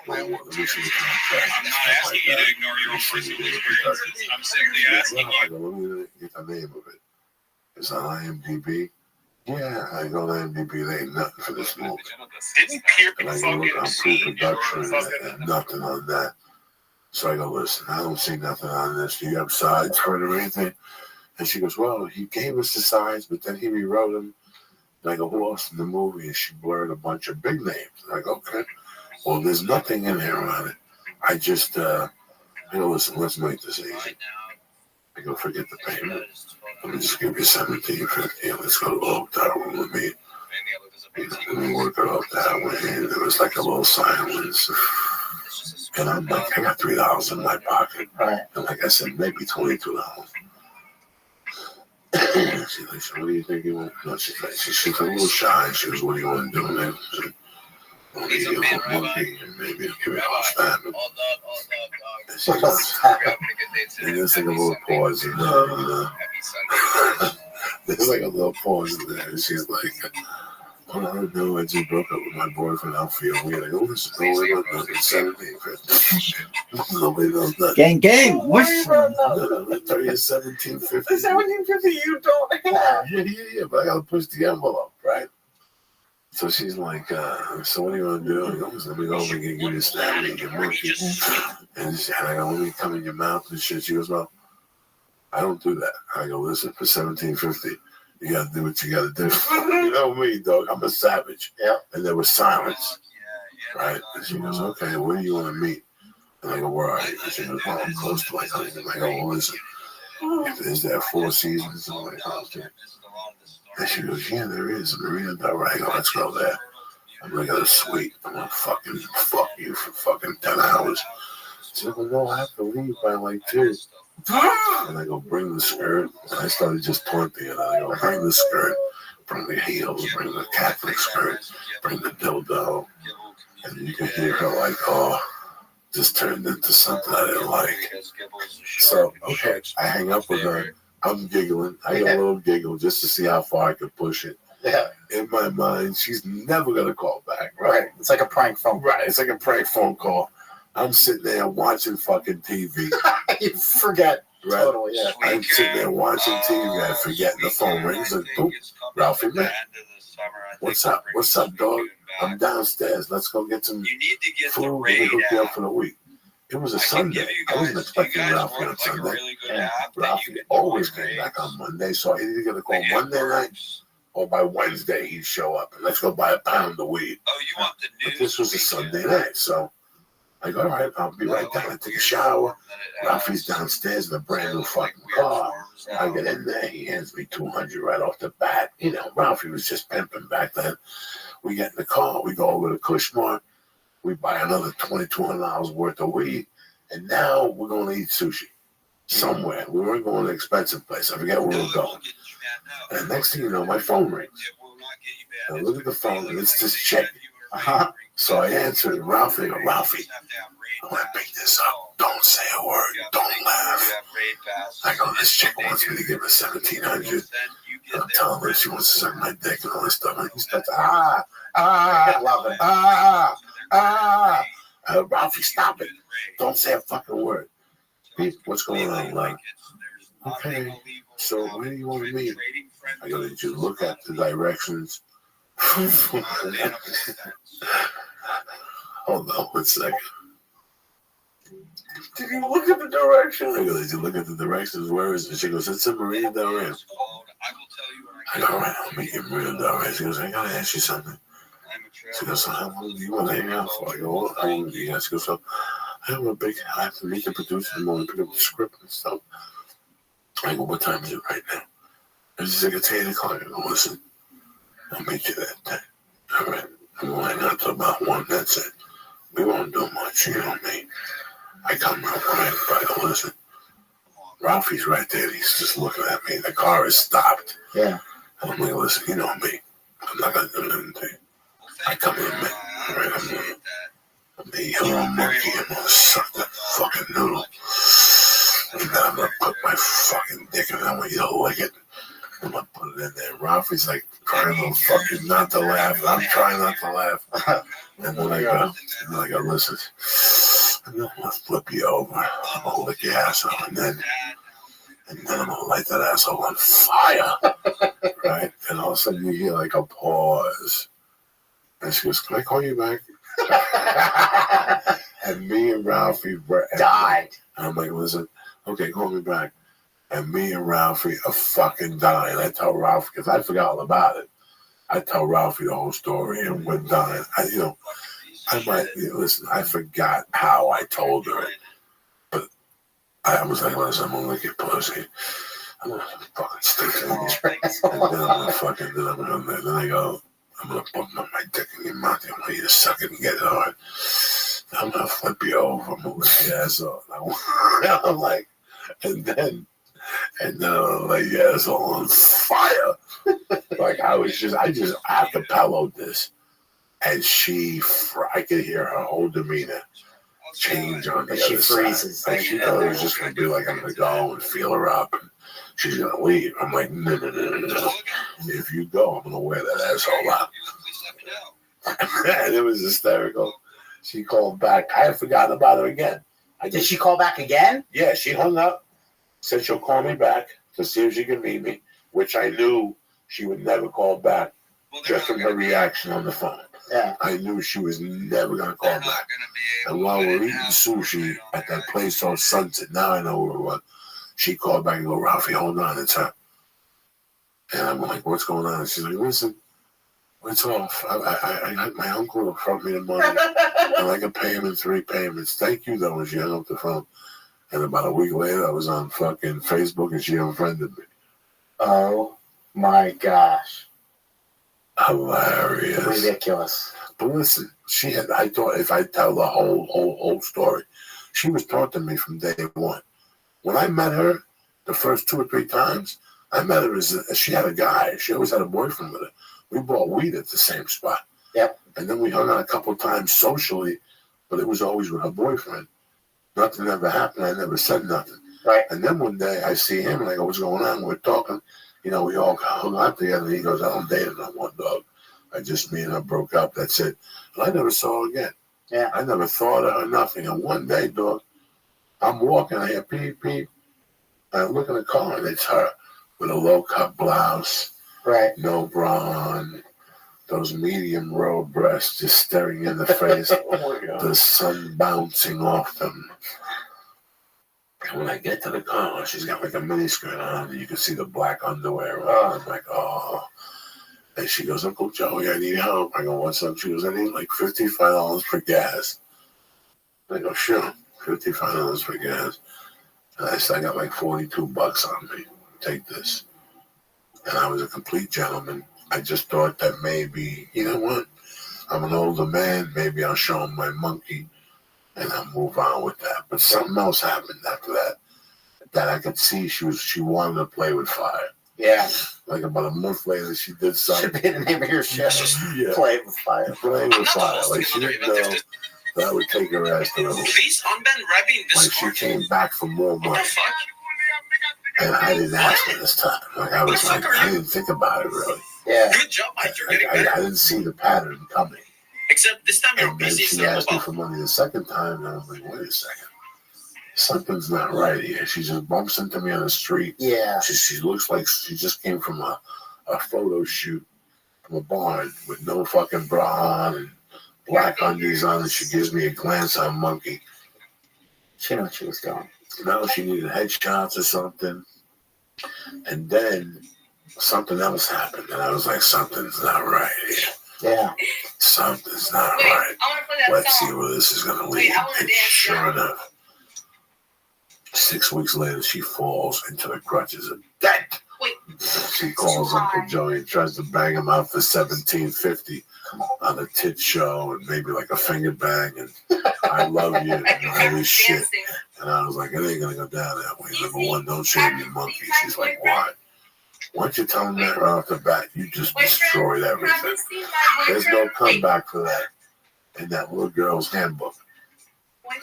well, let me see the contract. I'm not asking you to ignore your own personal experiences. I'm simply asking you. I go, let me get the name of it. It's on IMDb. Yeah, I go to IMDb, they ain't nothing for this movie. And I go look on pre-production and nothing on that. So I go, listen, I don't see nothing on this. Do you have sides for it or anything? And she goes, well, he gave us the sides, but then he rewrote them. And I go, who else in the movie? And she blurred a bunch of big names. And I go, okay. Well, there's nothing in here on it. I just, I go, listen, let's make this easy. I go, forget the payment. Let me just give you $17.50 and let's go to the hotel room with me. And we work it out that way. And there was like a little silence. And I'm like, I got $3 in my pocket. Right. And like I said, maybe $22. She's like, so what do you think you want? No, she's a little shy. She goes, what do you want to do, man? I'll give you a monkey and maybe I'll give you a stamp. And she goes, and there's like a little pause in there, There's like a little pause in there. And she's like, all I know, I just broke up with my boyfriend Alfie. We had to go listen to it. 1750. Nobody knows that. Gang, gang. No, I tell you 1750. 1750 you don't have. Yeah, but I gotta push the envelope, right? So she's like, so what do you want to do? I go, let me go over and give you a snap and your monkey. And I go, let me come in your mouth and shit. She goes, well, I don't do that. I go, listen, for 1750, you gotta do what you gotta do. You know me, dog. I'm a savage. Yeah. And there was silence. Right? And she goes, okay, where do you want to meet? And I go, where are you? And she goes, well, I'm close to my honeymoon. I go, well, listen, if there's that Four Seasons, I'm like, okay. And she goes, yeah, there is. Marina Del Rey. I go, let's go there. I'm like, oh, sweet. I'm gonna fucking fuck you for fucking 10 hours. She goes, no, I have to leave by like 2. And I go, bring the skirt. And I started just taunting it. I go, bring the skirt, bring the heels, bring the Catholic skirt, bring the dildo. And you can hear her like, oh, this turned into something I didn't like. So, okay, I hang up with her. I'm giggling. I get a little giggle just to see how far I can push it. Yeah. In my mind, she's never going to call back, right? It's like a prank phone call. Right, it's like a prank phone call. I'm sitting there watching fucking TV. You forget. Right? Totally, yeah. I'm sitting there watching TV. I forget the phone rings. And boom, Ralphie, man. What's up? What's up, dog? I'm downstairs. Let's go get some food. Let me hook you up for the week. It was a Sunday. I wasn't expecting Ralphie on Sunday. And Ralphie always came back on Monday, so I either gonna call Monday night or by Wednesday he'd show up and let's go buy a pound of weed. Oh, you want the news? But this was a Sunday night, so I go, all right, I'll be right down. I take a shower. Ralphie's downstairs in a brand new fucking car. I get in there, he hands me $200 right off the bat. You know, Ralphie was just pimping back then. We get in the car, we go over to Kushmart, we buy another $2,200 worth of weed, and now we're going to eat sushi somewhere. We weren't going to an expensive place. I forget where we were going. And next thing you know, my phone rings. And I look at the phone, and it's this chick. So I answered, and Ralphie, I go, Ralphie, I want to pick this up. Don't say a word. Don't laugh. I go, this chick wants me to give her $1,700. And I'm telling her she wants to suck my dick and all this stuff. And he starts, Ralphie, stop it. Don't say a fucking word. What's going on? Like, okay, so where do you want to meet? I go, did you look at the directions? Hold on 1 second. Did you look at the directions? I go, did you look at the directions? Where is it? She goes, it's in Marina Del Rey. I go, all right, I'll meet you in Marina Del Rey. She goes, I gotta ask you something. She goes, so how long do you want to hang out for? I go, well, how long do you guys? She goes, so I have to meet the producer in the morning, pick up the script and stuff. I go, what time is it right now? And she's like, it's 8 o'clock. I go, listen, I'll meet you that day. All right. I'm going to hang out till about 1. That's it. We won't do much, you know me. I come real quiet, but I go, listen, Ralphie's right there. He's just looking at me. The car is stopped. Yeah. And I'm like, listen, you know me. I'm not going to do nothing to you. I come in, man. All right, I'm the yellow monkey. I'm going to suck that fucking noodle. And then I'm going to put my fucking dick in it. I want you to lick it. I'm going to put it in there. Ralphie's like trying to fucking not to laugh. I'm trying not to laugh. And then I go, listen, I'm going to flip you over. I'm going to lick your asshole. And then I'm going to light that asshole on fire. Right? And all of a sudden you hear like a pause. And she goes, can I call you back? And me and Ralphie died. And I'm like, listen, okay, call me back. And me and Ralphie are fucking dying. I tell Ralphie, because I forgot all about it. I tell Ralphie the whole story, and we're dying. Listen, I forgot how I told her it. But I was like, listen, I'm going to lick your pussy. I'm going to fucking stick it in you. And then I'm going to fucking, then I go, I'm going to put my dick in your mouth. I want you to suck it and get it hard. I'm going to flip you over. I'm going to lick your ass off. I'm like, and then I'm like, yeah, it's all on fire. Like I just acapelloed this. And I could hear her whole demeanor. change on the But other she freezes. side. Like she thought it was just gonna be like I'm gonna go and feel her up and she's gonna leave. I'm like, no. If you go, I'm gonna wear that asshole out. And it was hysterical. She called back. I had forgotten about her again. Did she call back again? Yeah, she hung up. Said she'll call me back to see if she can meet me, which I knew she would never call back just from her reaction on the phone. Yeah. I knew she was never going to call back. And while we're eating sushi at that place on Sunset, now I know where it was, she called back and go, Ralphie, hold on, it's her. And I'm like, what's going on? And she's like, listen, it's off. I my uncle will front me the money, and I can pay him in 3 payments. Thank you, though, and she hung up the phone. And about a week later, I was on fucking Facebook, and she unfriended me. Oh, my gosh. Hilarious. Ridiculous. But listen, I thought if I tell the whole story, she was taunting me from day one. When I met her, the first 2 or 3 times, I met her as she had a guy. She always had a boyfriend with her. We bought weed at the same spot. Yep. And then we hung out a couple of times socially, but it was always with her boyfriend. Nothing ever happened. I never said nothing. Right. And then one day I see him and I go, what's going on? We're talking. You know, we all hung out together. And he goes, I don't date her no more, dog. Me and her broke up. That's it. And I never saw her again. Yeah. I never thought of her, nothing. And one day, dog, I'm walking. I hear beep, beep. And I look in the car and it's her with a low-cut blouse. Right. No bra on. Those medium row breasts just staring in the face. The sun bouncing off them. And when I get to the car, she's got like a mini skirt on, and you can see the black underwear on. I'm like, oh. And she goes, Uncle Joey, I need help. I go, what's up? She goes, I need like $55 for gas. I go, sure, $55 for gas. And I said, I got like $42 on me. Take this. And I was a complete gentleman. I just thought that maybe, you know what? I'm an older man. Maybe I'll show him my monkey. And I'll move on with that. But something else happened after that I could see she wanted to play with fire. Yeah. Like about a month later, she did something. Should be the name of your show. Yeah. Play with fire. Play with fire. Like she didn't know that I would take her ass to the hoop. Like she came back for more money. And I didn't ask her this time. Like I was like, I didn't think about it really. Yeah. Good job, Mike. You're getting better. I didn't see the pattern coming. Except this time you're And then busy. she asked me for money the second time, and I was like, wait a second. Something's not right here. She just bumps into me on the street. Yeah. She looks like she just came from a photo shoot from a barn with no fucking bra on and black undies on, and she gives me a glance on monkey. She knew what she was doing. No, she needed headshots or something. And then something else happened, and I was like, something's not right here. Yeah. Something's not right. Let's see where this is going to lead. And sure enough, 6 weeks later, she falls into the clutches of death. She calls Uncle Joey and tries to bang him out for $17.50 on a tit show and maybe like a finger bang and I love you and all this shit. And I was like, it ain't going to go down that way. Number one, don't shame your monkey. She's like, why? Once you tell them that right off the bat, you just destroyed everything. There's no comeback for that in that little girl's handbook.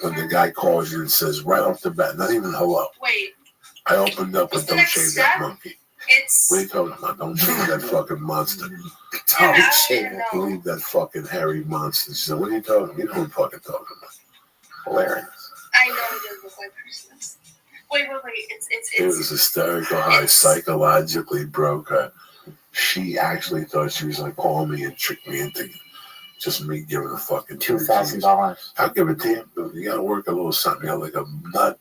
When the guy calls you and says right off the bat, not even hello. I opened up and don't shave that monkey. What are you talking about? Don't shave that fucking monster. Don't shave it. Leave that fucking hairy monster. She said, what are you talking about? You know what I'm fucking talking about. Hilarious. I know it does look like Christmas. Wait. It's It was hysterical how I psychologically broke her. She actually thought she was going to call me and trick me into just me giving her fucking $2,000. I'll give it to you. You got to work a little something. You got like a nut.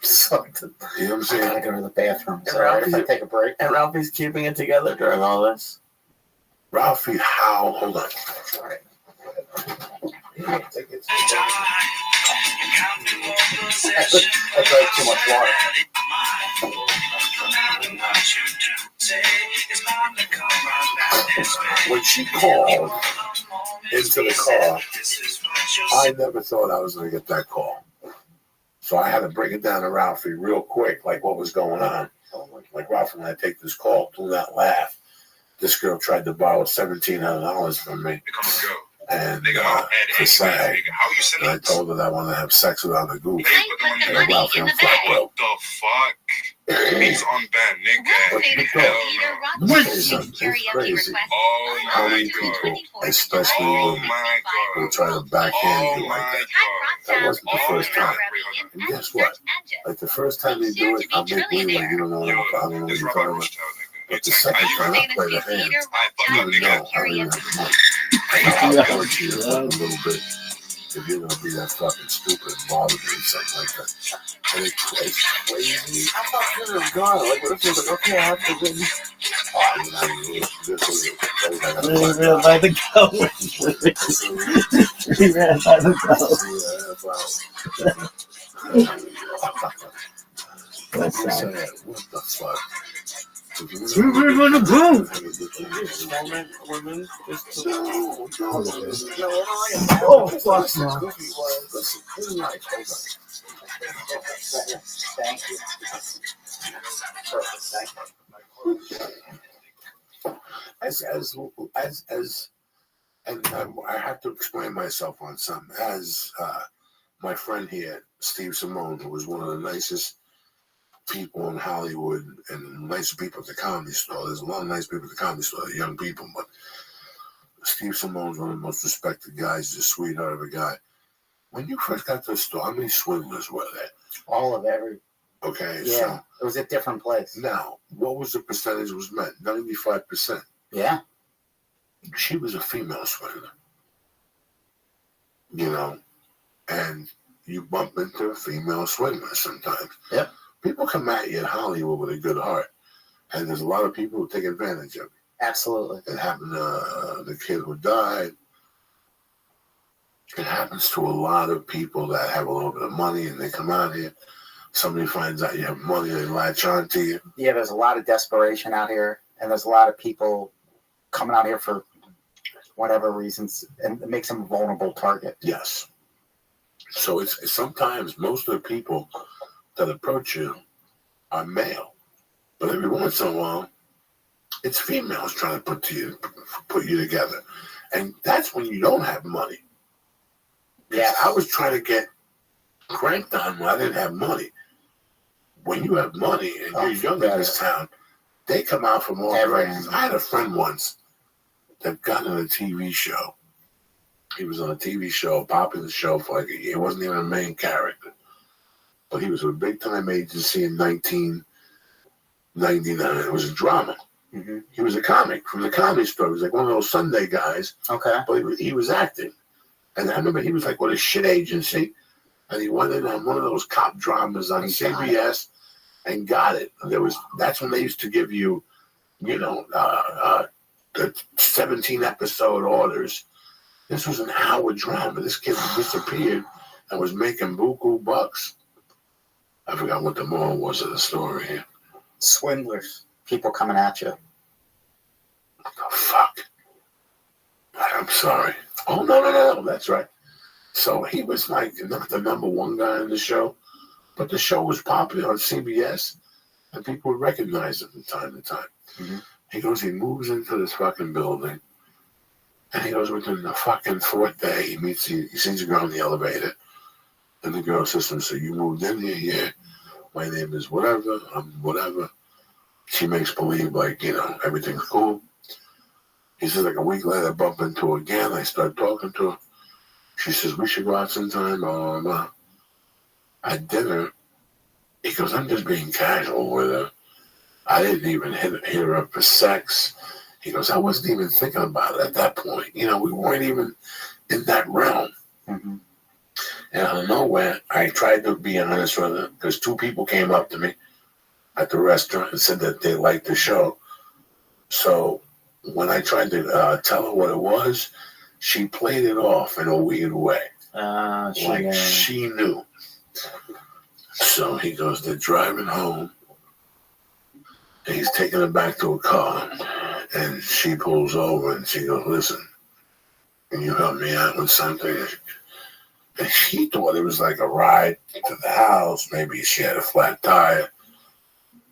Something. You know what I'm saying? I gotta go to the bathroom. So if I take a break. And Ralphie's keeping it together during all this. Ralphie, how? Hold on. All right. I drank too much water. When she called into the car, I never thought I was going to get that call. So I had to bring it down to Ralphie real quick, like what was going on. Like, Ralphie, when I take this call, do not laugh. This girl tried to borrow $1,700 from me. And Nigga, my bad for anyway, SAG, nigga. How you send and I it? told her that I want to have sex with her on the goof. They put the money in And Ralphie, I'm flat What broke. the fuck? He's on that nigga. Hell no. Let me tell you something. It's crazy. Oh How my many god. people, especially women, my god. will try to backhand you Oh like my that. god. That wasn't the first time. And guess what? Like the first time they do it, I'll make believe like you don't know what I'm talking This about. Rabbi Rothschild nigga. But the second time I play the hand, I you fuck up, even nigga. know I don't even have the money. I'll torture you for a little bit if you're gonna be that fucking stupid and bother me or something like that. And it's crazy. I thought you were gone. Like, what if you're like, okay, I have to win? We ran by the goat. We ran by the goat. What the fuck? We're gonna go. Women, just Oh, fuck no. Thank you. Perfect. Thank you. And I have to explain myself on something. As my friend here, Steve Simone, who was one of the nicest people in Hollywood and the nicest people at the Comedy Store. There's a lot of nice people at the Comedy Store, young people, but Steve Simone's one of the most respected guys. He's a sweetheart of a guy. When you first got to the store, how many swindlers were there? All of every. Okay, Yeah, so it was a different place. now, what was the percentage was meant? 95%. Yeah. She was a female swindler. You know, and you bump into a female swindler sometimes. Yep. People come at you in Hollywood with a good heart, and there's a lot of people who take advantage of it. Absolutely. It happened to the kid who died. It happens to a lot of people that have a little bit of money, and they come out here. Somebody finds out you have money, they latch on to you. Yeah, there's a lot of desperation out here, and there's a lot of people coming out here for whatever reasons, and it makes them a vulnerable target. Yes. So it's sometimes most of the people that approach you are male, but every once in a while, it's females trying to put you together, and that's when you don't have money. Yeah, I was trying to get cranked on when I didn't have money. When you have money and you're young in this town, they come out from all directions. I had a friend once that got on a TV show. He was on a TV show, a popular show for like a year. He wasn't even a main character. But he was a big-time agency in 1999. It was a drama. Mm-hmm. He was a comic from the Comedy Store. He was like one of those Sunday guys. Okay. But he was acting. And I remember he was like with a shit agency. And he went in on one of those cop dramas on CBS and got it. And that's when they used to give you, the 17-episode orders. This was an hour drama. This kid disappeared and was making buku bucks. I forgot what the moral was of the story here. Swindlers. People coming at you. What the fuck? I'm sorry. Oh, no. That's right. So he was like not the number one guy in the show, but the show was popular on CBS, and people would recognize him from time to time. Mm-hmm. He goes, he moves into this fucking building, and he goes within the fucking fourth day, he sees a girl in the elevator, and the girl says to him, so you moved in here? Yeah. My name is whatever, I'm whatever. She makes believe like, everything's cool. He says like a week later, I bump into her again, I start talking to her. She says, we should go out sometime, blah, blah, blah. At dinner, he goes, I'm just being casual with her. I didn't even hit her up for sex. He goes, I wasn't even thinking about it at that point. We weren't even in that realm. Mm-hmm. And out of nowhere, I tried to be honest with her because two people came up to me at the restaurant and said that they liked the show. So when I tried to tell her what it was, she played it off in a weird way. She knew. So he goes, they're driving home. And he's taking her back to a car. And she pulls over and she goes, listen, can you help me out with something? And she thought it was like a ride to the house. Maybe she had a flat tire.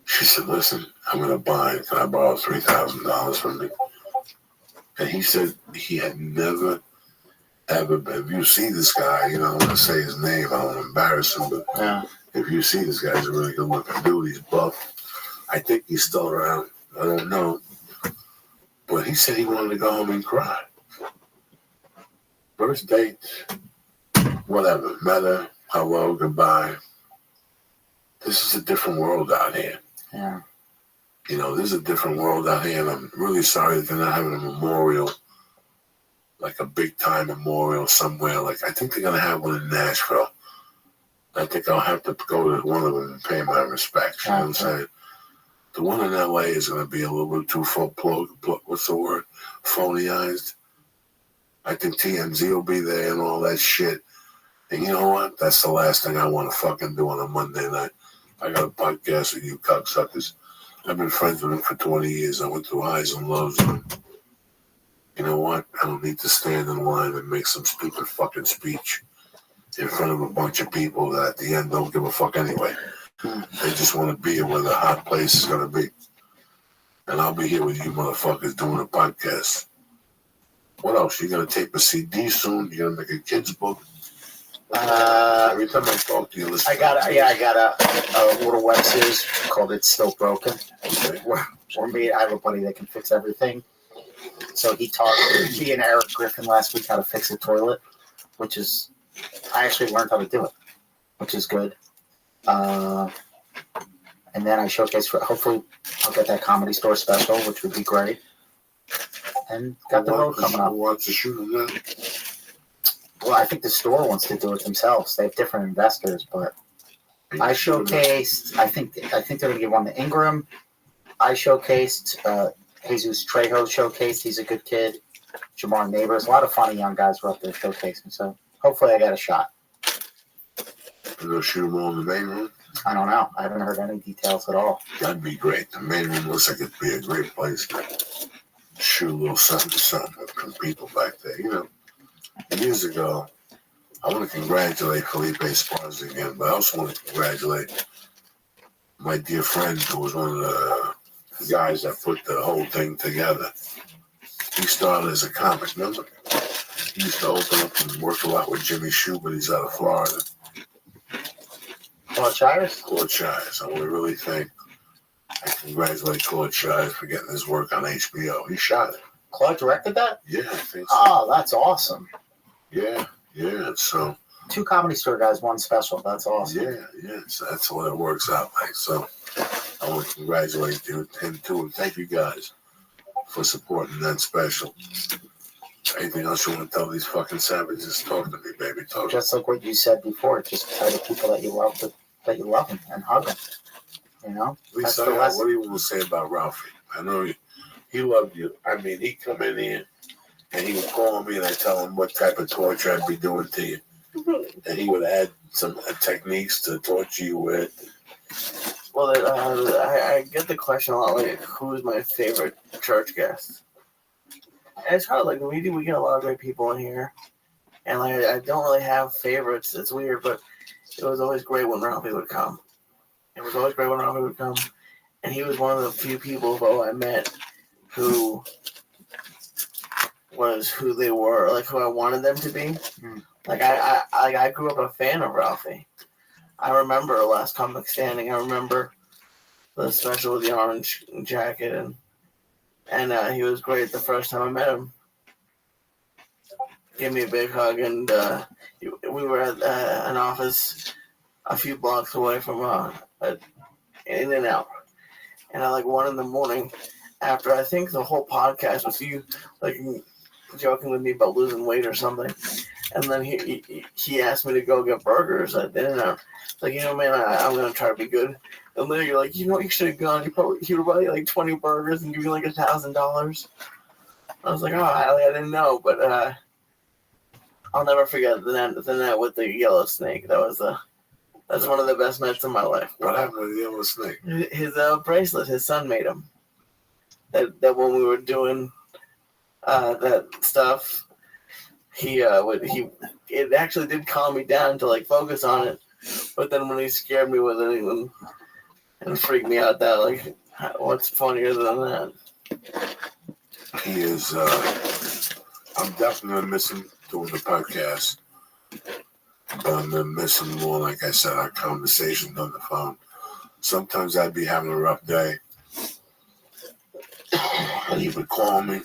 She said, listen, I'm going to buy. Can I borrow $3,000 from me? And he said he had never ever, if you see this guy, you know, I'm going to say his name, I don't want to embarrass him, but if you see this guy, he's a really good looking dude. He's buff. I think he's still around. I don't know. But he said he wanted to go home and cry. First date, whatever. Met her, hello, goodbye. This is a different world out here. Yeah. You know, this is a different world out here, and I'm really sorry that they're not having a memorial, like a big-time memorial somewhere. Like, I think they're going to have one in Nashville. I think I'll have to go to one of them and pay my respects. You know what I'm saying? The one in L.A. is going to be a little bit too what's the word? Phonyized. I think TMZ will be there and all that shit. And you know what? That's the last thing I want to fucking do on a Monday night. I got a podcast with you cocksuckers. I've been friends with him for 20 years. I went through highs and lows with him. You know what? I don't need to stand in line and make some stupid fucking speech in front of a bunch of people that at the end don't give a fuck anyway. They just want to be where the hot place is going to be. And I'll be here with you motherfuckers doing a podcast. What else? You're going to tape a CD soon? You're going to make a kid's book? Every time I talk to you, listen. I got a little web series called It's Still Broken. Okay. I have a buddy that can fix everything. So he and Eric Griffin last week how to fix a toilet, which is, I actually learned how to do it, which is good. And then I showcase hopefully I'll get that Comedy Store special, which would be great. And got the road coming up. Who wants to shoot him now? Well, I think the store wants to do it themselves. They have different investors, but I showcased. I think they're going to give one to Ingram. I showcased. Jesus Trejo showcased. He's a good kid. Jamar Neighbors. A lot of funny young guys were up there showcasing. So hopefully I got a shot. You're going to shoot them all in the main room? I don't know. I haven't heard any details at all. That'd be great. The main room looks like it'd be a great place to shoot a little something from people back there. You know, years ago, I want to congratulate Felipe Esparza again, but I also want to congratulate my dear friend who was one of the guys that put the whole thing together. He started as a comic, remember? He used to open up and work a lot with Jimmy Schubert. He's out of Florida. Claude Shires? Claude Shires. I want to really I congratulate Claude Shires for getting his work on HBO. He shot it. Claude directed that? Yeah, I think so. Oh, that's awesome. Yeah. So 2 Comedy Store guys, 1 special. That's awesome. Yeah. So that's what it works out like. So I want to congratulate him too, and thank you guys for supporting that special. Anything else you want to tell these fucking savages? Talk to me, baby. Talk. Just like what you said before, just tell the people that you love them and hug them. You know? Lisa, what do you want to say about Ralphie? I know he loved you. I mean, he'd come in here and he would call me and I'd tell him what type of torture I'd be doing to you. And he would add some techniques to torture you with. Well, I get the question a lot, like, who's my favorite church guest? And it's hard, like, we get a lot of great people in here. And, like, I don't really have favorites. It's weird, but it was always great when Ralphie would come. And he was one of the few people who I met who was who they were, like, who I wanted them to be. Like, I grew up a fan of Ralphie. I remember Last Comic Standing. I remember the special with the orange jacket, and he was great the first time I met him. Gave me a big hug, and we were at an office a few blocks away from In-N-Out. And at like 1 a.m, after I think the whole podcast was you like joking with me about losing weight or something, and then he asked me to go get burgers at In-N-Out. Like, you know, man, I'm gonna try to be good. And then you're like, you know what, you should have gone. He would buy like 20 burgers and give you like $1,000. I was like, oh, I didn't know, but I'll never forget the night with the yellow snake. That's one of the best nights of my life. What happened with the yellow snake? His bracelet, his son made him. That when we were doing that stuff, it actually did calm me down to like focus on it. But then when he scared me with it and freaked me out, that like, what's funnier than that? He is. I'm definitely gonna miss him doing the podcast. But I'm been missing more, like I said, our conversations on the phone. Sometimes I'd be having a rough day. And he would call me.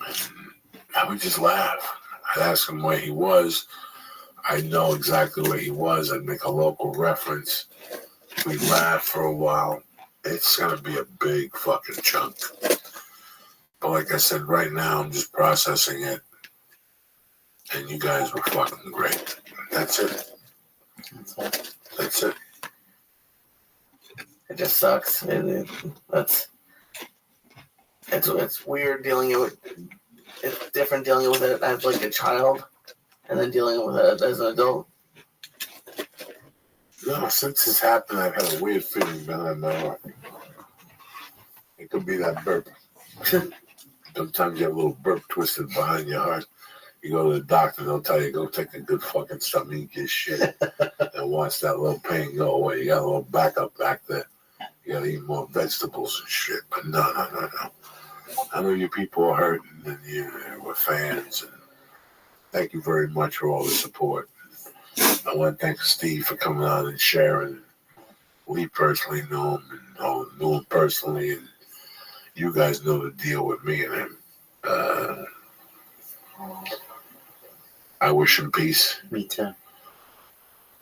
And I would just laugh. I'd ask him where he was. I'd know exactly where he was. I'd make a local reference. We'd laugh for a while. It's going to be a big fucking chunk. But like I said, right now I'm just processing it. And you guys were fucking great. That's it. That's it. It just sucks. It's weird dealing with it. It's different dealing with it as like a child and then dealing with it as an adult. No, since this happened, I've had a weird feeling behind my heart. It could be that burp. Sometimes you have a little burp twisted behind your heart. You go to the doctor, they'll tell you, go take a good fucking stomach shit and watch that little pain go away. You got a little backup back there. You got to eat more vegetables and shit. But no. I know you people are hurting and you were fans. And thank you very much for all the support. I want to thank Steve for coming on and sharing. We personally know him and knew him personally. And you guys know the deal with me and him. I wish him peace. Me too.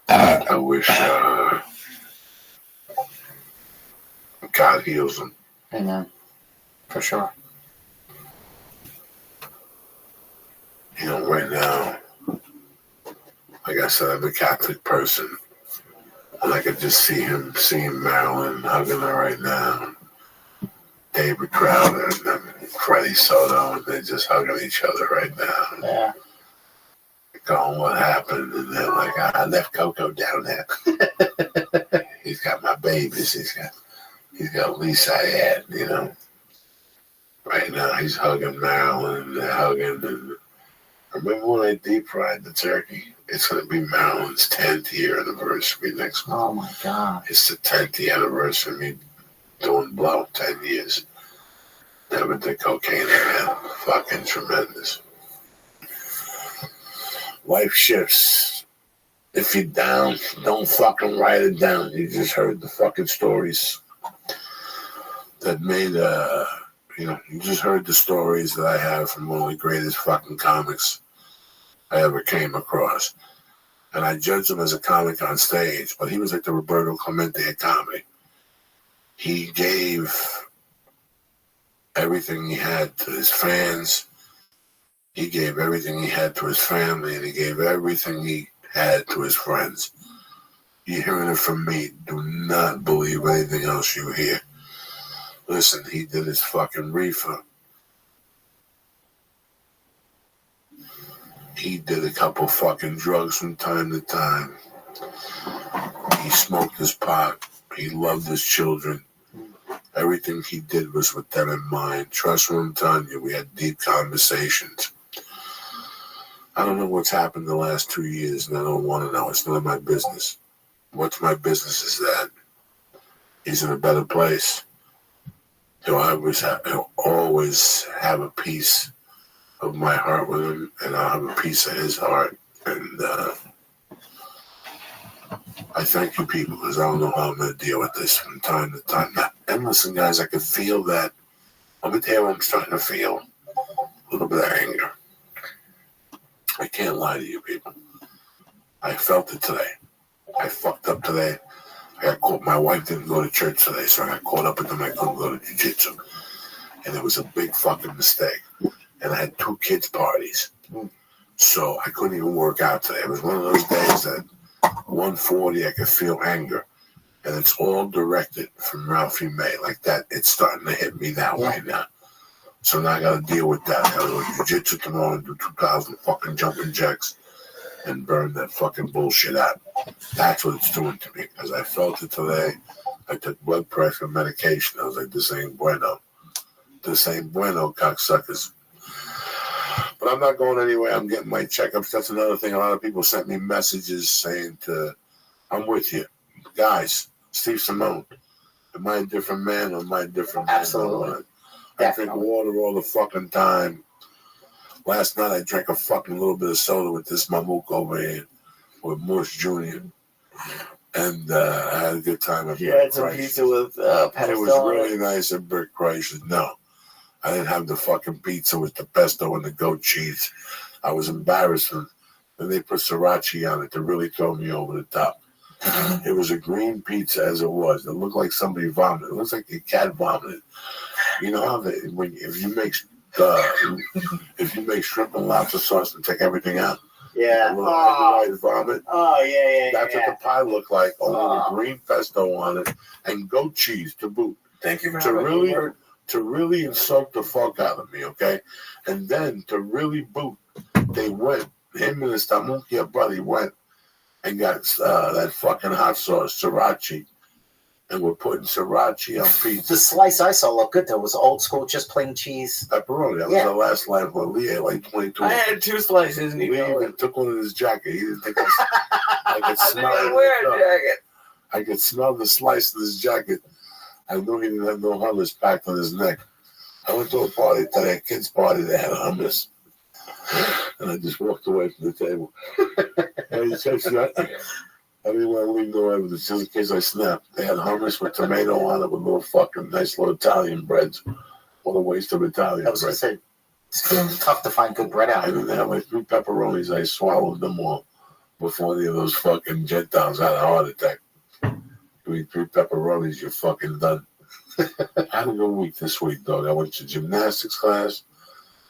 I wish God heals him. Amen. For sure. You know, right now, like I said, I'm a Catholic person. And I could just seeing Marilyn hugging her right now. David Crowder and Freddie Soto, and they're just hugging each other right now. Yeah. Going, what happened? And they're like, I left Coco down there. He's got my babies. He's got Lisa I had, you know. Right now, he's hugging Marilyn, and they're hugging. And remember when I deep fried the turkey? It's going to be Marilyn's 10th year anniversary next month. Oh my God. It's the 10th year anniversary of me doing blow, 10 years. Never did cocaine again. Fucking tremendous. Life shifts. If you're down, don't fucking write it down. You just heard the fucking stories that made, you just heard the stories that I have from one of the greatest fucking comics I ever came across. And I judged him as a comic on stage, but he was like the Roberto Clemente of comedy. He gave everything he had to his fans. He gave everything he had to his family, and he gave everything he had to his friends. You're hearing it from me. Do not believe anything else you hear. Listen, he did his fucking reefer. He did a couple fucking drugs from time to time. He smoked his pot. He loved his children. Everything he did was with them in mind. Trust me, I'm telling you, we had deep conversations. I don't know what's happened the last 2 years, and I don't want to know. It's none of my business. What's my business is that he's in a better place. He'll always have a piece of my heart with him, and I'll have a piece of his heart. And I thank you people, because I don't know how I'm going to deal with this from time to time. And listen, guys, I can feel that. Over there, I'm starting to feel a little bit of anger. I can't lie to you people. I felt it today. I fucked up today. I got caught. My wife didn't go to church today, so I got caught up with them. I couldn't go to jiu-jitsu. And it was a big fucking mistake. And I had 2 kids' parties. So I couldn't even work out today. It was one of those days that 1:40, I could feel anger. And it's all directed from Ralphie May. Like that, it's starting to hit me that way now. So now I got to deal with that. I got to go to jiu-jitsu tomorrow and do 2,000 fucking jumping jacks and burn that fucking bullshit out. That's what it's doing to me, because I felt it today. I took blood pressure medication. I was like, this ain't bueno. This ain't bueno, cocksuckers. But I'm not going anywhere. I'm getting my checkups. That's another thing. A lot of people sent me messages saying I'm with you. Guys, Steve Simone, am I a different man or am I a different man? Absolutely. I drink water all the fucking time. Last night I drank a fucking little bit of soda with this mamook over here, with Morse Jr. And I had a good time at You Bert had some Kreischer's. pizza with pesto. It was really nice at Bert Kreischer's. No, I didn't have the fucking pizza with the pesto and the goat cheese. I was embarrassed. And they put sriracha on it to really throw me over the top. It was a green pizza as it was. It looked like somebody vomited. It looks like a cat vomited. You know how if you make shrimp and lobster sauce and take everything out, yeah, white vomit. Oh yeah. That's what the pie looked like. Only with green pesto on it and goat cheese to boot. Thank you for to really insult the fuck out of me, okay? And then to really boot, they went. Him and his Tamukia brother went and got that fucking hot sauce, sriracha, and we're putting sriracha on pizza. The slice I saw looked good though. It was old school, just plain cheese. Pepperoni. That was the last line for Lee ate like 22. I had 2 slices and he Lee even took one in his jacket. He didn't think I could smell I didn't it. wear a jacket. I could smell the slice in his jacket. I knew he didn't have no hummus packed on his neck. I went to a party today, a kid's party. They had hummus. And I just walked away from the table. And he said, I didn't want to leave no evidence just in case I snapped. They had hummus with tomato on it with little fucking nice little Italian breads. What a waste of Italian bread. It's tough to find good bread out. And then they had like 3 pepperonis. I swallowed them all before any of those fucking Gentiles had a heart attack. You eat 3 pepperonis, you're fucking done. I had a good week this week, dog. I went to gymnastics class.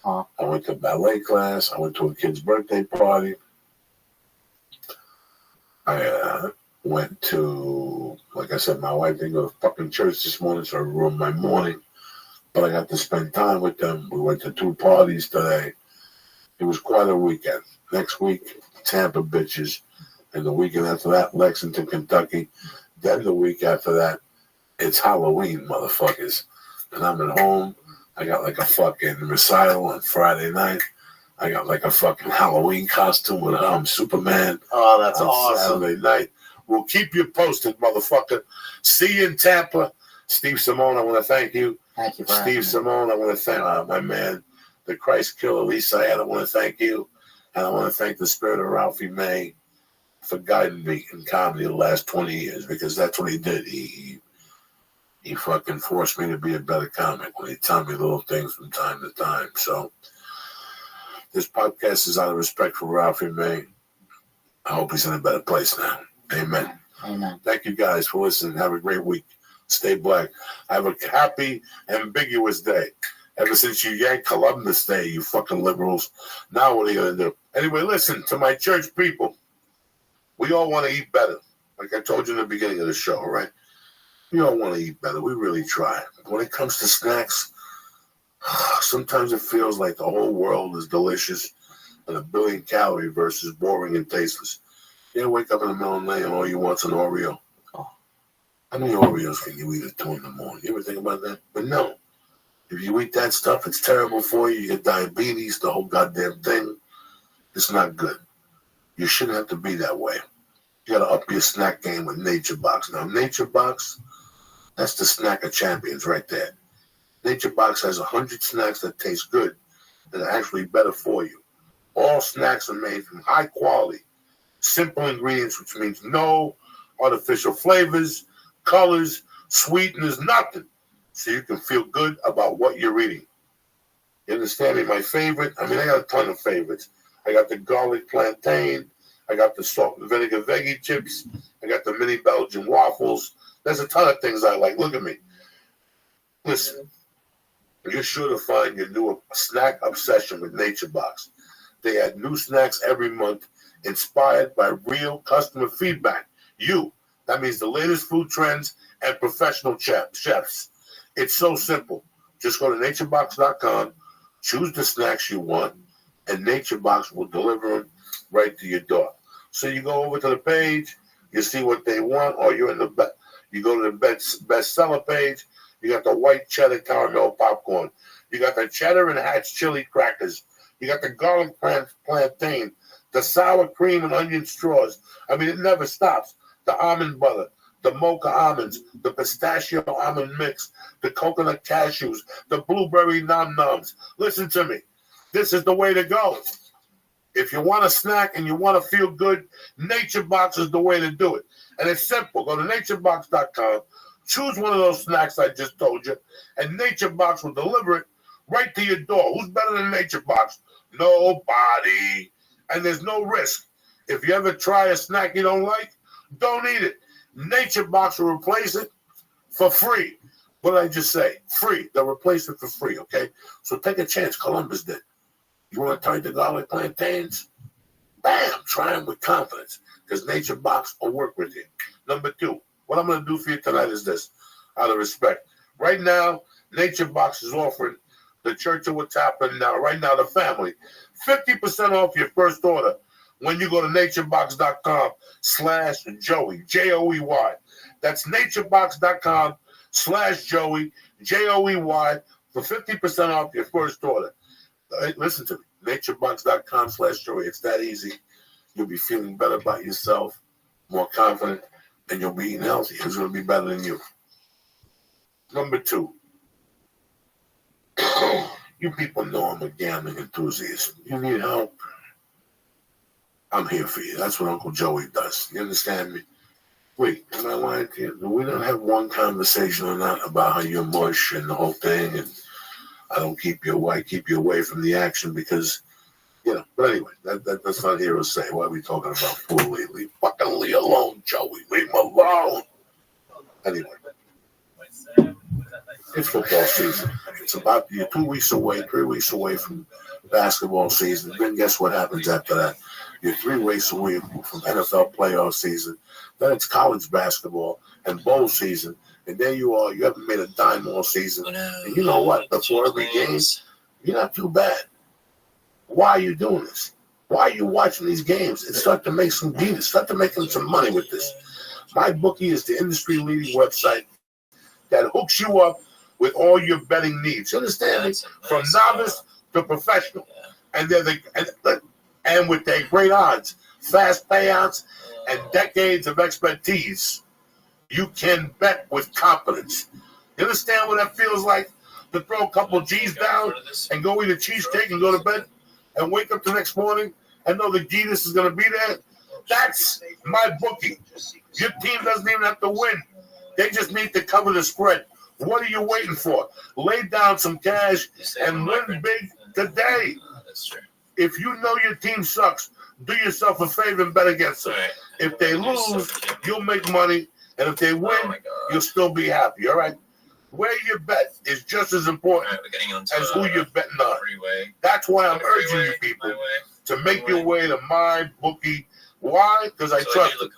I went to ballet class. I went to a kid's birthday party. I went to, like I said, my wife didn't go to fucking church this morning, so I ruined my morning. But I got to spend time with them. We went to 2 parties today. It was quite a weekend. Next week, Tampa bitches. And the weekend after that, Lexington, Kentucky. Then the week after that, it's Halloween, motherfuckers. And I'm at home. I got like a fucking recital on Friday night. I got like a fucking Halloween costume with Superman. Oh, that's awesome. Saturday night. We'll keep you posted, motherfucker. See you in Tampa. Steve Simone, I want to thank you. Thank you, Steve Simone, I want to thank my man, the Christ Killer, Lisa. I want to thank you. And I want to thank the spirit of Ralphie May for guiding me in comedy the last 20 years, because that's what he did. He fucking forced me to be a better comic when he told me little things from time to time. So this podcast is out of respect for Ralphie May. I hope he's in a better place now. Amen. Amen. Thank you guys for listening. Have a great week. Stay black. Have a happy, ambiguous day. Ever since you yanked Columbus Day, you fucking liberals. Now what are you going to do? Anyway, listen to my church people. We all want to eat better. Like I told you in the beginning of the show, right? We all want to eat better. We really try. When it comes to snacks, sometimes it feels like the whole world is delicious and 1 billion calorie versus boring and tasteless. You wake up in the middle of the night and all you want's an Oreo. How many Oreos can you eat at 2 in the morning? You ever think about that? But no. If you eat that stuff, it's terrible for you. You get diabetes, the whole goddamn thing. It's not good. You shouldn't have to be that way. You got to up your snack game with Nature Box. Now, Nature Box, that's the snack of champions right there. Nature Box has 100 snacks that taste good and are actually better for you. All snacks are made from high quality, simple ingredients, which means no artificial flavors, colors, sweeteners, nothing. So you can feel good about what you're eating. You understand me? My favorite, I got a ton of favorites. I got the garlic plantain. I got the salt and vinegar veggie chips. I got the mini Belgian waffles. There's a ton of things I like. Look at me. Listen, you're sure to find your new snack obsession with Nature Box. They add new snacks every month inspired by real customer feedback. That means the latest food trends and professional chefs. It's so simple. Just go to naturebox.com, choose the snacks you want, and NatureBox will deliver them right to your door. So you go over to the page, you see what they want, or you go to the bestseller page, you got the white cheddar caramel popcorn, you got the cheddar and Hatch chili crackers, you got the garlic plantain, the sour cream and onion straws. It never stops. The almond butter, the mocha almonds, the pistachio almond mix, the coconut cashews, the blueberry nom-noms. Listen to me. This is the way to go. If you want a snack and you want to feel good, Nature Box is the way to do it. And it's simple. Go to naturebox.com, choose one of those snacks I just told you, and Nature Box will deliver it right to your door. Who's better than Nature Box? Nobody. And there's no risk. If you ever try a snack you don't like, don't eat it. Nature Box will replace it for free. What did I just say? Free. They'll replace it for free, okay? So take a chance. Columbus did. You want to turn to garlic plantains? Bam! Try them with confidence because Nature Box will work with you. Number 2, what I'm going to do for you tonight is this, out of respect. Right now, Nature Box is offering the church of what's happening now, right now, the family, 50% off your first order when you go to naturebox.com/Joey, Joey. That's naturebox.com/Joey, Joey, for 50% off your first order. Listen to me, naturebox.com/Joey. It's that easy. You'll be feeling better about yourself, more confident, and you'll be eating healthy. It's going to be better than you. Number 2, you people know I'm a gambling enthusiast. You need help? I'm here for you. That's what Uncle Joey does. You understand me? Wait, am I lying to you? We don't have one conversation or not about how you're mush and the whole thing, and I don't keep you away from the action because, but anyway, that's not here to say. Why are we talking about food lately? Fucking leave alone, Joey. Leave him alone. Anyway, it's football season. It's about, you're 2 weeks away, 3 weeks away from basketball season. Then guess what happens after that? You're 3 weeks away from NFL playoff season. Then it's college basketball and bowl season. And there you are. You haven't made a dime all season. And you know what? Before every game, you're not too bad. Why are you doing this? Why are you watching these games? And start to make some deals. Start to making some money with this. MyBookie is the industry-leading website that hooks you up with all your betting needs. You understand me? From novice to professional. And and with their great odds, fast payouts, and decades of expertise, you can bet with confidence. You understand what that feels like? To throw a couple G's down and go eat a cheesesteak and go to bed and wake up the next morning and know the Guinness is going to be there? That's MyBookie. Your team doesn't even have to win. They just need to cover the spread. What are you waiting for? Lay down some cash and win big today. That's true. If you know your team sucks, do yourself a favor and bet against them. Right. If they lose, you'll make money. And if they win, you'll still be happy, all right? Where you bet is just as important as who you're betting on. That's why I'm urging you people to make your way to MyBookie. Why? Because I trust them.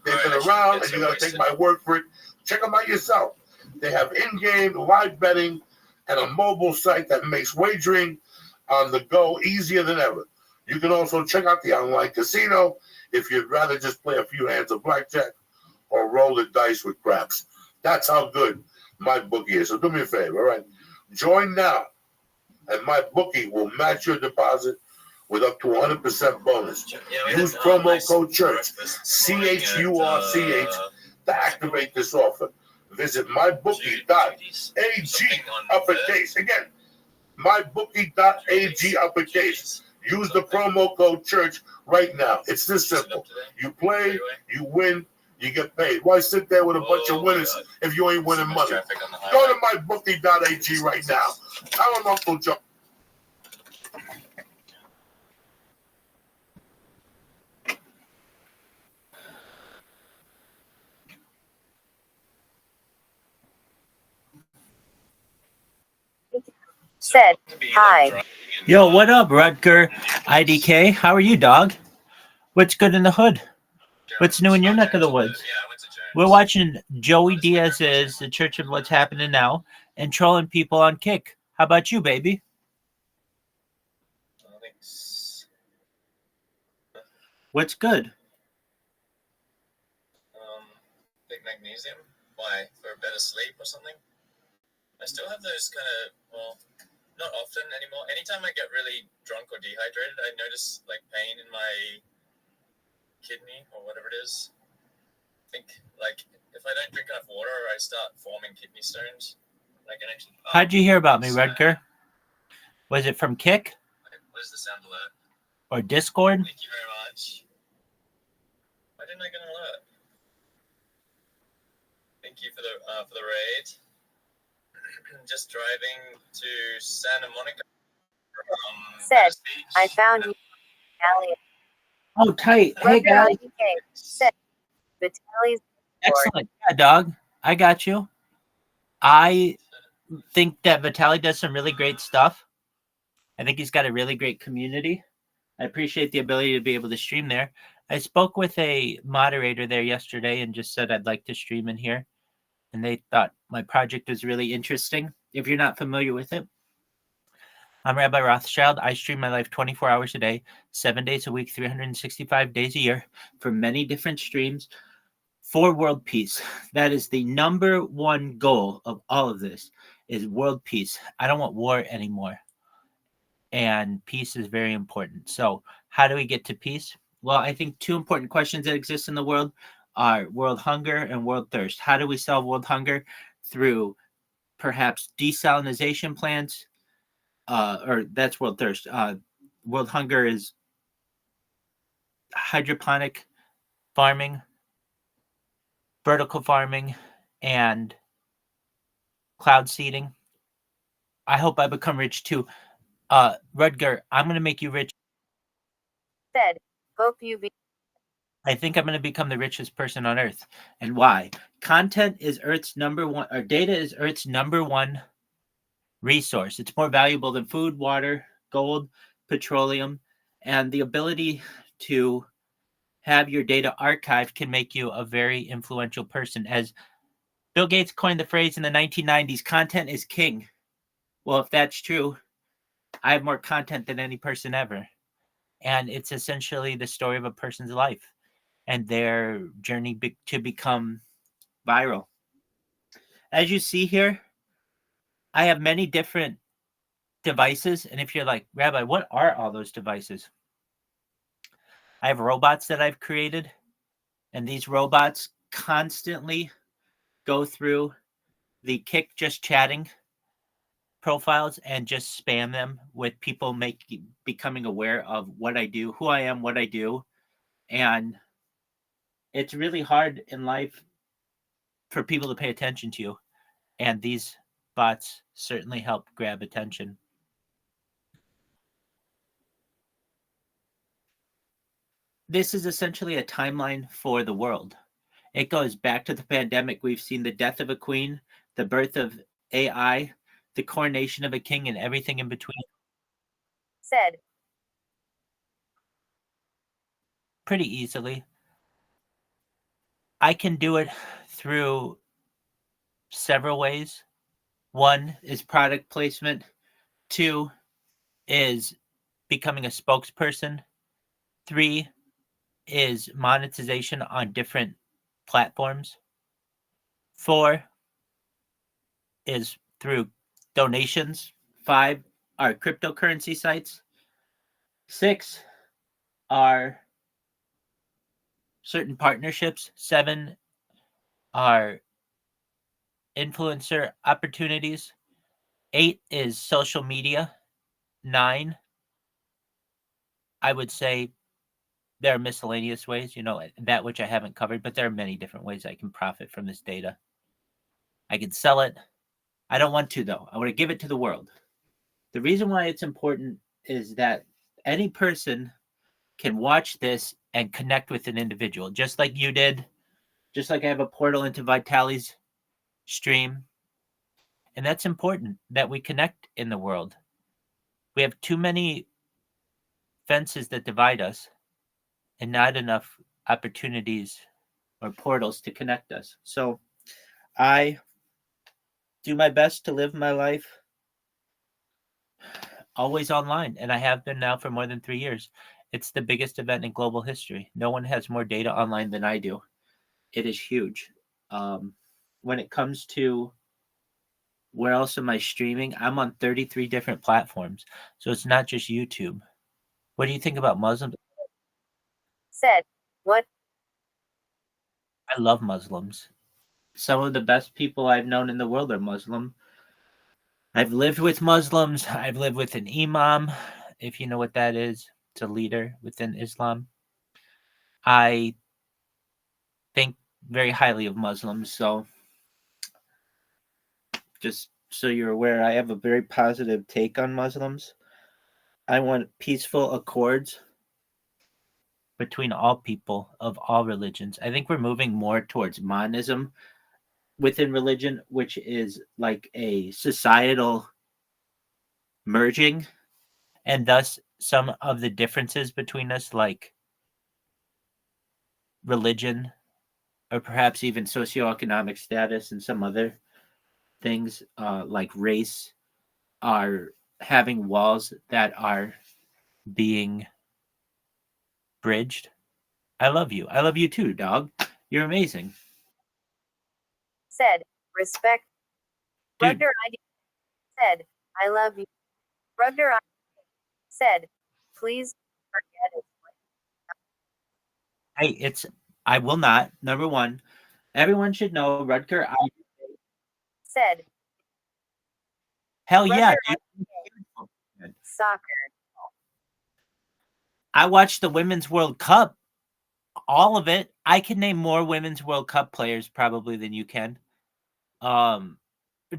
They've been around, and you got to take my word for it. Check them out yourself. They have in-game live betting and a mobile site that makes wagering on the go easier than ever. You can also check out the online casino if you'd rather just play a few hands of blackjack or roll the dice with craps. That's how good MyBookie is. So do me a favor, all right? Join now, and MyBookie will match your deposit with up to 100% bonus. Use promo code CHURCH, CHURCH, to activate this offer. Visit MyBookie.ag, uppercase. Again, MyBookie.ag, uppercase. Use the promo code CHURCH right now. It's this simple. You play, you win, you get paid. Why sit there with a bunch of winners if you ain't winning money? Go to MyBookie.ag right now. Tell them Uncle Joe. Said hi. Yo, what up, Rutger? IDK, how are you, dog? What's good in the hood? What's new in your neck of the woods? We're watching Joey Diaz's The Church of What's Happening Now and trolling people on Kick. How about you, baby? What's good? Big magnesium. Why? For a better sleep or something? I still have those kind of, well, not often anymore. Anytime I get really drunk or dehydrated, I notice like pain in my kidney or whatever it is. I think like if I don't drink enough water, I start forming kidney stones. I can actually. How'd you hear about me, Rutger? Was it from Kick? What is the sound alert? Or Discord? Thank you very much. Why didn't I get an alert? Thank you for the raid. Just driving to Santa Monica. Said, I found you, Elliot. Oh, tight. Hey, guys. Said, Vitaly's. Excellent. Yeah, dog. I got you. I think that Vitaly does some really great stuff. I think he's got a really great community. I appreciate the ability to be able to stream there. I spoke with a moderator there yesterday and just said I'd like to stream in here. And they thought my project was really interesting. If you're not familiar with it, I'm Rabbi Rothschild. I stream my life 24 hours a day, 7 days a week, 365 days a year for many different streams for world peace. That is the number one goal of all of this, is world peace. I don't want war anymore. And peace is very important. So how do we get to peace? Well, I think two important questions that exist in the world are world hunger and world thirst. How do we solve world hunger? Through perhaps desalinization plants, or that's world thirst. World hunger is hydroponic farming, vertical farming, and cloud seeding. I hope I become rich too. Rutger, I'm going to make you rich. Said, hope you be. I think I'm going to become the richest person on earth. And why? Content is Earth's number one, or data is Earth's number one resource. It's more valuable than food, water, gold, petroleum, and the ability to have your data archived can make you a very influential person. As Bill Gates coined the phrase in the 1990s, content is king. Well, if that's true, I have more content than any person ever. And it's essentially the story of a person's life and their journey to become viral. As you see here, I have many different devices. And if you're like, Rabbi, what are all those devices? I have robots that I've created. And these robots constantly go through the Kick Just Chatting profiles and just spam them with people becoming aware of what I do, who I am, what I do. And it's really hard in life for people to pay attention to you. And these bots certainly help grab attention. This is essentially a timeline for the world. It goes back to the pandemic. We've seen the death of a queen, the birth of AI, the coronation of a king, and everything in between. Said. Pretty easily. I can do it through several ways. One is product placement. Two is becoming a spokesperson. Three is monetization on different platforms. Four is through donations. 5 are cryptocurrency sites. 6 are certain partnerships. 7 are influencer opportunities. 8 is social media. 9, I would say there are miscellaneous ways, that which I haven't covered, but there are many different ways I can profit from this data. I can sell it. I don't want to, though. I want to give it to the world. The reason why it's important is that any person can watch this and connect with an individual, just like you did, just like I have a portal into Vitaly's stream. And that's important, that we connect in the world. We have too many fences that divide us and not enough opportunities or portals to connect us. So I do my best to live my life always online, and I have been now for more than 3 years. It's the biggest event in global history. No one has more data online than I do. It is huge. When it comes to where else am I streaming, I'm on 33 different platforms. So it's not just YouTube. What do you think about Muslims? Said, what? I love Muslims. Some of the best people I've known in the world are Muslim. I've lived with Muslims. I've lived with an imam. if you know what that is. It's a leader within Islam. I think very highly of Muslims, so just so you're aware, I have a very positive take on Muslims. I want peaceful accords between all people of all religions. I think we're moving more towards monism within religion, which is like a societal merging, and thus some of the differences between us, like religion or perhaps even socioeconomic status and some other things like race, are having walls that are being bridged. I love you. I love you too, dog. You're amazing. Said, respect. Dude. Rugger ID said, I love you. Rugger ID said, please forget it. Hey, I will not. Number one, everyone should know Rutger. Said, hell yeah, Rugger dude. soccer. I watched the Women's World Cup, all of it. I can name more Women's World Cup players probably than you can. Do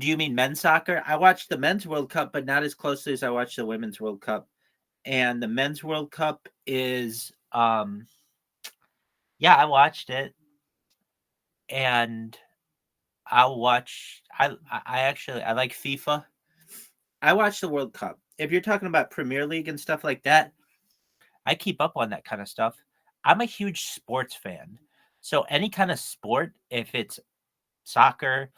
you mean men's soccer? I watched the Men's World Cup, but not as closely as I watched the Women's World Cup. And the Men's World Cup is, yeah, I watched it. And I'll watch. I like FIFA. I watch the World Cup. If you're talking about Premier League and stuff like that, I keep up on that kind of stuff. I'm a huge sports fan. So any kind of sport, if it's soccer,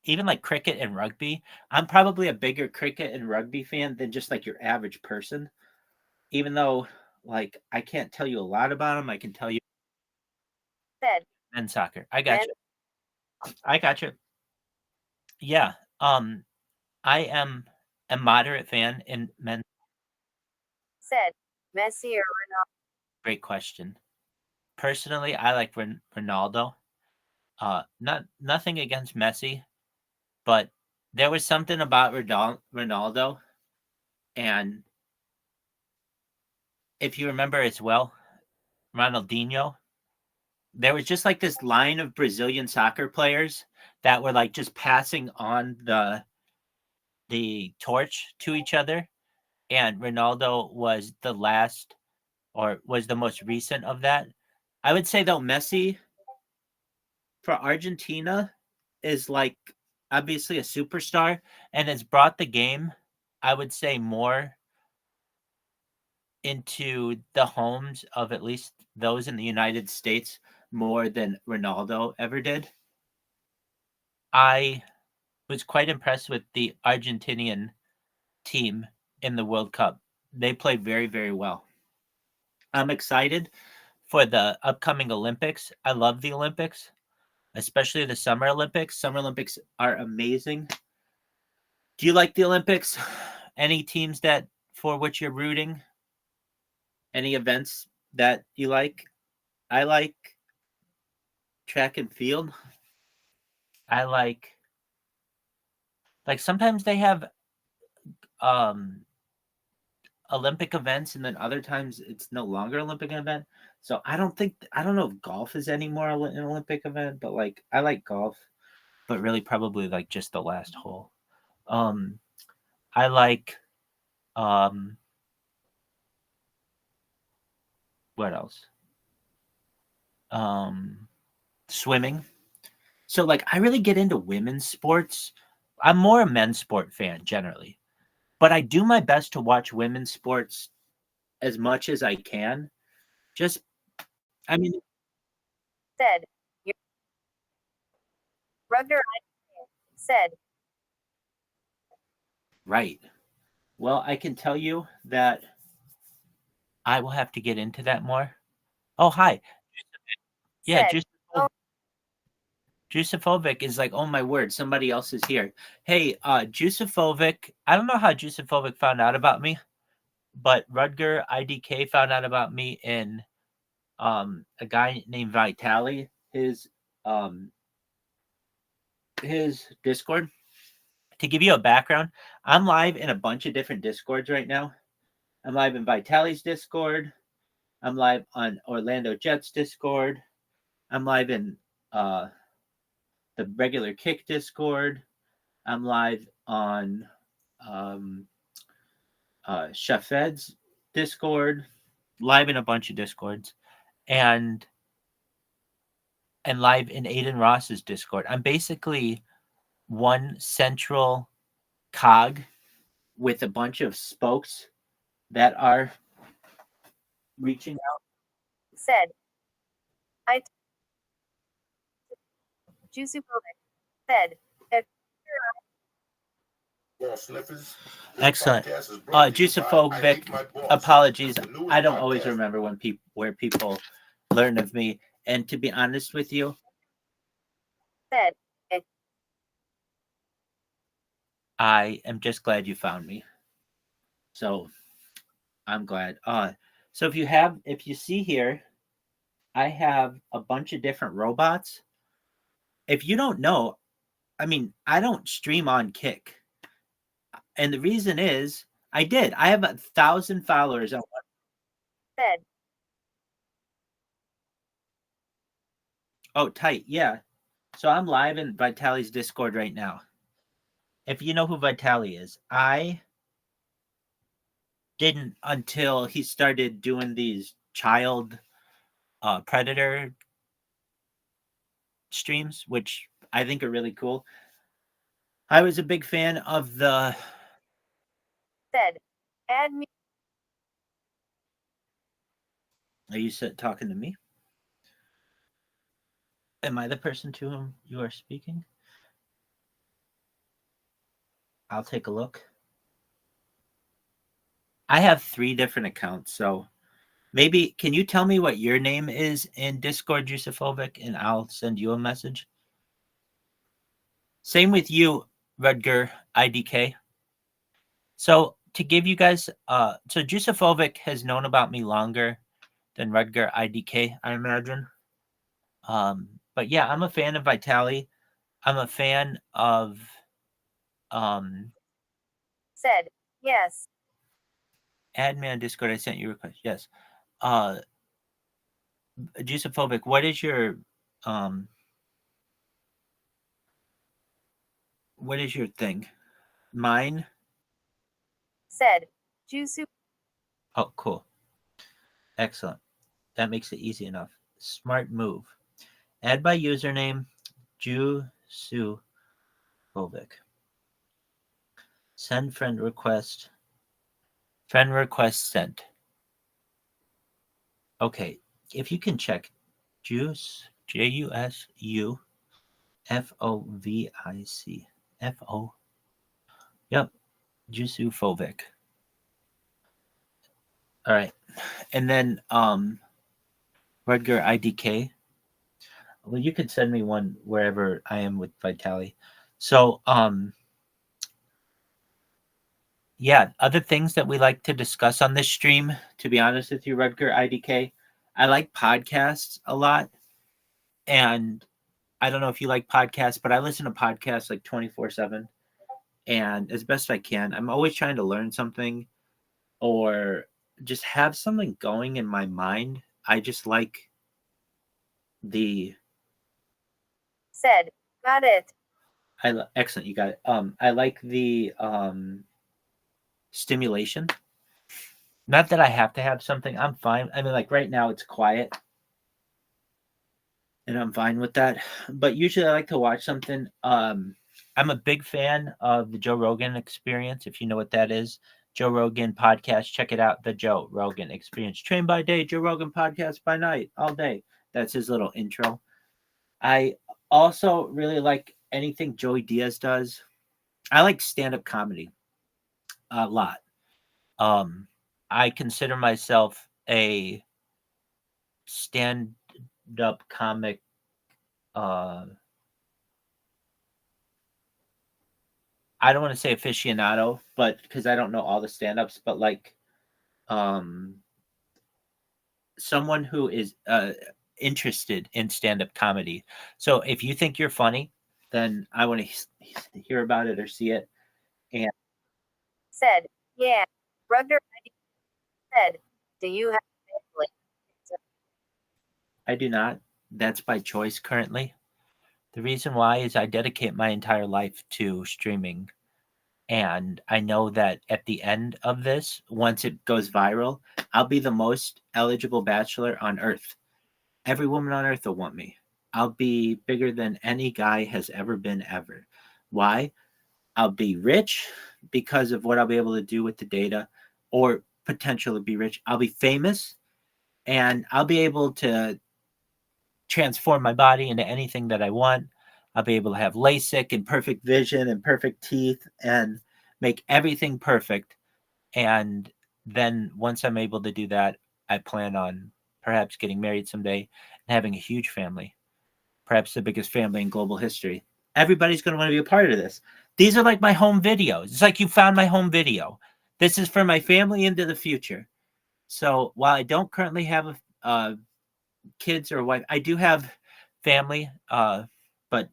even like cricket and rugby, I'm probably a bigger cricket and rugby fan than just like your average person. Even though, like, I can't tell you a lot about them, I can tell you. Said, men's soccer. I got you. I got you. Yeah. I am a moderate fan in men's. Said, Messi or Ronaldo? Great question. Personally, I like Ronaldo. Nothing against Messi, but there was something about Ronaldo, and if you remember as well, Ronaldinho, there was just like this line of Brazilian soccer players that were like just passing on the torch to each other, and Ronaldo was the last, or was the most recent of that. I would say though, Messi for Argentina is like obviously a superstar and has brought the game, I would say, more into the homes of at least those in the United States more than Ronaldo ever did. I was quite impressed with the Argentinian team in the World Cup. They played very, very well. I'm excited for the upcoming Olympics. I love the Olympics, especially the Summer Olympics. Summer Olympics are amazing. Do you like the Olympics? Any teams that for which you're rooting? Any events that you like? I like track and field. I like sometimes they have Olympic events, and then other times it's no longer Olympic event. So I don't know if golf is anymore an Olympic event, but like I like golf, but really probably like just the last hole. I like what else? Swimming. So like I really get into women's sports. I'm more a men's sport fan generally, but I do my best to watch women's sports as much as I can. Just, I mean, said, Rugger said, right. Well, I can tell you that I will have to get into that more. Oh, hi. Yeah, Juiceophobic is like, oh my word, somebody else is here. Hey, Juiceophobic, I don't know how Juiceophobic found out about me, but Rutger IDK found out about me in a guy named Vitali, his Discord, to give you a background, I'm live in a bunch of different Discords right now. I'm live in Vitali's Discord. I'm live on Orlando Jets Discord. I'm live in the regular Kick Discord. I'm live on Chef Ed's Discord. Live in a bunch of Discords. And live in Aiden Ross's Discord. I'm basically one central cog with a bunch of spokes that are reaching out. Said. Juicy said. Excellent. Juicophobic. Apologies. I don't always remember where people learn of me. And to be honest with you, said. I am just glad you found me. So I'm glad. So if you see here, I have a bunch of different robots. If you don't know, I mean, I don't stream on Kick. And the reason is I have 1,000 followers on said. Oh, tight. Yeah. So I'm live in Vitali's Discord right now. If you know who Vitali is, I didn't until he started doing these child predator streams, which I think are really cool. I was a big fan of the said. Add me. Are you talking to me? Am I the person to whom you are speaking? I'll take a look. I have 3 different accounts, so maybe can you tell me what your name is in Discord, Juicophobic, and I'll send you a message. Same with you, Rudger IDK. So to give you guys, so Juicophobic has known about me longer than Rudger IDK, I imagine. But yeah, I'm a fan of Vitali. I'm a fan of said yes. Add me on Discord. I sent you a request. Yes. Juicophobic, what is your thing? Mine? Said Juicy. Oh, cool. Excellent. That makes it easy enough. Smart move. Add by username Juicophobic. Send friend request. Friend request sent. Okay, if you can check Juice, Jusufovic. F-O. Yep, Juicophobic. All right, and then Rudger IDK. Well, you could send me one wherever I am with Vitali. So, yeah, other things that we like to discuss on this stream, to be honest with you, Rudger IDK, I like podcasts a lot. And I don't know if you like podcasts, but I listen to podcasts like 24/7. And as best I can, I'm always trying to learn something or just have something going in my mind. I just like the... Said, got it. Excellent, you got it. I like the stimulation. Not that I have to have something. I'm fine. I mean, like right now it's quiet. And I'm fine with that. But usually I like to watch something. I'm a big fan of the Joe Rogan Experience, if you know what that is. Joe Rogan podcast. Check it out. The Joe Rogan Experience. Train by day, Joe Rogan podcast by night, all day. That's his little intro. I also really like anything Joey Diaz does. I like stand-up comedy a lot. I consider myself a stand-up comic. I don't want to say aficionado, but because I don't know all the stand-ups, but like someone who is interested in stand-up comedy. So if you think you're funny then I want to hear about it or see it. And Said, yeah. Rugner said, do you have family? I do not. That's by choice currently. The reason why is I dedicate my entire life to streaming. And I know that at the end of this, once it goes viral, I'll be the most eligible bachelor on earth. Every woman on earth will want me. I'll be bigger than any guy has ever been ever. Why? I'll be rich because of what I'll be able to do with the data, or potentially be rich. I'll be famous, and I'll be able to transform my body into anything that I want. I'll be able to have LASIK and perfect vision and perfect teeth and make everything perfect. And then once I'm able to do that, I plan on perhaps getting married someday and having a huge family, perhaps the biggest family in global history. Everybody's going to want to be a part of this. These are like my home videos. It's like you found my home video. This is for my family into the future. So while I don't currently have kids or a wife, I do have family, but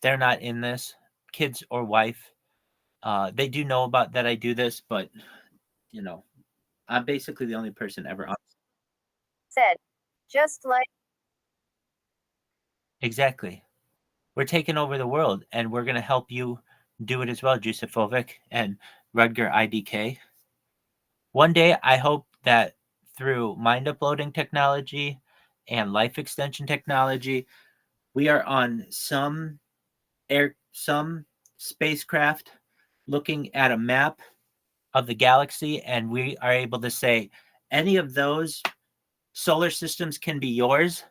they're not in this, kids or wife. They do know about that I do this, but you know, I'm basically the only person ever on. Said, just like. Exactly. We're taking over the world, and we're going to help you do it as well, Jusifovic and Rudger IDK. One day, I hope that through mind uploading technology and life extension technology, we are on some spacecraft looking at a map of the galaxy, and we are able to say any of those solar systems can be yours.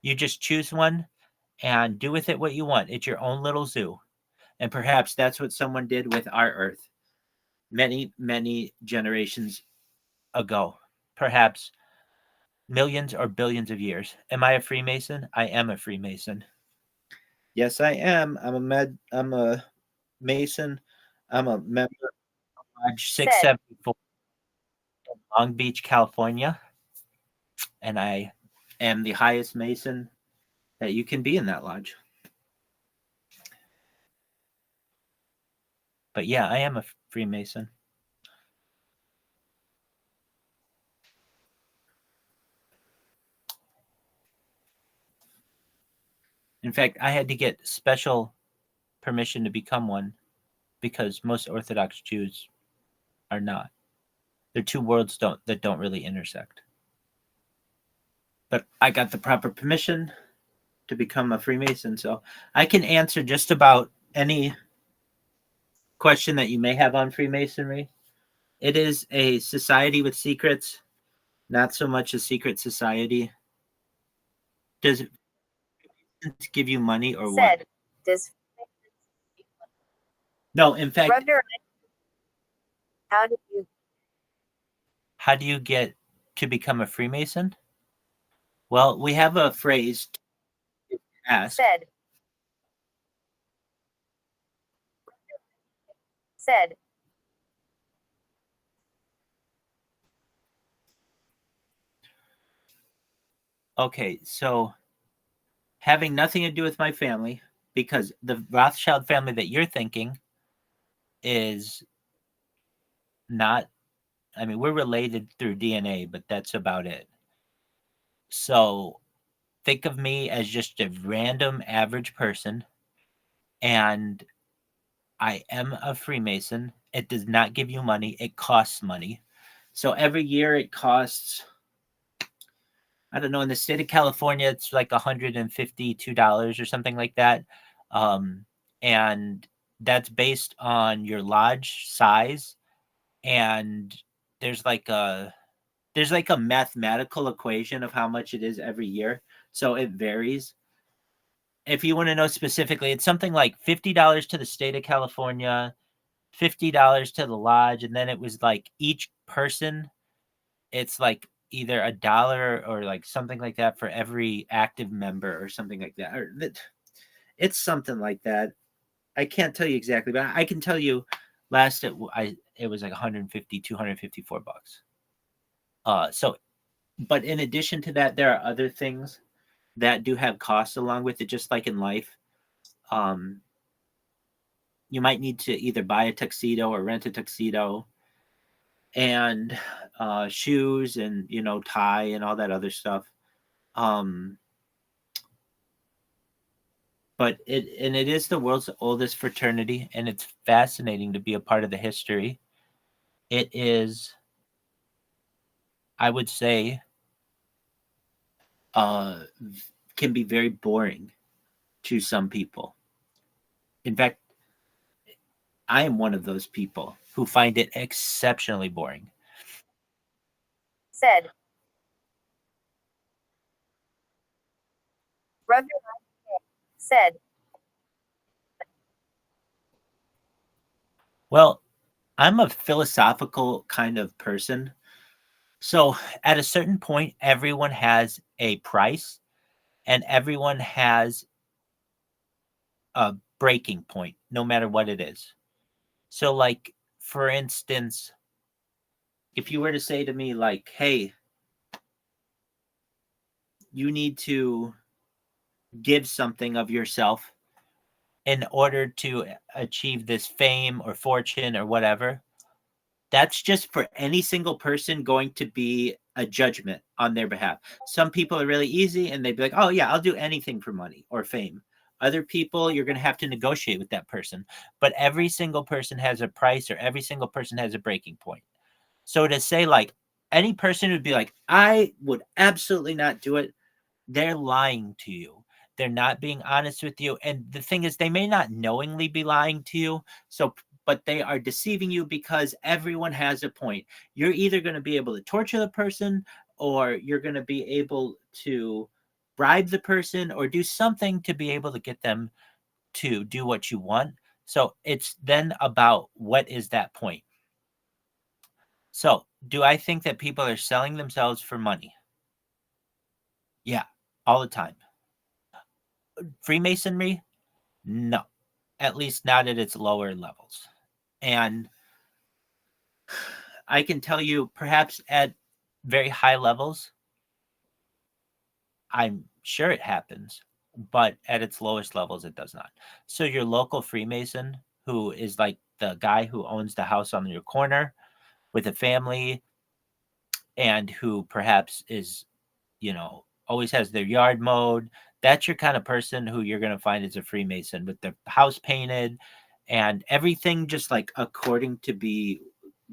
You just choose one and do with it what you want. It's your own little zoo. And perhaps that's what someone did with our Earth many, many generations ago. Perhaps millions or billions of years. Am I a Freemason? I am a Freemason. Yes, I am. I'm a Mason. I'm a member of Lodge 674 in Long Beach, California. And I am the highest Mason that you can be in that lodge. But yeah, I am a Freemason. In fact, I had to get special permission to become one because most Orthodox Jews are not. They're two worlds that don't really intersect. But I got the proper permission to become a Freemason, so I can answer just about any question that you may have on Freemasonry. It is a society with secrets, not so much a secret society. Does it give you money or what? Does No, in fact, Rugner, how do you get to become a Freemason? Well, we have a phrase to ask. Said. Okay, so having nothing to do with my family, because the Rothschild family that you're thinking is not, I mean, we're related through DNA, but that's about it. So think of me as just a random average person, and I am a Freemason. It does not give you money, it costs money. So every year it costs, I don't know, in the state of California, it's like $152 or something like that. And that's based on your lodge size. And there's like a mathematical equation of how much it is every year. So it varies. If you want to know specifically, it's something like $50 to the state of California, $50 to the lodge, and then it was like each person, it's like either $1 or like something like that for every active member or something like that. Or it's something like that. I can't tell you exactly, but I can tell you last it was like 150, 254 bucks. So, but in addition to that, there are other things that do have costs along with it, just like in life. You might need to either buy a tuxedo or rent a tuxedo, and shoes, and tie and all that other stuff. But it is the world's oldest fraternity, and it's fascinating to be a part of the history. It is, I would say, can be very boring to some people. In fact, I am one of those people who find it exceptionally boring. Said. Rugger said. Well, I'm a philosophical kind of person. So at a certain point, everyone has a price and everyone has a breaking point, no matter what it is. So, like, for instance, if you were to say to me, like, hey, you need to give something of yourself in order to achieve this fame or fortune or whatever, that's just for any single person going to be a judgment on their behalf. Some people are really easy and they'd be like, oh yeah, I'll do anything for money or fame. Other people, you're going to have to negotiate with that person. But every single person has a price, or every single person has a breaking point. So to say, like, any person would be like, I would absolutely not do it, they're lying to you. They're not being honest with you. And the thing is, they may not knowingly be lying to you. But they are deceiving you because everyone has a point. You're either going to be able to torture the person, or you're going to be able to bribe the person, or do something to be able to get them to do what you want. So it's then about what is that point. So do I think that people are selling themselves for money? Yeah, all the time. Freemasonry? No, at least not at its lower levels. And I can tell you, perhaps at very high levels, I'm sure it happens, but at its lowest levels, it does not. So your local Freemason, who is like the guy who owns the house on your corner with a family, and who perhaps is, always has their yard mowed, that's your kind of person who you're going to find is a Freemason, with their house painted and everything just like according to be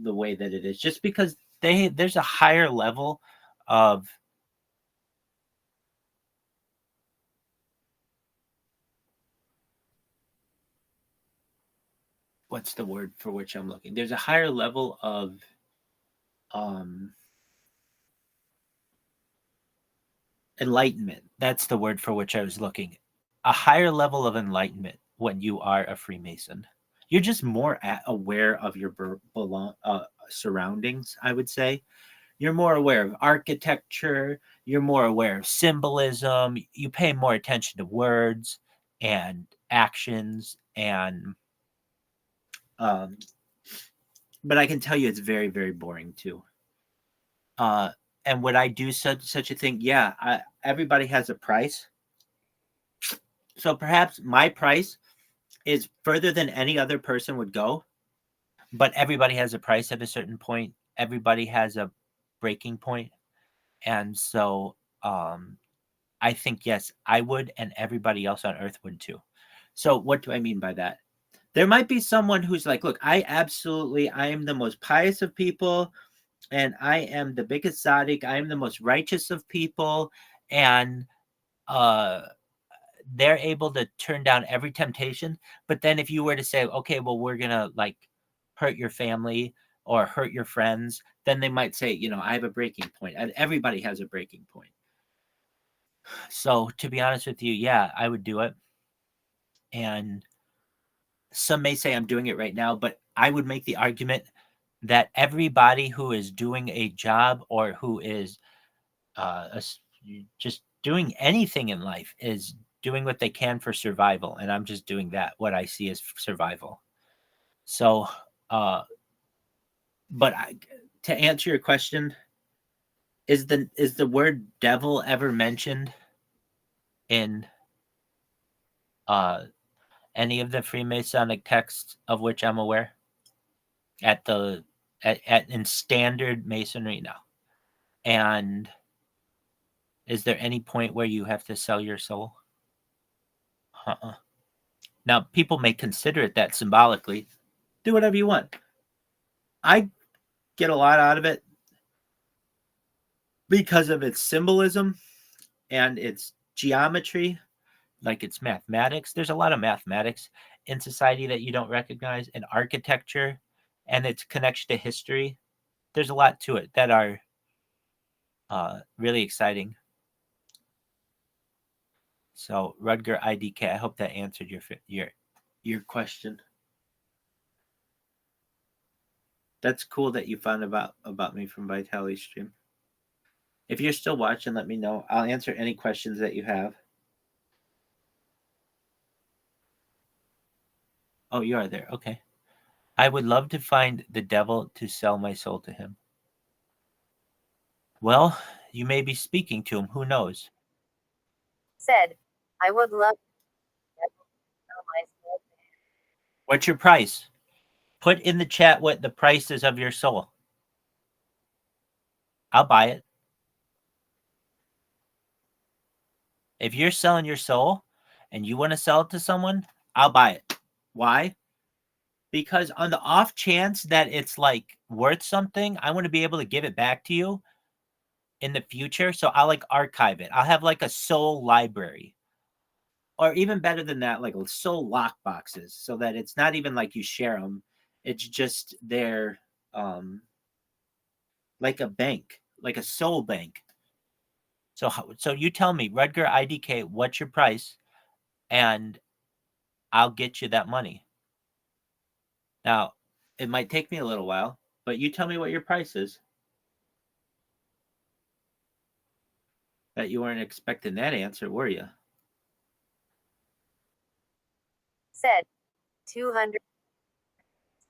the way that it is, just because there's a higher level of what's the word for which I'm looking? There's a higher level of enlightenment. That's the word for which I was looking. A higher level of enlightenment when you are a Freemason. You're just more aware of your surroundings, I would say. You're more aware of architecture. You're more aware of symbolism. You pay more attention to words and actions. And but I can tell you it's very, very boring too. And would I do such a thing? Yeah, everybody has a price. So perhaps my price is further than any other person would go. But everybody has a price at a certain point. Everybody has a breaking point. And so I think, yes, I would, and everybody else on earth would too. So what do I mean by that? There might be someone who's like, look, I am the most pious of people, and I am the biggest tzaddik. I am the most righteous of people. And they're able to turn down every temptation. But then if you were to say, okay, well, we're going to like hurt your family or hurt your friends, then they might say, I have a breaking point. And everybody has a breaking point. So to be honest with you, yeah, I would do it. And some may say I'm doing it right now, but I would make the argument that everybody who is doing a job, or who is just doing anything in life, is doing what they can for survival. And I'm just doing that, what I see as survival. So, but to answer your question, is the word devil ever mentioned in any of the Freemasonic texts of which I'm aware in standard masonry now? And is there any point where you have to sell your soul? Now, people may consider it that symbolically. Do whatever you want. I get a lot out of it because of its symbolism and its geometry, like its mathematics. There's a lot of mathematics in society that you don't recognize, and architecture and its connection to history. There's a lot to it that are really exciting. So, Rudger IDK, I hope that answered your question. That's cool that you found about me from Vitality Stream. If you're still watching, let me know. I'll answer any questions that you have. Oh, you are there. Okay. I would love to find the devil to sell my soul to him. Well, you may be speaking to him. Who knows? Said, I would love to sell my soul to him. What's your price? Put in the chat what the price is of your soul. I'll buy it. If you're selling your soul and you want to sell it to someone, I'll buy it. Why? Because on the off chance that it's like worth something, I want to be able to give it back to you in the future. So I'll like archive it. I'll have like a soul library. Or even better than that, like soul lock boxes, so that it's not even like you share them. It's just they're like a bank, like a soul bank. So you tell me, Rudger IDK, what's your price? And I'll get you that money. Now, it might take me a little while, but you tell me what your price is. That you weren't expecting that answer, were you? Said, 200.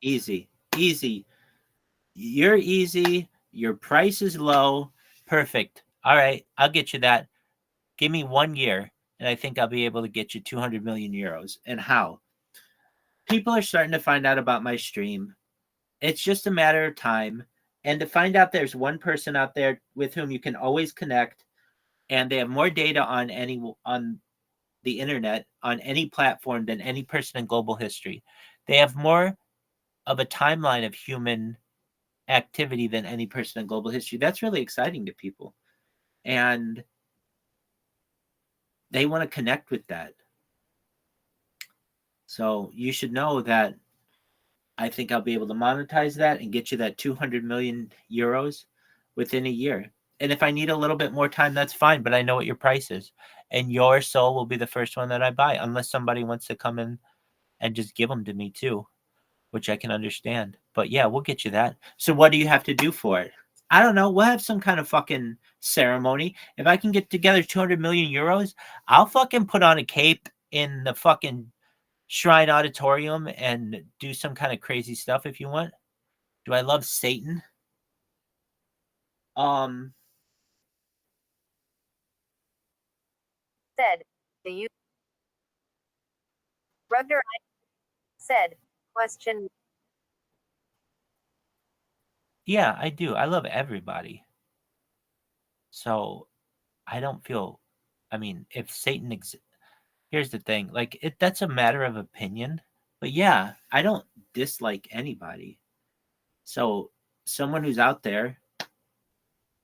Easy. You're easy. Your price is low. Perfect. All right, I'll get you that. Give me 1 year, and I think I'll be able to get you 200 million euros. And how? People are starting to find out about my stream. It's just a matter of time. And to find out there's one person out there with whom you can always connect, and they have more data on the internet, on any platform than any person in global history. They have more of a timeline of human activity than any person in global history. That's really exciting to people. And they want to connect with that. So you should know that I think I'll be able to monetize that and get you that 200 million euros within a year. And if I need a little bit more time, that's fine, but I know what your price is. And your soul will be the first one that I buy, unless somebody wants to come in and just give them to me too, which I can understand. But yeah, we'll get you that. So what do you have to do for it? I don't know. We'll have some kind of fucking ceremony. If I can get together 200 million euros, I'll fucking put on a cape in the fucking Shrine Auditorium and do some kind of crazy stuff if you want. Do I love Satan? Said, do you? Rudger said, question. Yeah, I do. I love everybody. So I don't feel, I mean, if Satan exists, here's the thing, like that's a matter of opinion. But yeah, I don't dislike anybody. So someone who's out there,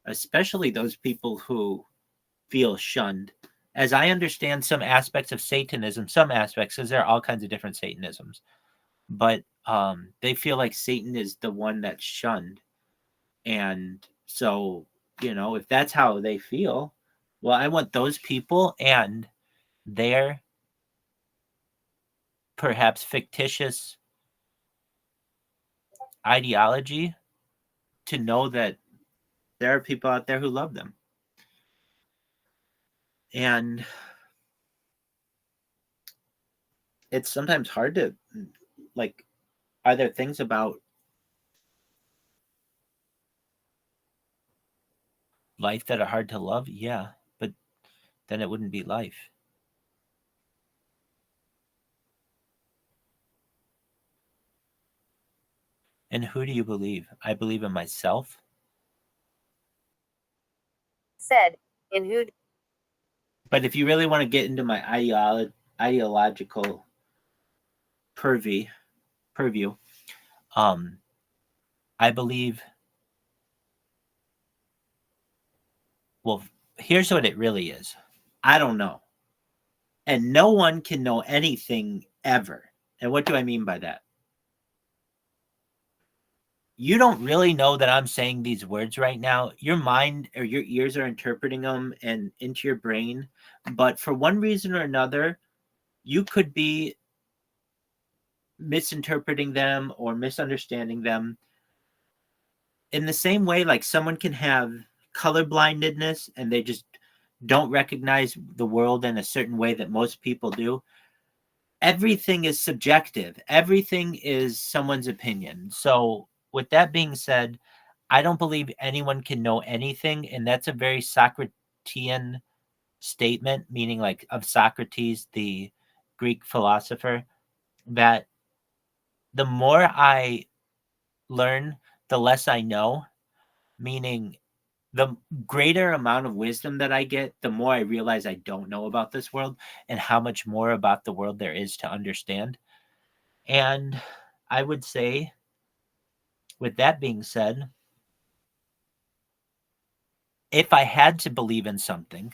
especially those people who feel shunned, as I understand some aspects of Satanism, because there are all kinds of different Satanisms, but they feel like Satan is the one that's shunned. And so, if that's how they feel, well, I want those people and their perhaps fictitious ideology to know that there are people out there who love them. And it's sometimes hard to, like, are there things about life that are hard to love? Yeah, but then it wouldn't be life. And who do you believe? I believe in myself. Said, in who? But if you really want to get into my ideological purview, I believe. Well, here's what it really is. I don't know. And no one can know anything ever. And what do I mean by that? You don't really know that I'm saying these words right now. Your mind or your ears are interpreting them and into your brain. But for one reason or another, you could be misinterpreting them or misunderstanding them. In the same way, like someone can have colorblindness and they just don't recognize the world in a certain way that most people do. Everything is subjective. Everything is someone's opinion. So with that being said, I don't believe anyone can know anything. And that's a very Socratean statement, meaning like of Socrates, the Greek philosopher, that the more I learn, the less I know, meaning the greater amount of wisdom that I get, the more I realize I don't know about this world and how much more about the world there is to understand. And I would say, with that being said, if I had to believe in something,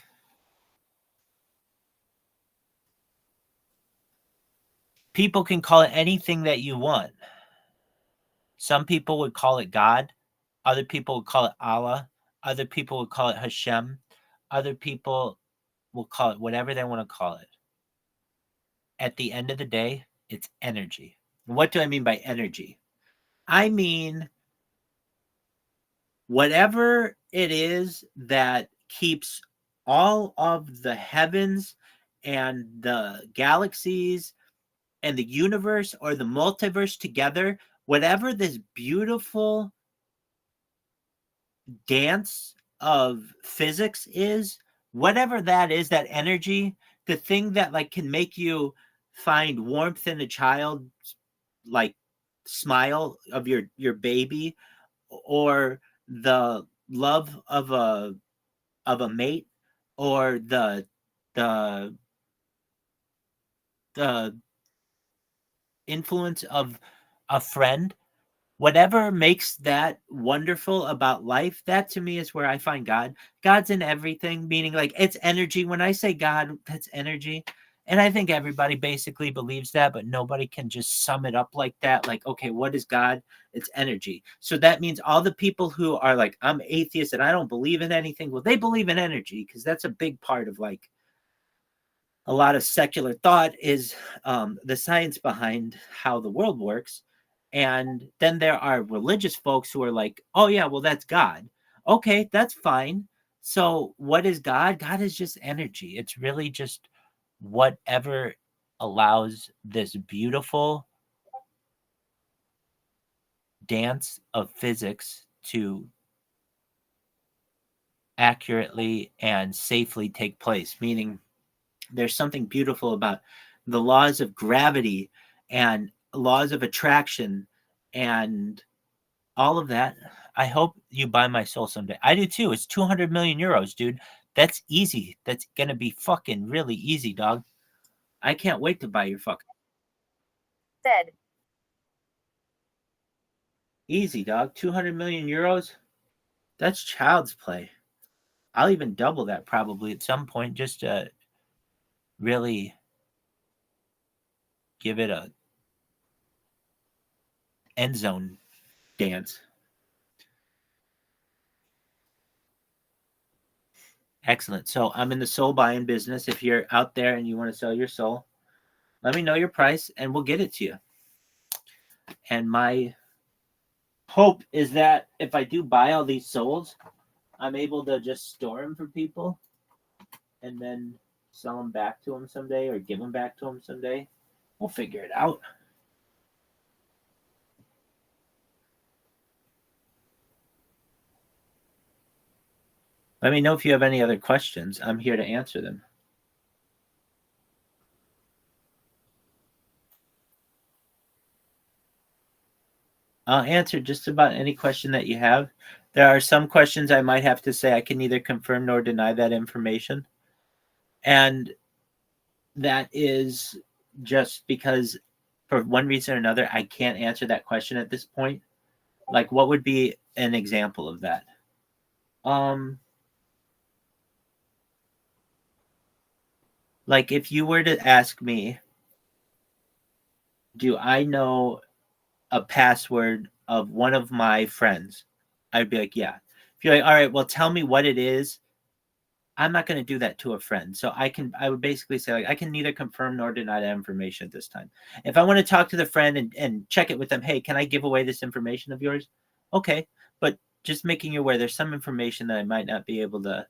people can call it anything that you want. Some people would call it God. Other people would call it Allah. Other people would call it Hashem. Other people will call it whatever they want to call it. At the end of the day, it's energy. What do I mean by energy? I mean whatever it is that keeps all of the heavens and the galaxies and the universe or the multiverse together, whatever this beautiful dance of physics is, whatever that is, that energy, the thing that like can make you find warmth in a child, like smile of your baby, or the love of a mate, or the the influence of a friend, whatever makes that wonderful about life, that to me is where I find God. God's in everything, meaning like it's energy. When I say God, that's energy. And I think everybody basically believes that, but nobody can just sum it up like that. Like, okay, what is God? It's energy. So that means all the people who are like, I'm atheist and I don't believe in anything. Well, they believe in energy because that's a big part of like a lot of secular thought is the science behind how the world works. And then there are religious folks who are like, oh, yeah, well, that's God. Okay, that's fine. So what is God? God is just energy. It's really just whatever allows this beautiful dance of physics to accurately and safely take place, meaning there's something beautiful about the laws of gravity and laws of attraction and all of that. I hope you buy my soul someday. I do too. It's 200 million euros, dude. That's easy. That's going to be fucking really easy, dog. I can't wait to buy your fucking. Said. Easy, dog. 200 million euros? That's child's play. I'll even double that probably at some point just to really give it a end zone dance. Excellent. So I'm in the soul buying business. If you're out there and you want to sell your soul, let me know your price and we'll get it to you. And my hope is that if I do buy all these souls, I'm able to just store them for people and then sell them back to them someday or give them back to them someday. We'll figure it out. Let me know if you have any other questions. I'm here to answer them. I'll answer just about any question that you have. There are some questions I might have to say I can neither confirm nor deny that information. And that is just because for one reason or another, I can't answer that question at this point. Like, what would be an example of that? Like, if you were to ask me, do I know a password of one of my friends? I'd be like, yeah. If you're like, all right, well, tell me what it is. I'm not going to do that to a friend. So I would basically say, like, I can neither confirm nor deny that information at this time. If I want to talk to the friend and check it with them, hey, can I give away this information of yours? Okay. But just making you aware, there's some information that I might not be able to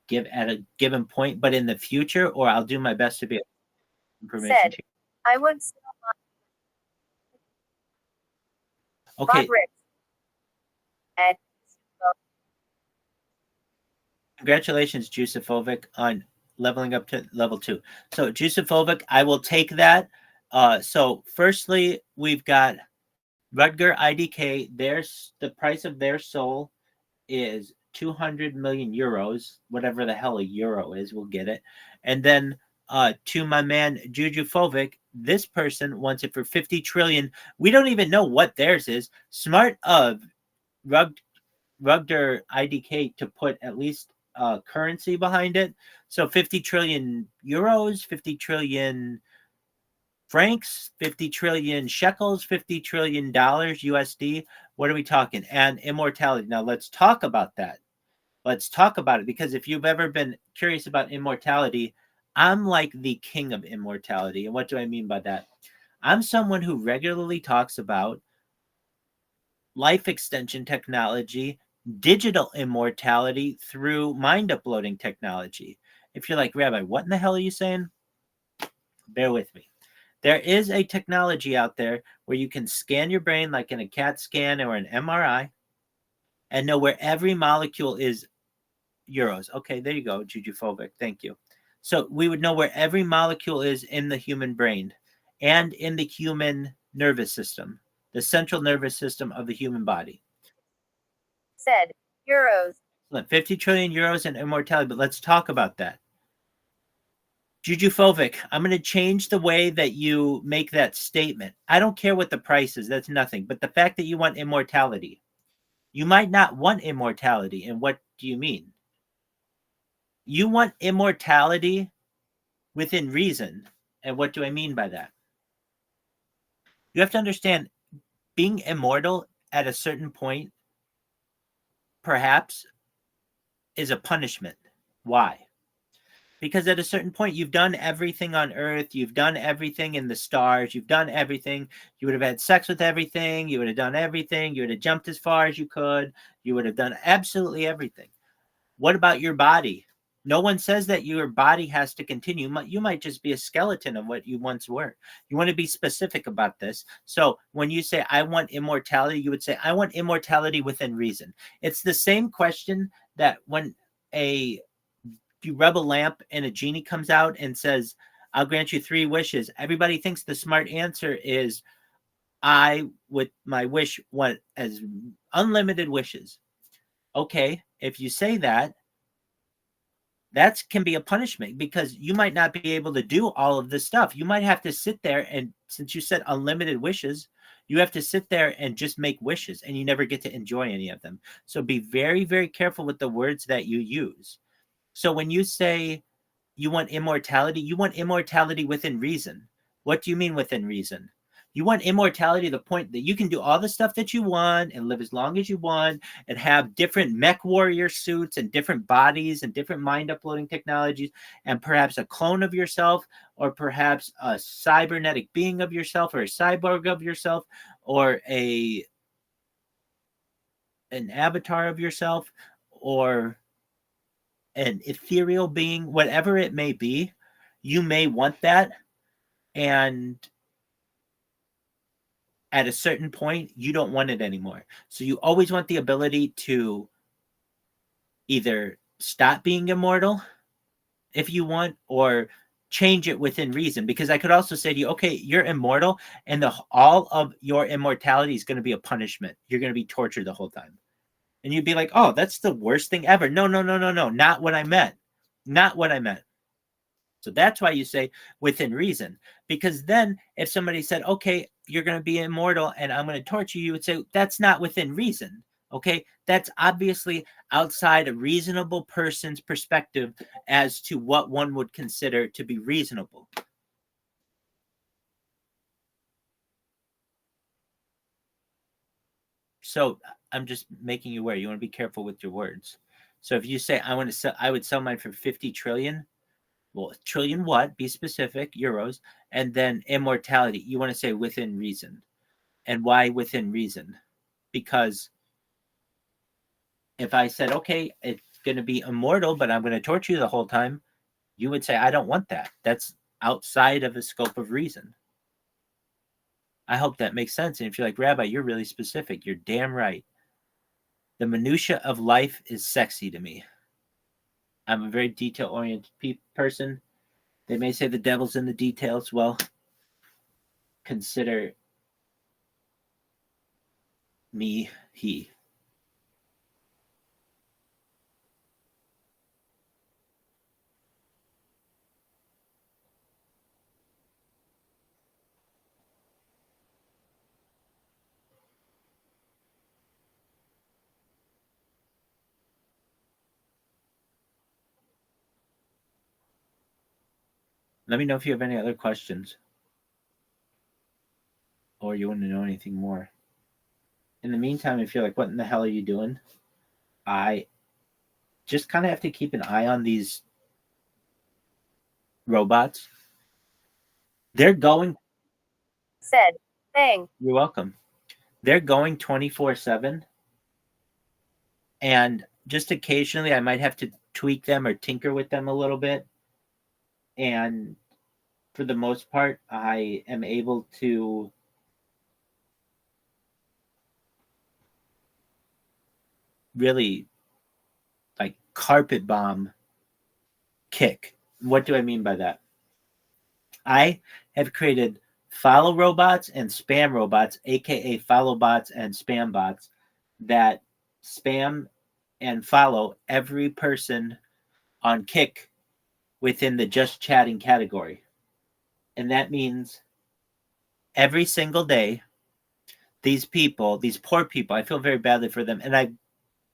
give at a given point, but in the future, or I'll do my best to be information. Said, I would sell my okay. At Congratulations, Jusifovic, on leveling up to level 2. So, Jusifovic, I will take that. So, firstly, we've got Rutger IDK. The price of their soul is 200 million euros, whatever the hell a euro is. We'll get it. And then to my man Jujufovic, this person wants it for 50 trillion. We don't even know what theirs is. Smart of Rutger IDK to put at least currency behind it. So 50 trillion euros, 50 trillion francs, 50 trillion shekels, 50 trillion dollars USD. What are we talking? And immortality. Now let's talk about that. Let's talk about it, because if you've ever been curious about immortality, I'm like the king of immortality. And what do I mean by that? I'm someone who regularly talks about life extension technology, digital immortality through mind uploading technology. If you're like, Rabbi, what in the hell are you saying? Bear with me. There is a technology out there where you can scan your brain like in a CAT scan or an MRI and know where every molecule is. Euros. Okay, there you go, Jujufovic. Thank you. So we would know where every molecule is in the human brain and in the human nervous system, the central nervous system of the human body. Said, euros. 50 trillion euros in immortality, but let's talk about that. Jujufovic, I'm going to change the way that you make that statement. I don't care what the price is. That's nothing. But the fact that you want immortality, you might not want immortality. And what do you mean? You want immortality within reason. And what do I mean by that? You have to understand, being immortal at a certain point, perhaps, is a punishment. Why? Because at a certain point, you've done everything on Earth. You've done everything in the stars. You've done everything. You would have had sex with everything. You would have done everything. You would have jumped as far as you could. You would have done absolutely everything. What about your body? No one says that your body has to continue. You might just be a skeleton of what you once were. You want to be specific about this. So when you say, I want immortality, you would say, I want immortality within reason. It's the same question that when you rub a lamp and a genie comes out and says, I'll grant you 3 wishes. Everybody thinks the smart answer is, I, with my wish, want as unlimited wishes. Okay, if you say that, that can be a punishment, because you might not be able to do all of this stuff. You might have to sit there, and since you said unlimited wishes, you have to sit there and just make wishes, and you never get to enjoy any of them. So be very, very careful with the words that you use. So when you say you want immortality within reason. What do you mean within reason? You want immortality to the point that you can do all the stuff that you want and live as long as you want and have different mech warrior suits and different bodies and different mind uploading technologies and perhaps a clone of yourself, or perhaps a cybernetic being of yourself, or a cyborg of yourself, or an avatar of yourself, or an ethereal being, whatever it may be. You may want that, and at a certain point, you don't want it anymore. So you always want the ability to either stop being immortal if you want, or change it within reason, because I could also say to you, okay, you're immortal, and all of your immortality is going to be a punishment. You're going to be tortured the whole time. And you'd be like, oh, that's the worst thing ever. No, not what I meant. Not what I meant. So that's why you say within reason. Because then if somebody said, okay, you're going to be immortal and I'm going to torture you, you would say, that's not within reason. Okay, that's obviously outside a reasonable person's perspective as to what one would consider to be reasonable. So I'm just making you aware. You want to be careful with your words. So if you say I would sell mine for 50 trillion. Well, trillion what? Be specific, euros, and then immortality. You want to say within reason. And why within reason? Because if I said, okay, it's going to be immortal, but I'm going to torture you the whole time, you would say, I don't want that. That's outside of the scope of reason. I hope that makes sense. And if you're like, Rabbi, you're really specific. You're damn right. The minutia of life is sexy to me. I'm a very detail-oriented person. They may say the devil's in the details. Well, consider me he. Let me know if you have any other questions or you want to know anything more. In the meantime, if you're like, what in the hell are you doing? I just kind of have to keep an eye on these robots. They're going. Said thing. You're welcome. They're going 24/7. And just occasionally I might have to tweak them or tinker with them a little bit. And for the most part, I am able to really like carpet bomb Kick. What do I mean by that? I have created follow robots and spam robots, aka follow bots and spam bots, that spam and follow every person on Kick within the just chatting category. And that means every single day, these people, these poor people, I feel very badly for them. And I've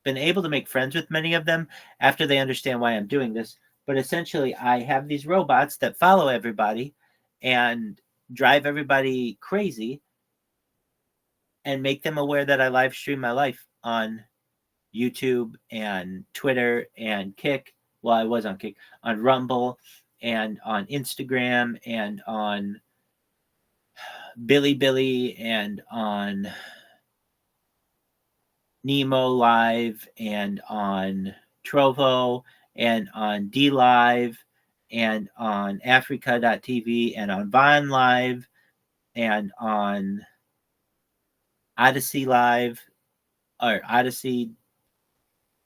been able to make friends with many of them after they understand why I'm doing this. But essentially, I have these robots that follow everybody and drive everybody crazy and make them aware that I live stream my life on YouTube and Twitter and Kick. Well, I was on Kick, on Rumble and on Instagram and on Billy and on Nemo Live and on Trovo and on D Live and on Africa.tv and on Vine Live and on Odyssey Live or Odyssey.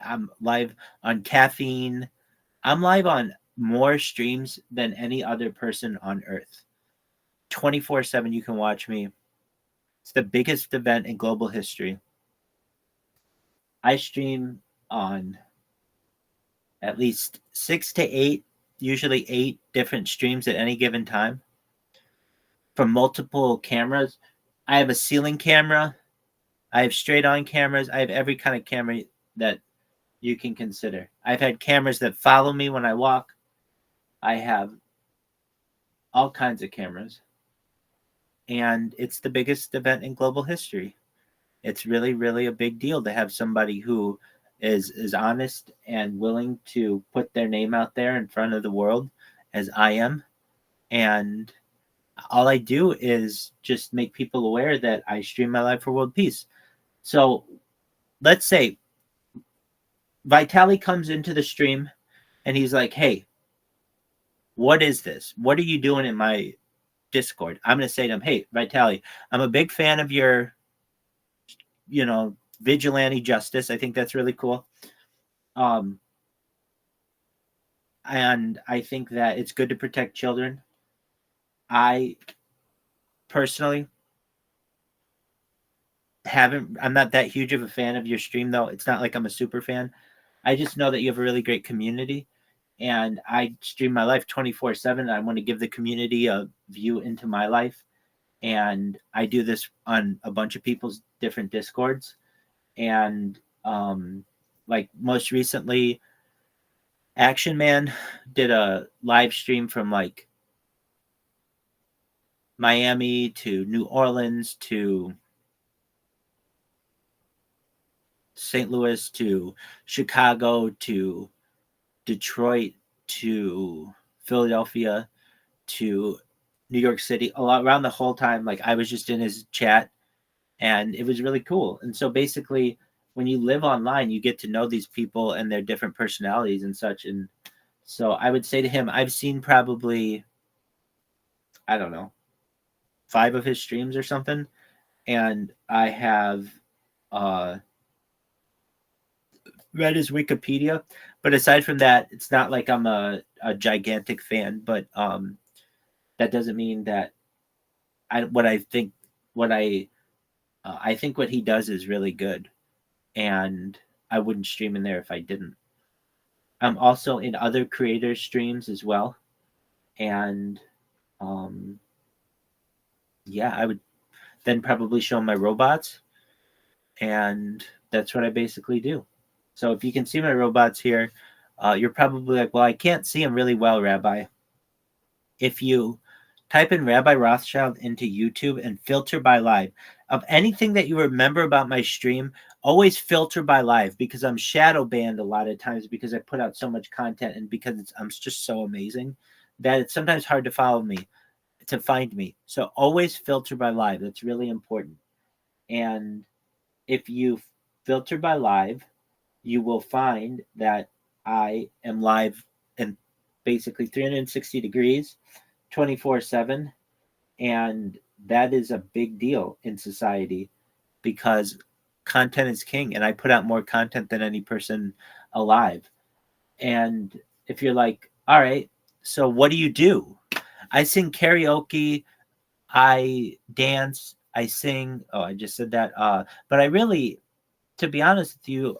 I'm live on Caffeine. I'm live on more streams than any other person on earth. 24/7 you can watch me. It's the biggest event in global history. I stream on at least 6 to 8, usually 8 different streams at any given time from multiple cameras. I have a ceiling camera. I have straight on cameras. I have every kind of camera that you can consider. I've had cameras that follow me when I walk. I have all kinds of cameras. And it's the biggest event in global history. It's really, really a big deal to have somebody who is honest and willing to put their name out there in front of the world as I am. And all I do is just make people aware that I stream my life for world peace. So let's say Vitali comes into the stream and he's like, hey, what is this? What are you doing in my Discord? I'm going to say to him, hey, Vitali, I'm a big fan of your, vigilante justice. I think that's really cool. and I think that it's good to protect children. I personally I'm not that huge of a fan of your stream, though. It's not like I'm a super fan. I just know that you have a really great community, and I stream my life 24/7. I want to give the community a view into my life, and I do this on a bunch of people's different Discords, and like most recently, Action Man did a live stream from like Miami to New Orleans to St. Louis to Chicago to Detroit to Philadelphia to New York City, a lot around the whole time. Like I was just in his chat, and it was really cool. And so basically, when you live online, you get to know these people and their different personalities and such. And so I would say to him, I've seen probably, I don't know, 5 of his streams or something, and I have read his Wikipedia, but aside from that, it's not like I'm a gigantic fan. But that doesn't mean that I think what he does is really good, and I wouldn't stream in there if I didn't. I'm also in other creators' streams as well, and yeah, I would then probably show my robots, and that's what I basically do. So if you can see my robots here, you're probably like, well, I can't see them really well, Rabbi. If you type in Rabbi Rothschild into YouTube and filter by live, of anything that you remember about my stream, always filter by live, because I'm shadow banned a lot of times because I put out so much content, and because I'm just so amazing that it's sometimes hard to find me. So always filter by live. That's really important. And if you filter by live, you will find that I am live in basically 360 degrees, 24/7. And that is a big deal in society because content is king, and I put out more content than any person alive. And if you're like, all right, so what do you do? I sing karaoke, I dance, I sing. Oh, I just said that. But I really, to be honest with you,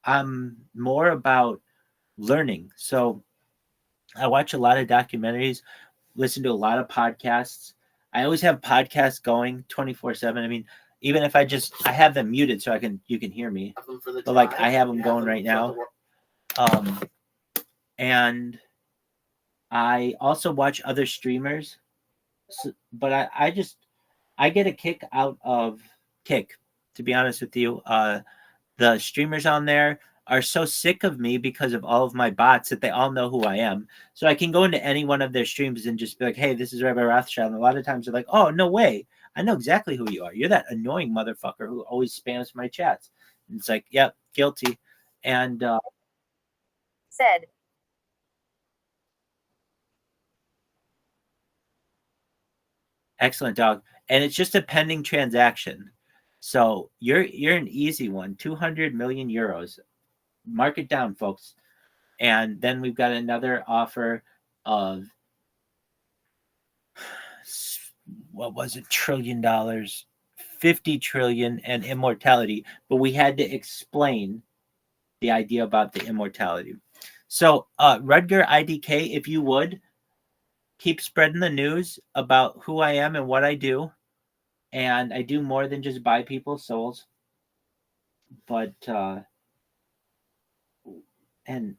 I'm more about learning. So I watch a lot of documentaries, listen to a lot of podcasts. I always have podcasts going 24/7. I mean, even if I have them muted so you can hear me, but like I have them going right now. And I also watch other streamers, but I get a kick out of to be honest with you. The streamers on there are so sick of me because of all of my bots that they all know who I am. So I can go into any one of their streams and just be like, hey, this is Rabbi Rothschild. And a lot of times they're like, oh, no way. I know exactly who you are. You're that annoying motherfucker who always spams my chats. And it's like, yep, guilty. And said. Excellent, dog. And it's just a pending transaction. So you're an easy one. 200 million euros. Mark it down, folks. And then we've got another offer of what was it? $1 trillion, 50 trillion, and immortality. But we had to explain the idea about the immortality. So Rutger IDK, if you would, keep spreading the news about who I am and what I do. And I do more than just buy people's souls. But and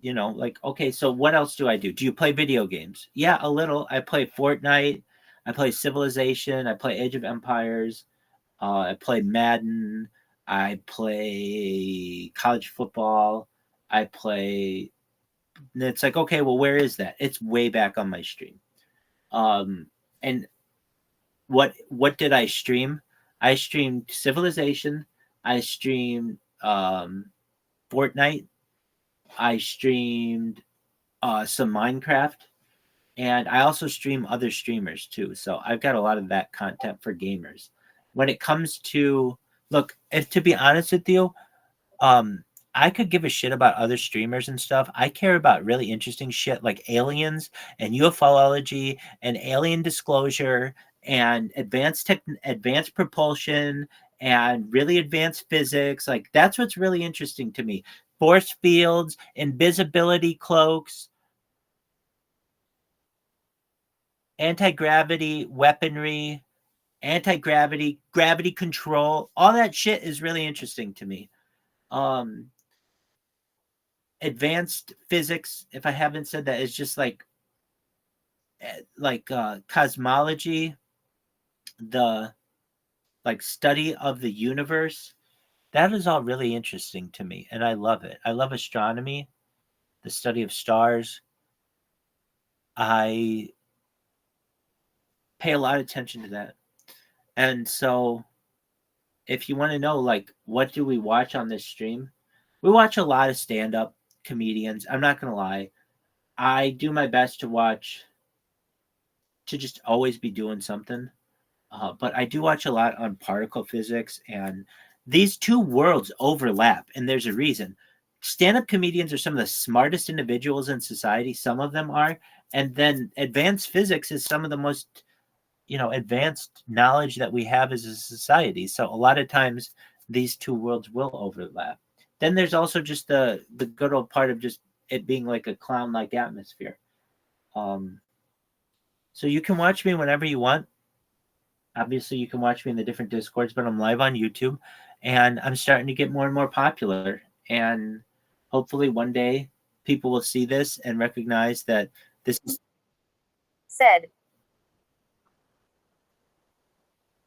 you know, like, okay, so what else do I do? Do you play video games? Yeah, a little. I play Fortnite. I play Civilization. I play Age of Empires. I play Madden. I play college football. I play. And it's like, okay, well, where is that? It's way back on my stream. And what did I stream? I streamed Civilization. I streamed Fortnite. I streamed some Minecraft, and I also stream other streamers too. So I've got a lot of that content for gamers. When it comes to, look, if to be honest with you, I I could give a shit about other streamers and stuff. I care about really interesting shit like aliens and ufology and alien disclosure and advanced propulsion and really advanced physics. Like that's what's really interesting to me. Force fields, invisibility cloaks, anti-gravity weaponry, anti-gravity, gravity control. All that shit is really interesting to me. Advanced physics, if I haven't said that, is just like cosmology, the like study of the universe. That is all really interesting to me, and I love it. I love astronomy, the study of stars. I pay a lot of attention to that. And so if you want to know, like, what do we watch on this stream? We watch a lot of stand-up comedians. I'm not going to lie. I do my best to just always be doing something. But I do watch a lot on particle physics, and these two worlds overlap, and there's a reason. Stand-up comedians are some of the smartest individuals in society. Some of them are. And then advanced physics is some of the most, advanced knowledge that we have as a society. So a lot of times these two worlds will overlap. Then there's also just the good old part of just it being like a clown-like atmosphere. So you can watch me whenever you want. Obviously, you can watch me in the different Discords, but I'm live on YouTube, and I'm starting to get more and more popular. And hopefully one day people will see this and recognize that this is said.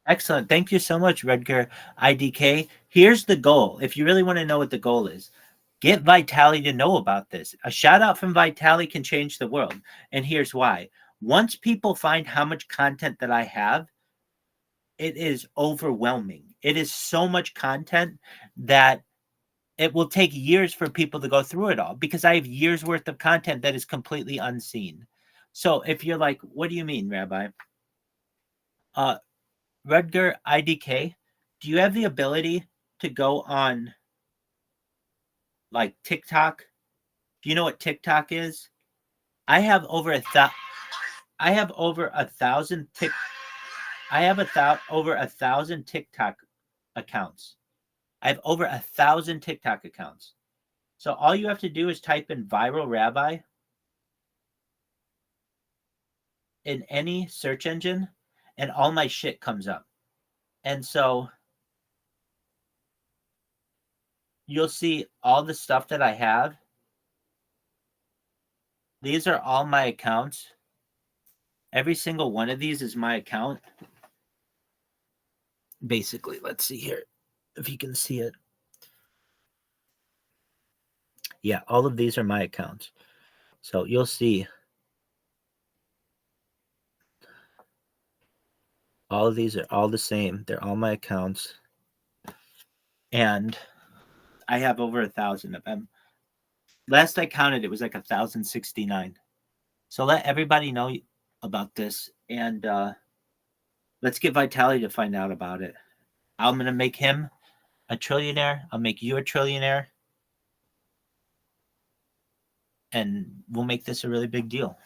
Excellent. Thank you so much, Redger IDK. Here's the goal. If you really want to know what the goal is, get Vitali to know about this. A shout out from Vitali can change the world. And here's why. Once people find how much content that I have, it is overwhelming. It is so much content that it will take years for people to go through it all because I have years worth of content that is completely unseen. So if you're like, what do you mean, Rabbi? Rudger IDK, do you have the ability to go on like TikTok? Do you know what TikTok is? I have over 1,000 TikTok accounts. I have over 1,000 TikTok accounts. So all you have to do is type in viral rabbi in any search engine and all my shit comes up. And so you'll see all the stuff that I have. These are all my accounts. Every single one of these is my account. Basically, let's see here if you can see it. Yeah, all of these are my accounts. So you'll see all of these are all the same. They're all my accounts. And I have over 1,000 of them. Last I counted, it was like 1,069. So let everybody know about this. And let's get Vitali to find out about it. I'm going to make him a trillionaire. I'll make you a trillionaire. And we'll make this a really big deal.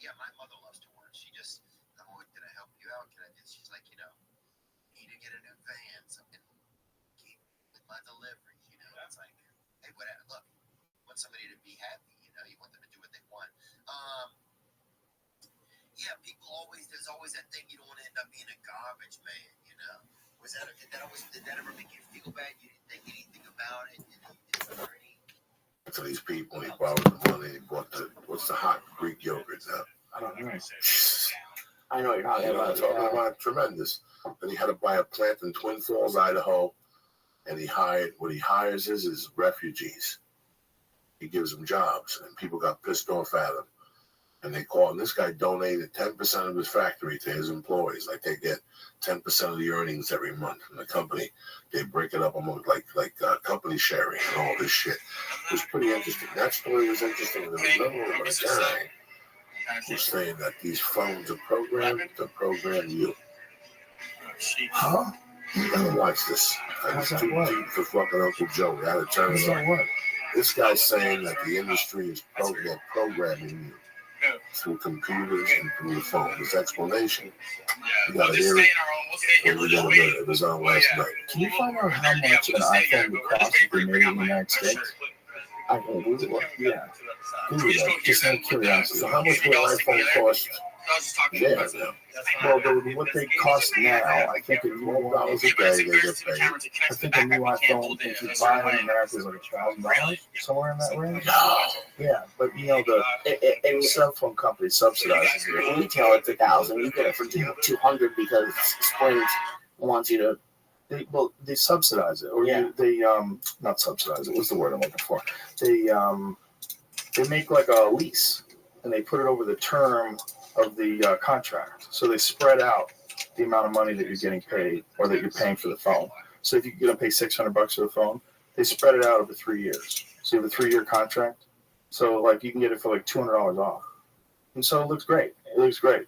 Yeah, my mother loves to work. She just, I'm always, can I help you out? Can I do? She's like, need to get a new van, something keep with my deliveries, It's like, hey, whatever. Look, you want somebody to be happy, you want them to do what they want. Yeah, people always, there's always that thing you don't want to end up being a garbage man, did that ever make you feel bad? You didn't think anything about it? To these people, he borrowed the money, he bought what's the hot Greek yogurt now? I don't know. I know what you're talking about. I'm talking about tremendous. Then he had to buy a plant in Twin Falls, Idaho, and what he hires is refugees. he gives them jobs, and people got pissed off at him. And they call, and this guy donated 10% of his factory to his employees. Like they get 10% of the earnings every month from the company. They break it up among like company sharing and all this shit. It was pretty interesting. That story was interesting. And there was another one about a guy who's saying that these phones are programmed to program you. Huh? You gotta watch this. I was too deep for fucking Uncle Joe. I had to turn it on. This guy's saying that the industry is programming you through computers and through the phone. His explanation, you gotta hear it. And we got a minute. It was on last night. Can you find out how much an iPhone would cost if they made it in the United States? I can Google it. Yeah. Google that. Just out of curiosity. So how much would an iPhone cost? Yeah. Well, what they cost now, I think a new $12 a day they get paid. I think a new iPhone, if you buy it in America, is like $1,000, somewhere in that range. No. Yeah, but you know the cell phone company subsidizes it. Retail it's $1,000. You get it for $200 because Sprint wants you to. They subsidize it, or they not subsidize it. What's the word I'm looking for? They make like a lease, and they put it over the term of the contract. So they spread out the amount of money that you're getting paid or that you're paying for the phone. So if you're going to pay $600 for the phone, they spread it out over 3 years. So you have a 3-year contract. So like you can get it for like $200 off. And so it looks great. It looks great.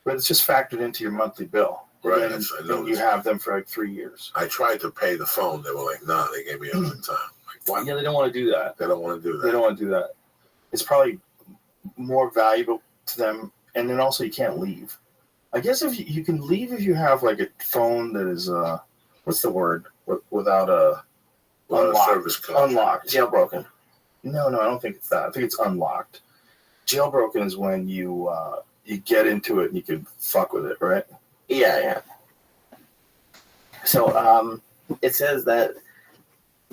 But it's just factored into your monthly bill. Right. And you have them for like 3 years. I tried to pay the phone. They were like, nah, they gave me a hard time. Like, why? Yeah, they don't want to do that. They don't want to do that. They don't want to do that. It's probably more valuable to them. And then also you can't leave. I guess if you can leave if you have like a phone that is what's the word without a unlocked, jailbroken. No, I don't think it's that. I think it's unlocked. Jailbroken is when you get into it and you can fuck with it, right? Yeah. So it says that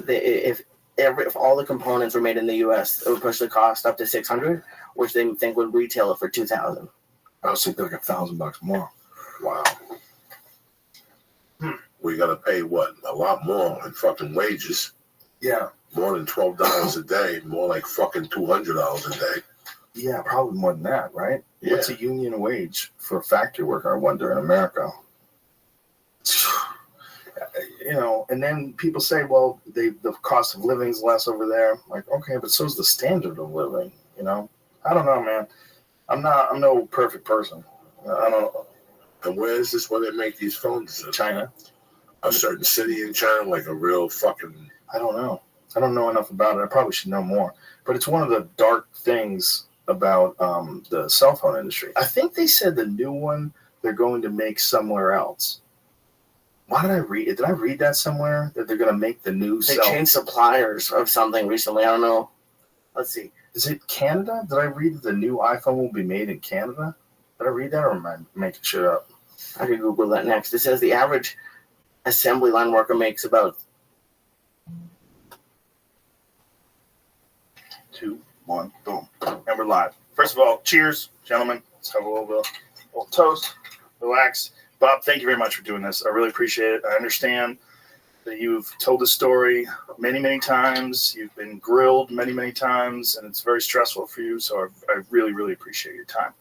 if all the components were made in the U.S., it would push the cost up to $600, which they think would retail it for $2,000. I was thinking like $1,000 more. Wow. We gotta pay what? A lot more in fucking wages. Yeah. More than $12 a day. More like fucking $200 a day. Yeah, probably more than that, right? Yeah. What's a union wage for a factory worker, I wonder, in America? You know, and then people say, well, the cost of living is less over there. Like, okay, but so's the standard of living, you know? I don't know, man. I'm no perfect person. I don't know. And where is this where they make these phones? China. A certain city in China, like a real fucking... I don't know. I don't know enough about it. I probably should know more. But it's one of the dark things about the cell phone industry. I think they said the new one they're going to make somewhere else. Why did I read it? Did I read that somewhere? That they're going to make the new They changed suppliers of something recently. I don't know. Let's see. Is it Canada? Did I read that the new iPhone will be made in Canada? Did I read that or am I making shit up? I can Google that next. It says the average assembly line worker makes about 2, 1, boom. And we're live. First of all, cheers, gentlemen. Let's have a little toast. Relax. Bob, thank you very much for doing this. I really appreciate it. I understand that you've told the story many, many times. You've been grilled many, many times, and it's very stressful for you. So I really, really appreciate your time.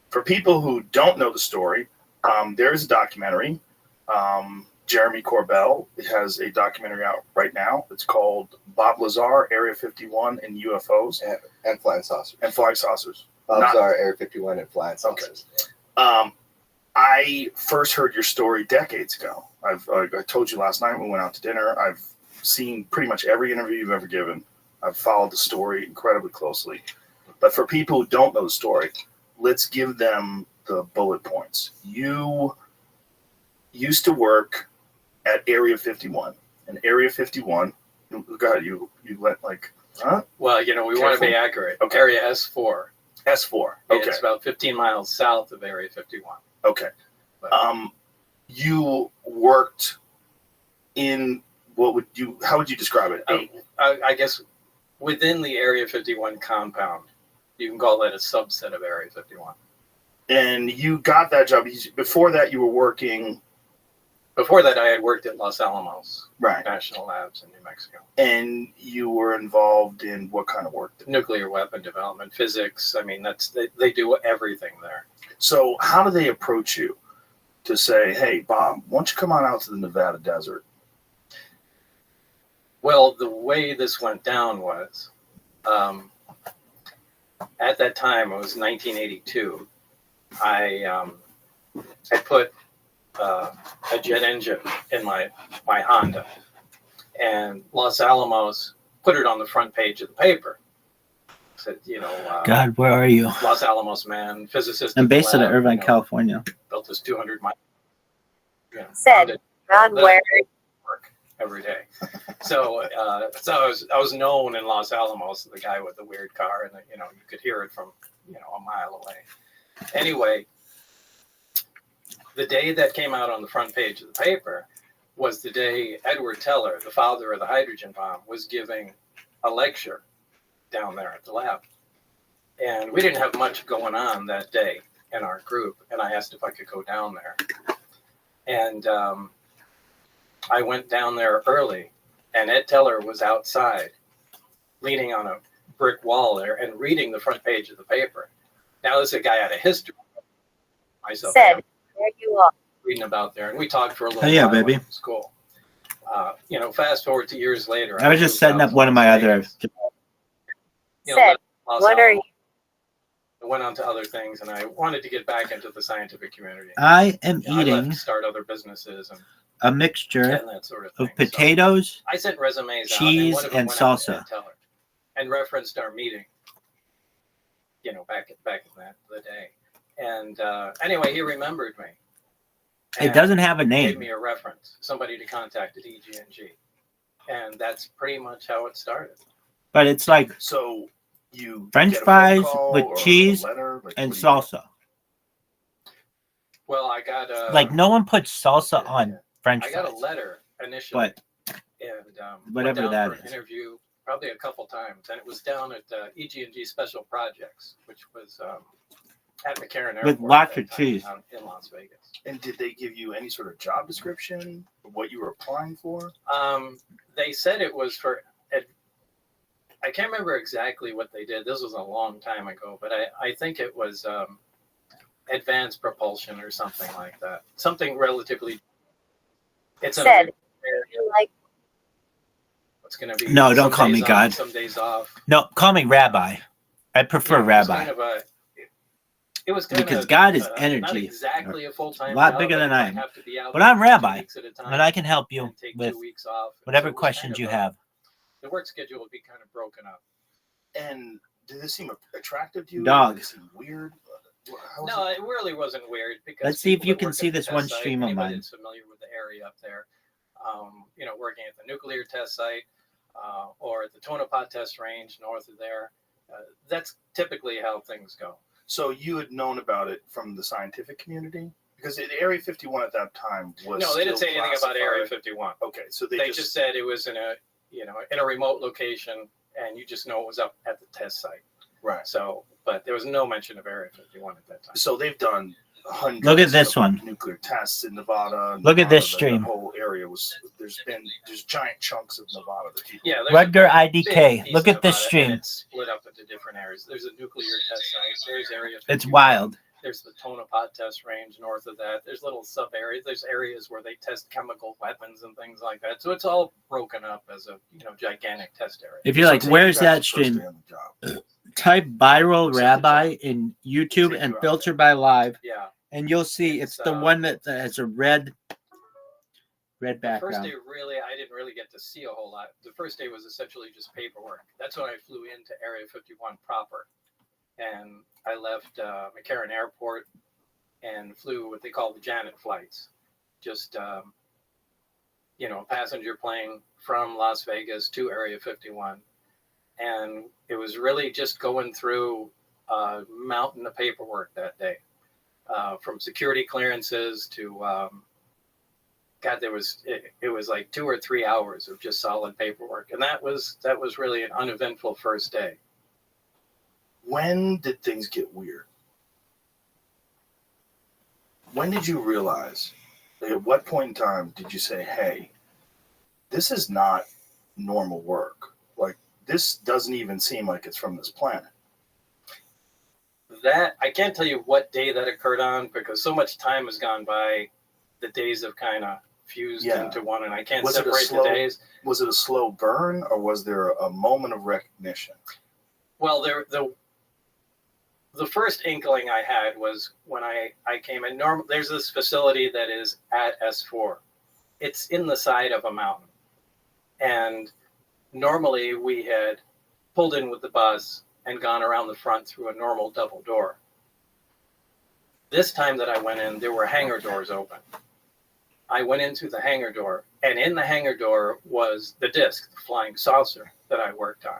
For people who don't know the story, there is a documentary. Jeremy Corbell has a documentary out right now. It's called Bob Lazar, Area 51 and UFOs. And flying saucers. And flying saucers. Bob Lazar, Area 51 and flying saucers. Okay. I first heard your story decades ago. I told you last night when we went out to dinner, I've seen pretty much every interview you've ever given. I've followed the story incredibly closely. But for people who don't know the story, let's give them the bullet points. You used to work at Area 51. And Area 51, God, you went like, huh? Well, we want to be accurate. Okay. Area S4. S4. Okay. It's about 15 miles south of Area 51. Okay. You worked in how would you describe it? I guess within the Area 51 compound, you can call that a subset of Area 51. And you got that job. Before that, you were working before that, I had worked at Los Alamos Right. National Labs in New Mexico. And you were involved in what kind of work? Nuclear weapon development, physics. I mean, they do everything there. So how do they approach you to say, hey, Bob, why don't you come on out to the Nevada desert? Well, the way this went down was, at that time, it was 1982, I put a jet engine in my Honda, and Los Alamos put it on the front page of the paper. Said, God, where are you? Los Alamos man, physicist. I'm based out of lab, Irvine, California. Built this 200-mile. Said, God, where? Work every day. So I was known in Los Alamos, the guy with the weird car, and you could hear it from a mile away. Anyway, the day that came out on the front page of the paper was the day Edward Teller, the father of the hydrogen bomb, was giving a lecture down there at the lab. And we didn't have much going on that day in our group, and I asked if I could go down there. And I went down there early, and Ed Teller was outside, leaning on a brick wall there and reading the front page of the paper. Now, this is a guy out of history. Myself, Said, there you are. reading about there, and we talked for a little Oh, yeah, while. baby. It was cool. Fast forward to years later. I was just setting up one of my other. Said, what are you? I went on to other things, and I wanted to get back into the scientific community. I am I left eating to start other businesses and a mixture that sort of thing. of potatoes, I sent resumes cheese, out, and, and salsa. And referenced our meeting, back in the day. And anyway, he remembered me. It doesn't have a Gave name. me a reference, somebody to contact at EG&G. And that's pretty much how it started. But it's like So you French get a phone fries call with or a cheese letter? and what do you salsa. Well, I got Like no one puts salsa on French I got fries. a letter initially. But and whatever went down that for an is. interview probably a couple times, and it was down at EG&G Special Projects, which was at McCarran Airport. With lots at of that time, cheese. out in Las Vegas. And did they give you any sort of job description of what you were applying for? They said it was for. I can't remember exactly what they did. This was a long time ago, but I think it was advanced propulsion or something like that. Something relatively. It's Said, you like? It's going to be. No, don't some call me days on, God. Some days off. No, call me Rabbi. I prefer It was Rabbi. kind of it was kind Because of, God is not energy. exactly a full-time A lot job, bigger but than you I might am. have to be out But there I'm for 2 Rabbi, weeks at a time and I can help you and take with 2 weeks off. whatever So it was questions kind you of have. The work schedule would be kind of broken up. And did this seem attractive to you? Dog. Did it seem weird? No, it really wasn't weird because Let's see if people you that can work see at the this test one site, stream of anybody mine. that's familiar with the area up there, working at the nuclear test site or at the Tonopah test range north of there, that's typically how things go. So you had known about it from the scientific community? Because the Area 51 at that time was No, they didn't say still anything about Area classified. 51. Okay, so They just said it was in a remote location, and you just know it was up at the test site. Right. So, but there was no mention of Area 51 at that time. So they've done hundreds Look at this of one. nuclear tests in Nevada. Look at this The stream. whole area there's giant chunks of Nevada that people. Yeah, Rutger IDK. big Look pieces at this about it, stream. and it's split up into different areas. There's a nuclear test site. There's Area 51. It's wild. There's the Tonopah test range north of that. There's little sub areas. There's areas where they test chemical weapons and things like that. So it's all broken up as a gigantic test area. If you're like, where's that stream? Type viral Rabbi in YouTube and filter by live. Yeah. And you'll see it's the one that has a red The first background. day, I didn't really get to see a whole lot. The first day was essentially just paperwork. That's when I flew into Area 51 proper. And I left McCarran Airport and flew what they call the Janet flights. Just, a passenger plane from Las Vegas to Area 51. And it was really just going through a mountain of paperwork that day. From security clearances to, it was like 2 or 3 hours of just solid paperwork. And that was really an uneventful first day. When did things get weird? When did you realize At what point in time did you say, hey, this is not normal work? Like, this doesn't even seem like it's from this planet. That I can't tell you what day that occurred on because so much time has gone by. The days have kind of fused into one, and I can't separate the days. Was it a slow burn, or was there a moment of recognition? Well, the first inkling I had was when I came in. There's this facility that is at S4. It's in the side of a mountain, and normally we had pulled in with the bus and gone around the front through a normal double door. This time that I went in, there were hangar doors open. I went in through the hangar door, and in the hangar door was the disc, the flying saucer that I worked on.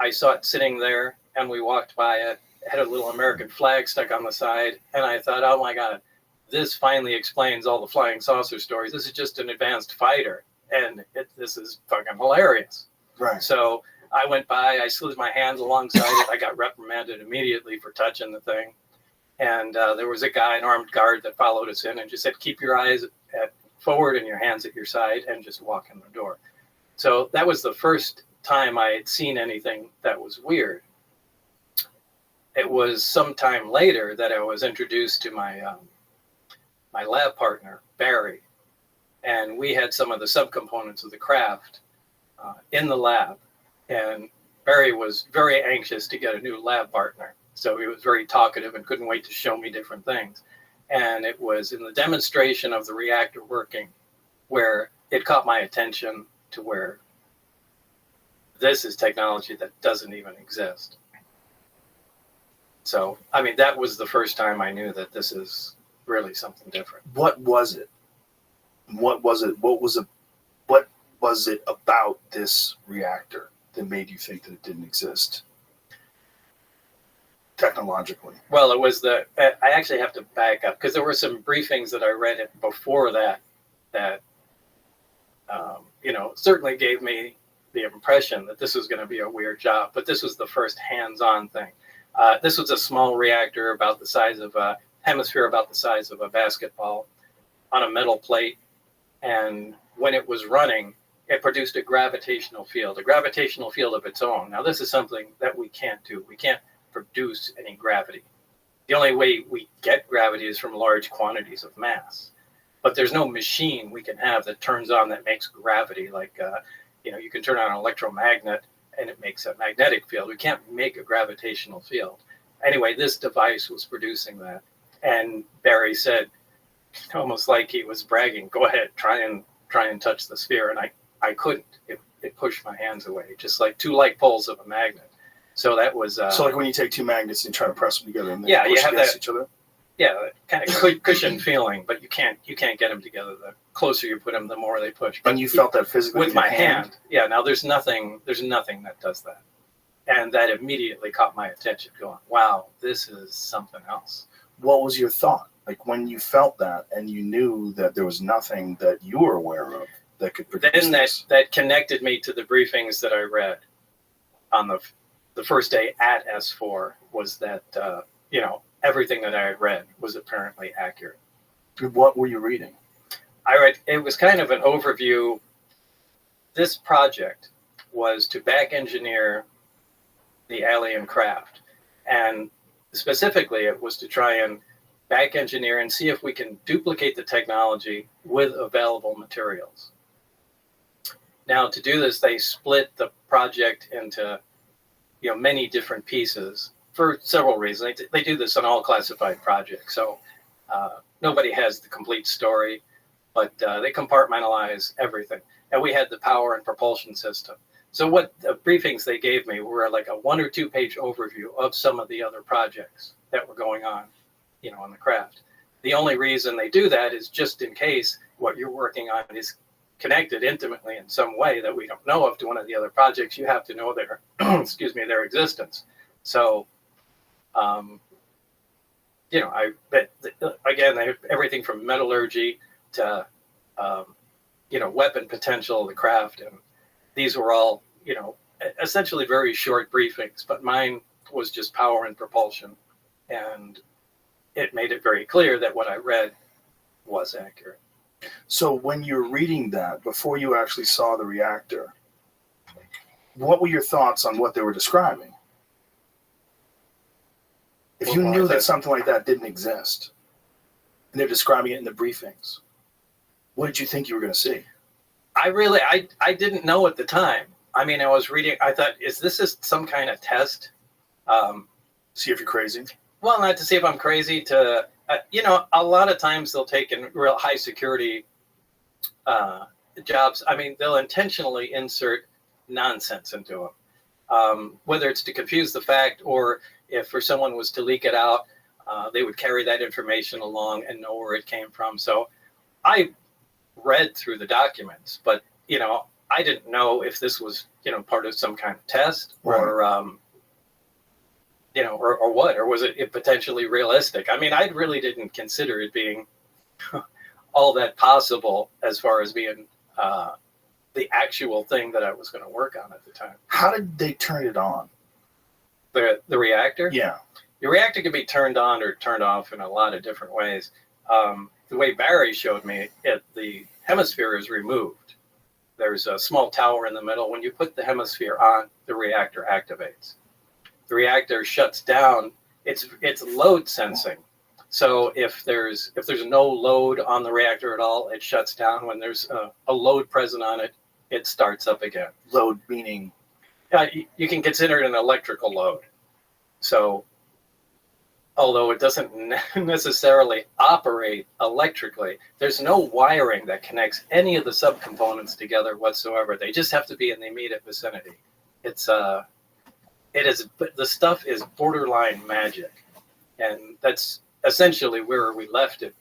I saw it sitting there, and we walked by it. It had a little American flag stuck on the side, and I thought, oh my God, this finally explains all the flying saucer stories. This is just an advanced fighter, and this is fucking hilarious. Right. So I went by, I slid my hands alongside it. I got reprimanded immediately for touching the thing. And there was a guy, an armed guard, that followed us in and just said, keep your eyes forward and your hands at your side and just walk in the door. So that was the first time I had seen anything that was weird. It was sometime later that I was introduced to my my lab partner, Barry. And we had some of the subcomponents of the craft in the lab. And Barry was very anxious to get a new lab partner. So he was very talkative and couldn't wait to show me different things. And it was in the demonstration of the reactor working where it caught my attention to where this is technology that doesn't even exist. So, I mean, that was the first time I knew that this is really something different. What was it? What was it about this reactor that made you think that it didn't exist technologically? Well, it was I actually have to back up because there were some briefings that I read before that certainly gave me the impression that this was going to be a weird job, but this was the first hands-on thing. This was a small reactor about the size of a hemisphere, about the size of a basketball on a metal plate. And when it was running, it produced a gravitational field of its own. Now, this is something that we can't do. We can't produce any gravity. The only way we get gravity is from large quantities of mass. But there's no machine we can have that turns on that makes gravity. Like, you can turn on an electromagnet and it makes a magnetic field. We can't make a gravitational field. Anyway, this device was producing that. And Barry said, almost like he was bragging, go ahead, try and touch the sphere. And I couldn't. It pushed my hands away, just like two like poles of a magnet. So that was... so like when you take two magnets and try to press them together and then push you have against that, each other? Yeah, that kind of cushion feeling, but you can't get them together. The closer you put them, the more they push. But and you felt that physically with my hand? Yeah, now there's nothing that does that. And that immediately caught my attention going, wow, this is something else. What was your thought? Like when you felt that and you knew that there was nothing that you were aware of that could produce then this? that connected me to the briefings that I read on the first day at S4 was that, everything that I had read was apparently accurate. What were you reading? It was kind of an overview. This project was to back engineer the alien craft. And specifically, it was to try and back engineer and see if we can duplicate the technology with available materials. Now, to do this, they split the project into many different pieces for several reasons. They do this on all classified projects, so nobody has the complete story, but they compartmentalize everything. And we had the power and propulsion system. So what the briefings they gave me were like a 1 or 2 page overview of some of the other projects that were going on, on the craft. The only reason they do that is just in case what you're working on is connected intimately in some way that we don't know of to one of the other projects. You have to know their, their existence. So, again, they have everything from metallurgy to, weapon potential of the craft. And these were all, essentially very short briefings, but mine was just power and propulsion. And it made it very clear that what I read was accurate. So when you're reading that, before you actually saw the reactor, what were your thoughts on what they were describing? If you knew that something like that didn't exist, and they're describing it in the briefings, what did you think you were going to see? I didn't know at the time. I mean, I was reading, I thought, is this some kind of test? See if you're crazy? Well, not to see if I'm crazy, a lot of times they'll take in real high security jobs. I mean, they'll intentionally insert nonsense into them, whether it's to confuse the fact or if for someone was to leak it out, they would carry that information along and know where it came from. So I read through the documents, but, I didn't know if this was, part of some kind of test or, or what, or was it potentially realistic? I mean, I really didn't consider it being all that possible as far as being the actual thing that I was going to work on at the time. How did they turn it on? The reactor? Yeah. The reactor can be turned on or turned off in a lot of different ways. The way Barry showed me, the hemisphere is removed. There's a small tower in the middle. When you put the hemisphere on, the reactor activates. The reactor shuts down. It's load sensing. So if there's no load on the reactor at all, it shuts down. When there's a load present on it, it starts up again. Load meaning? You can consider it an electrical load. So although it doesn't necessarily operate electrically, there's no wiring that connects any of the subcomponents together whatsoever. They just have to be in the immediate vicinity. The stuff is borderline magic. And that's essentially where we left it,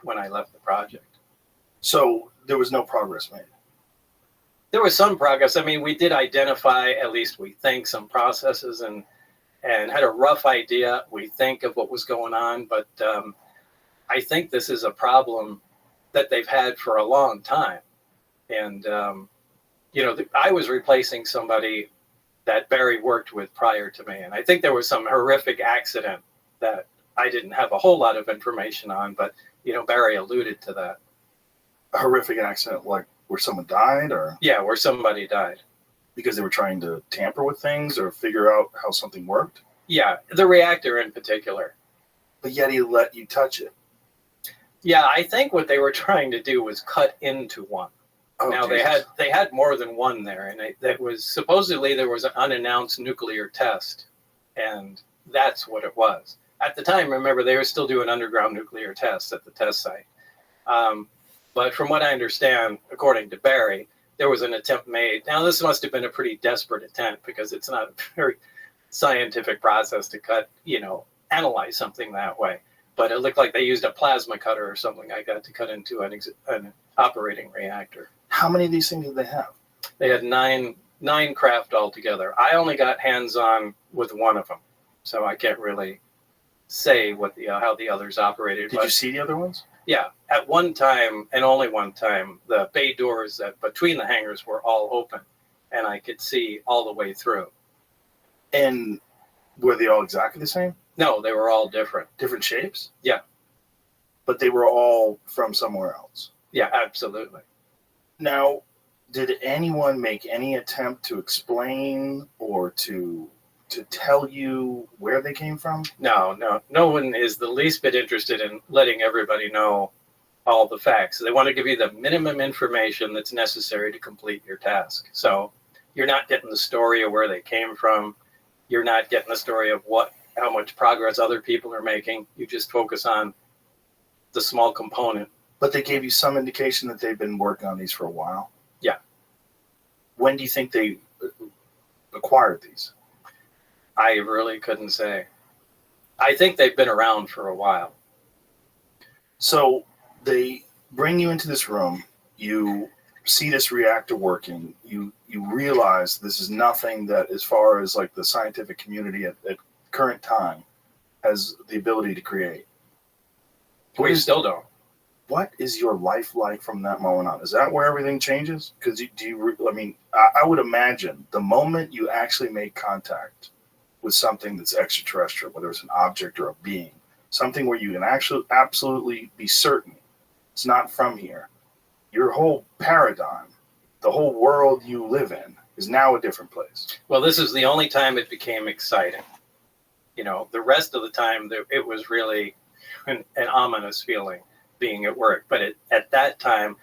when I left the project. So there was no progress made? There was some progress. I mean, we did identify, at least we think, some processes and had a rough idea, we think, of what was going on. But I think this is a problem that they've had for a long time. And, I was replacing somebody that Barry worked with prior to me. And I think there was some horrific accident that I didn't have a whole lot of information on, but, Barry alluded to that. A horrific accident, like where someone died, or? Yeah, where somebody died. Because they were trying to tamper with things or figure out how something worked? Yeah, the reactor in particular. But yet he let you touch it. Yeah, I think what they were trying to do was cut into one. Oh, now Jesus. they had more than one there, and that was supposedly there was an unannounced nuclear test, and that's what it was. At the time, remember, they were still doing underground nuclear tests at the test site. But from what I understand, according to Barry, there was an attempt made. Now, this must have been a pretty desperate attempt because it's not a very scientific process to analyze something that way. But it looked like they used a plasma cutter or something like that to cut into an operating reactor. How many of these things did they have? They had nine craft altogether. I only got hands-on with one of them, so I can't really say how the others operated. Did you see the other ones? Yeah, at one time, and only one time, the bay doors that between the hangars were all open, and I could see all the way through. And were they all exactly the same? No, they were all different. Different shapes? Yeah. But they were all from somewhere else? Yeah, absolutely. Now, did anyone make any attempt to explain or to tell you where they came from? No one is the least bit interested in letting everybody know all the facts. They want to give you the minimum information that's necessary to complete your task. So you're not getting the story of where they came from. You're not getting the story of how much progress other people are making. You just focus on the small component. But they gave you some indication that they've been working on these for a while? Yeah. When do you think they acquired these? I really couldn't say. I think they've been around for a while. So they bring you into this room. You see this reactor working. You realize this is nothing that, as far as like the scientific community at current time, has the ability to create. We still don't. What is your life like from that moment on? Is that where everything changes? Because I would imagine the moment you actually make contact with something that's extraterrestrial, whether it's an object or a being, something where you can actually absolutely be certain it's not from here, your whole paradigm, the whole world you live in, is now a different place. Well, this is the only time it became exciting. The rest of the time, it was really an ominous feeling being at work. But at that time,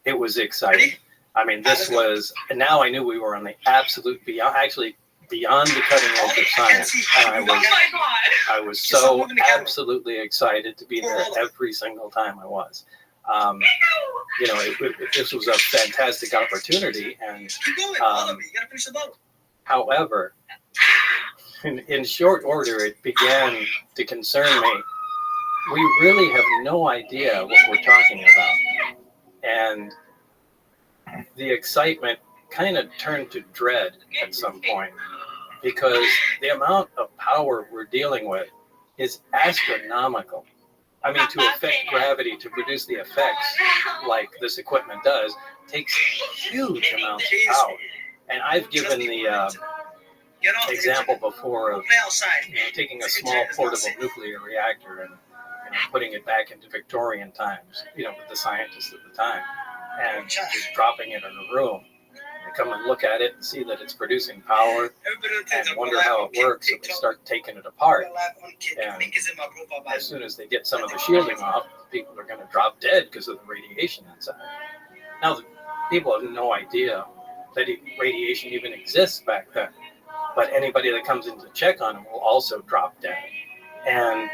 it was exciting. I mean, this was, and now I knew we were on the absolute beyond the cutting edge of science. And I was so absolutely excited to be there every single time I was. This was a fantastic opportunity. And however, in short order, it began to concern me. We really have no idea what we're talking about. And the excitement kind of turned to dread at some point, because the amount of power we're dealing with is astronomical. I mean, to affect gravity, to produce the effects like this equipment does, takes huge amounts of power. And I've given the example before of taking a small portable nuclear reactor and putting it back into Victorian times, with the scientists at the time, and just dropping it in a room. They come and look at it and see that it's producing power and wonder how it works, and they start taking it apart. And as soon as they get some of the shielding off, people are going to drop dead because of the radiation inside. Now, the people have no idea that radiation even exists back then. But anybody that comes in to check on them will also drop dead. And,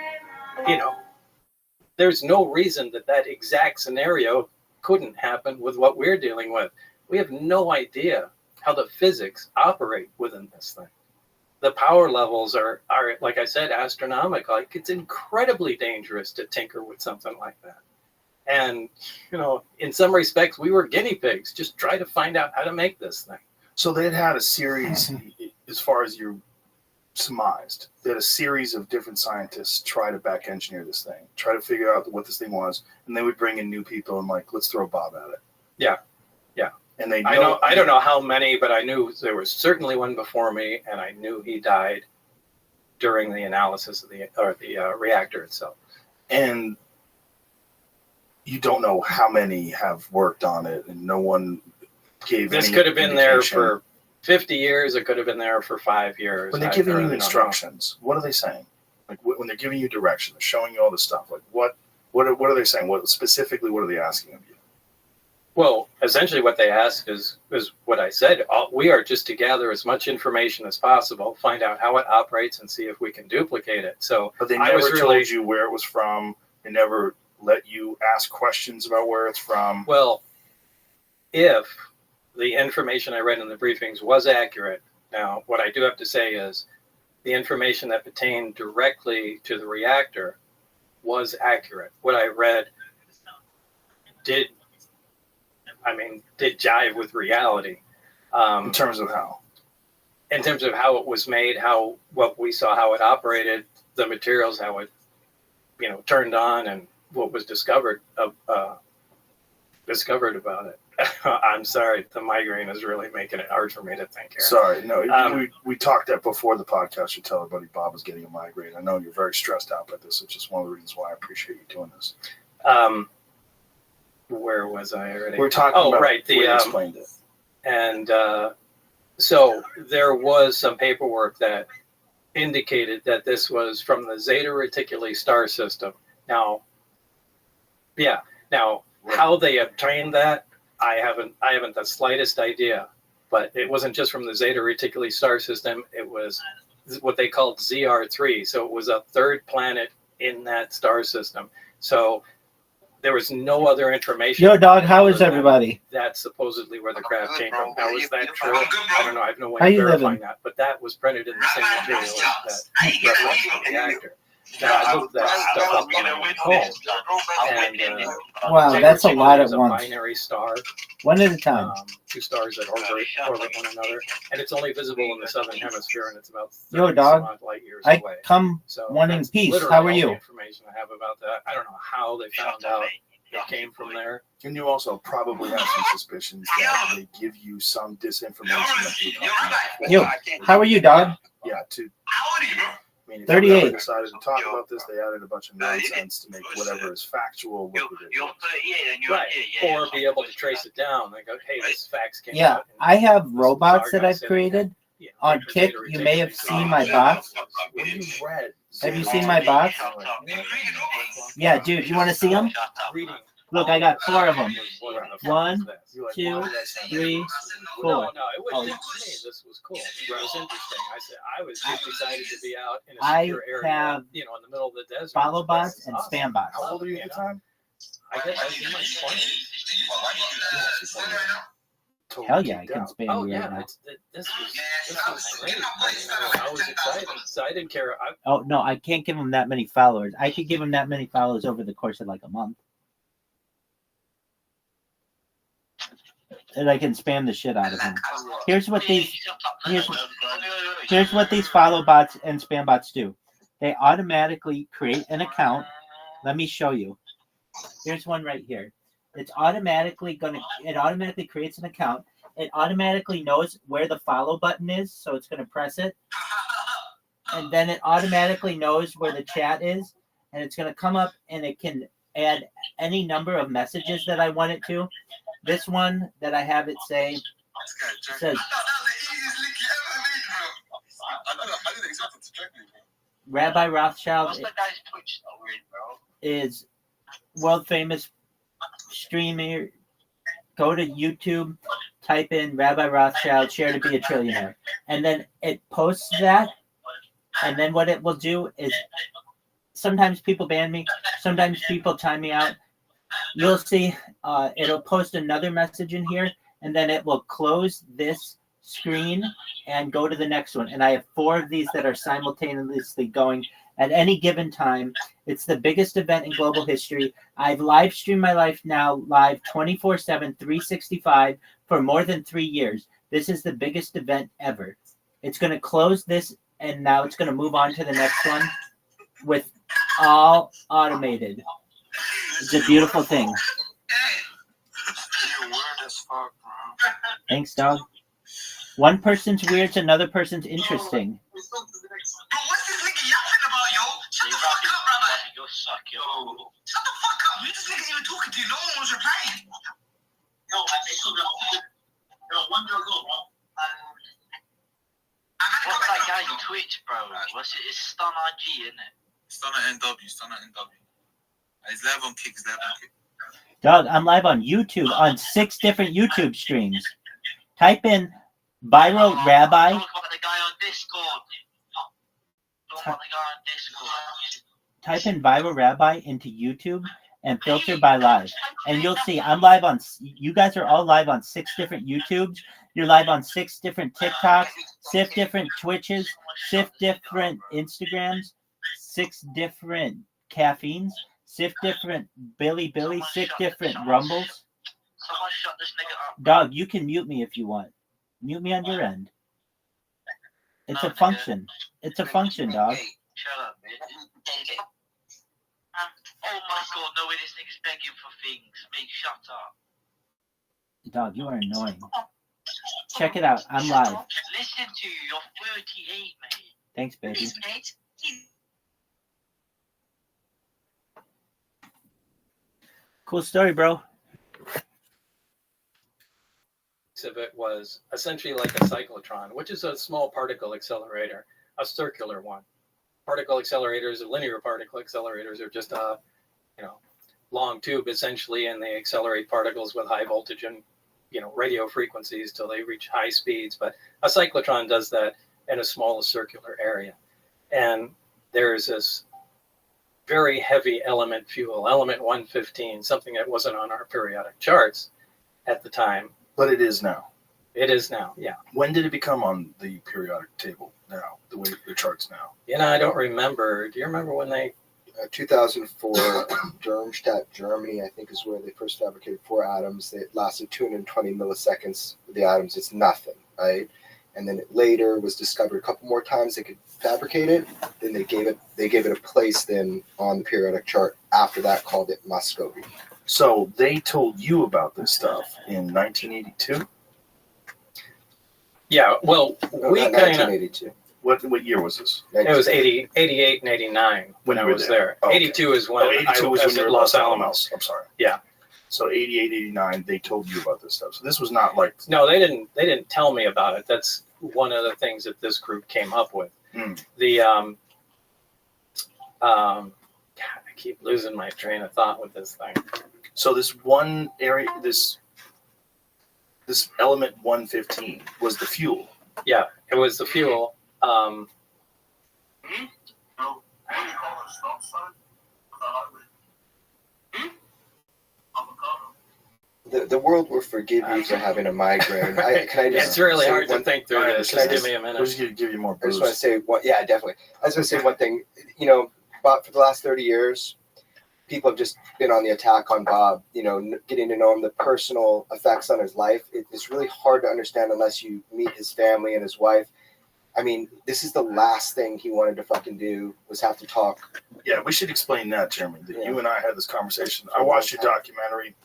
there's no reason that exact scenario couldn't happen with what we're dealing with. We have no idea how the physics operate within this thing. The power levels are like I said, astronomical. Like, it's incredibly dangerous to tinker with something like that. And, in some respects, we were guinea pigs. Just try to find out how to make this thing. So they had a series, as far as you surmised, they had a series of different scientists try to back engineer this thing, try to figure out what this thing was, and they would bring in new people and let's throw Bob at it. Yeah. And I don't know how many, but I knew there was certainly one before me, and I knew he died during the analysis of the reactor itself. And you don't know how many have worked on it, and no one gave. This could have been there for 50 years. It could have been there for 5 years. When they're giving you instructions, what are they saying? When they're giving you direction, they're showing you all this stuff. What are they saying? What specifically? What are they asking of you? Well, essentially what they ask is what I said. We are just to gather as much information as possible, find out how it operates, and see if we can duplicate it. But they never told you where it was from. They never let you ask questions about where it's from. Well, if the information I read in the briefings was accurate, now what I do have to say is the information that pertained directly to the reactor was accurate. What I read did jive with reality. In terms of how? In terms of how it was made, what we saw, how it operated, the materials, how it, turned on, and what was discovered about it. I'm sorry, the migraine is really making it hard for me to think here. Sorry, no, we talked that before the podcast. You tell everybody Bob was getting a migraine. I know you're very stressed out by this. It's just one of the reasons why I appreciate you doing this. Where was I already? We're talking about right. You explained it. And so there was some paperwork that indicated that this was from the Zeta Reticuli star system. Now, how they obtained that, I haven't the slightest idea. But it wasn't just from the Zeta Reticuli star system. It was what they called ZR3. So it was a third planet in that star system. So there was no other information. Yo, dog, how is everybody? That's supposedly where the craft came from. Now, is that true? I don't know. I have no way How of you verifying living? that. But that was printed in the same material that referenced the reactor. Now, I looked that stuff up on my home. And, wow, that's a lot at is once. A binary star. One at a time. Two stars that orbit one another. And it's only visible in the southern hemisphere, and it's about 30 Yo, dog, some odd light years I away. come So wanting that's peace. literally How are all you? the information I have about that. I don't know how they found out it came from there. And you also probably have some suspicions that they give you some disinformation that you don't know. Yo, how are you, dog? Yeah, mean, if 38. you ever decided to talk about this, they added a bunch of nonsense to make whatever is factual look ridiculous. Right. Or be able to trace it down. Like, okay, this fax came Yeah, out. I have robots that I've created. On Kick, you may have seen my bots. What you read? Have you seen my bots? Yeah, dude, you want to see them? Look, I got 4 of them. 1, 2, 3, 4. No, it was to me. This was cool. It was interesting. I was just excited to be out in a secure area, have in the middle of the desert. Follow bots and spam bots. How old are you at the time? I guess I was in my 20s. Hell yeah, I can spam Oh you yeah, right now. this was great. I was excited, so I didn't care. Oh no, I can't give him that many followers. I could give him that many followers over the course of like a month, and I can spam the shit out of him. Here's what these follow bots and spam bots do. They automatically create an account. Let me show you. Here's one right here. It automatically creates an account. It automatically knows where the follow button is, so it's gonna press it. And then it automatically knows where the chat is, and it's gonna come up and it can add any number of messages that I want it to. This one that I have it say says Rabbi Rothschild is world famous streamer. Go to YouTube, type in Rabbi Rothschild, share to be a trillionaire. And then it posts that. And then what it will do is sometimes people ban me, sometimes people time me out. You'll see it'll post another message in here, and then it will close this screen and go to the next one. And I have 4 of these that are simultaneously going at any given time. It's the biggest event in global history. I've live streamed my life now live 24/7, 365 for more than 3 years. This is the biggest event ever. It's going to close this, and now it's going to move on to the next one with all automated. It's a beautiful thing. Thanks, dog. One person's weird, another person's interesting. Shut the fuck up, Rabbi. You're suck, yo. Shut the fuck up. You just niggas even talking to you. No one was replying. Yo, I think so. Yo, one girl go, bro. What's that guy on Twitch, bro? What's it? It's Stun RG, isn't it? Stunner NW. He's live on Kick. Dog, I'm live on YouTube on 6 different YouTube streams. Type in Viral Rabbi. Talk about the guy on Discord. Type in Viral Rabbi into YouTube and filter by live. And you'll see I'm live on, you guys are all live on 6 different YouTubes. You're live on 6 different TikToks, 6 different Twitches, 6 different Instagrams, 6 different caffeines, 6 different Billy, 6 different Rumbles. Dog, you can mute me if you want. Mute me on your end. It's a function. It's a function, dog. Shut up, bitch. Oh my god, no way this nigga's begging for things. Mate, shut up. Dog, you are annoying. Check it out. I'm live. Listen to you. You're 38, mate. Thanks, baby. Cool story, bro. Of it was essentially like a cyclotron, which is a small particle accelerator, a circular one. Particle accelerators, linear particle accelerators, are just a long tube essentially, and they accelerate particles with high voltage and radio frequencies till they reach high speeds. But a cyclotron does that in a small circular area. And there's this very heavy element fuel, element 115, something that wasn't on our periodic charts at the time. But it is now. It is now, yeah. When did it become on the periodic table now, the way the charts now? I don't remember. Do you remember when they... 2004, Darmstadt, Germany, I think is where they first fabricated 4 atoms. They lasted 220 milliseconds with the atoms. It's nothing, right? And then it later was discovered a couple more times they could fabricate it. Then they gave it a place then on the periodic chart. After that, called it Muscovy. So they told you about this stuff in 1982? Yeah, well, we kind of What year was this? It was 88 and 89 when I you were was there. Okay. 82 is when 82 was I when was you at were Los Alamos. I'm sorry. Yeah. So 88, 89, they told you about this stuff. So this was not like No, they didn't tell me about it. That's one of the things that this group came up with. The God, I keep losing my train of thought with this thing. So this one area, this element 115 was the fuel. Yeah, it was the fuel. The world will forgive you for having a migraine. It's really hard to think through this. Just give me a minute. Just give you more I booze. just want to say yeah, definitely. I just want to say one thing. You know, Bob, for the last 30 years, people have just been on the attack on Bob. You know, getting to know him, the personal effects on his life. It's really hard to understand unless you meet his family and his wife. I mean, this is the last thing he wanted to fucking do was have to talk. Yeah, we should explain that, Jeremy. That you and I had this conversation. I watched your documentary.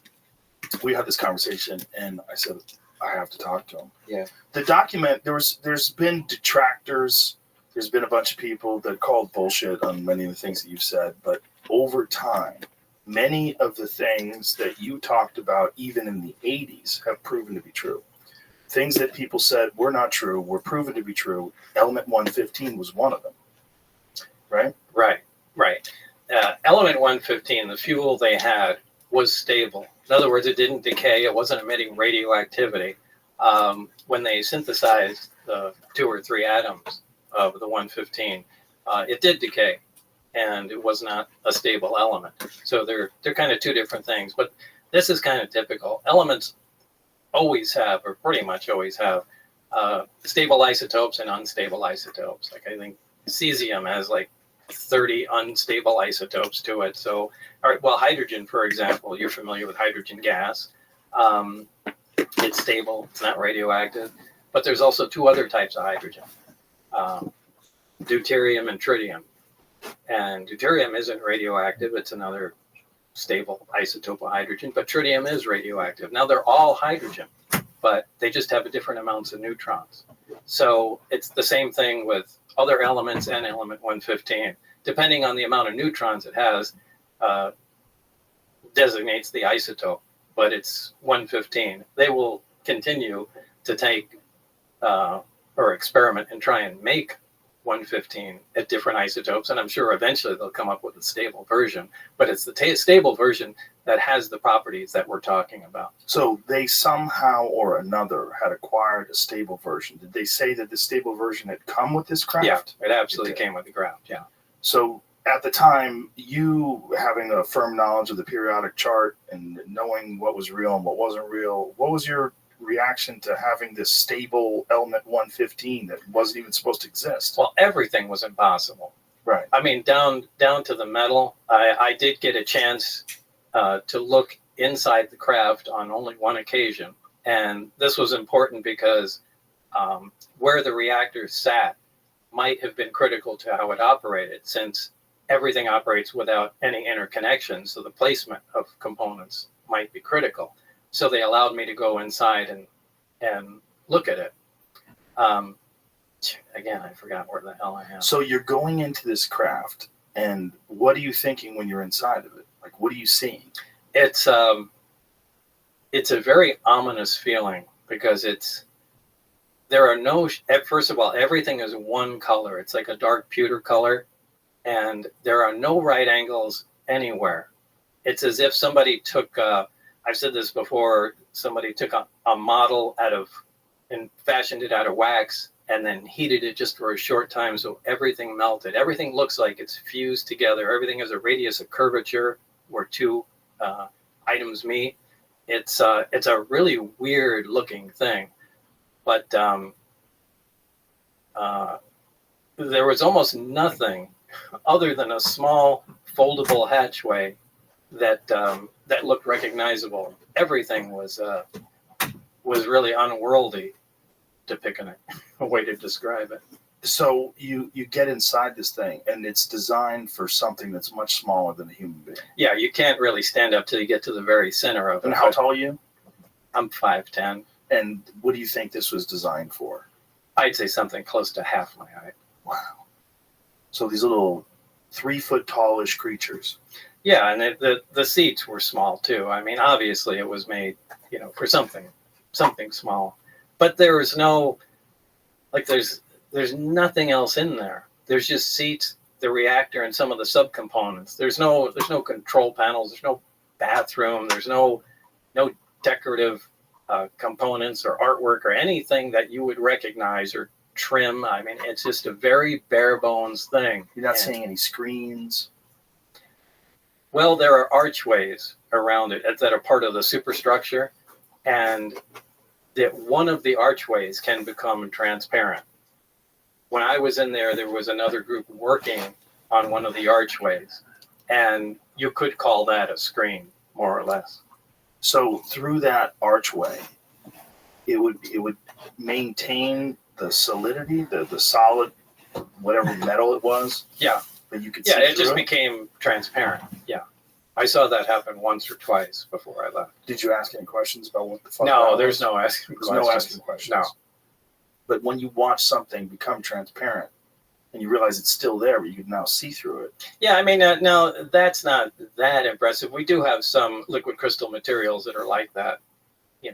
We had this conversation, and I said, I have to talk to him. Yeah. The document, there's been detractors. There's been a bunch of people that called bullshit on many of the things that you've said. But over time, many of the things that you talked about, even in the 80s, have proven to be true. Things that people said were not true were proven to be true. Element 115 was one of them. Right? Right. Element 115, the fuel they had, was stable. In other words, it didn't decay. It wasn't emitting radioactivity. When they synthesized the 2 or 3 atoms of the 115, it did decay, and it was not a stable element. So they're kind of two different things. But this is kind of typical. Elements always have, or pretty much always have, stable isotopes and unstable isotopes. Like I think cesium has like 30 unstable isotopes to it. So, all right, well, hydrogen, for example, you're familiar with hydrogen gas. It's stable, it's not radioactive, but there's also 2 other types of hydrogen, deuterium and tritium. And deuterium isn't radioactive, it's another stable isotope of hydrogen, but tritium is radioactive. Now they're all hydrogen, but they just have different amounts of neutrons. So it's the same thing with other elements and element 115. Depending on the amount of neutrons it has, designates the isotope, but it's 115. They will continue to take or experiment and try and make 115 at different isotopes, and I'm sure eventually they'll come up with a stable version, but it's the stable version that has the properties that we're talking about. So they somehow or another had acquired a stable version. Did they say that the stable version had come with this craft? Yeah, it absolutely came with the craft, yeah. So at the time, you having a firm knowledge of the periodic chart and knowing what was real and what wasn't real, what was your reaction to having this stable element 115 that wasn't even supposed to exist? Well, everything was impossible. Right. I mean, down to the metal. I did get a chance to look inside the craft on only one occasion, and this was important because where the reactor sat might have been critical to how it operated, since everything operates without any interconnection, so the placement of components might be critical. So they allowed me to go inside and look at it. Again, I forgot where the hell I am. So you're going into this craft, and what are you thinking when you're inside of it? Like, what are you seeing? It's a very ominous feeling because there are no, first of all, everything is one color. It's like a dark pewter color, and there are no right angles anywhere. It's as if somebody took, I've said this before, somebody took a model and fashioned it out of wax and then heated it just for a short time so everything melted. Everything looks like it's fused together. Everything has a radius of curvature where 2 items meet. It's a really weird looking thing, but there was almost nothing other than a small foldable hatchway that looked recognizable. Everything was really unworldly, to pick a way to describe it. So you get inside this thing, and it's designed for something that's much smaller than a human being. Yeah, you can't really stand up till you get to the very center of it. And how tall are you? I'm 5'10". And what do you think this was designed for? I'd say something close to half my height. Wow. So these little 3 foot tallish creatures. Yeah, and the seats were small too. I mean, obviously it was made, for something small. But there was no, there's nothing else in there. There's just seats, the reactor, and some of the subcomponents. There's no control panels. There's no bathroom. There's no decorative components or artwork or anything that you would recognize or trim. I mean, it's just a very bare bones thing. You're not seeing any screens. Well, there are archways around it that are part of the superstructure, and that one of the archways can become transparent. When I was in there, there was another group working on one of the archways, and you could call that a screen, more or less. So through that archway, it would maintain the solidity, the solid, whatever metal it was. Yeah. But you could see it just through became transparent. Yeah. I saw that happen once or twice before I left. Did you ask any questions about what the fuck? No, there's no asking There's questions. no asking questions. No. But when you watch something become transparent and you realize it's still there, but you can now see through it. Yeah, I mean, no, that's not that impressive. We do have some liquid crystal materials that are like that. They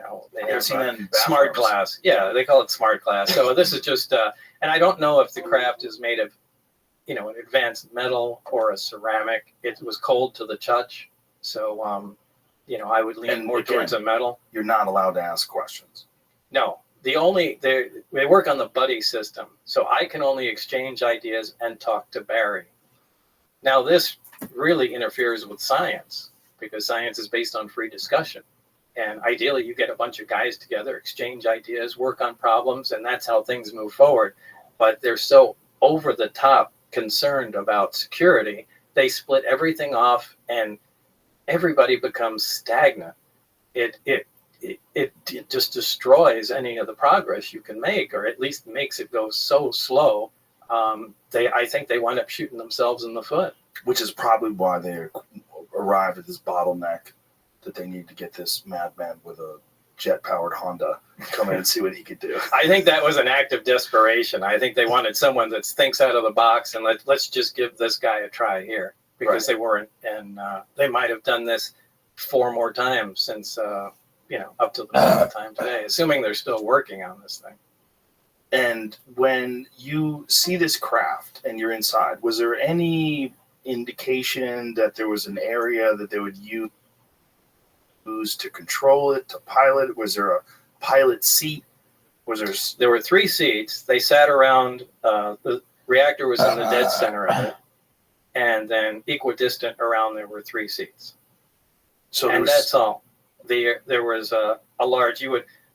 have smart glass. Yeah, they call it smart glass. So this is just, and I don't know if the craft is made of, an advanced metal or a ceramic. It was cold to the touch. So, I would lean more towards a metal. You're not allowed to ask questions. No. They work on the buddy system, so I can only exchange ideas and talk to Barry. Now, this really interferes with science because science is based on free discussion. And ideally, you get a bunch of guys together, exchange ideas, work on problems, and that's how things move forward. But they're so over the top concerned about security, they split everything off and everybody becomes stagnant. It just destroys any of the progress you can make, or at least makes it go so slow. I think they wind up shooting themselves in the foot. Which is probably why they arrived at this bottleneck that they need to get this madman with a jet-powered Honda come in and see what he could do. I think that was an act of desperation. I think they wanted someone that thinks out of the box and let's just give this guy a try here, because they weren't, and they might have done this 4 more times since. Up to the time today, assuming they're still working on this thing. And when you see this craft and you're inside, was there any indication that there was an area that they would use to control it, to pilot it? Was there a pilot seat? There were 3 seats. They sat around, the reactor was in the dead center of it, and then equidistant around there were 3 seats. That's all. There was a large,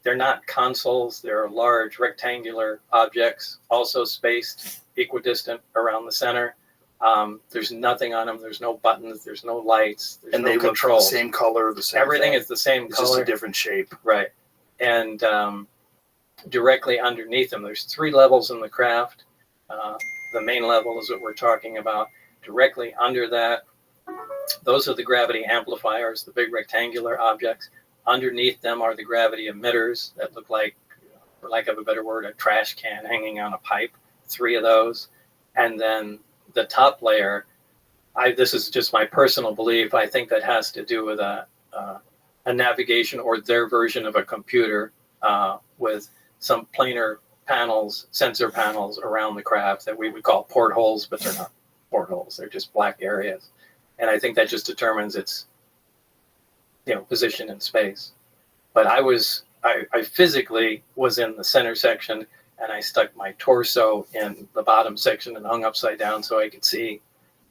they're not consoles, they're large rectangular objects, also spaced equidistant around the center. There's nothing on them, there's no buttons, there's no lights, there's no controls. Look the same color, the same Everything thing. is the same It's color. just a different shape. Right. And directly underneath them, there's 3 levels in the craft. The main level is what we're talking about. Directly under that, those are the gravity amplifiers, the big rectangular objects. Underneath them are the gravity emitters that look like, for lack of a better word, a trash can hanging on a pipe. 3 of those. And then the top layer, this is just my personal belief, I think that has to do with a navigation or their version of a computer with some planar panels, sensor panels around the craft that we would call portholes, but they're not portholes, they're just black areas. And I think that just determines its, position in space. But I physically was in the center section, and I stuck my torso in the bottom section and hung upside down so I could see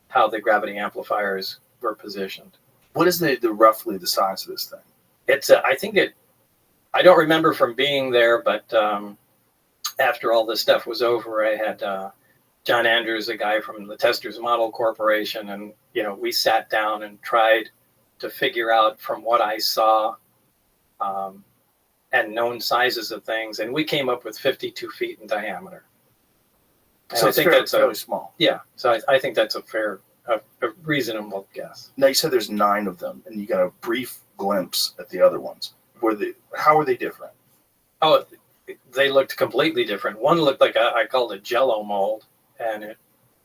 how the gravity amplifiers were positioned. What is the roughly the size of this thing? It's I don't remember from being there, but after all this stuff was over, I had John Andrews, a guy from the Testers Model Corporation, and we sat down and tried to figure out from what I saw and known sizes of things, and we came up with 52 feet in diameter. And So I think that's fairly small. Yeah, so I think that's a reasonable guess. Now you said there's 9 of them, and you got a brief glimpse at the other ones. How are they different? Oh, they looked completely different. One looked like I called it Jello mold, and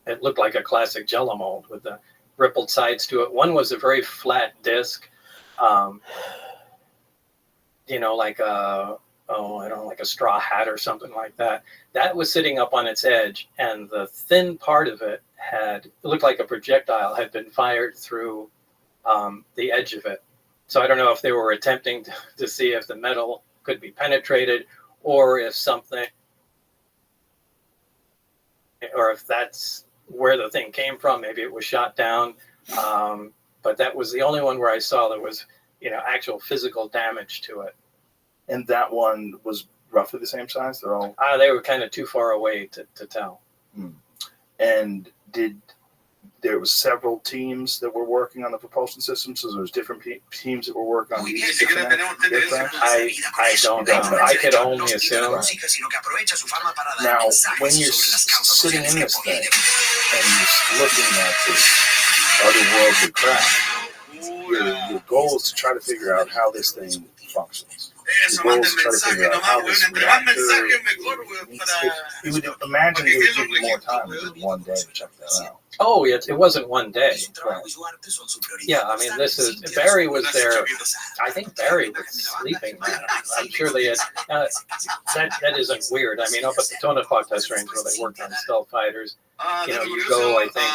it looked like a classic Jello mold with the rippled sides to it. One was a very flat disc, like like a straw hat or something like that. That was sitting up on its edge, and the thin part of it looked like a projectile had been fired through the edge of it. So I don't know if they were attempting to see if the metal could be penetrated, or if that's where the thing came from. Maybe it was shot down. But that was the only one where I saw there was, actual physical damage to it. And that one was roughly the same size? They're all... They were kind of too far away to tell. And there was several teams that were working on the propulsion system, so there was different teams that were working on these different aircraft? I don't know. I could only assume. Now, when you're sitting in this thing and you're looking at this otherworldly craft, your goal is to try to figure out how this thing functions. The goal is to try to figure out how this reactor... You would imagine it would give you more time than one day to check that out. Oh, it wasn't one day. Right. Yeah, I mean, Barry was there. I think Barry was sleeping there. I'm sure they had. That isn't weird. I mean, up at the Tonopah test range where they worked on stealth fighters, you go, I think,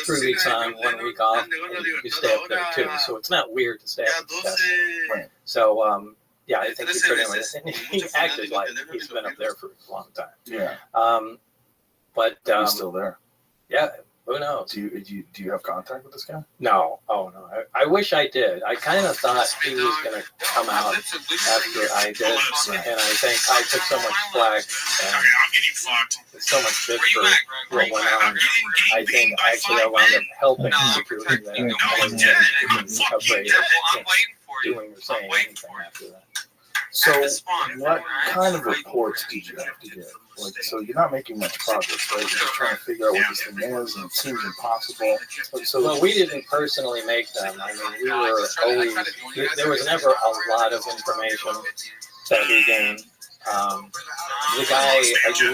3 weeks on, 1 week off, and you stay up there too. So it's not weird to stay up there. Right. So, I think he pretty much, he acted like he's been up there for a long time. Yeah. But he's still there. Yeah, who knows? Do you have contact with this guy? No. Oh no. I wish I did. I kind of thought he was going to come out after I did, and I think I took so much flack and so much shit for what went on. I think actually I wound up helping security that and afraid of doing or saying anything after that. So, what kind of reports did you have to get? So you're not making much progress, right? You're just trying to figure out what this thing is, and it seems impossible. Well, we didn't personally make them. I mean, we were always, there was never a lot of information that we gained. The guy,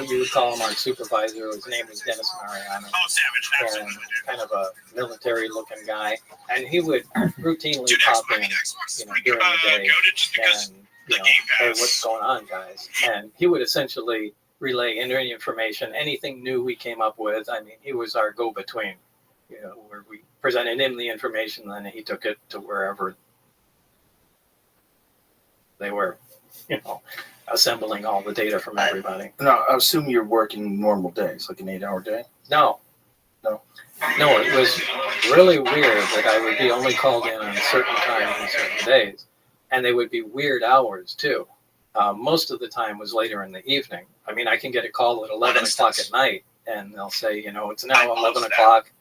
you would call him our supervisor, his name was Dennis Mariano, and kind of a military-looking guy, and he would routinely pop in, during the day, and hey, what's going on, guys? And he would essentially relay any information, anything new we came up with. I mean, he was our go-between, where we presented him the information, then he took it to wherever they were, assembling all the data from everybody. Now, I assume you're working normal days, like an 8-hour day? No, it was really weird that I would be only called in on certain times and certain days. And they would be weird hours, too. Most of the time was later in the evening. I mean, I can get a call at 11 o'clock at night, and they'll say, it's now 11 o'clock.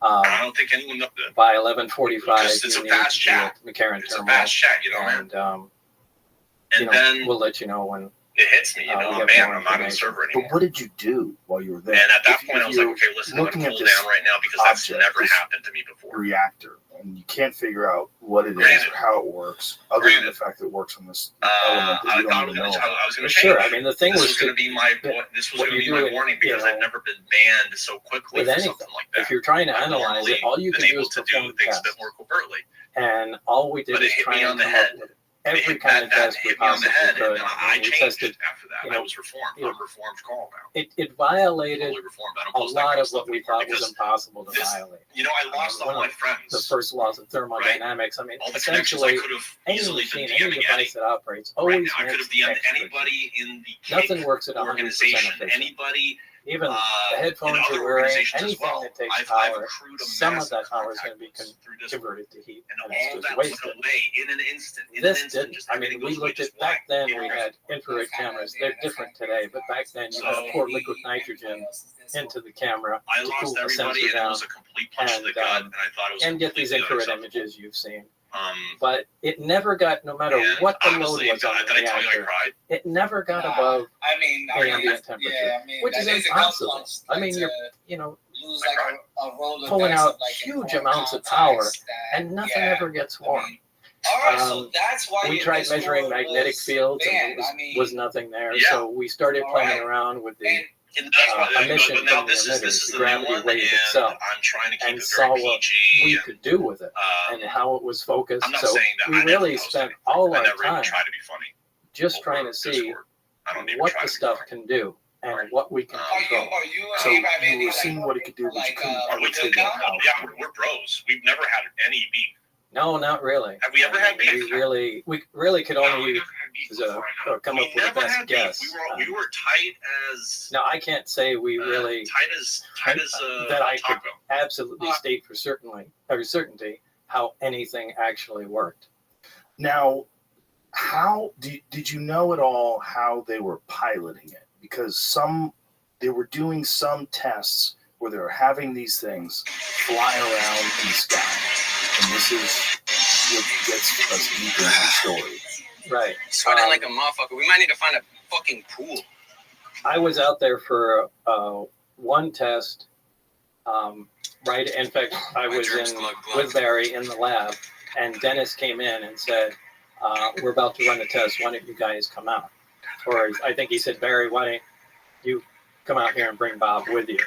I don't think anyone knows that. By 11:45, you need to be at McCarran Terminal. Fast chat, and then we'll let you know when it hits me, man, I'm not on the server anymore. But what did you do while you were there? And at that point, I was like, okay, listen, I'm going to cool down right now because that's never happened to me before. Reactor, and you can't figure out what it is or how it works, other than the fact that it works on this element that you don't even know. I was going to sure. I mean, the thing this was going to be my warning because I'd never been banned so quickly for something like that. If you're trying to analyze it, all you can do is perform things a bit more covertly. And all we did is try and come up with every kind of test we possibly could. I changed it after that. I was reformed. I'm reformed call now. It violated a lot of what we thought was impossible to violate. I lost all my friends. The first laws of thermodynamics. I mean, essentially, any machine, any device that operates always I could have DM'd anybody in the nothing works at 100% organization. efficient. Anybody. Even the headphones you're wearing, anything that takes power, some of that power is going to be converted to heat, and it's just wasted. In an instant. This didn't. I mean, we looked at, back then we had infrared cameras. They're different today, but back then you had to pour liquid nitrogen into the camera to cool the sensor down and get these infrared images you've seen. But it never got, no matter what the load was on the reactor, it never got above ambient temperature, which is impossible. I mean, you're pulling out huge amounts of power, and nothing ever gets warm. We tried measuring magnetic fields, and it was nothing there. So we started playing around with the emission from the emitters, the gravity wave itself, and saw what we could do with it and how it was focused. So we really spent all our time just trying to see what the stuff can do and what we can control. So you were seeing what it could do, but you couldn't ever figure out how. Yeah, we're bros. We've never had any beef. No, not really. Have we ever had beef? We really could only come up with the best guess. We were tight as. No, I can't say we really tight as that I could taco. absolutely state for certainty how anything actually worked. Now, how did you know at all how they were piloting it? Because they were doing some tests where they were having these things fly around in the sky. And this is what gets us deep into the story. Right. Sweating like a motherfucker. We might need to find a fucking pool. I was out there for one test. Right. In fact, I was with Barry in the lab, and Dennis came in and said, "We're about to run a test. Why don't you guys come out?" Or I think he said, "Barry, why don't you come out here and bring Bob with you?"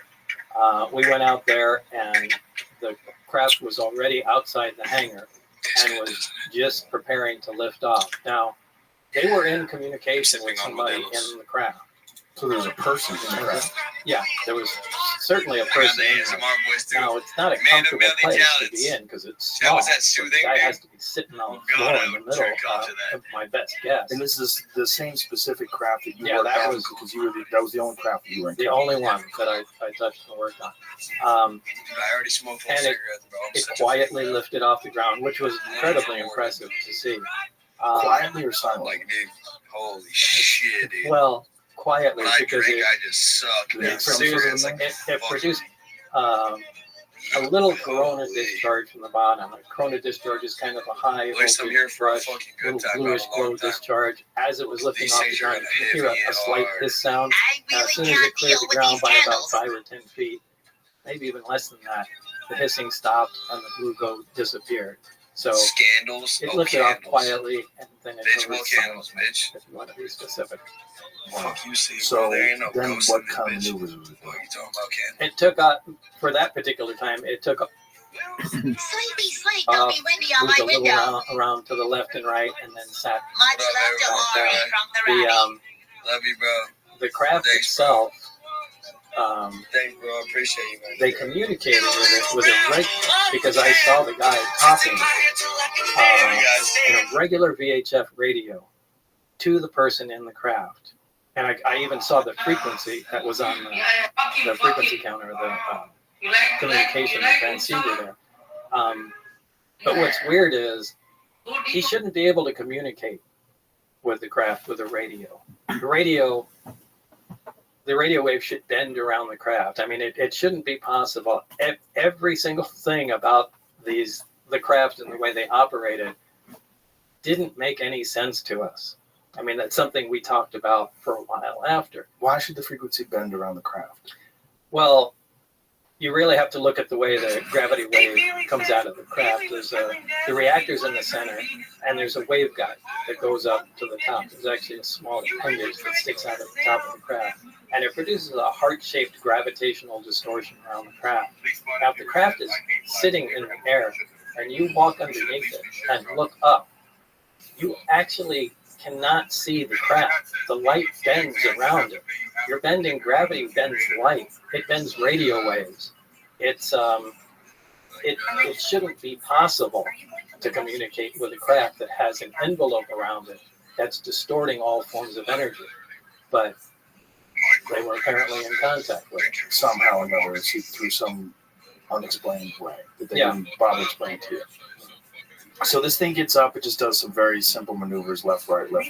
We went out there, and the craft was already outside the hangar and was just preparing to lift off. Now, they were in communication with somebody in the craft. So there was a person in the craft? Yeah, there was certainly a person in there. Now, it's not a comfortable place to be in because it's small. The guy has to be sitting on the floor in the middle of my best guess. And this is the same specific craft that you worked that on was because that was the only craft that you were in. the only one that I touched and worked on. I already smoked one And cigarette, bro. it quietly lifted off the ground, which was incredibly impressive to see. Quietly or silently? Like, dude, holy shit, dude. Well, quietly When I because drink, I just suck. it produced a little corona discharge from the bottom. A corona discharge is kind of a high voltage rush, little bluish glow discharge. As it was lifting off the ground, you could hear a slight hiss sound. As soon as it cleared the ground by about 5 or 10 feet, maybe even less than that, the hissing stopped and the blue glow disappeared. So Scandals. it lifted off quietly, and then it Bitch, released candles, bitch. if you want to be specific. Fuck you, see, So bro. There ain't no then ghost what in this kind of bitch. maneuvers was it? What are you talking about, Ken? It took for that particular time, it took Sleepy, sleep. Don't be windy on moved my a little window. around to the left and right, and then sat. Much love to Ori from the Rabbi. Love you, bro. The craft Thanks, itself, Thanks, bro. I appreciate you, man. they communicated with it because I saw the guy talking in a regular VHF radio to the person in the craft. And I even saw the frequency that was on the frequency counter, the communication transceiver there. But what's weird is he shouldn't be able to communicate with the craft with a radio. The radio wave should bend around the craft. I mean, it shouldn't be possible. Every single thing about the craft and the way they operated didn't make any sense to us. I mean, that's something we talked about for a while after. Why should the frequency bend around the craft? Well, you really have to look at the way the gravity wave comes out of the craft. There's the reactor's in the center, and there's a waveguide that goes up to the top. There's actually a small appendage that sticks out at the top of the craft, and it produces a heart-shaped gravitational distortion around the craft. Now, if the craft is sitting in the air, and you walk underneath it and look up, you actually cannot see the craft. The light bends around it. You're bending, gravity bends light. It bends radio waves. It shouldn't be possible to communicate with a craft that has an envelope around it that's distorting all forms of energy. But they were apparently in contact with it. Somehow or another, it's through some unexplained way that they didn't bother explaining to you. So this thing gets up, it just does some very simple maneuvers, left, right, goes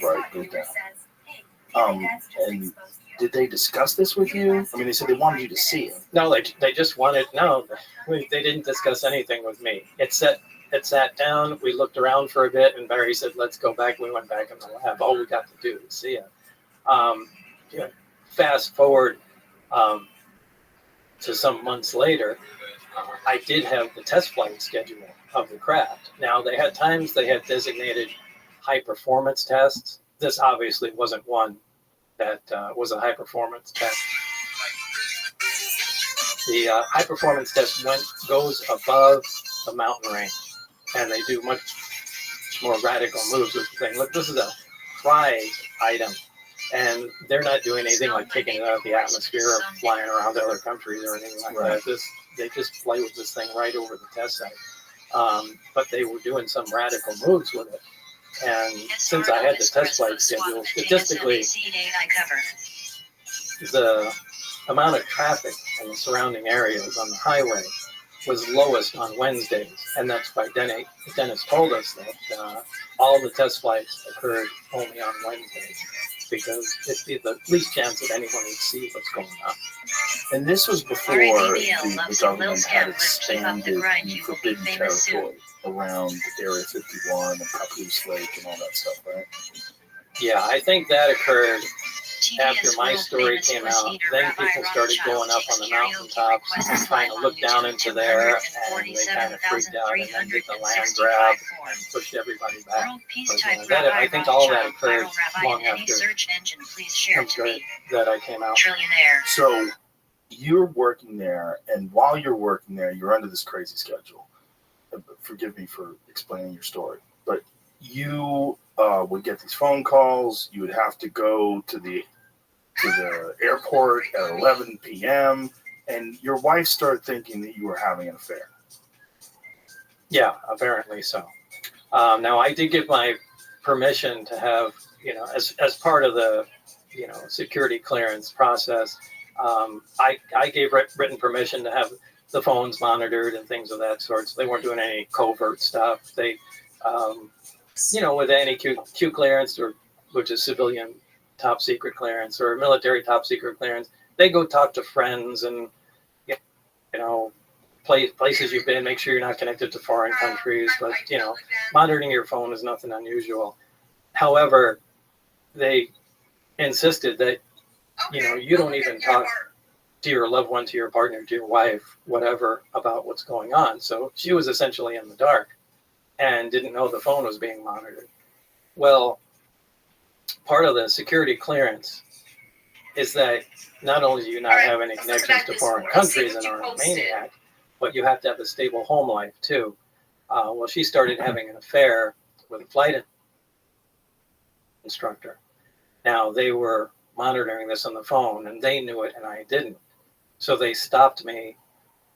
down. And did they discuss this with you? I mean, they said they wanted you to see it. No, they just wanted, they didn't discuss anything with me. It sat down, we looked around for a bit, and Barry said, let's go back. We went back in the lab. All we got to do is see it. Fast forward to some months later, I did have the test flight schedule of the craft. Now, they had times they had designated high performance tests. This obviously wasn't one that was a high performance test. The high performance test goes above the mountain range, and they do much more radical moves with the thing. Look, this is a prize item, and they're not doing anything like taking it out of the atmosphere or flying around to other countries or anything like that. They just play with this thing right over the test site. But they were doing some radical moves with it. And since I had the test flight schedule, statistically, the amount of traffic in the surrounding areas on the highway was lowest on Wednesdays. And that's why Dennis told us that all the test flights occurred only on Wednesdays, because it's the least chance that anyone would see what's going on. And this was before the government had expanded the forbidden territory around Area 51 and Papoose Lake and all that stuff, right? Yeah, I think that occurred after my story came out. Then people started going up on the mountaintops and trying to look down into there, and they kind of freaked out and then did the land grab and pushed everybody back. I think all that occurred long after that I came out. So you're working there, and while you're working there, you're under this crazy schedule. Forgive me for explaining your story, but you would get these phone calls. You would have to go to the airport at 11 p.m., and your wife started thinking that you were having an affair. Yeah, apparently so. Now, I did get my permission to have, as part of the, security clearance process, I gave written permission to have the phones monitored and things of that sort. So they weren't doing any covert stuff. They, with any Q clearance, or which is civilian top secret clearance or military top secret clearance, they go talk to friends and, places you've been, make sure you're not connected to foreign countries. But, monitoring your phone is nothing unusual. However, they insisted that, you don't even talk to your loved one, to your partner, to your wife, whatever, about what's going on. So she was essentially in the dark and didn't know the phone was being monitored. Well, part of the security clearance is that not only do you not have any connections to foreign countries and are a maniac, but you have to have a stable home life too. Well, she started having an affair with a flight instructor. Now, they were monitoring this on the phone, and they knew it and I didn't. So they stopped me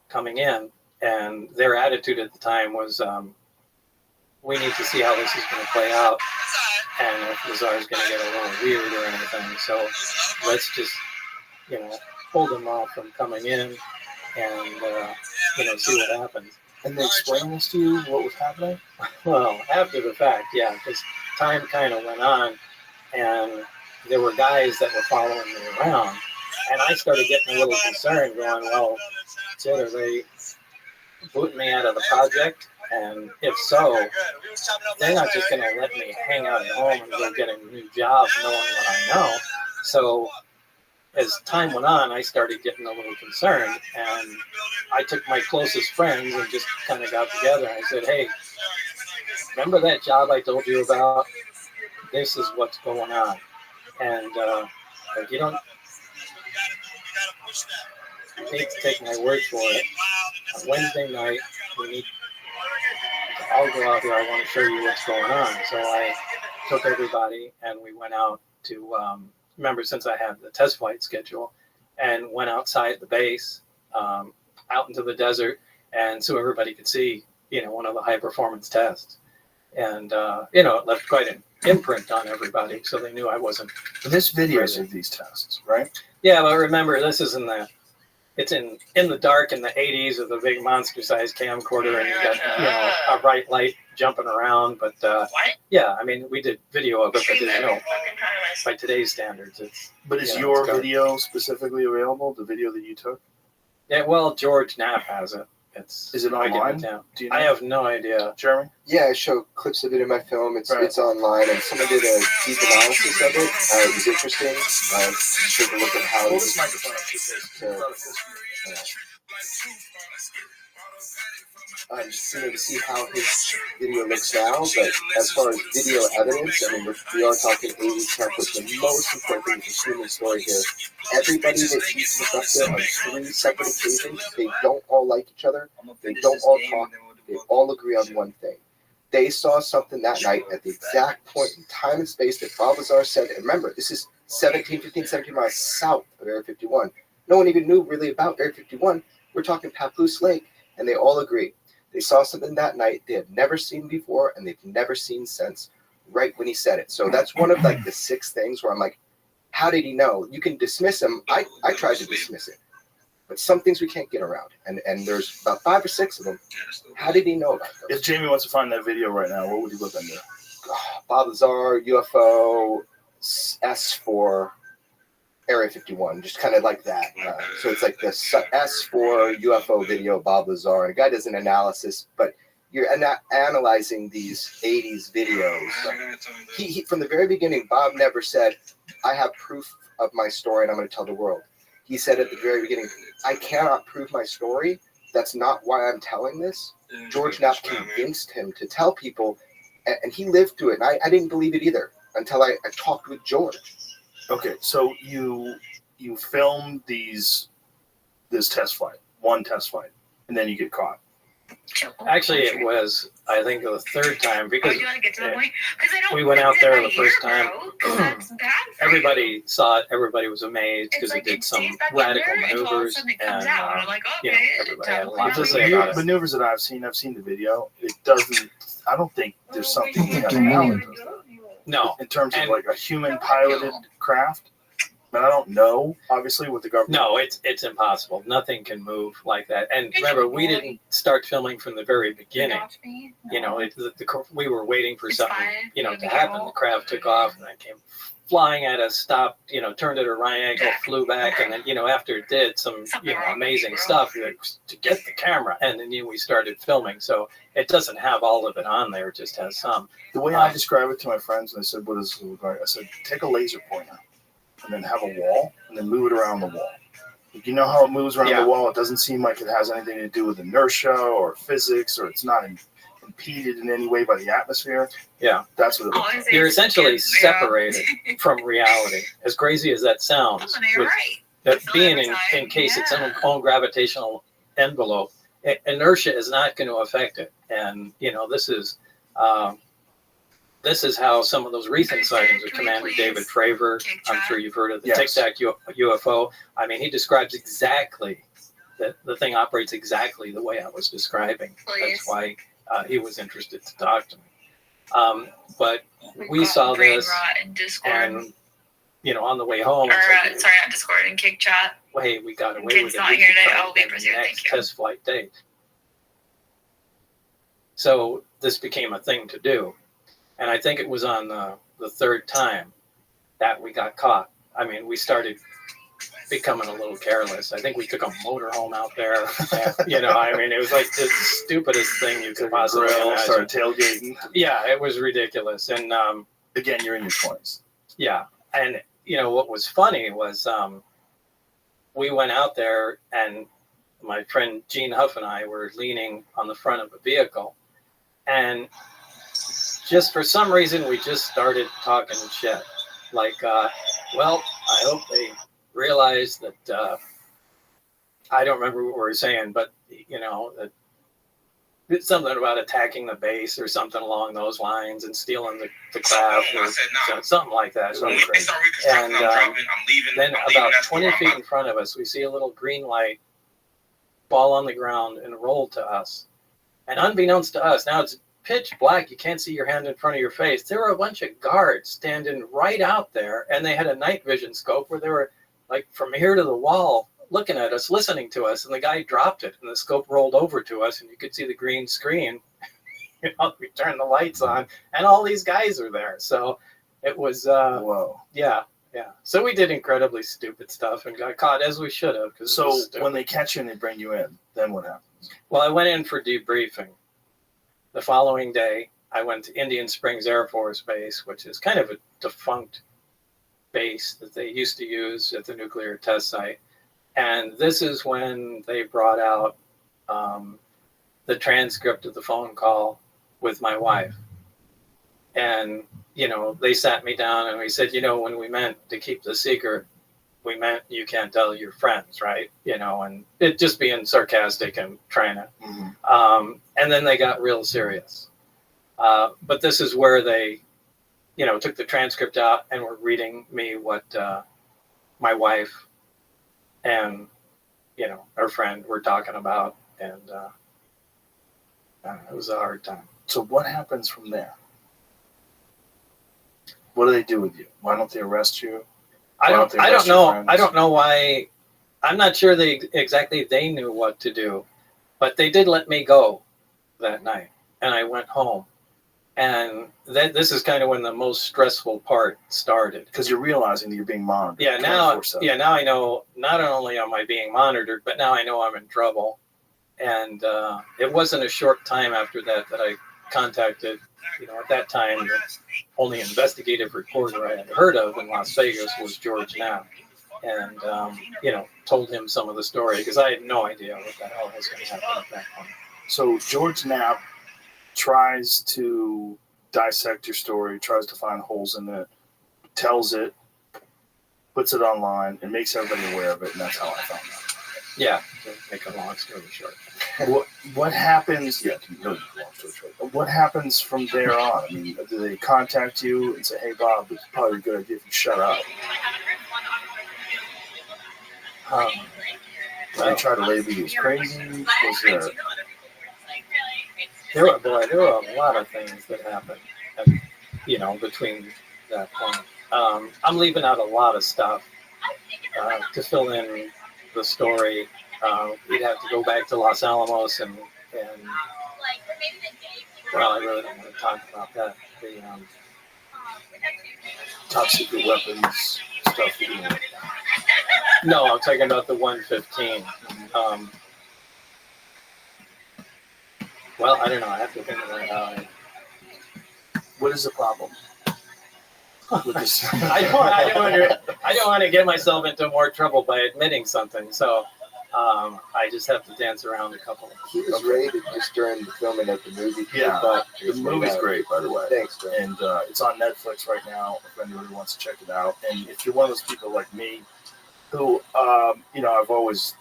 coming in, and their attitude at the time was, we need to see how this is going to play out, and if Lazar is going to get a little weird or anything. So let's just, hold them off from coming in and, see what happens. And they explained this to you, what was happening? Well, after the fact, yeah, because time kind of went on, and there were guys that were following me around, and I started getting a little concerned, going, well, shit, are they booting me out of the project? And if so, they're not just going to let me hang out at home and go get a new job knowing what I know. So as time went on, I started getting a little concerned, and I took my closest friends and just kind of got together. I said, hey, remember that job I told you about? This is what's going on. And you don't need to take my word for it. On Wednesday night, I'll go out there. I want to show you what's going on. So I took everybody, and we went out to, remember, since I had the test flight schedule, and went outside the base, out into the desert, and so everybody could see, one of the high performance tests. And, it left quite an imprint on everybody, so they knew I wasn't. This videos of these tests, right? Yeah, but remember, this is it's in the dark in the 80s with a big monster-sized camcorder, and you got, a bright light jumping around. But yeah, I mean, we did video of it, but by today's standards, it's. But is your video specifically available? The video that you took? Yeah, well, George Knapp has it. Is it online? Do you know? I have no idea. Jeremy? Yeah, I show clips of it in my film. It's online, and someone did a deep analysis of it. It was interesting. Took a look at how. Hold this microphone. to see how his video looks now. But as far as video evidence, I mean, we are talking 80s tech, but the most important thing is the human story here. Everybody that he took up there on 3 separate occasions, they don't all like each other. They don't all talk. They all agree on one thing. They saw something that night at the exact point in time and space that Bob Lazar said. And remember, this is 17 miles south of Area 51. No one even knew really about Area 51. We're talking Papoose Lake, and they all agree. They saw something that night they had never seen before, and they've never seen since, right when he said it. So that's one of like the 6 things where I'm like, how did he know? You can dismiss him. I tried to dismiss it. But some things we can't get around. And there's about 5 or 6 of them. How did he know about those? If Jamie wants to find that video right now, what would he look under? Bob Lazar, UFO, S4, Area 51, just kind of like that. So it's like the S4 UFO video, Bob Lazar. And a guy does an analysis, but you're analyzing these 80s videos. He from the very beginning, Bob never said, I have proof of my story and I'm going to tell the world. He said at the very beginning, I cannot prove my story. That's not why I'm telling this. George Knapp convinced him to tell people, and he lived through it. And I didn't believe it either until I talked with George. Okay, so you filmed this test flight, one test flight, and then you get caught. Actually, it was, I think, the 3rd time because we went out there the first time. Everybody saw it. Everybody was amazed because it did some radical maneuvers, and everybody had a lot to say about it. Maneuvers that I've seen the video. It doesn't. I don't think there's something. No, in terms of like a human piloted craft. But I don't know, obviously, what the government. No, it's impossible. Nothing can move like that. And remember, we didn't start filming from the very beginning. You know, we were waiting for something, to happen. The craft took off, and it came flying at us, stopped, turned at a right angle, flew back, and then, after it did some, amazing stuff to get the camera, and then we started filming. So it doesn't have all of it on there; it just has some. The way I describe it to my friends, and they said, "What does it look like?" I said, "Take a laser pointer, and then have a wall, and then move it around the wall. You know how it moves around the wall? It doesn't seem like it has anything to do with inertia or physics, or it's not impeded in any way by the atmosphere." Yeah. That's what it looks like. You're essentially separated from reality. As crazy as that sounds, with that being in case its own gravitational envelope, inertia is not going to affect it. And, this is how some of those recent sightings of Commander David Fravor, I'm sure you've heard of the Tic Tac UFO. I mean, he describes exactly, the thing operates exactly the way I was describing. That's why he was interested to talk to me. But we saw this, and, on the way home. Sorry, on Discord and Kick Chat. Hey, we got away Kid's with it. not here today. I'll be pursued. Thank you. Test flight day. So this became a thing to do. And I think it was on the 3rd time that we got caught. I mean, we started becoming a little careless. I think we took a motorhome out there. It was like the stupidest thing you could possibly imagine. Started tailgating. Yeah, it was ridiculous. And again, you're in your 20s. Yeah. And, what was funny was we went out there, and my friend Gene Huff and I were leaning on the front of a vehicle. And just for some reason, we just started talking shit. Like, I hope they realize that, I don't remember what we were saying, but, that it's something about attacking the base or something along those lines and stealing the craft or something like that. And then about 20 feet in front of us, we see a little green light fall on the ground and roll to us. And unbeknownst to us, now it's pitch black, you can't see your hand in front of your face. There were a bunch of guards standing right out there, and they had a night vision scope where they were like from here to the wall looking at us, listening to us, and the guy dropped it, and the scope rolled over to us, and you could see the green screen. We turned the lights on, and all these guys are there. So it was, whoa. Yeah. So we did incredibly stupid stuff and got caught, as we should have. So when they catch you and they bring you in, then what happens? Well, I went in for debriefing. The following day, I went to Indian Springs Air Force Base, which is kind of a defunct base that they used to use at the nuclear test site. And this is when they brought out the transcript of the phone call with my wife. And, they sat me down and we said, when we meant to keep the secret, we meant you can't tell your friends, right? And it just being sarcastic and trying to. And then they got real serious. But this is where they, took the transcript out and were reading me what my wife and, her friend were talking about. And it was a hard time. So what happens from there? What do they do with you? Why don't they arrest you? I don't know. I don't know why. I'm not sure they knew what to do, but they did let me go that night, and I went home. And this is kind of when the most stressful part started. Because you're realizing that you're being monitored. Yeah, now I know not only am I being monitored, but now I know I'm in trouble. And it wasn't a short time after that I contacted, at that time, the only investigative reporter I had heard of in Las Vegas was George Knapp. And, told him some of the story because I had no idea what the hell was going to happen at that point. So George Knapp tries to dissect your story, tries to find holes in it, tells it, puts it online, and makes everybody aware of it, and that's how I found out. Yeah, to make a long story short. What happens? Yeah, to make a long story short. What happens from there on? I mean, do they contact you and say, "Hey, Bob, it's probably a good idea if you shut up"? They try to label you as crazy. There were a lot of things that happened, and, between that point. I'm leaving out a lot of stuff to fill in the story. We'd have to go back to Los Alamos and well, I really don't want to talk about that. The top secret weapons stuff. No, I'm talking about the 115. Well, I don't know. I have to think about how. What is the problem with this? I don't want to get myself into more trouble by admitting something. So I just have to dance around a couple. He was rated just during the filming of the movie. Yeah, the movie's great, by the way. Thanks, man. And it's on Netflix right now. If anybody wants to check it out, and if you're one of those people like me, who I've always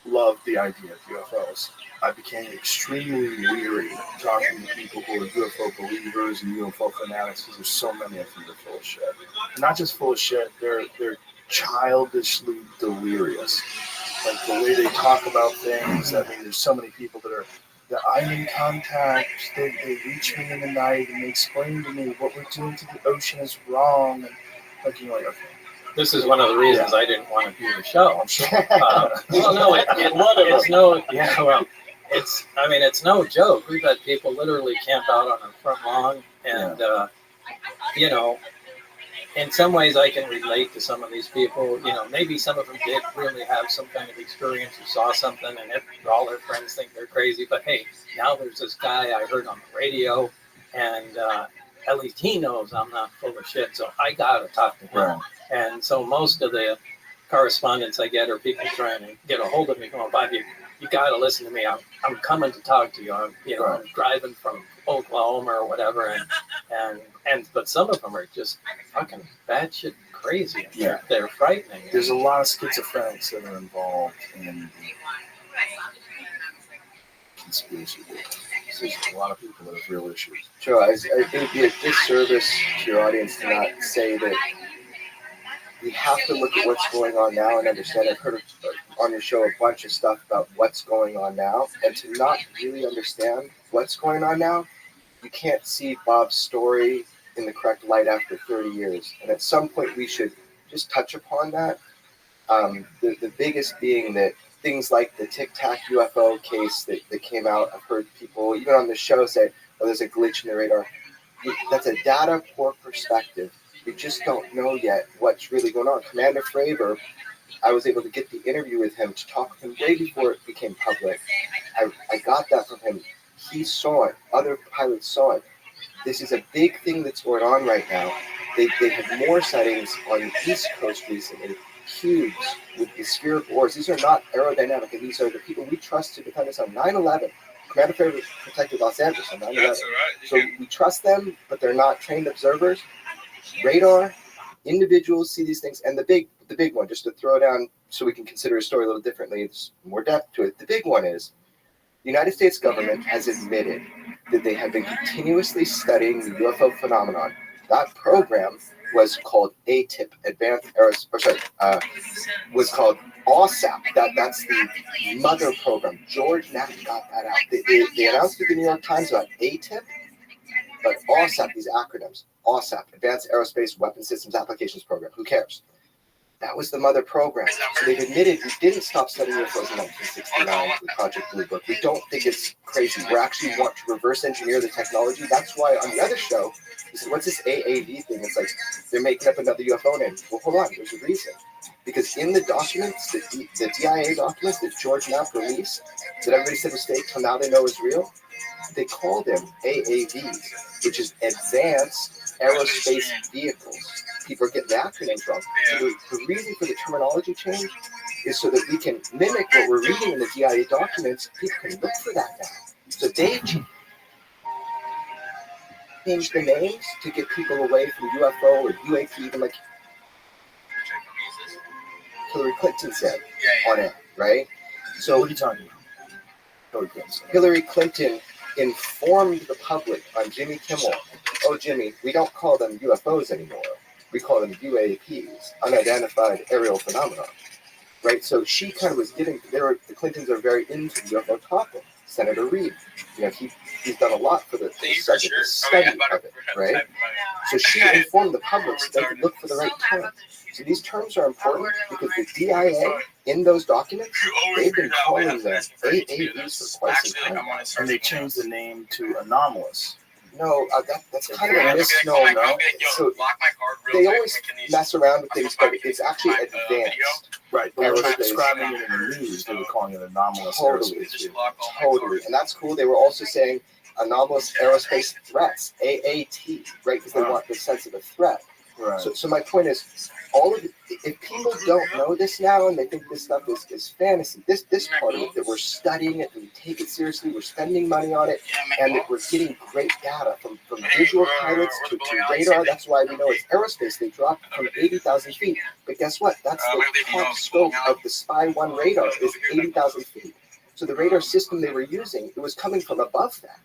loved the idea of UFOs. I became extremely weary talking to people who are UFO believers and UFO fanatics because there's so many of them that are full of shit. They're not just full of shit, they're childishly delirious. Like the way they talk about things. I mean, there's so many people that I'm in contact, they reach me in the night and they explain to me what we're doing to the ocean is wrong. And like, okay. This is one of the reasons I didn't want to do the show. I'm sure. It's no joke. We've had people literally camp out on our front lawn, and in some ways I can relate to some of these people. Maybe some of them did really have some kind of experience or saw something, and all their friends think they're crazy. But hey, now there's this guy I heard on the radio, and at least he knows I'm not full of shit, so I gotta talk to him. Right. And so most of the correspondence I get are people trying to get a hold of me, going, "Bob, you gotta listen to me. I'm coming to talk to you. I'm driving from Oklahoma or whatever." But some of them are just fucking batshit crazy. Yeah, they're frightening. There's a lot of schizophrenics that are involved in conspiracy theories. There's a lot of people that have real issues. Joe, I think it'd be a disservice to your audience to not say that we have to look at what's going on now and understand. I've heard on your show a bunch of stuff about what's going on now, and to not really understand what's going on now, you can't see Bob's story in the correct light after 30 years. And at some point, we should just touch upon that. The biggest being that things like the Tic Tac UFO case that came out, I've heard people, even on the show, say, "Oh, there's a glitch in the radar." That's a data poor perspective. We just don't know yet what's really going on. Commander Fravor, I was able to get the interview with him to talk with him way before it became public. I got that from him. He saw it. Other pilots saw it. This is a big thing that's going on right now. They had more sightings on the East Coast recently. Cubes with the spherical orbs. These are not aerodynamic, and these are the people we trust to defend us on 9/11. Command of Federal Protected Los Angeles on 9/11. So we trust them, but they're not trained observers. Radar, individuals see these things, and the big one, just to throw down so we can consider a story a little differently, there's more depth to it. The big one is the United States government has admitted that they have been continuously studying the UFO phenomenon. That program was called ATIP, was called AWSAP. That's the mother program. George Knapp got that out. They announced it in the New York Times about ATIP, but AWSAP, these acronyms, AWSAP, Advanced Aerospace Weapons Systems Applications Program. Who cares? That was the mother program. So they've admitted we didn't stop studying UFOs in 1969 with Project Blue Book. We don't think it's crazy. We actually want to reverse engineer the technology. That's why on the other show, we said, what's this AAV thing? It's like they're making up another UFO name. Well, hold on. There's a reason. Because in the documents, the DIA documents that George Knapp released, that everybody said was fake, till now they know is real, they call them AAVs, which is Advanced Aerospace Vehicles. People are getting the acronyms wrong. So the reason for the terminology change is so that we can mimic what we're reading in the DIA documents. People can look for that now. So they changed the names to get people away from UFO or UAP, even like Hillary Clinton said on it, right? So what are you talking about? Hillary Clinton informed the public on Jimmy Kimmel, oh, Jimmy, we don't call them UFOs anymore. We call them UAPs, unidentified aerial phenomena, right? So she kind of was giving, the Clintons are very into the UFO topic. Senator Reid, he's done a lot for the subject, the study of it, right? So she informed the public so they could look for the right term. So these terms are important because the DIA in those documents, they've been calling them AAVs for quite some time. And they changed the name to anomalous. No, that's kind of a misnomer. So they always mess around with things, but it's actually advanced. Right, they were describing it in the news. They were calling it anomalous aerospace. Totally, and that's cool. They were also saying anomalous aerospace threats, AAT, right? Because they want the sense of a threat. Right. So my point is, if people don't know this now and they think this stuff is fantasy, this part of it, that we're studying it and we take it seriously, we're spending money on it, and that we're getting great data from visual pilots to radar. That's why we know it's aerospace. They dropped from 80,000 feet. But guess what? That's the top scope of the Spy 1 radar is 80,000 feet. So the radar system they were using, it was coming from above that.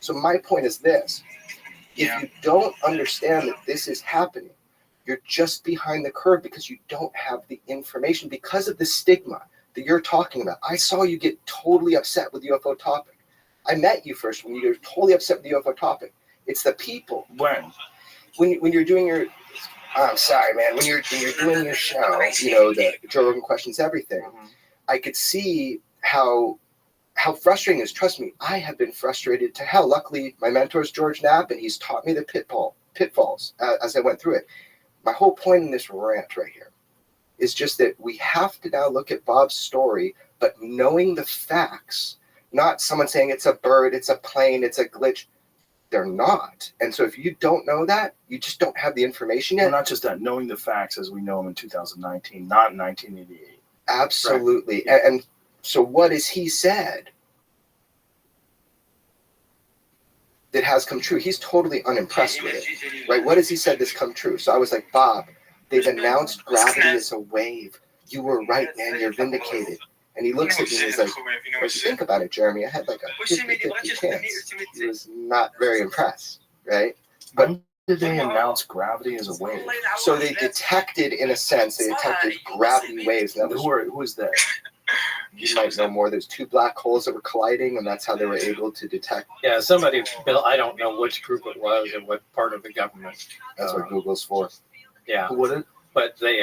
So my point is this. If you don't understand that this is happening, you're just behind the curve because you don't have the information because of the stigma that you're talking about. I saw you get totally upset with the UFO topic. I met you first when you were totally upset with the UFO topic. It's the people. When you're doing your, I'm sorry, man. When you're doing your show, the Joe Rogan Questions Everything, I could see how frustrating it is. Trust me, I have been frustrated to hell. Luckily, my mentor is George Knapp, and he's taught me the pitfalls as I went through it. My whole point in this rant right here is just that we have to now look at Bob's story, but knowing the facts, not someone saying it's a bird, it's a plane, it's a glitch. They're not. And so if you don't know that, you just don't have the information yet. Well, not just that, knowing the facts as we know them in 2019, not in 1988. Absolutely. Right. And so what has he said that has come true? He's totally unimpressed with it, right? What has he said that's come true? So I was like, Bob, they've announced gravity is a wave. You were right, man. You're vindicated. And he looks at me and he's like, what do you think about it, Jeremy? I had like a 50-50 chance. He was not very impressed, right? But when did they announce gravity as a wave? So they detected, in a sense, gravity waves. And that was, who was that? You might know more. There's two black holes that were colliding, and that's how they were able to detect. Yeah, somebody built, I don't know which group it was or what part of the government. That's what Google's for. Yeah. Who was it? But they,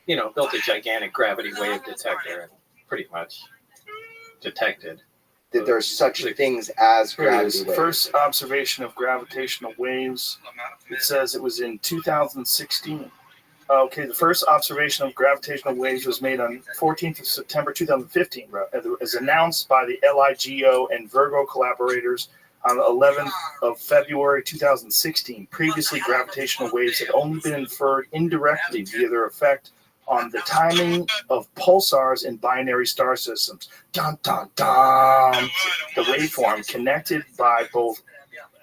built a gigantic gravity wave detector and pretty much detected that there's such things as gravity waves. First observation of gravitational waves. It says it was in 2016. Okay, the first observation of gravitational waves was made on 14th of September 2015, as announced by the LIGO and Virgo collaborators on the 11th of February 2016. Previously, gravitational waves had only been inferred indirectly via their effect on the timing of pulsars in binary star systems. Dun, dun, dun. The waveform connected by both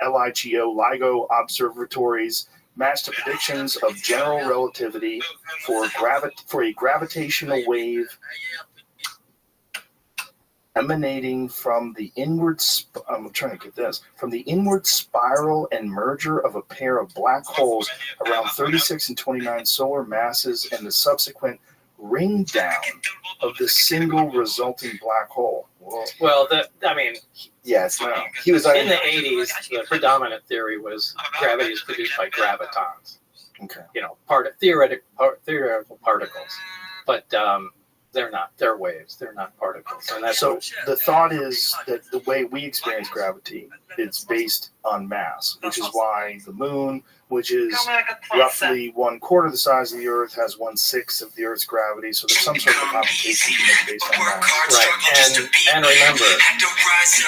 LIGO observatories matched the predictions of general relativity for a gravitational wave emanating from the inward spiral and merger of a pair of black holes around 36 and 29 solar masses and the subsequent ring down of the single resulting black hole. Whoa. Well, yes, no. He was in the 80s. The predominant theory was gravity is produced by gravitons. Okay. Theoretical particles, but they're not. They're waves. They're not particles. And so the thought is that the way we experience gravity, it's based on mass, which is why the moon, which is roughly 1/4 the size of the Earth, has 1/6 of the Earth's gravity. So there's some sort of computation based on mass. Right. And remember,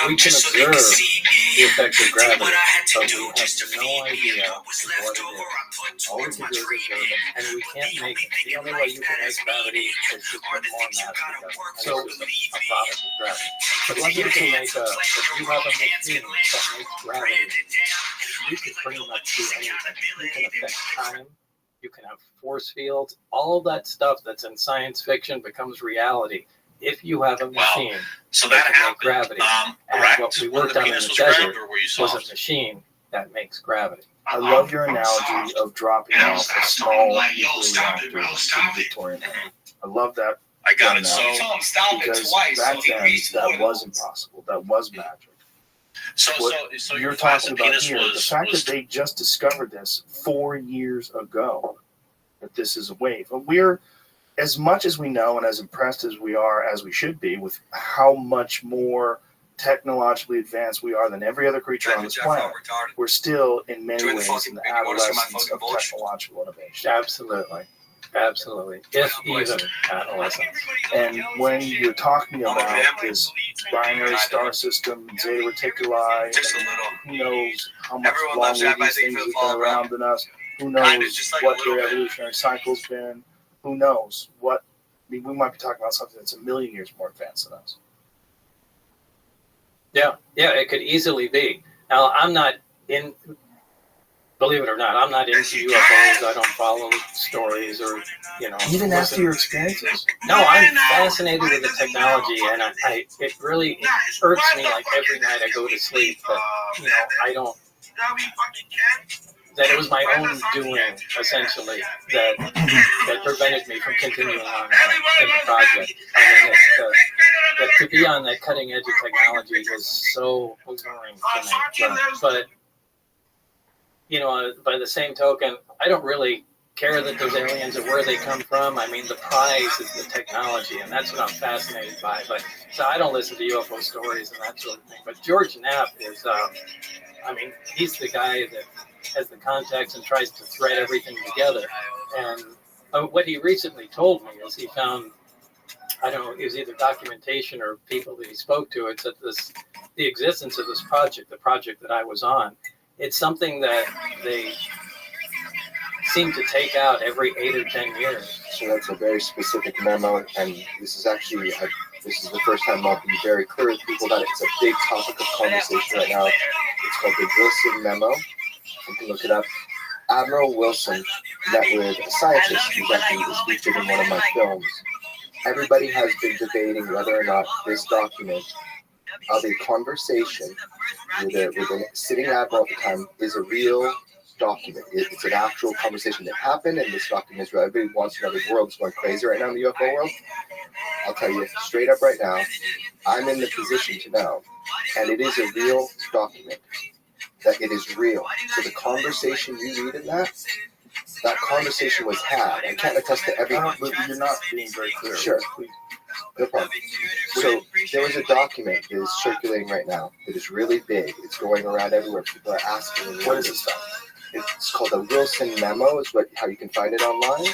we can observe the effects of gravity, but we have no idea what it is. All we can do is observe it, and we can't make it. The only way you can make gravity is to put more mass together. So it's a product of gravity. But if you can make if you have a machine that makes gravity, you can pretty much do anything. You can affect time. You can have force fields. All of that stuff that's in science fiction becomes reality if you have a machine that can make gravity. And what we worked on in the desert was a machine that makes gravity. I love your analogy of dropping off a small nuclear reactor in the Victorian era. I love that. I got it. Because back then, that was impossible. That was magic. So you're talking about here, the fact that they just discovered this 4 years ago, that this is a wave. But we're, as much as we know and as impressed as we are, as we should be, with how much more technologically advanced we are than every other creature on this planet, we're still in many ways in the adolescence of technological innovation. Absolutely. If even adolescence. And when you're talking about this binary star system, Zeta Reticuli, who knows how much longer these things have been around than us, who knows what their evolutionary cycle's been, who knows what, we might be talking about something that's 1,000,000 years more advanced than us. Yeah, it could easily be. Now, I'm not in... Believe it or not, I'm not into UFOs. I don't follow stories or, Even after your experiences? No, I'm fascinated with the technology, and it really irks me like every night I go to sleep that, I don't, that it was my own doing, essentially, that prevented me from continuing on in the project. I mean, that to be on that cutting edge of technology is so alluring to me. But by the same token, I don't really care that there's aliens or where they come from. I mean, the prize is the technology, and that's what I'm fascinated by. But so I don't listen to UFO stories and that sort of thing. But George Knapp is, he's the guy that has the contacts and tries to thread everything together. And what he recently told me is he found, I don't know, it was either documentation or people that he spoke to. It's that the existence of this project, the project that I was on, it's something that they seem to take out every 8 or 10 years. So that's a very specific memo, and this is actually this is the first time I'll be very clear with people that it's a big topic of conversation right now. It's called the Wilson Memo. You can look it up. Admiral Wilson met with a scientist who actually was featured in one of my films. Everybody has been debating whether or not this document of a conversation with a sitting admiral at the time is a real document. It's an actual conversation that happened, and this document is real. Everybody wants to know. The world's going crazy right now in the UFO world. I'll tell you straight up right now, I'm in the position to know, and it is a real document, that it is real. So the conversation you read in that conversation was had. I can't attest to everything. You're not being very clear. Sure. No problem. So there was a document that is circulating right now that is really big. It's going around everywhere. People are asking, what is this stuff? It's called the Wilson Memo, is how you can find it online.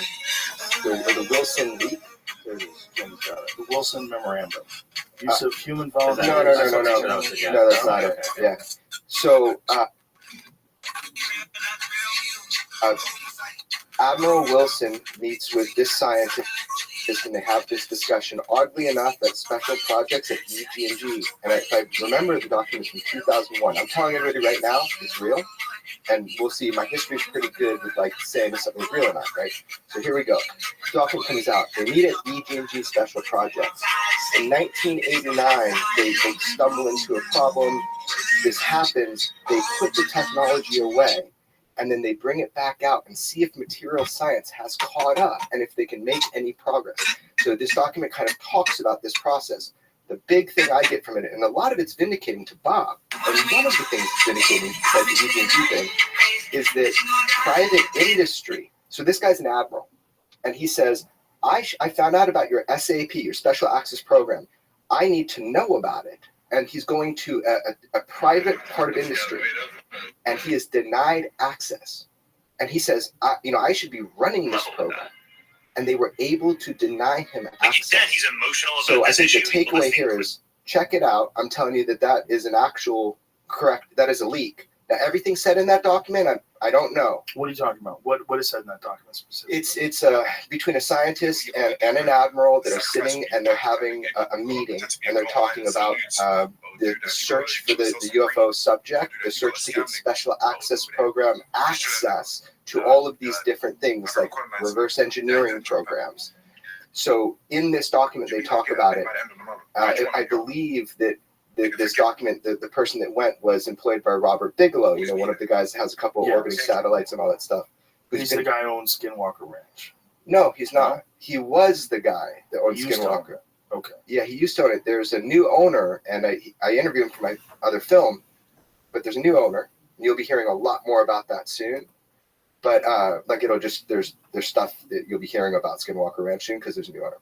The Wilson Leak. There it is. The Wilson Memorandum. Use of human volunteers. No, that's not it. Yeah. So Admiral Wilson meets with this scientist and they have this discussion. Oddly enough, at special projects at EG&G, and if I remember the document from 2001. I'm telling everybody right now, it's real, and we'll see. My history is pretty good with like saying if something's real or not, right? So here we go. The document comes out. They meet at EG&G special projects. In 1989, they stumble into a problem. This happens. They put the technology away. And then they bring it back out and see if material science has caught up and if they can make any progress. So this document kind of talks about this process. The big thing I get from it, and a lot of it's vindicating to Bob, and one of the things it's vindicating, besides the EG&G thing, is that private industry, so this guy's an admiral, and he says, I found out about your SAP, your Special Access Program. I need to know about it. And he's going to a private part of industry, and he is denied access. And he says, I should be running this program. And they were able to deny him access. He's emotional about So I this think the issue. takeaway here is, check it out. I'm telling you that is an actual correct, that is a leak. Now, everything said in that document, I don't know. What are you talking about? What is said in that document specifically? It's between a scientist and an admiral that are sitting and they're having a meeting and they're talking about the search for the UFO subject, the search to get special access program access to all of these different things like reverse engineering programs. So in this document, they talk about it. I believe that this document, the person that went was employed by Robert Bigelow, one of the guys that has a couple of orbiting satellites and all that stuff. He's the guy who owns Skinwalker Ranch. No, he's not. He was the guy that owned Skinwalker. Okay. Yeah, he used to own it. There's a new owner, and I interviewed him for my other film, but there's a new owner. And you'll be hearing a lot more about that soon. But there's stuff that you'll be hearing about Skinwalker Ranch soon because there's a new owner.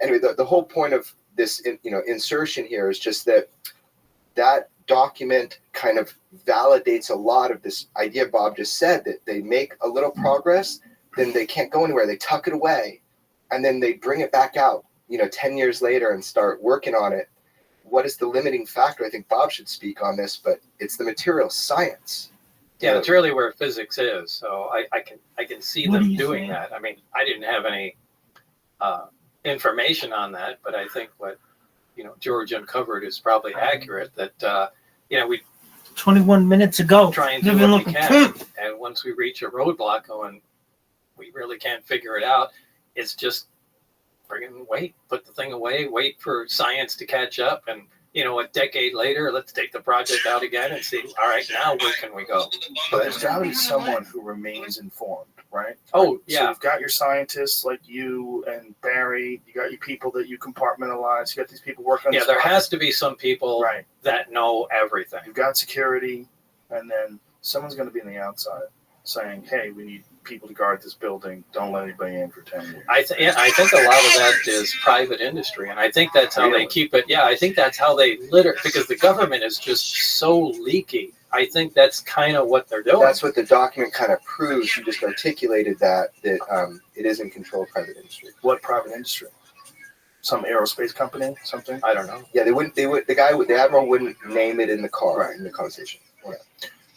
Anyway, the whole point of this insertion here is just that document kind of validates a lot of this idea Bob just said, that they make a little progress, then they can't go anywhere. They tuck it away, and then they bring it back out, 10 years later and start working on it. What is the limiting factor? I think Bob should speak on this, but it's the material science. Yeah, it's really where physics is. So I can see them doing that. I mean, I didn't have any information on that, but I think what George uncovered is probably accurate. That we 21 minutes ago. Try and do what we can, and once we reach a roadblock going, we really can't figure it out. It's just put the thing away, wait for science to catch up, and a decade later, let's take the project out again and see, all right, now where can we go? But there's got to be someone who remains informed, right? Oh, yeah. So you've got your scientists like you and Barry. You got your people that you compartmentalize. You got these people working on this there project. has to be some people that know everything. You've got security, and then someone's going to be on the outside saying, hey, we need people to guard this building. Don't let anybody in for 10 years. I think a lot of that is private industry, and I think that's how they keep it. Yeah, I think that's how they because the government is just so leaky. I think that's kind of what they're doing. That's what the document kind of proves. You just articulated that it is in control of private industry. What private industry? Some aerospace company? Something? I don't know. Yeah, the admiral wouldn't name it in the car in the conversation. Yeah.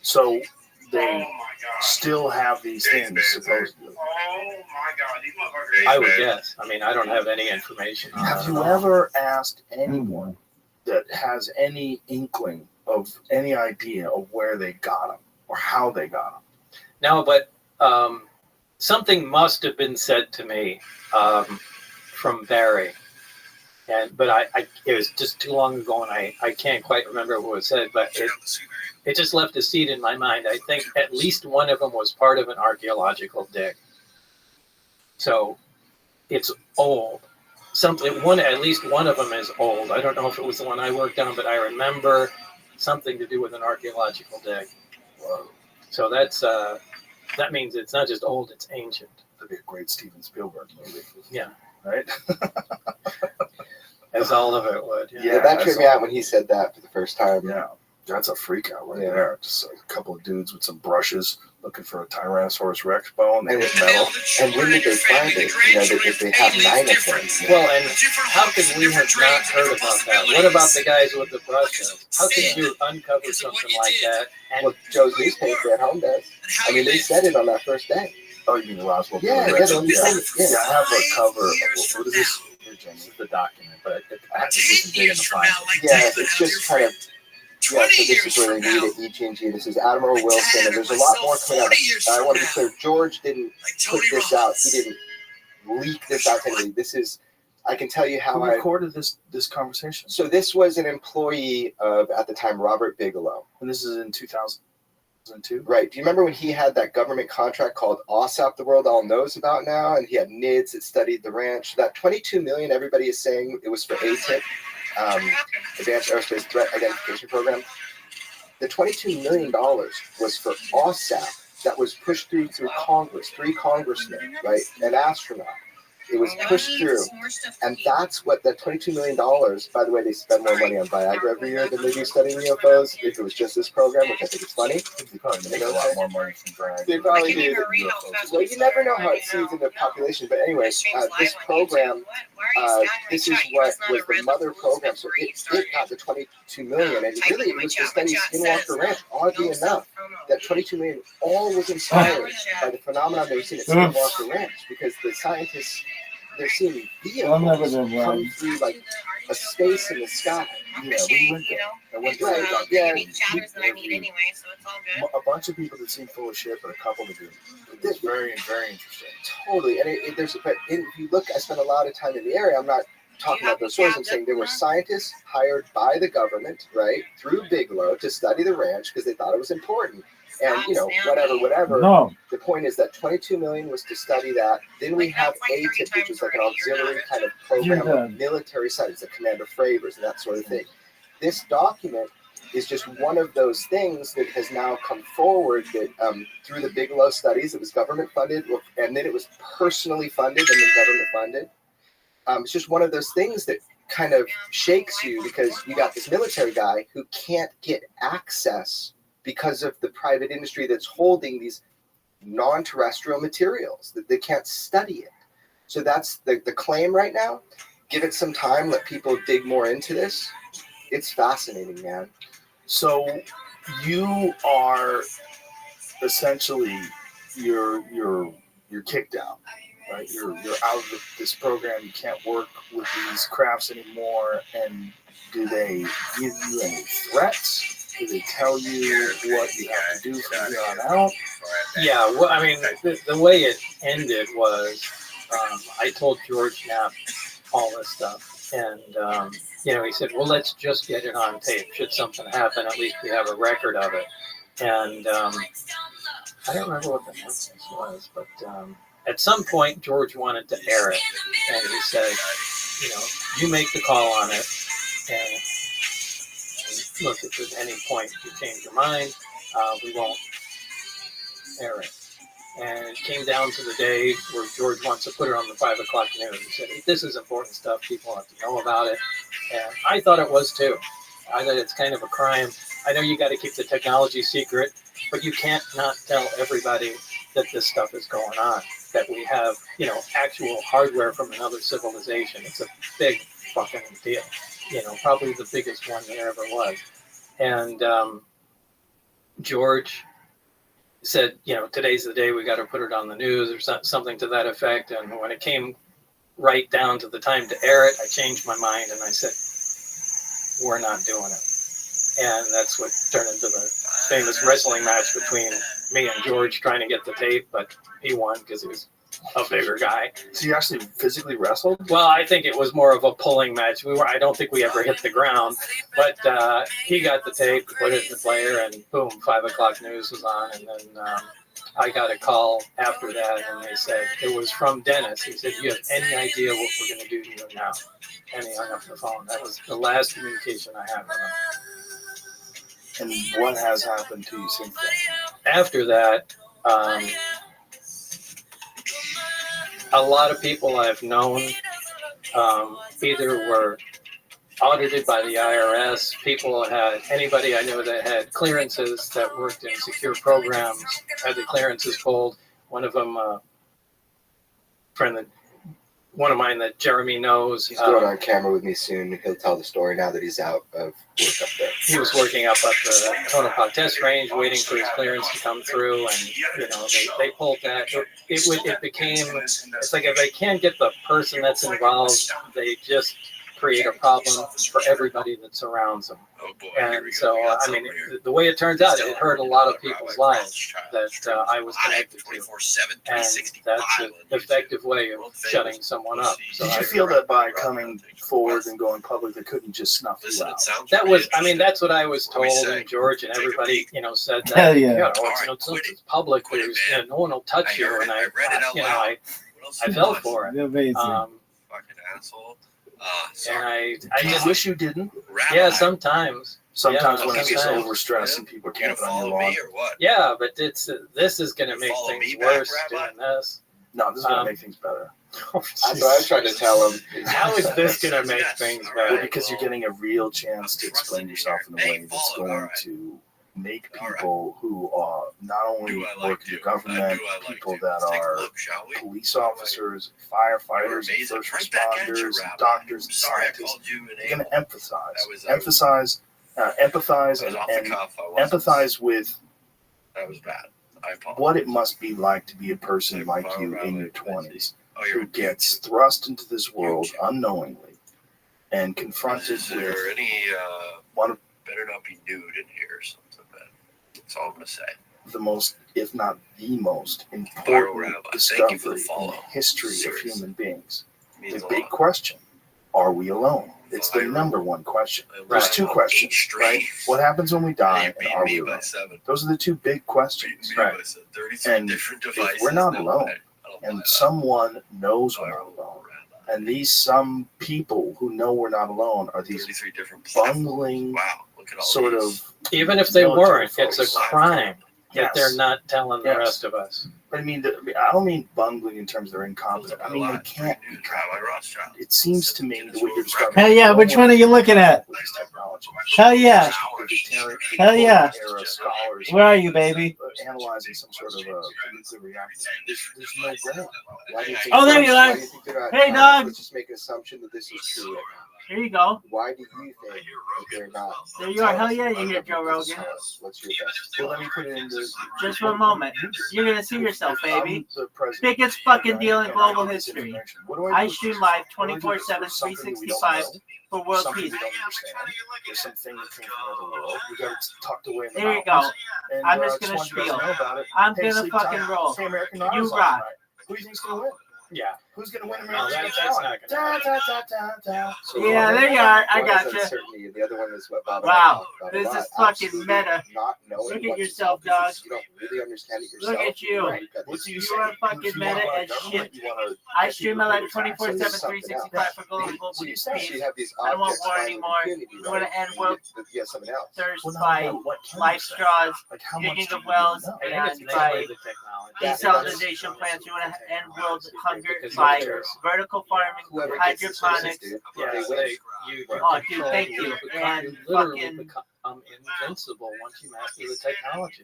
So they still have these things, supposedly. I would guess. I mean, I don't have any information on Have you ever asked anyone that has any inkling of any idea of where they got them or how they got them? No, but something must have been said to me from Barry. But it was just too long ago, and I can't quite remember what was said, but it just left a seed in my mind. I think at least one of them was part of an archaeological dig. So it's old. At least one of them is old. I don't know if it was the one I worked on, but I remember something to do with an archaeological dig. Whoa. So that means it's not just old, it's ancient. That'd be a great Steven Spielberg movie. Yeah. Right? As all of it would. Yeah, that tripped me out when he said that for the first time. Yeah, that's a freak out right there. Just a couple of dudes with some brushes looking for a Tyrannosaurus Rex bone. And metal. And when did they find it? That they have 9 of them. Well, and how could we have not heard about that? What about the guys with the brushes? How could you uncover something like that? Well, Joe's newspaper at home does. I mean, they said it on that first day. Oh, you mean Roswell? Yeah, Board? that's yeah. what I'm saying. Yeah. Yeah, I have a cover of what is this? Here, Jim, this is the document, but I have to do some digging to find it. Yeah, it's just kind of. Yeah, so this is where they need it, EG&G. This is Admiral Wilson, and there's a lot more coming out. I want to be clear, George didn't put this out. He didn't leak this out to anybody. This is, I can tell you how Who I recorded this conversation? So this was an employee of, at the time, Robert Bigelow. And this is in 2002? Right. Do you remember when he had that government contract called OSAP, the world all knows about now, and he had NIDS that studied the ranch? That $22 million, everybody is saying it was for ATIP. Advanced Aerospace Threat Identification Program. The $22 million was for OSAP that was pushed through Congress, 3 congressmen, right, an astronaut. It was pushed through, and that's what that $22 million, by the way, they spend more money on Viagra every year than they do studying UFOs. If it was just this program, which I think is funny. They probably make a lot more money from Viagra. They probably do. Well, you never know how it sees in the population, but anyway, this program, this is what was the mother program, so it got the $22 million, and really it was to study Skinwalker Ranch. Oddly enough, that $22 million all was inspired by the phenomenon they were seeing at Skinwalker Ranch, because the scientists, they're seeing vehicles come through like a space in the sky. Yeah, we went there. I went there. Yeah. A bunch of people that seem full of shit, but a couple that do. It's very, very interesting. Totally. And if you look, I spent a lot of time in the area. I'm not talking about those stories. I'm saying there were scientists hired by the government, right, through Bigelow to study the ranch because they thought it was important. And, whatever. No. The point is that $22 million was to study that. Then we have ATIP, which is like an auxiliary kind of program of military studies, like Commander Fravers and that sort of thing. This document is just one of those things that has now come forward that through the Bigelow studies, it was government funded, and then it was personally funded and then government funded. It's just one of those things that kind of shakes you because you got this military guy who can't get access because of the private industry that's holding these non-terrestrial materials, that they can't study it. So that's the claim right now. Give it some time, let people dig more into this. It's fascinating, man. So you are essentially you're kicked out, right? You're out of this program. You can't work with these crafts anymore. And do they give you any threats? Do they tell you what you have to do from here on out? Yeah, well, I mean, the way it ended was I told George Knapp all this stuff, and he said, "Well, let's just get it on tape. Should something happen, at least we have a record of it." And I don't remember what the message was, but at some point George wanted to air it, and he said, "You make the call on it, and look, if at any point you change your mind, we won't air it." And it came down to the day where George wants to put it on the 5 o'clock news. He said, "This is important stuff. People have to know about it." And I thought it was too. I thought it's kind of a crime. I know you got to keep the technology secret, but you can't not tell everybody that this stuff is going on, that we have, actual hardware from another civilization. It's a big fucking deal. Probably the biggest one there ever was. And George said, today's the day we got to put it on the news or something to that effect. And when it came right down to the time to air it, I changed my mind and I said, we're not doing it. And that's what turned into the famous wrestling match between me and George trying to get the tape, but he won because he was a bigger guy. So you actually physically wrestled? Well, I think it was more of a pulling match. I don't think we ever hit the ground, but he got the tape, put it in the player, and boom, 5 o'clock news was on. And then I got a call after that, and they said, it was from Dennis. He said, "Do you have any idea what we're going to do to you now?" And he hung up the phone. That was the last communication I had with him. And what has happened to you since then? After that, a lot of people I've known either were audited by the IRS, anybody I know that had clearances that worked in secure programs had the clearances pulled. One of them, friend that one of mine that Jeremy knows. He's going on camera with me soon. He'll tell the story now that he's out of work up there. He was working up at the Tonopah test range, waiting for his clearance to come through, and they pulled that. It became, it's like if they can't get the person that's involved, they just create a problem for everybody that surrounds them. And so, I mean, the way it turns out, it hurt a lot of people's lives that I was connected to. And that's an effective way of shutting someone up. So Did you feel that by coming forward and going public, they couldn't just snuff you out? That was, I mean, that's what I was told, and George and everybody, said that. Hell yeah. You know, it's public, there's, no one will touch you, and I fell for it. Amazing. Fucking asshole. And I Do you just wish you didn't? Yeah, sometimes. Sometimes Yeah, when it gets sometimes. overstressed and people are camping on your lawn. Yeah, but this is going to make things worse doing this. No, this is going to make things better. That's what I tried to tell him. How is this going to make things better? Well, because you're getting a real chance to explain yourself in a way that's going to make people who are not only work in the government, people that are police officers, firefighters, and first responders, and doctors, and scientists, you're going to empathize, and empathize with That was bad. I apologize. what it must be like to be a person like you in your 20s who gets thrust into this world unknowingly and confronted Is there with any, one of better not be nude in here or something, man. That's all I'm going to say. the most, if not the most Viral important Rabbi, thank you discovery for the in follow. the history of Seriously. human beings. Means The a big lot. question, are we alone? It's the number one question. There's Right. two questions, right? What happens when we die, and are we alone? Those are the two big questions, right? And if we're not alone, and someone knows we're not alone, and these some people who know we're not alone are these bungling sort of, Even if they military weren't, it's a folks. crime that Yes. they're not telling the Yes. rest of us. But I mean, I don't mean bungling in terms of they're incompetent. I mean, they can't be competent. It seems to me the way you're describing. Hell yeah, which one are you looking at? With this technology. Hell yeah. Hell yeah. Era scholars Where are you, baby? analyzing some sort of a nuclear reactor. There's no way. Why do you think Oh, there you why are. do you think they're not- Hey, dog. Let's just make an assumption that this is true right now. Here you go. Why do you think that they're not? There you are. Hell yeah, you're here, Joe Rogan. What's your best? Well, let me put it into Just for a moment. You're going to see yourself, baby. I'm the president, Biggest fucking deal in and global I get this history. information. What do I do? stream live What do I do? 24/7, Something we don't 365 know. for world Something peace. we don't understand. There's something that came from another world. We got it tucked away in the There you mountains. go. And, I'm just just gonna want you guys to spiel. know about it. I'm Hey, gonna sleep fucking tight. roll. Say American You Honors last rock. night. Who do you think's gonna win? Yeah. Who's gonna win No, American that's not Da, da, da, da, da. So, Yeah, there you are. I One got is you. uncertainty, the other one is what Bob and I Wow, talked about a this lot. is fucking Absolutely meta. Not knowing Look at what to yourself, do because dog. You don't really understand it yourself. Look at you. Right, you've got What this- do You say? are fucking If you meta want as government, shit. you wanna I get stream people my live to pay 24/7, taxes. 365 for global What do you peace. say? So you have these I don't want objects war finding anymore. impunity, We want right? to end world You have something else. thirst Well, no, by no, what can life you say? straws, Like how much digging do of you wells, know? I think and it's by mainly the technology. desalinization plants. We want to end world hunger Because by they're- vertical farming, Whoever gets the services, hydroponics. dude, Yeah, they so win. you Oh, dude, control- thank you. And you literally fucking become invincible once you master the technology.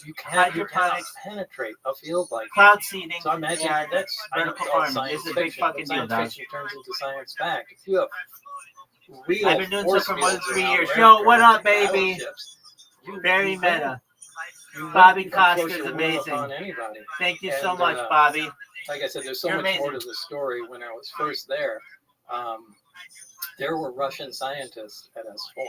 You can't hydroponics, penetrate a field like cloud seeding, so. Imagine and that's I know vertical it's all farming. science This is a big fiction, fucking but deal, science dog. fiction turns into science fact. If you have real I've been doing so force for more than fields 3 around years. where Yo, what up, battleships, baby? you- Very you win. meta. You win. Bobby You can force Costa's your will amazing. upon anybody. Thank you so And, much, Bobby. Like I said, there's so You're much more amazing. to the story. When I was first there, there were Russian scientists at S4.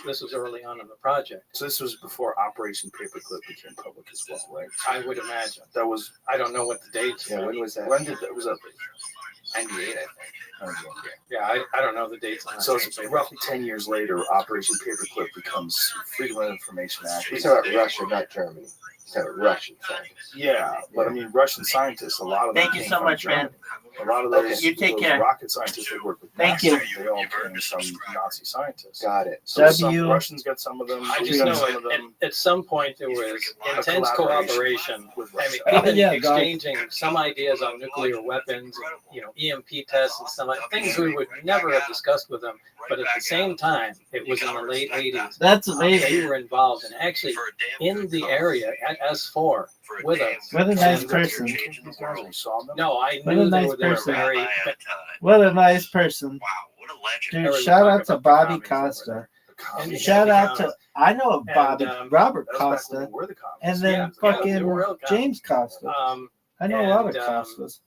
This was early on in the project. So this was before Operation Paperclip became public as well, right? I would imagine. That was, I don't know what the dates Yeah, were. when was that? when did that, was that? 98, I think. Yeah, I don't know the dates on that. So it's roughly 10 years later, Operation Paperclip becomes Freedom of Information Act. We're talking about Russia, not Germany. We're talking about Russian scientists. Yeah, but I mean, Russian scientists, a lot of them Thank you came so from much, man. Germany. A lot of those, You take those care. rocket scientists they work with Thank NASA, you. they all came from Nazi scientists. Got it. So some W. Russians got some of them. I we just got know some of at, them. at some point there was intense cooperation with I Russia. mean, even Yeah, exchanging some ideas on nuclear weapons and EMP tests and some things we would never have discussed with them. But at the same time, it was in the late 80s. That's They amazing. were involved, and actually in the area at S4 with us. What a nice And- person. No, I What a knew they nice were there person. very. What a nice person. What a legend. Dude, Everyone shout talking out to about the Bobby commies over Costa. And Shout out to, I know of And, Bobby, Robert That was back when Costa, they were the commies. and then Yeah, fucking they were real commies. James Costa. I know a lot of Costas.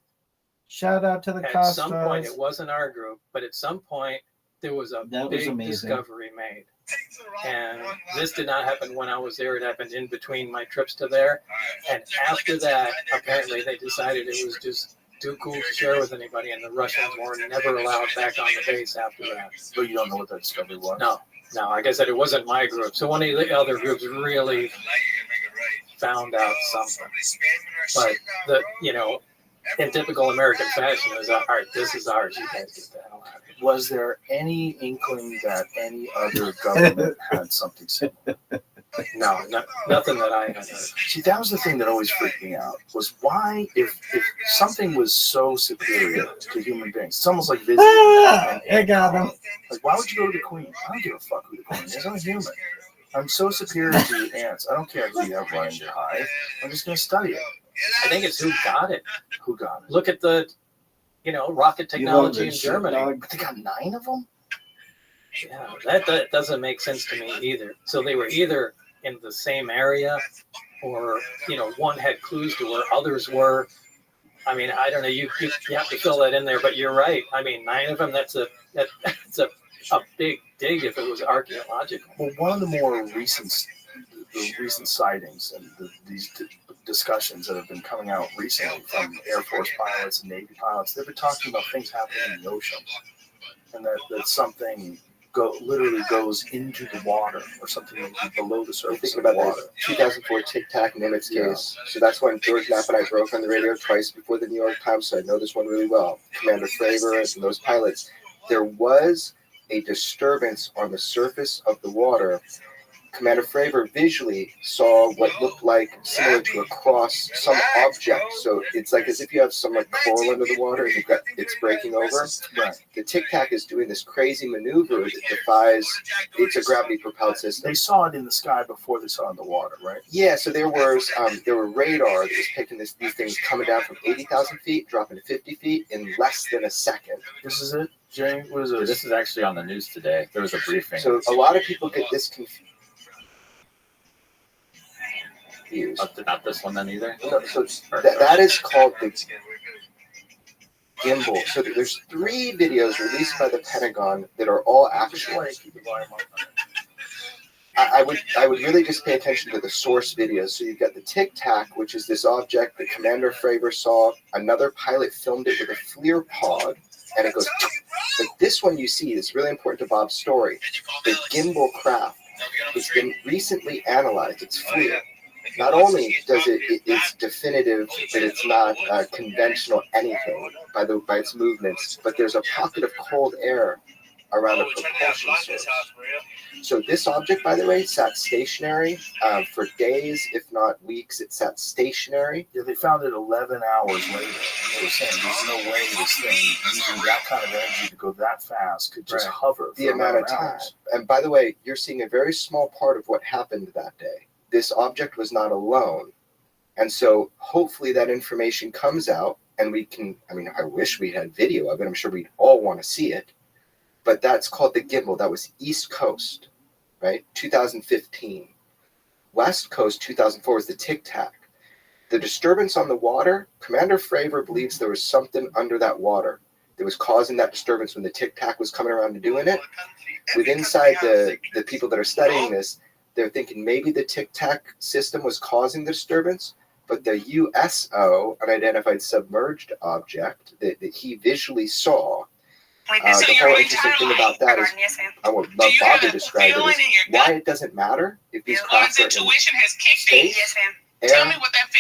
Shout out to the At Costas. some point, it wasn't our group, but at some point, there was a That was big amazing. discovery made. And this did not happen when I was there. It happened in between my trips to there. And after that, apparently they decided it was just too cool to share with anybody, and the Russians were never allowed back on the base after that. But you don't know what that discovery was? No, like I said, it wasn't my group. So one of the other groups really found out something. But in typical American fashion, it was all right. This is ours. You guys get the hell out of here. Was there any inkling that any other government had something similar? No, nothing that I had heard. See, that was the thing that always freaked me out, was why, if something was so superior to human beings, it's almost like visiting. I got him. Like, why would you go to the Queen? I don't give a fuck who the Queen is. I'm a human. I'm so superior to the ants. I don't care who you have running your hive. I'm just going to study it. I think it's who got it. Who got it? Look at the, rocket technology in Germany. But they got 9 of them? Yeah, that doesn't make sense to me either. So they were either in the same area, or one had clues to where others were. I mean, I don't know. You have to fill that in there, but you're right. I mean, 9 of them. That's a big dig if it was archaeological. Well, one of the more recent sightings and these discussions that have been coming out recently from Air Force pilots and Navy pilots, they've been talking about things happening in the ocean, and that something literally goes into the water, or something below the surface of the water. The 2004 Tic Tac Nimitz case. So that's when George Knapp and I broke on the radio twice before the New York Times, so I know this one really well. Commander Fravor and those pilots. There was a disturbance on the surface of the water. Commander Fravor visually saw what looked like similar to a cross, some object. So it's like as if you have some coral under the water and it's breaking over. Right. The Tic Tac is doing this crazy maneuver that defies. It's a gravity-propelled system. They saw it in the sky before they saw it in the water, right? Yeah. So there were radar that was picking these things coming down from 80,000 feet, dropping to 50 feet in less than a second. This is it, Jay? What is it? This is actually on the news today. There was a briefing. So a lot of people get this confused. Not this one then either. No, so that is called the gimbal. So there's 3 videos released by the Pentagon that are all actual. I would really just pay attention to the source videos. So you've got the Tic Tac, which is this object that Commander Fravor saw. Another pilot filmed it with a FLIR pod, and it goes. But this one you see is really important to Bob's story. The gimbal craft has been recently analyzed. It's FLIR. Not only does it's definitive that it's not conventional anything by its movements, but there's a pocket of cold air around a propulsion source. So this object, by the way, sat stationary for days, if not weeks. It sat stationary. Yeah, they found it 11 hours later. And they were saying there's no way this thing, using that kind of energy to go that fast, could just hover for the amount of time. Hours. And by the way, you're seeing a very small part of what happened that day. This object was not alone. And so hopefully that information comes out and we can, I wish we had video of it. I'm sure we'd all want to see it. But that's called the gimbal. That was East Coast, right? 2015. West Coast, 2004 was the Tic Tac. The disturbance on the water, Commander Fravor believes there was something under that water that was causing that disturbance when the Tic Tac was coming around and doing it. With inside the people that are studying this, they're thinking maybe the Tic Tac system was causing the disturbance, but the USO, unidentified submerged object that he visually saw, the whole interesting thing about that is, I would love Bob to describe it, is why it doesn't matter if these craft are in space, air,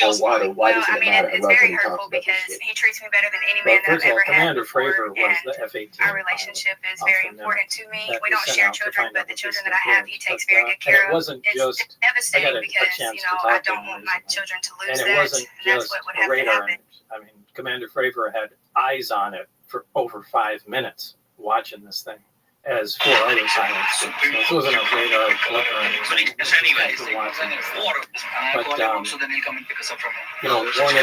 or water. Why doesn't it matter? It's very hurtful because he treats me better than any man that I've ever had. Commander Fravor was the F-18. Our relationship is very important to me. We don't share children, but the children that I have, he takes very good care of. It's devastating because, I don't want my children to lose that. And it wasn't that's just what would a have to radar. happen. Commander Fravor had eyes on it for over 5 minutes watching this thing. as 4 other pilots. So this wasn't a radar blip or anything. But one of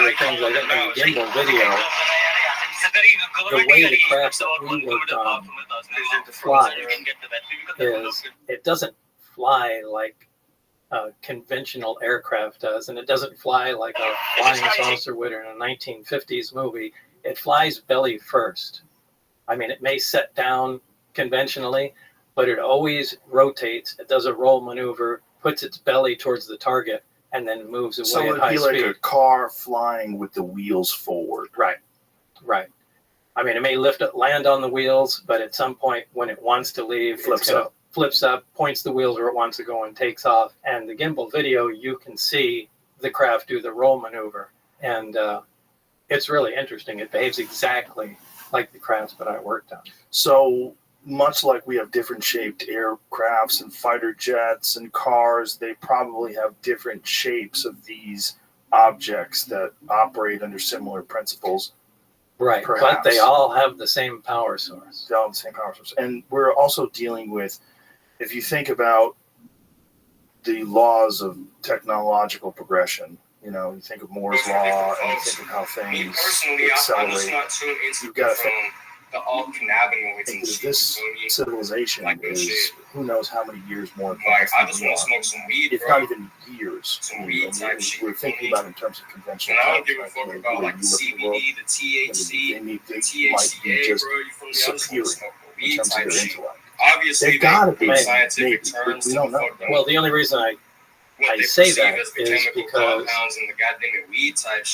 the things I think in the gimbal video, the way the craft that we worked on flies is it doesn't fly like a conventional aircraft does, and it doesn't fly like a flying saucer would in a 1950s movie. It flies belly first. I mean, it may set down conventionally, but it always rotates. It does a roll maneuver, puts its belly towards the target, and then moves away at high speed. So it'd be like a car flying with the wheels forward. Right. I mean, it may land on the wheels, but at some point when it wants to leave, flips up, points the wheels where it wants to go, and takes off. And the gimbal video, you can see the craft do the roll maneuver. And it's really interesting. It behaves exactly like the crafts that I worked on. So much like we have different shaped aircrafts and fighter jets and cars, they probably have different shapes of these objects that operate under similar principles. Right, perhaps. But they all have the same power source. They all have the same power source. And we're also dealing with, if you think about the laws of technological progression, you think of Moore's Law and you think of how things accelerate. You've got to think this civilization is who knows how many years more advanced than we are. If not even years. We're thinking about it in terms of conventional times. Like CBD, the THC, they might be just superior in terms of their intellect. Obviously, they've got to be scientific terms. We don't know. Well, the only reason I say that is because,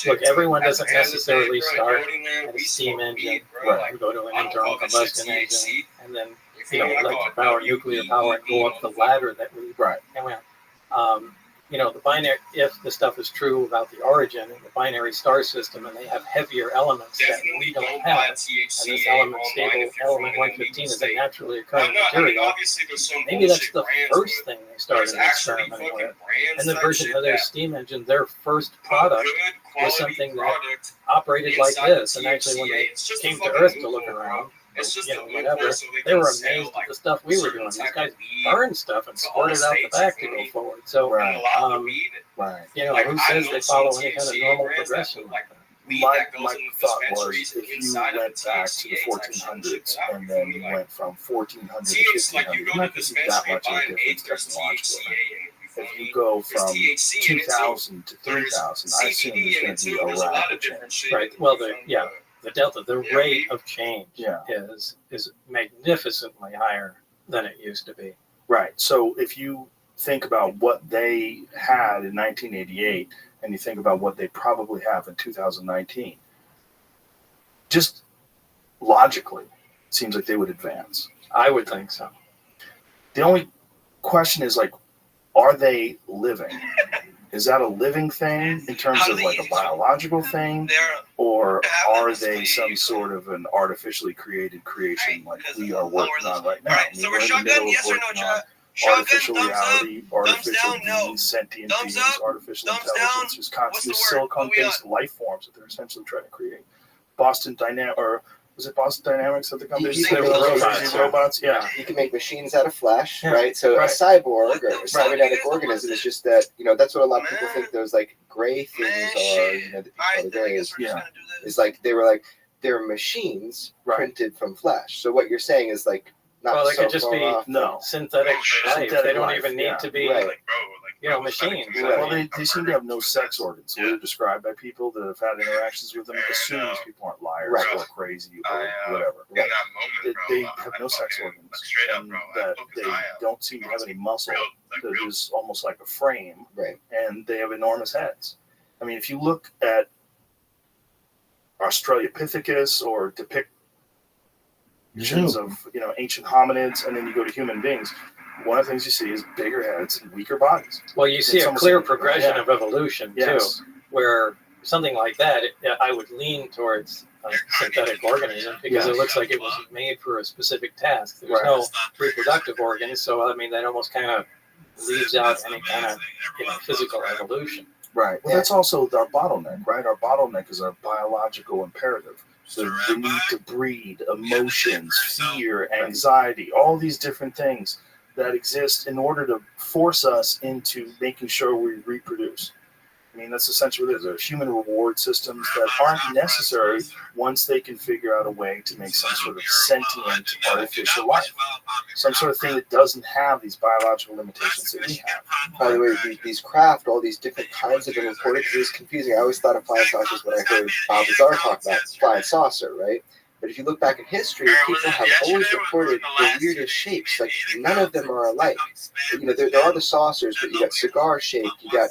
look, everyone doesn't necessarily start at a steam engine, and go to an internal combustion engine, and then electric power, nuclear power, and go up the ladder that we went. The binary, if the stuff is true about the origin and the binary star system, and they have heavier elements that we don't have, and this element stable, element 115 is a naturally occurring material, maybe that's the first thing they started experimenting with. And the version of their steam engine, their first product was something that operated like this, and actually when they came to Earth to look around, whatever, they were amazed at the stuff we were doing. These guys burned stuff and squirted out the back to go forward. So, who says they follow any kind of normal progression like that? My thought was, if you went back to the 1400s and then you went from 1400 to 1500, you're not going to see that much of a difference technologically. If you go from 2000 to 3000, I assume there's going to be a rapid change. Right. Well, the delta, the rate of change is magnificently higher than it used to be. Right. So if you think about what they had in 1988 and you think about what they probably have in 2019, just logically, it seems like they would advance. I would think so. The only question is, are they living? Is that a living thing in terms of like a biological thing, or are they some sort of an artificially created creation like we are working on right now? So we're in the middle of working on artificial reality, artificial beings, sentient beings, artificial intelligence, just constantly silicon-based life forms that they're essentially trying to create. Boston Dynamics, or was it Boston Dynamics at the company? Robots, yeah. You can make machines out of flesh, right? So a cyborg or a cybernetic organism is just that, that's what a lot of people think those gray things are, the grays. Yeah. It's they're machines printed from flesh. So what you're saying is not they could just be synthetic life. They don't even need to be machines. Well, they seem to have no sex organs. So they're described by people that have had interactions with them, assumes people aren't liars or crazy or whatever. They have no sex organs, and that they don't seem to have any muscle. That is almost like a frame, and they have enormous heads. I mean, if you look at Australopithecus or depictions of ancient hominids, and then you go to human beings, one of the things you see is bigger heads and weaker bodies. Well, you see a clear progression of evolution too, where something like that, I would lean towards a synthetic organism because it looks like it was made for a specific task. There's no reproductive organs, so that almost kind of leaves out any kind of physical evolution. Right. Well, that's also our bottleneck, right? Our bottleneck is our biological imperative. the need to breed, emotions, fear, anxiety, all these different things that exist in order to force us into making sure we reproduce. I mean, that's essentially what it is. They're human reward systems that aren't necessary once they can figure out a way to make some sort of sentient artificial life. Some sort of thing that doesn't have these biological limitations that we have. By the way, these craft, all these different kinds have been reported because it's confusing. I always thought of flying saucers when I heard Bob Lazar talk about flying saucer, right? But if you look back in history, people have always reported the weirdest shapes. Like, none of them are alike. You know, there are the saucers, but you got cigar shaped, you got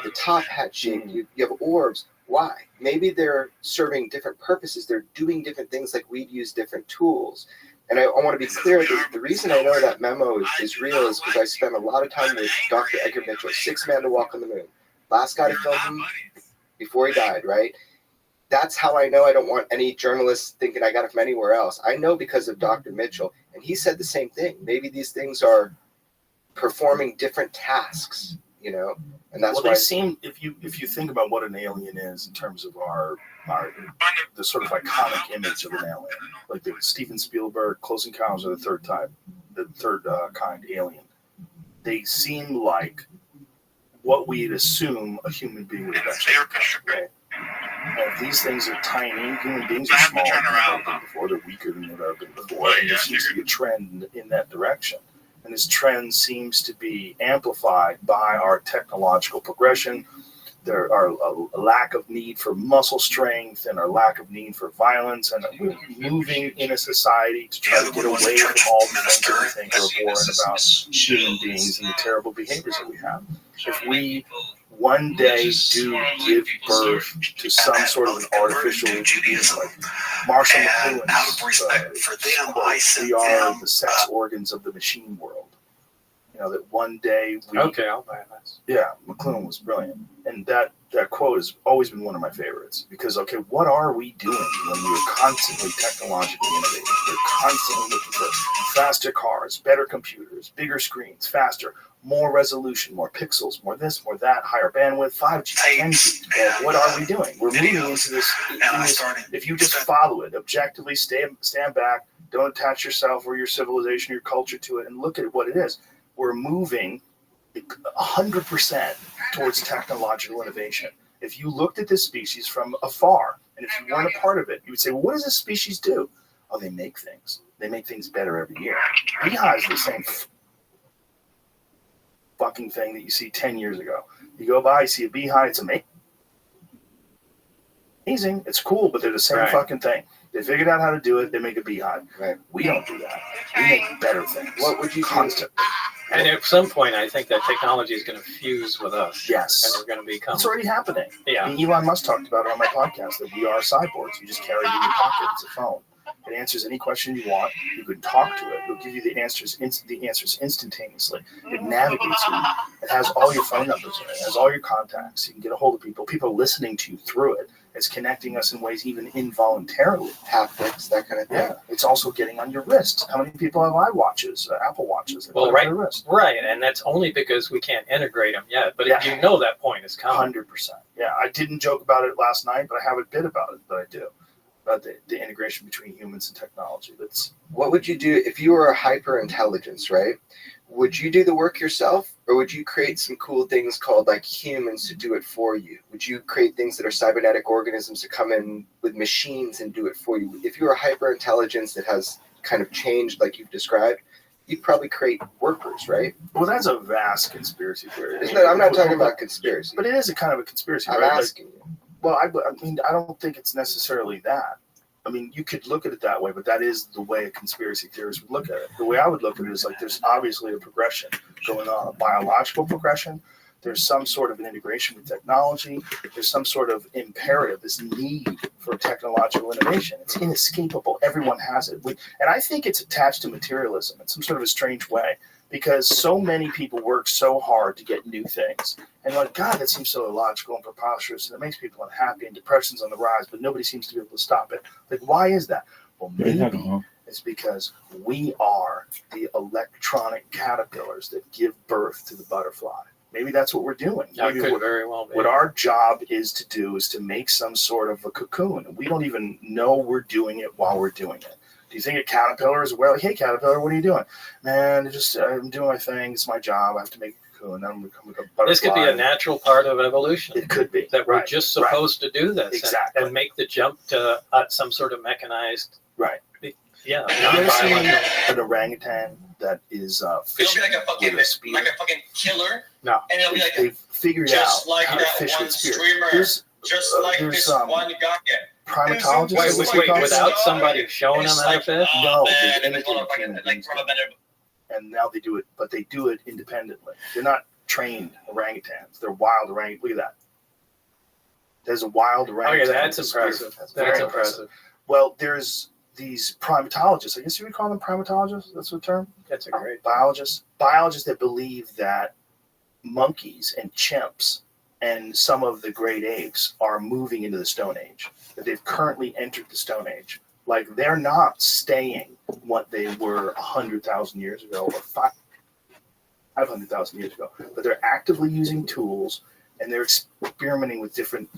the top hat shape, you have orbs. Why? Maybe they're serving different purposes. They're doing different things like we'd use different tools. And I want to be clear, the reason I know that memo is real is because I spent a lot of time with Dr. Edgar Mitchell, sixth man to walk on the moon. Last guy to film him before he died, right? That's how I know I don't want any journalists thinking I got it from anywhere else. I know because of Dr. Mitchell. And he said the same thing. Maybe these things are performing different tasks, you know? And that's well, why they seem, if you think about what an alien is in terms of the sort of iconic image of an alien, like the Steven Spielberg Close Encounters of the third kind alien, they seem like what we'd assume a human being would eventually become. Right? And if these things are tiny, human beings are smaller than they've ever been before. They're weaker than they've ever been before. And there seems to be a trend in that direction. And this trend seems to be amplified by our technological progression. There are a lack of need for muscle strength and our lack of need for violence, and we're moving in a society to try to get away from all the things that we think are abhorrent about human beings and the terrible behaviors that we have. If we one day do give birth to some sort of an artificial being, like Marshall McLuhan's quote, we are the sex organs of the machine world. You know, that one day we... Okay, I'll buy that. Yeah, McLuhan was brilliant. And that quote has always been one of my favorites. Because, okay, what are we doing when we're constantly technologically innovating? We're constantly looking for faster cars, better computers, bigger screens, faster, more resolution, more pixels, more this, more that, higher bandwidth, 5G, 10G. What are we doing? We're moving into this, if you just follow it, objectively stand back, don't attach yourself or your civilization, your culture to it, and look at what it is. We're moving 100% towards technological innovation. If you looked at this species from afar, and if you weren't a part of it, you would say, well, what does this species do? Oh, they make things. They make things better every year. Beehives are the same fucking thing that you see 10 years ago. You go by, you see a beehive, it's amazing. It's cool, but they're the same fucking thing. They figured out how to do it. They make a beehive. Right. We don't do that. We make better things. What would you constantly? And at some point, I think that technology is going to fuse with us. Yes. And we're going to become... It's already happening. Yeah. And Elon Musk talked about it on my podcast, that we are cyborgs. You just carry it in your pocket. It's a phone. It answers any question you want. You can talk to it. It'll give you the answers instantaneously. It navigates you. It has all your phone numbers in it. It has all your contacts. You can get a hold of people. People are listening to you through it. It's connecting us in ways even involuntarily. Haptics, that kind of thing. Yeah. It's also getting on your wrist. How many people have iWatches, Apple Watches? Well, right. Right. And that's only because we can't integrate them yet. But you know that point is coming. 100%. Yeah. I didn't joke about it last night, but I have a bit about it that I do. About the integration between humans and technology. What would you do if you were a hyper intelligence, right? Would you do the work yourself, or would you create some cool things called like humans to do it for you? Would you create things that are cybernetic organisms to come in with machines and do it for you? If you're a hyper intelligence that has kind of changed like you've described, you'd probably create workers, right? Well, that's a vast conspiracy theory. I'm not talking about conspiracy. But it is a kind of a conspiracy. I'm asking you. Well, I mean, I don't think it's necessarily that. I mean, you could look at it that way, but that is the way a conspiracy theorist would look at it. The way I would look at it is like there's obviously a progression going on, a biological progression. There's some sort of an integration with technology. There's some sort of imperative, this need for technological innovation. It's inescapable. Everyone has it. And I think it's attached to materialism in some sort of a strange way, because so many people work so hard to get new things. And like, God, that seems so illogical and preposterous, and it makes people unhappy, and depression's on the rise, but nobody seems to be able to stop it. Like, why is that? Well, maybe it's because we are the electronic caterpillars that give birth to the butterfly. Maybe that's what we're doing. That could very well be. What our job is to do is to make some sort of a cocoon. We don't even know we're doing it while we're doing it. Do you think a caterpillar is well? Hey, caterpillar, what are you doing? Man, I'm doing my thing. It's my job. I have to make a cocoon. I'm becoming a butterfly. This could be a natural part of evolution. It could be that we're just supposed to do this and make the jump to some sort of mechanized. Right. Yeah. Have you ever seen an orangutan that is fishing It'll be like a fucking killer. No. And it'll be like they've figured just out like how to that fish one with spears. streamer. There's This one guy. primatologists. Wait, without somebody showing them how to fish? No, man, they and it's all fucking like from a better. and now they do it, but they do it independently. They're not trained orangutans. They're wild orangutans. Look at that. There's a wild orangutan. Okay, that's impressive. That's impressive. Well, there's these primatologists. I guess you would call them primatologists. That's the term. That's a great biologists. Biologists that believe that monkeys and chimps and some of the great apes are moving into the Stone Age. That they've currently entered the Stone Age. Like they're not staying what they were 100,000 years ago or 500,000 years ago, but they're actively using tools and they're experimenting with different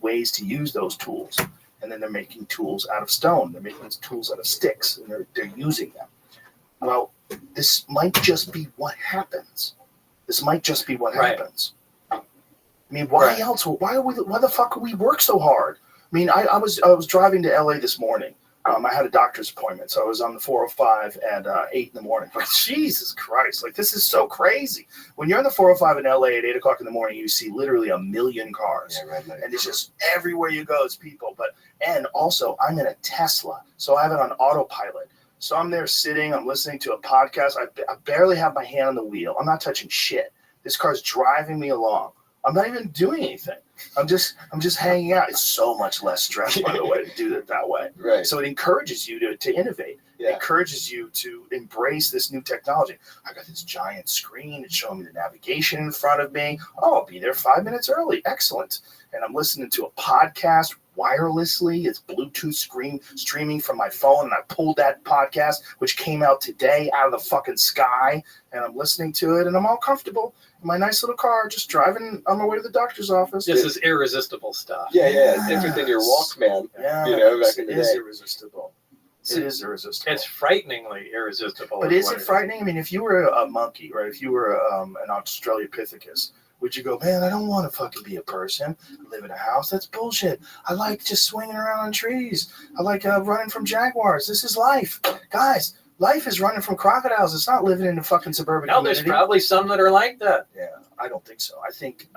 ways to use those tools. And then they're making tools out of stone. They're making tools out of sticks, and they're using them. Well, this might just be what happens. This might just be what happens. I mean, why else? Why the fuck would we work so hard? I mean, I was driving to LA this morning. I had a doctor's appointment, so I was on the 405 at 8 in the morning. Like, Jesus Christ, like this is so crazy. When you're on the 405 in LA at 8 o'clock in the morning, you see literally a million cars, and it's just everywhere you go, it's people. And also, I'm in a Tesla, so I have it on autopilot. So I'm there sitting, I'm listening to a podcast. I barely have my hand on the wheel. I'm not touching shit. This car's driving me along. I'm not even doing anything. I'm just hanging out. It's so much less stress, by the way, to do it that way. Right. So it encourages you to innovate. Yeah. It encourages you to embrace this new technology. I got this giant screen. It's showing me the navigation in front of me. Oh, I'll be there 5 minutes early. Excellent. And I'm listening to a podcast wirelessly. It's Bluetooth streaming from my phone, and I pulled that podcast, which came out today out of the fucking sky, and I'm listening to it, and I'm all comfortable in my nice little car, just driving on my way to the doctor's office. This is irresistible stuff. Yeah, it's different than your Walkman. Yeah, back in the day. It is irresistible. It is irresistible. It's frighteningly irresistible. But is it frightening? I mean, if you were a monkey, right? If you were an Australopithecus, would you go, man, I don't want to fucking be a person, live in a house? That's bullshit. I like just swinging around on trees. I like running from jaguars. This is life. Guys, life is running from crocodiles. It's not living in a fucking suburban community. There's probably some that are like that. Yeah, I don't think so. I think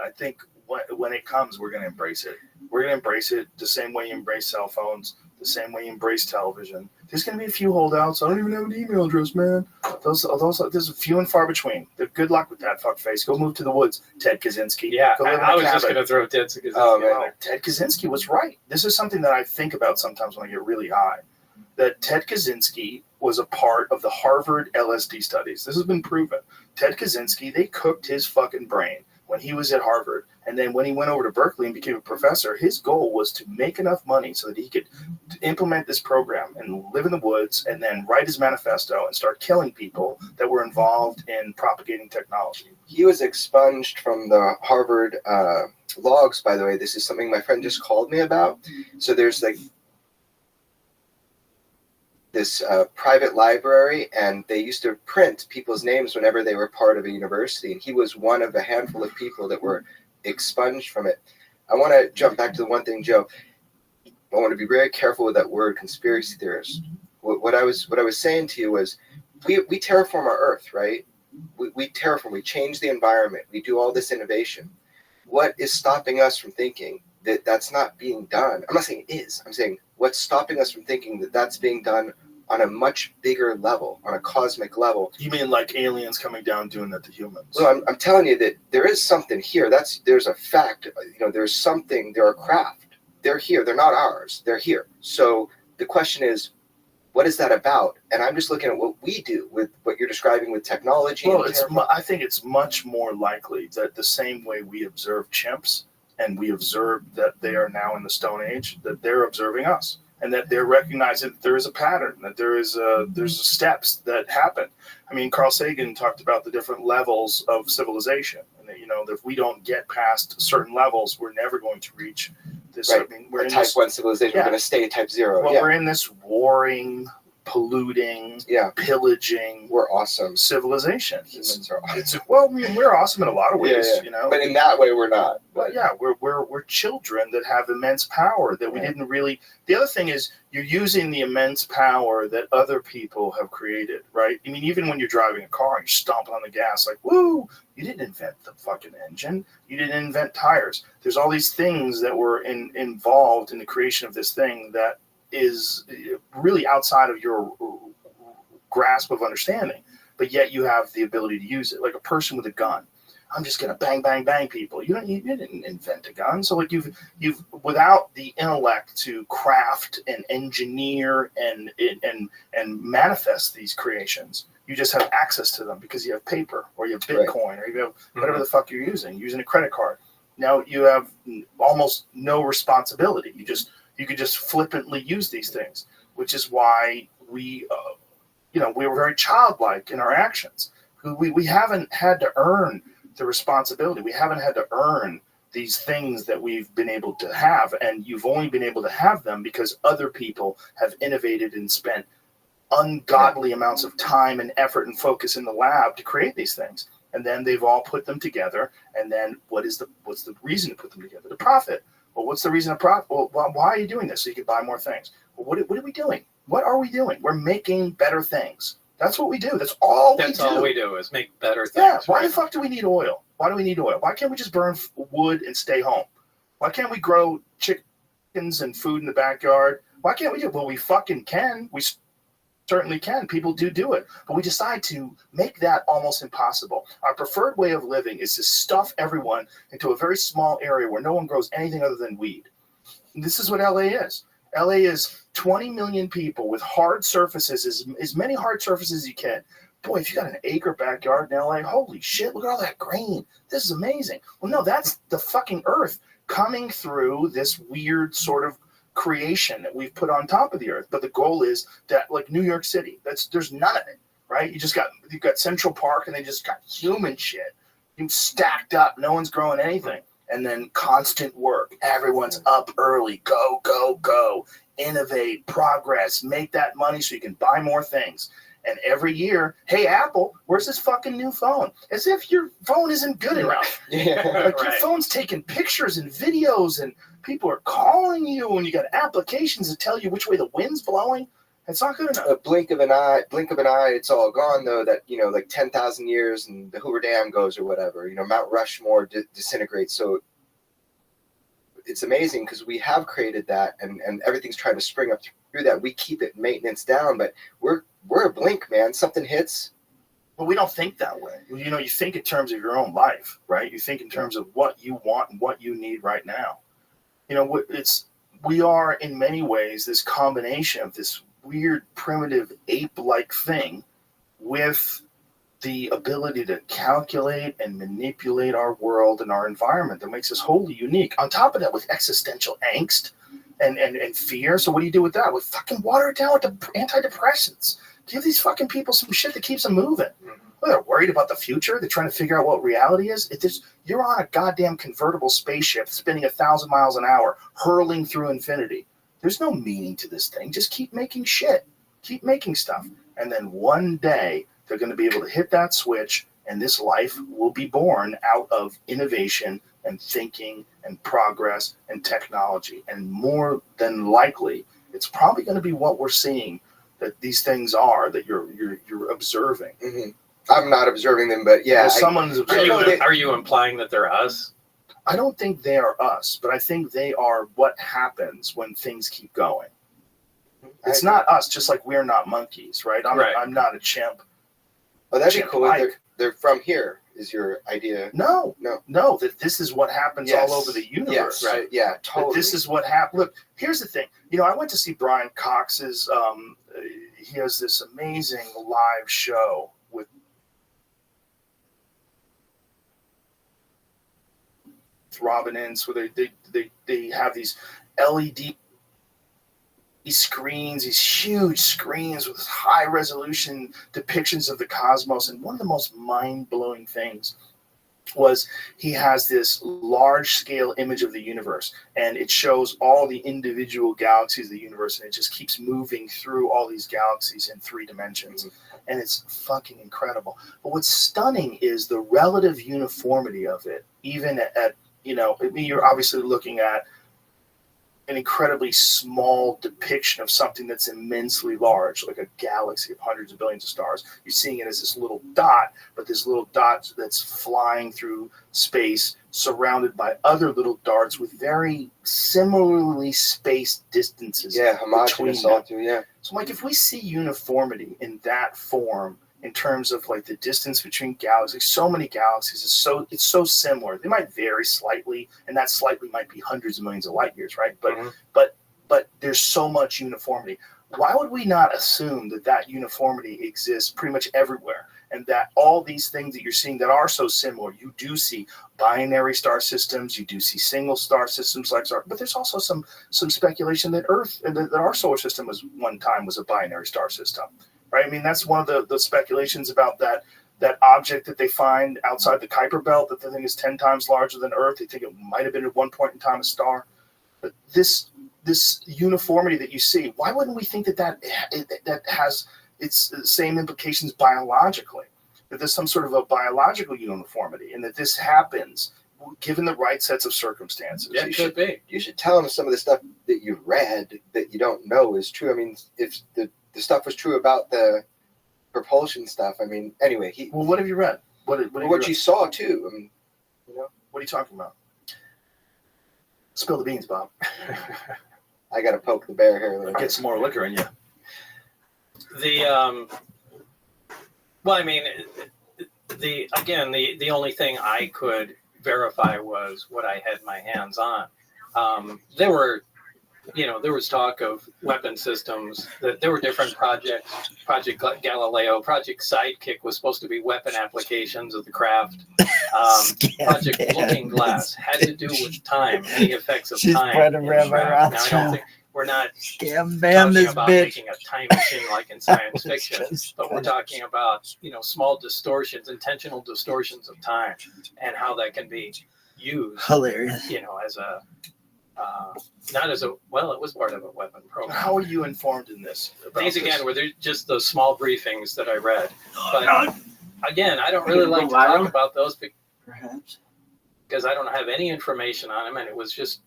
when it comes, we're going to embrace it. We're going to embrace it the same way you embrace cell phones, the same way you embrace television. There's going to be a few holdouts. I don't even have an email address, man. Those there's a few and far between. Good luck with that, fuckface. Go move to the woods, Ted Kaczynski. Yeah, I was just going to throw Ted Kaczynski. Oh, man. Ted Kaczynski was right. This is something that I think about sometimes when I get really high. That Ted Kaczynski was a part of the Harvard LSD studies. This has been proven. Ted Kaczynski, they cooked his fucking brain when he was at Harvard. And then when he went over to Berkeley and became a professor, his goal was to make enough money so that he could implement this program and live in the woods and then write his manifesto and start killing people that were involved in propagating technology. He was expunged from the Harvard logs, by the way. This is something my friend just called me about. So there's like this private library, and they used to print people's names whenever they were part of a university. And he was one of a handful of people that were expunged from it. I want to jump back to the one thing, Joe. I want to be very careful with that word conspiracy theorist. What I was saying to you was we terraform our earth, right? We terraform, we change the environment, we do all this innovation. What is stopping us from thinking that that's not being done? I'm not saying it is. I'm saying what's stopping us from thinking that that's being done on a much bigger level, on a cosmic level. You mean like aliens coming down doing that to humans? Well, I'm telling you that there is something here. There's a fact. There's something. There are craft. They're here. They're not ours. They're here. So the question is, what is that about? And I'm just looking at what we do with what you're describing with technology. Well, I think it's much more likely that the same way we observe chimps and we observe that they are now in the Stone Age, that they're observing us. And that they're recognizing that there is a pattern, that there's steps that happen. I mean, Carl Sagan talked about the different levels of civilization, and that that if we don't get past certain levels, we're never going to reach this. Right. I mean, we're in type this, 1 civilization. Yeah. We're going to stay type 0. Well, yeah. we're in this warring, polluting, pillaging. We're awesome. Civilization. Humans are awesome. Well, I mean, we're awesome in a lot of ways, But in that way, we're not. But yeah, we're children that have immense power that we didn't really. The other thing is you're using the immense power that other people have created, right? I mean, even when you're driving a car and you're stomping on the gas, like, woo, you didn't invent the fucking engine. You didn't invent tires. There's all these things that were involved in the creation of this thing that is really outside of your grasp of understanding, but yet you have the ability to use it, like a person with a gun. I'm just gonna bang, bang, bang people. You didn't invent a gun, so like you've without the intellect to craft and engineer and manifest these creations, you just have access to them because you have paper or you have Bitcoin or you have whatever the fuck you're using a credit card. Now you have almost no responsibility. You could just flippantly use these things, which is why we were very childlike in our actions. We haven't had to earn the responsibility. We haven't had to earn these things that we've been able to have, and you've only been able to have them because other people have innovated and spent ungodly amounts of time and effort and focus in the lab to create these things. And then they've all put them together. And then what's the reason to put them together? To profit. Well, what's the reason to profit? Well, why are you doing this? So you can buy more things. Well, what are we doing? What are we doing? We're making better things. That's what we do. That's all we do is make better things. Yeah. Why the fuck do we need oil? Why do we need oil? Why can't we just burn wood and stay home? Why can't we grow chickens and food in the backyard? Why can't we do it? Well, we fucking can. We certainly can. People do it. But we decide to make that almost impossible. Our preferred way of living is to stuff everyone into a very small area where no one grows anything other than weed. And this is what LA is. LA is 20 million people with hard surfaces, as many hard surfaces as you can. Boy, if you got an acre backyard in LA, holy shit, look at all that green. This is amazing. Well, no, that's the fucking earth coming through this weird sort of creation that we've put on top of the earth. But the goal is that, like New York City, there's none of it, right? You've got Central Park and they just got human shit. You stacked up, no one's growing anything. And then constant work. Everyone's up early. Go, go, go. Innovate, progress, make that money so you can buy more things. And every year, hey, Apple, where's this fucking new phone? As if your phone isn't good enough. Like your phone's taking pictures and videos and people are calling you and you got applications that tell you which way the wind's blowing. It's not good enough. A blink of an eye, it's all gone, though, that, like 10,000 years and the Hoover Dam goes or whatever. Mount Rushmore disintegrates. So it's amazing because we have created that and everything's trying to spring up through that. We keep it maintenance down, but we're a blink, man. Something hits. But we don't think that way. You think in terms of your own life, right? You think in terms of what you want and what you need right now. We are in many ways this combination of this weird, primitive, ape-like thing with the ability to calculate and manipulate our world and our environment that makes us wholly unique. On top of that, with existential angst and fear. So what do you do with that? With fucking water it down with the antidepressants. Give these fucking people some shit that keeps them moving. Well, they're worried about the future. They're trying to figure out what reality is. You're on a goddamn convertible spaceship spinning 1,000 miles an hour, hurling through infinity. There's no meaning to this thing. Just keep making shit. Keep making stuff. And then one day they're going to be able to hit that switch and this life will be born out of innovation and thinking and progress and technology. And more than likely, it's probably going to be what we're seeing that these things are that you're observing. Mm-hmm. I'm not observing them, but yeah. Well, are you implying that they're us? I don't think they are us, but I think they are what happens when things keep going. It's not us, just like we're not monkeys, right? I'm not a chimp. Oh, that'd be cool. They're from here, is your idea? No. That this is what happens all over the universe. Yes, right. Yeah, totally. That this is what happened. Look, here's the thing. I went to see Brian Cox's. He has this amazing live show with Robin Ince, where they have these LED screens, these huge screens with high resolution depictions of the cosmos. And one of the most mind-blowing things was he has this large-scale image of the universe, and it shows all the individual galaxies of the universe, and it just keeps moving through all these galaxies in 3 dimensions, and it's fucking incredible. But what's stunning is the relative uniformity of it, even at you're obviously looking at an incredibly small depiction of something that's immensely large, like a galaxy of hundreds of billions of stars. You're seeing it as this little dot, but this little dot that's flying through space, surrounded by other little darts with very similarly spaced distances. Yeah, homogeneous all through, yeah. So, like, if we see uniformity in that form, in terms of like the distance between galaxies, so many galaxies it's so similar. They might vary slightly, and that slightly might be hundreds of millions of light years, right? But there's so much uniformity. Why would we not assume that uniformity exists pretty much everywhere, and that all these things that you're seeing that are so similar, you do see binary star systems, you do see single star systems like Star, but there's also some speculation that Earth and that our solar system was one time was a binary star system. Right, I mean that's one of the speculations about that object that they find outside the Kuiper Belt that they think is 10 times larger than Earth. They think it might have been at one point in time a star. But this uniformity that you see, why wouldn't we think that has its same implications biologically? That there's some sort of a biological uniformity, and that this happens given the right sets of circumstances. Yeah, it could be. You should tell them some of the stuff that you read that you don't know is true. I mean, if the stuff was true about the propulsion stuff. I mean, anyway, Well, what have you read? What you saw too. I mean, what are you talking about? Spill the beans, Bob. I got to poke the bear here. Get some more liquor in you. Well, I mean, the only thing I could verify was what I had my hands on. There was talk of weapon systems, that there were different projects. Project Galileo, Project Sidekick was supposed to be weapon applications of the craft. Project Looking Glass had to do with time, any effects of time. In Rabbi Rothschild. Now, I don't think we're not talking about making a time machine like in science fiction, but we're talking about, small distortions, intentional distortions of time, and how that can be used. Hilarious. As a not as a it was part of a weapon program. How are you informed in this? These again were just the small briefings that I read, but again, I don't really like to talk about those because I don't have any information on them, and it was just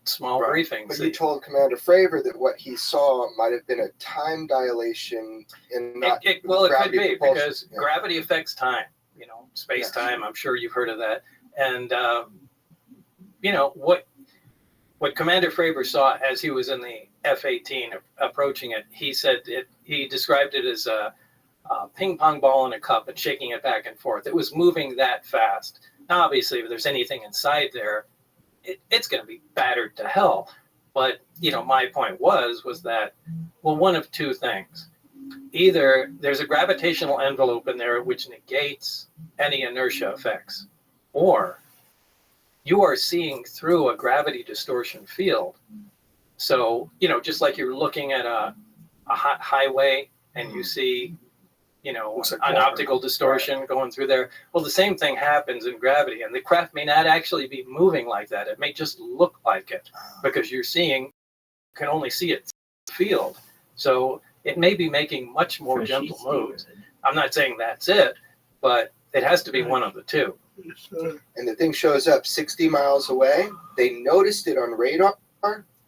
small briefings. But you told Commander Fravor that what he saw might have been a time dilation in not it could be because gravity affects time. Space time. I'm sure you've heard of that, and what Commander Fravor saw as he was in the F-18 approaching it, he said he described it as a ping pong ball in a cup and shaking it back and forth. It was moving that fast. Now, obviously, if there's anything inside there, it's going to be battered to hell. But, my point was that, one of two things. Either there's a gravitational envelope in there which negates any inertia effects, or you are seeing through a gravity distortion field. So, just like you're looking at a highway and you see, an optical distortion going through there. Well, the same thing happens in gravity, and the craft may not actually be moving like that. It may just look like it because can only see its field. So it may be making much more gentle moves. I'm not saying that's it, but it has to be one of the two. And the thing shows up 60 miles away. They noticed it on radar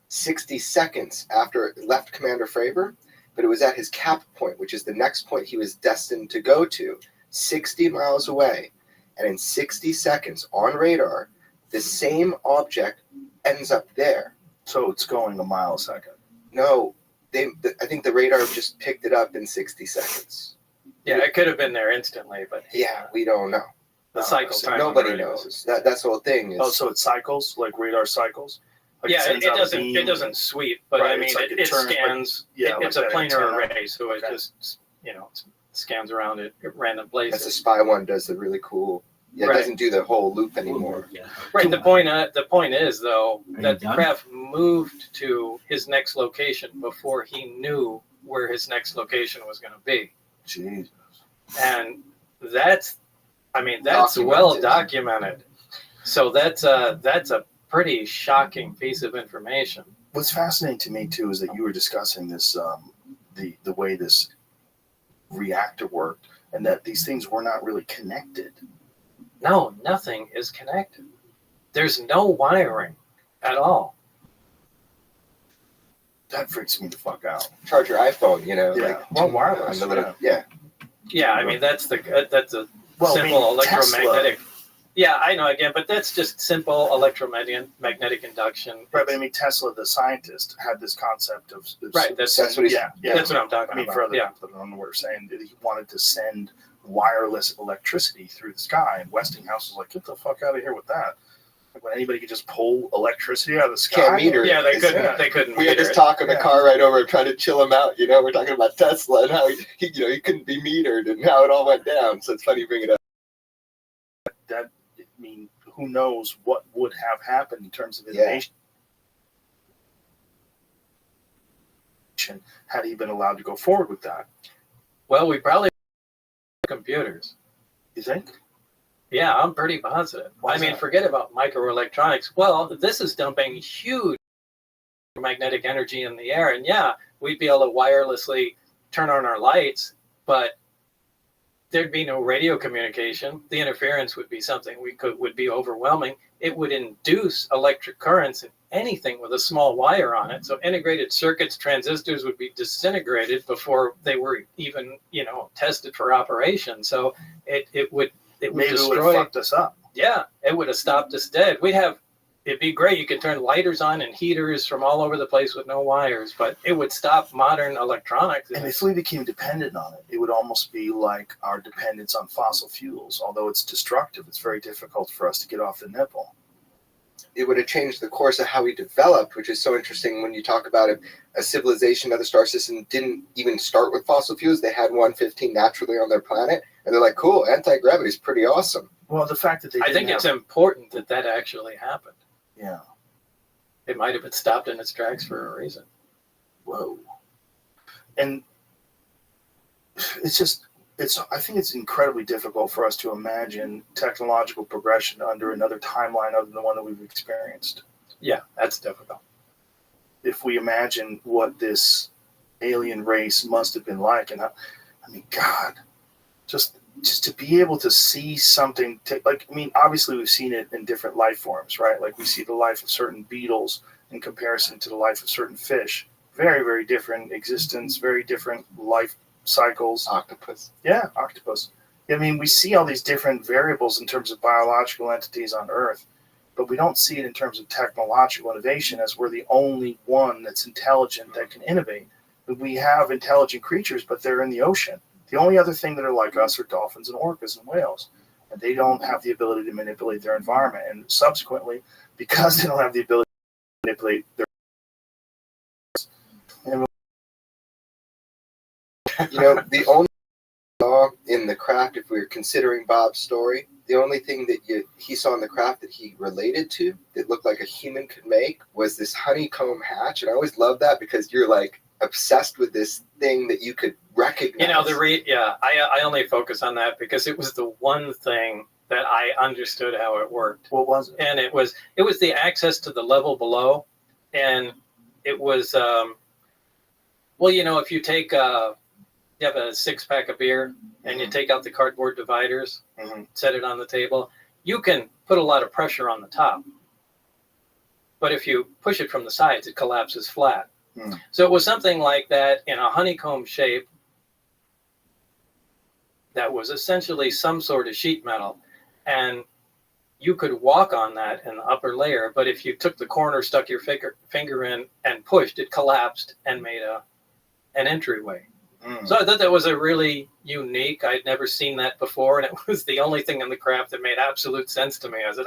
60 seconds after it left Commander Fravor, but it was at his cap point, which is the next point he was destined to go to, 60 miles away. And in 60 seconds on radar, the same object ends up there. So it's going a mile a second. No, I think the radar just picked it up in 60 seconds. Yeah, it could have been there instantly, but we don't know. The cycle time. Nobody knows. That's the whole thing. So it cycles, like radar cycles? Like it doesn't sweep, but right, I mean, it scans. It's a planar array, so it just, scans around it at random places. That's the Spy one does the really cool. Yeah, it doesn't do the whole loop anymore. Right. The point is, though, that the craft moved to his next location before he knew where his next location was going to be. Jesus. And that's I mean, that's well documented. So that's a pretty shocking piece of information. What's fascinating to me too is that you were discussing this, the way this reactor worked, and that these things were not really connected. No, nothing is connected. There's no wiring at all. That freaks me the fuck out. Charge your iPhone, Well, wireless. Yeah, I mean that's a simple electromagnetic. Tesla. Yeah, I know again, but that's just simple electromagnetic induction. Right, but I mean Tesla, the scientist, had this concept of right. That's what he's. Yeah, that's what I'm talking about. I mean, for other people that don't know what we're saying, he wanted to send wireless electricity through the sky, and Westinghouse was like, "Get the fuck out of here with that!" Like, when anybody could just pull electricity out of the sky. Can't meter it. Yeah, they couldn't. Yeah. They couldn't. We had this talk in the car right over, trying to chill him out. We're talking about Tesla and how he couldn't be metered and how it all went down. So it's funny you bring it up. That, I mean, who knows what would have happened in terms of innovation had he been allowed to go forward with that. Well, we probably computers. You think? Yeah, I'm pretty positive. Forget about microelectronics. Well, this is dumping huge magnetic energy in the air, and yeah, we'd be able to wirelessly turn on our lights, but there'd be no radio communication. The interference would be something would be overwhelming. It would induce electric currents in anything with a small wire on it. So integrated circuits, transistors would be disintegrated before they were even, tested for operation. So it would Maybe destroy. It would have fucked us up. Yeah, it would have stopped us dead. It'd be great. You could turn lighters on and heaters from all over the place with no wires, but it would stop modern electronics. And if we became dependent on it, it would almost be like our dependence on fossil fuels. Although it's destructive, it's very difficult for us to get off the nipple. It would have changed the course of how we developed, which is so interesting when you talk about it. A civilization of the star system didn't even start with fossil fuels. They had 115 naturally on their planet, and they're like, cool, anti-gravity is pretty awesome. Well, the fact that I think it's important that actually happened. Yeah. It might have been stopped in its tracks for a reason. Whoa. And I think it's incredibly difficult for us to imagine technological progression under another timeline other than the one that we've experienced. Yeah, that's difficult. If we imagine what this alien race must have been like, and God, just to be able to see something, obviously we've seen it in different life forms, right? Like we see the life of certain beetles in comparison to the life of certain fish. Very, very different existence, very different life cycles. Octopus. Yeah, octopus. We see all these different variables in terms of biological entities on Earth, but we don't see it in terms of technological innovation, as we're the only one that's intelligent that can innovate. We have intelligent creatures, but they're in the ocean. The only other thing that are like us are dolphins and orcas and whales, and they don't have the ability to manipulate their environment. And subsequently, because they don't have the ability to manipulate their the only saw in the craft, if we were considering Bob's story, the only thing that he saw in the craft that he related to that looked like a human could make was this honeycomb hatch. And I always love that because you're like obsessed with this thing that you could recognize. I only focus on that because it was the one thing that I understood how it worked. What was it? And it was the access to the level below, and it was if you take you have a 6-pack of beer and you take out the cardboard dividers, set it on the table, you can put a lot of pressure on the top. But if you push it from the sides, it collapses flat. So it was something like that in a honeycomb shape that was essentially some sort of sheet metal. And you could walk on that in the upper layer, but if you took the corner, stuck your finger in and pushed, it collapsed and made an entryway. So I thought that was a really unique, I'd never seen that before, and it was the only thing in the craft that made absolute sense to me. I said,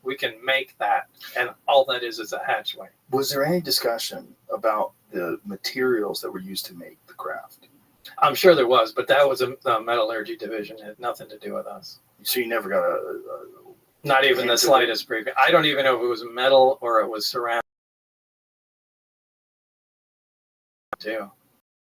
we can make that, and all that is a hatchway. Was there any discussion about the materials that were used to make the craft? I'm sure there was, but that was a metallurgy division. It had nothing to do with us. So you never got not even the slightest briefing. I don't even know if it was metal or it was ceramic. Too.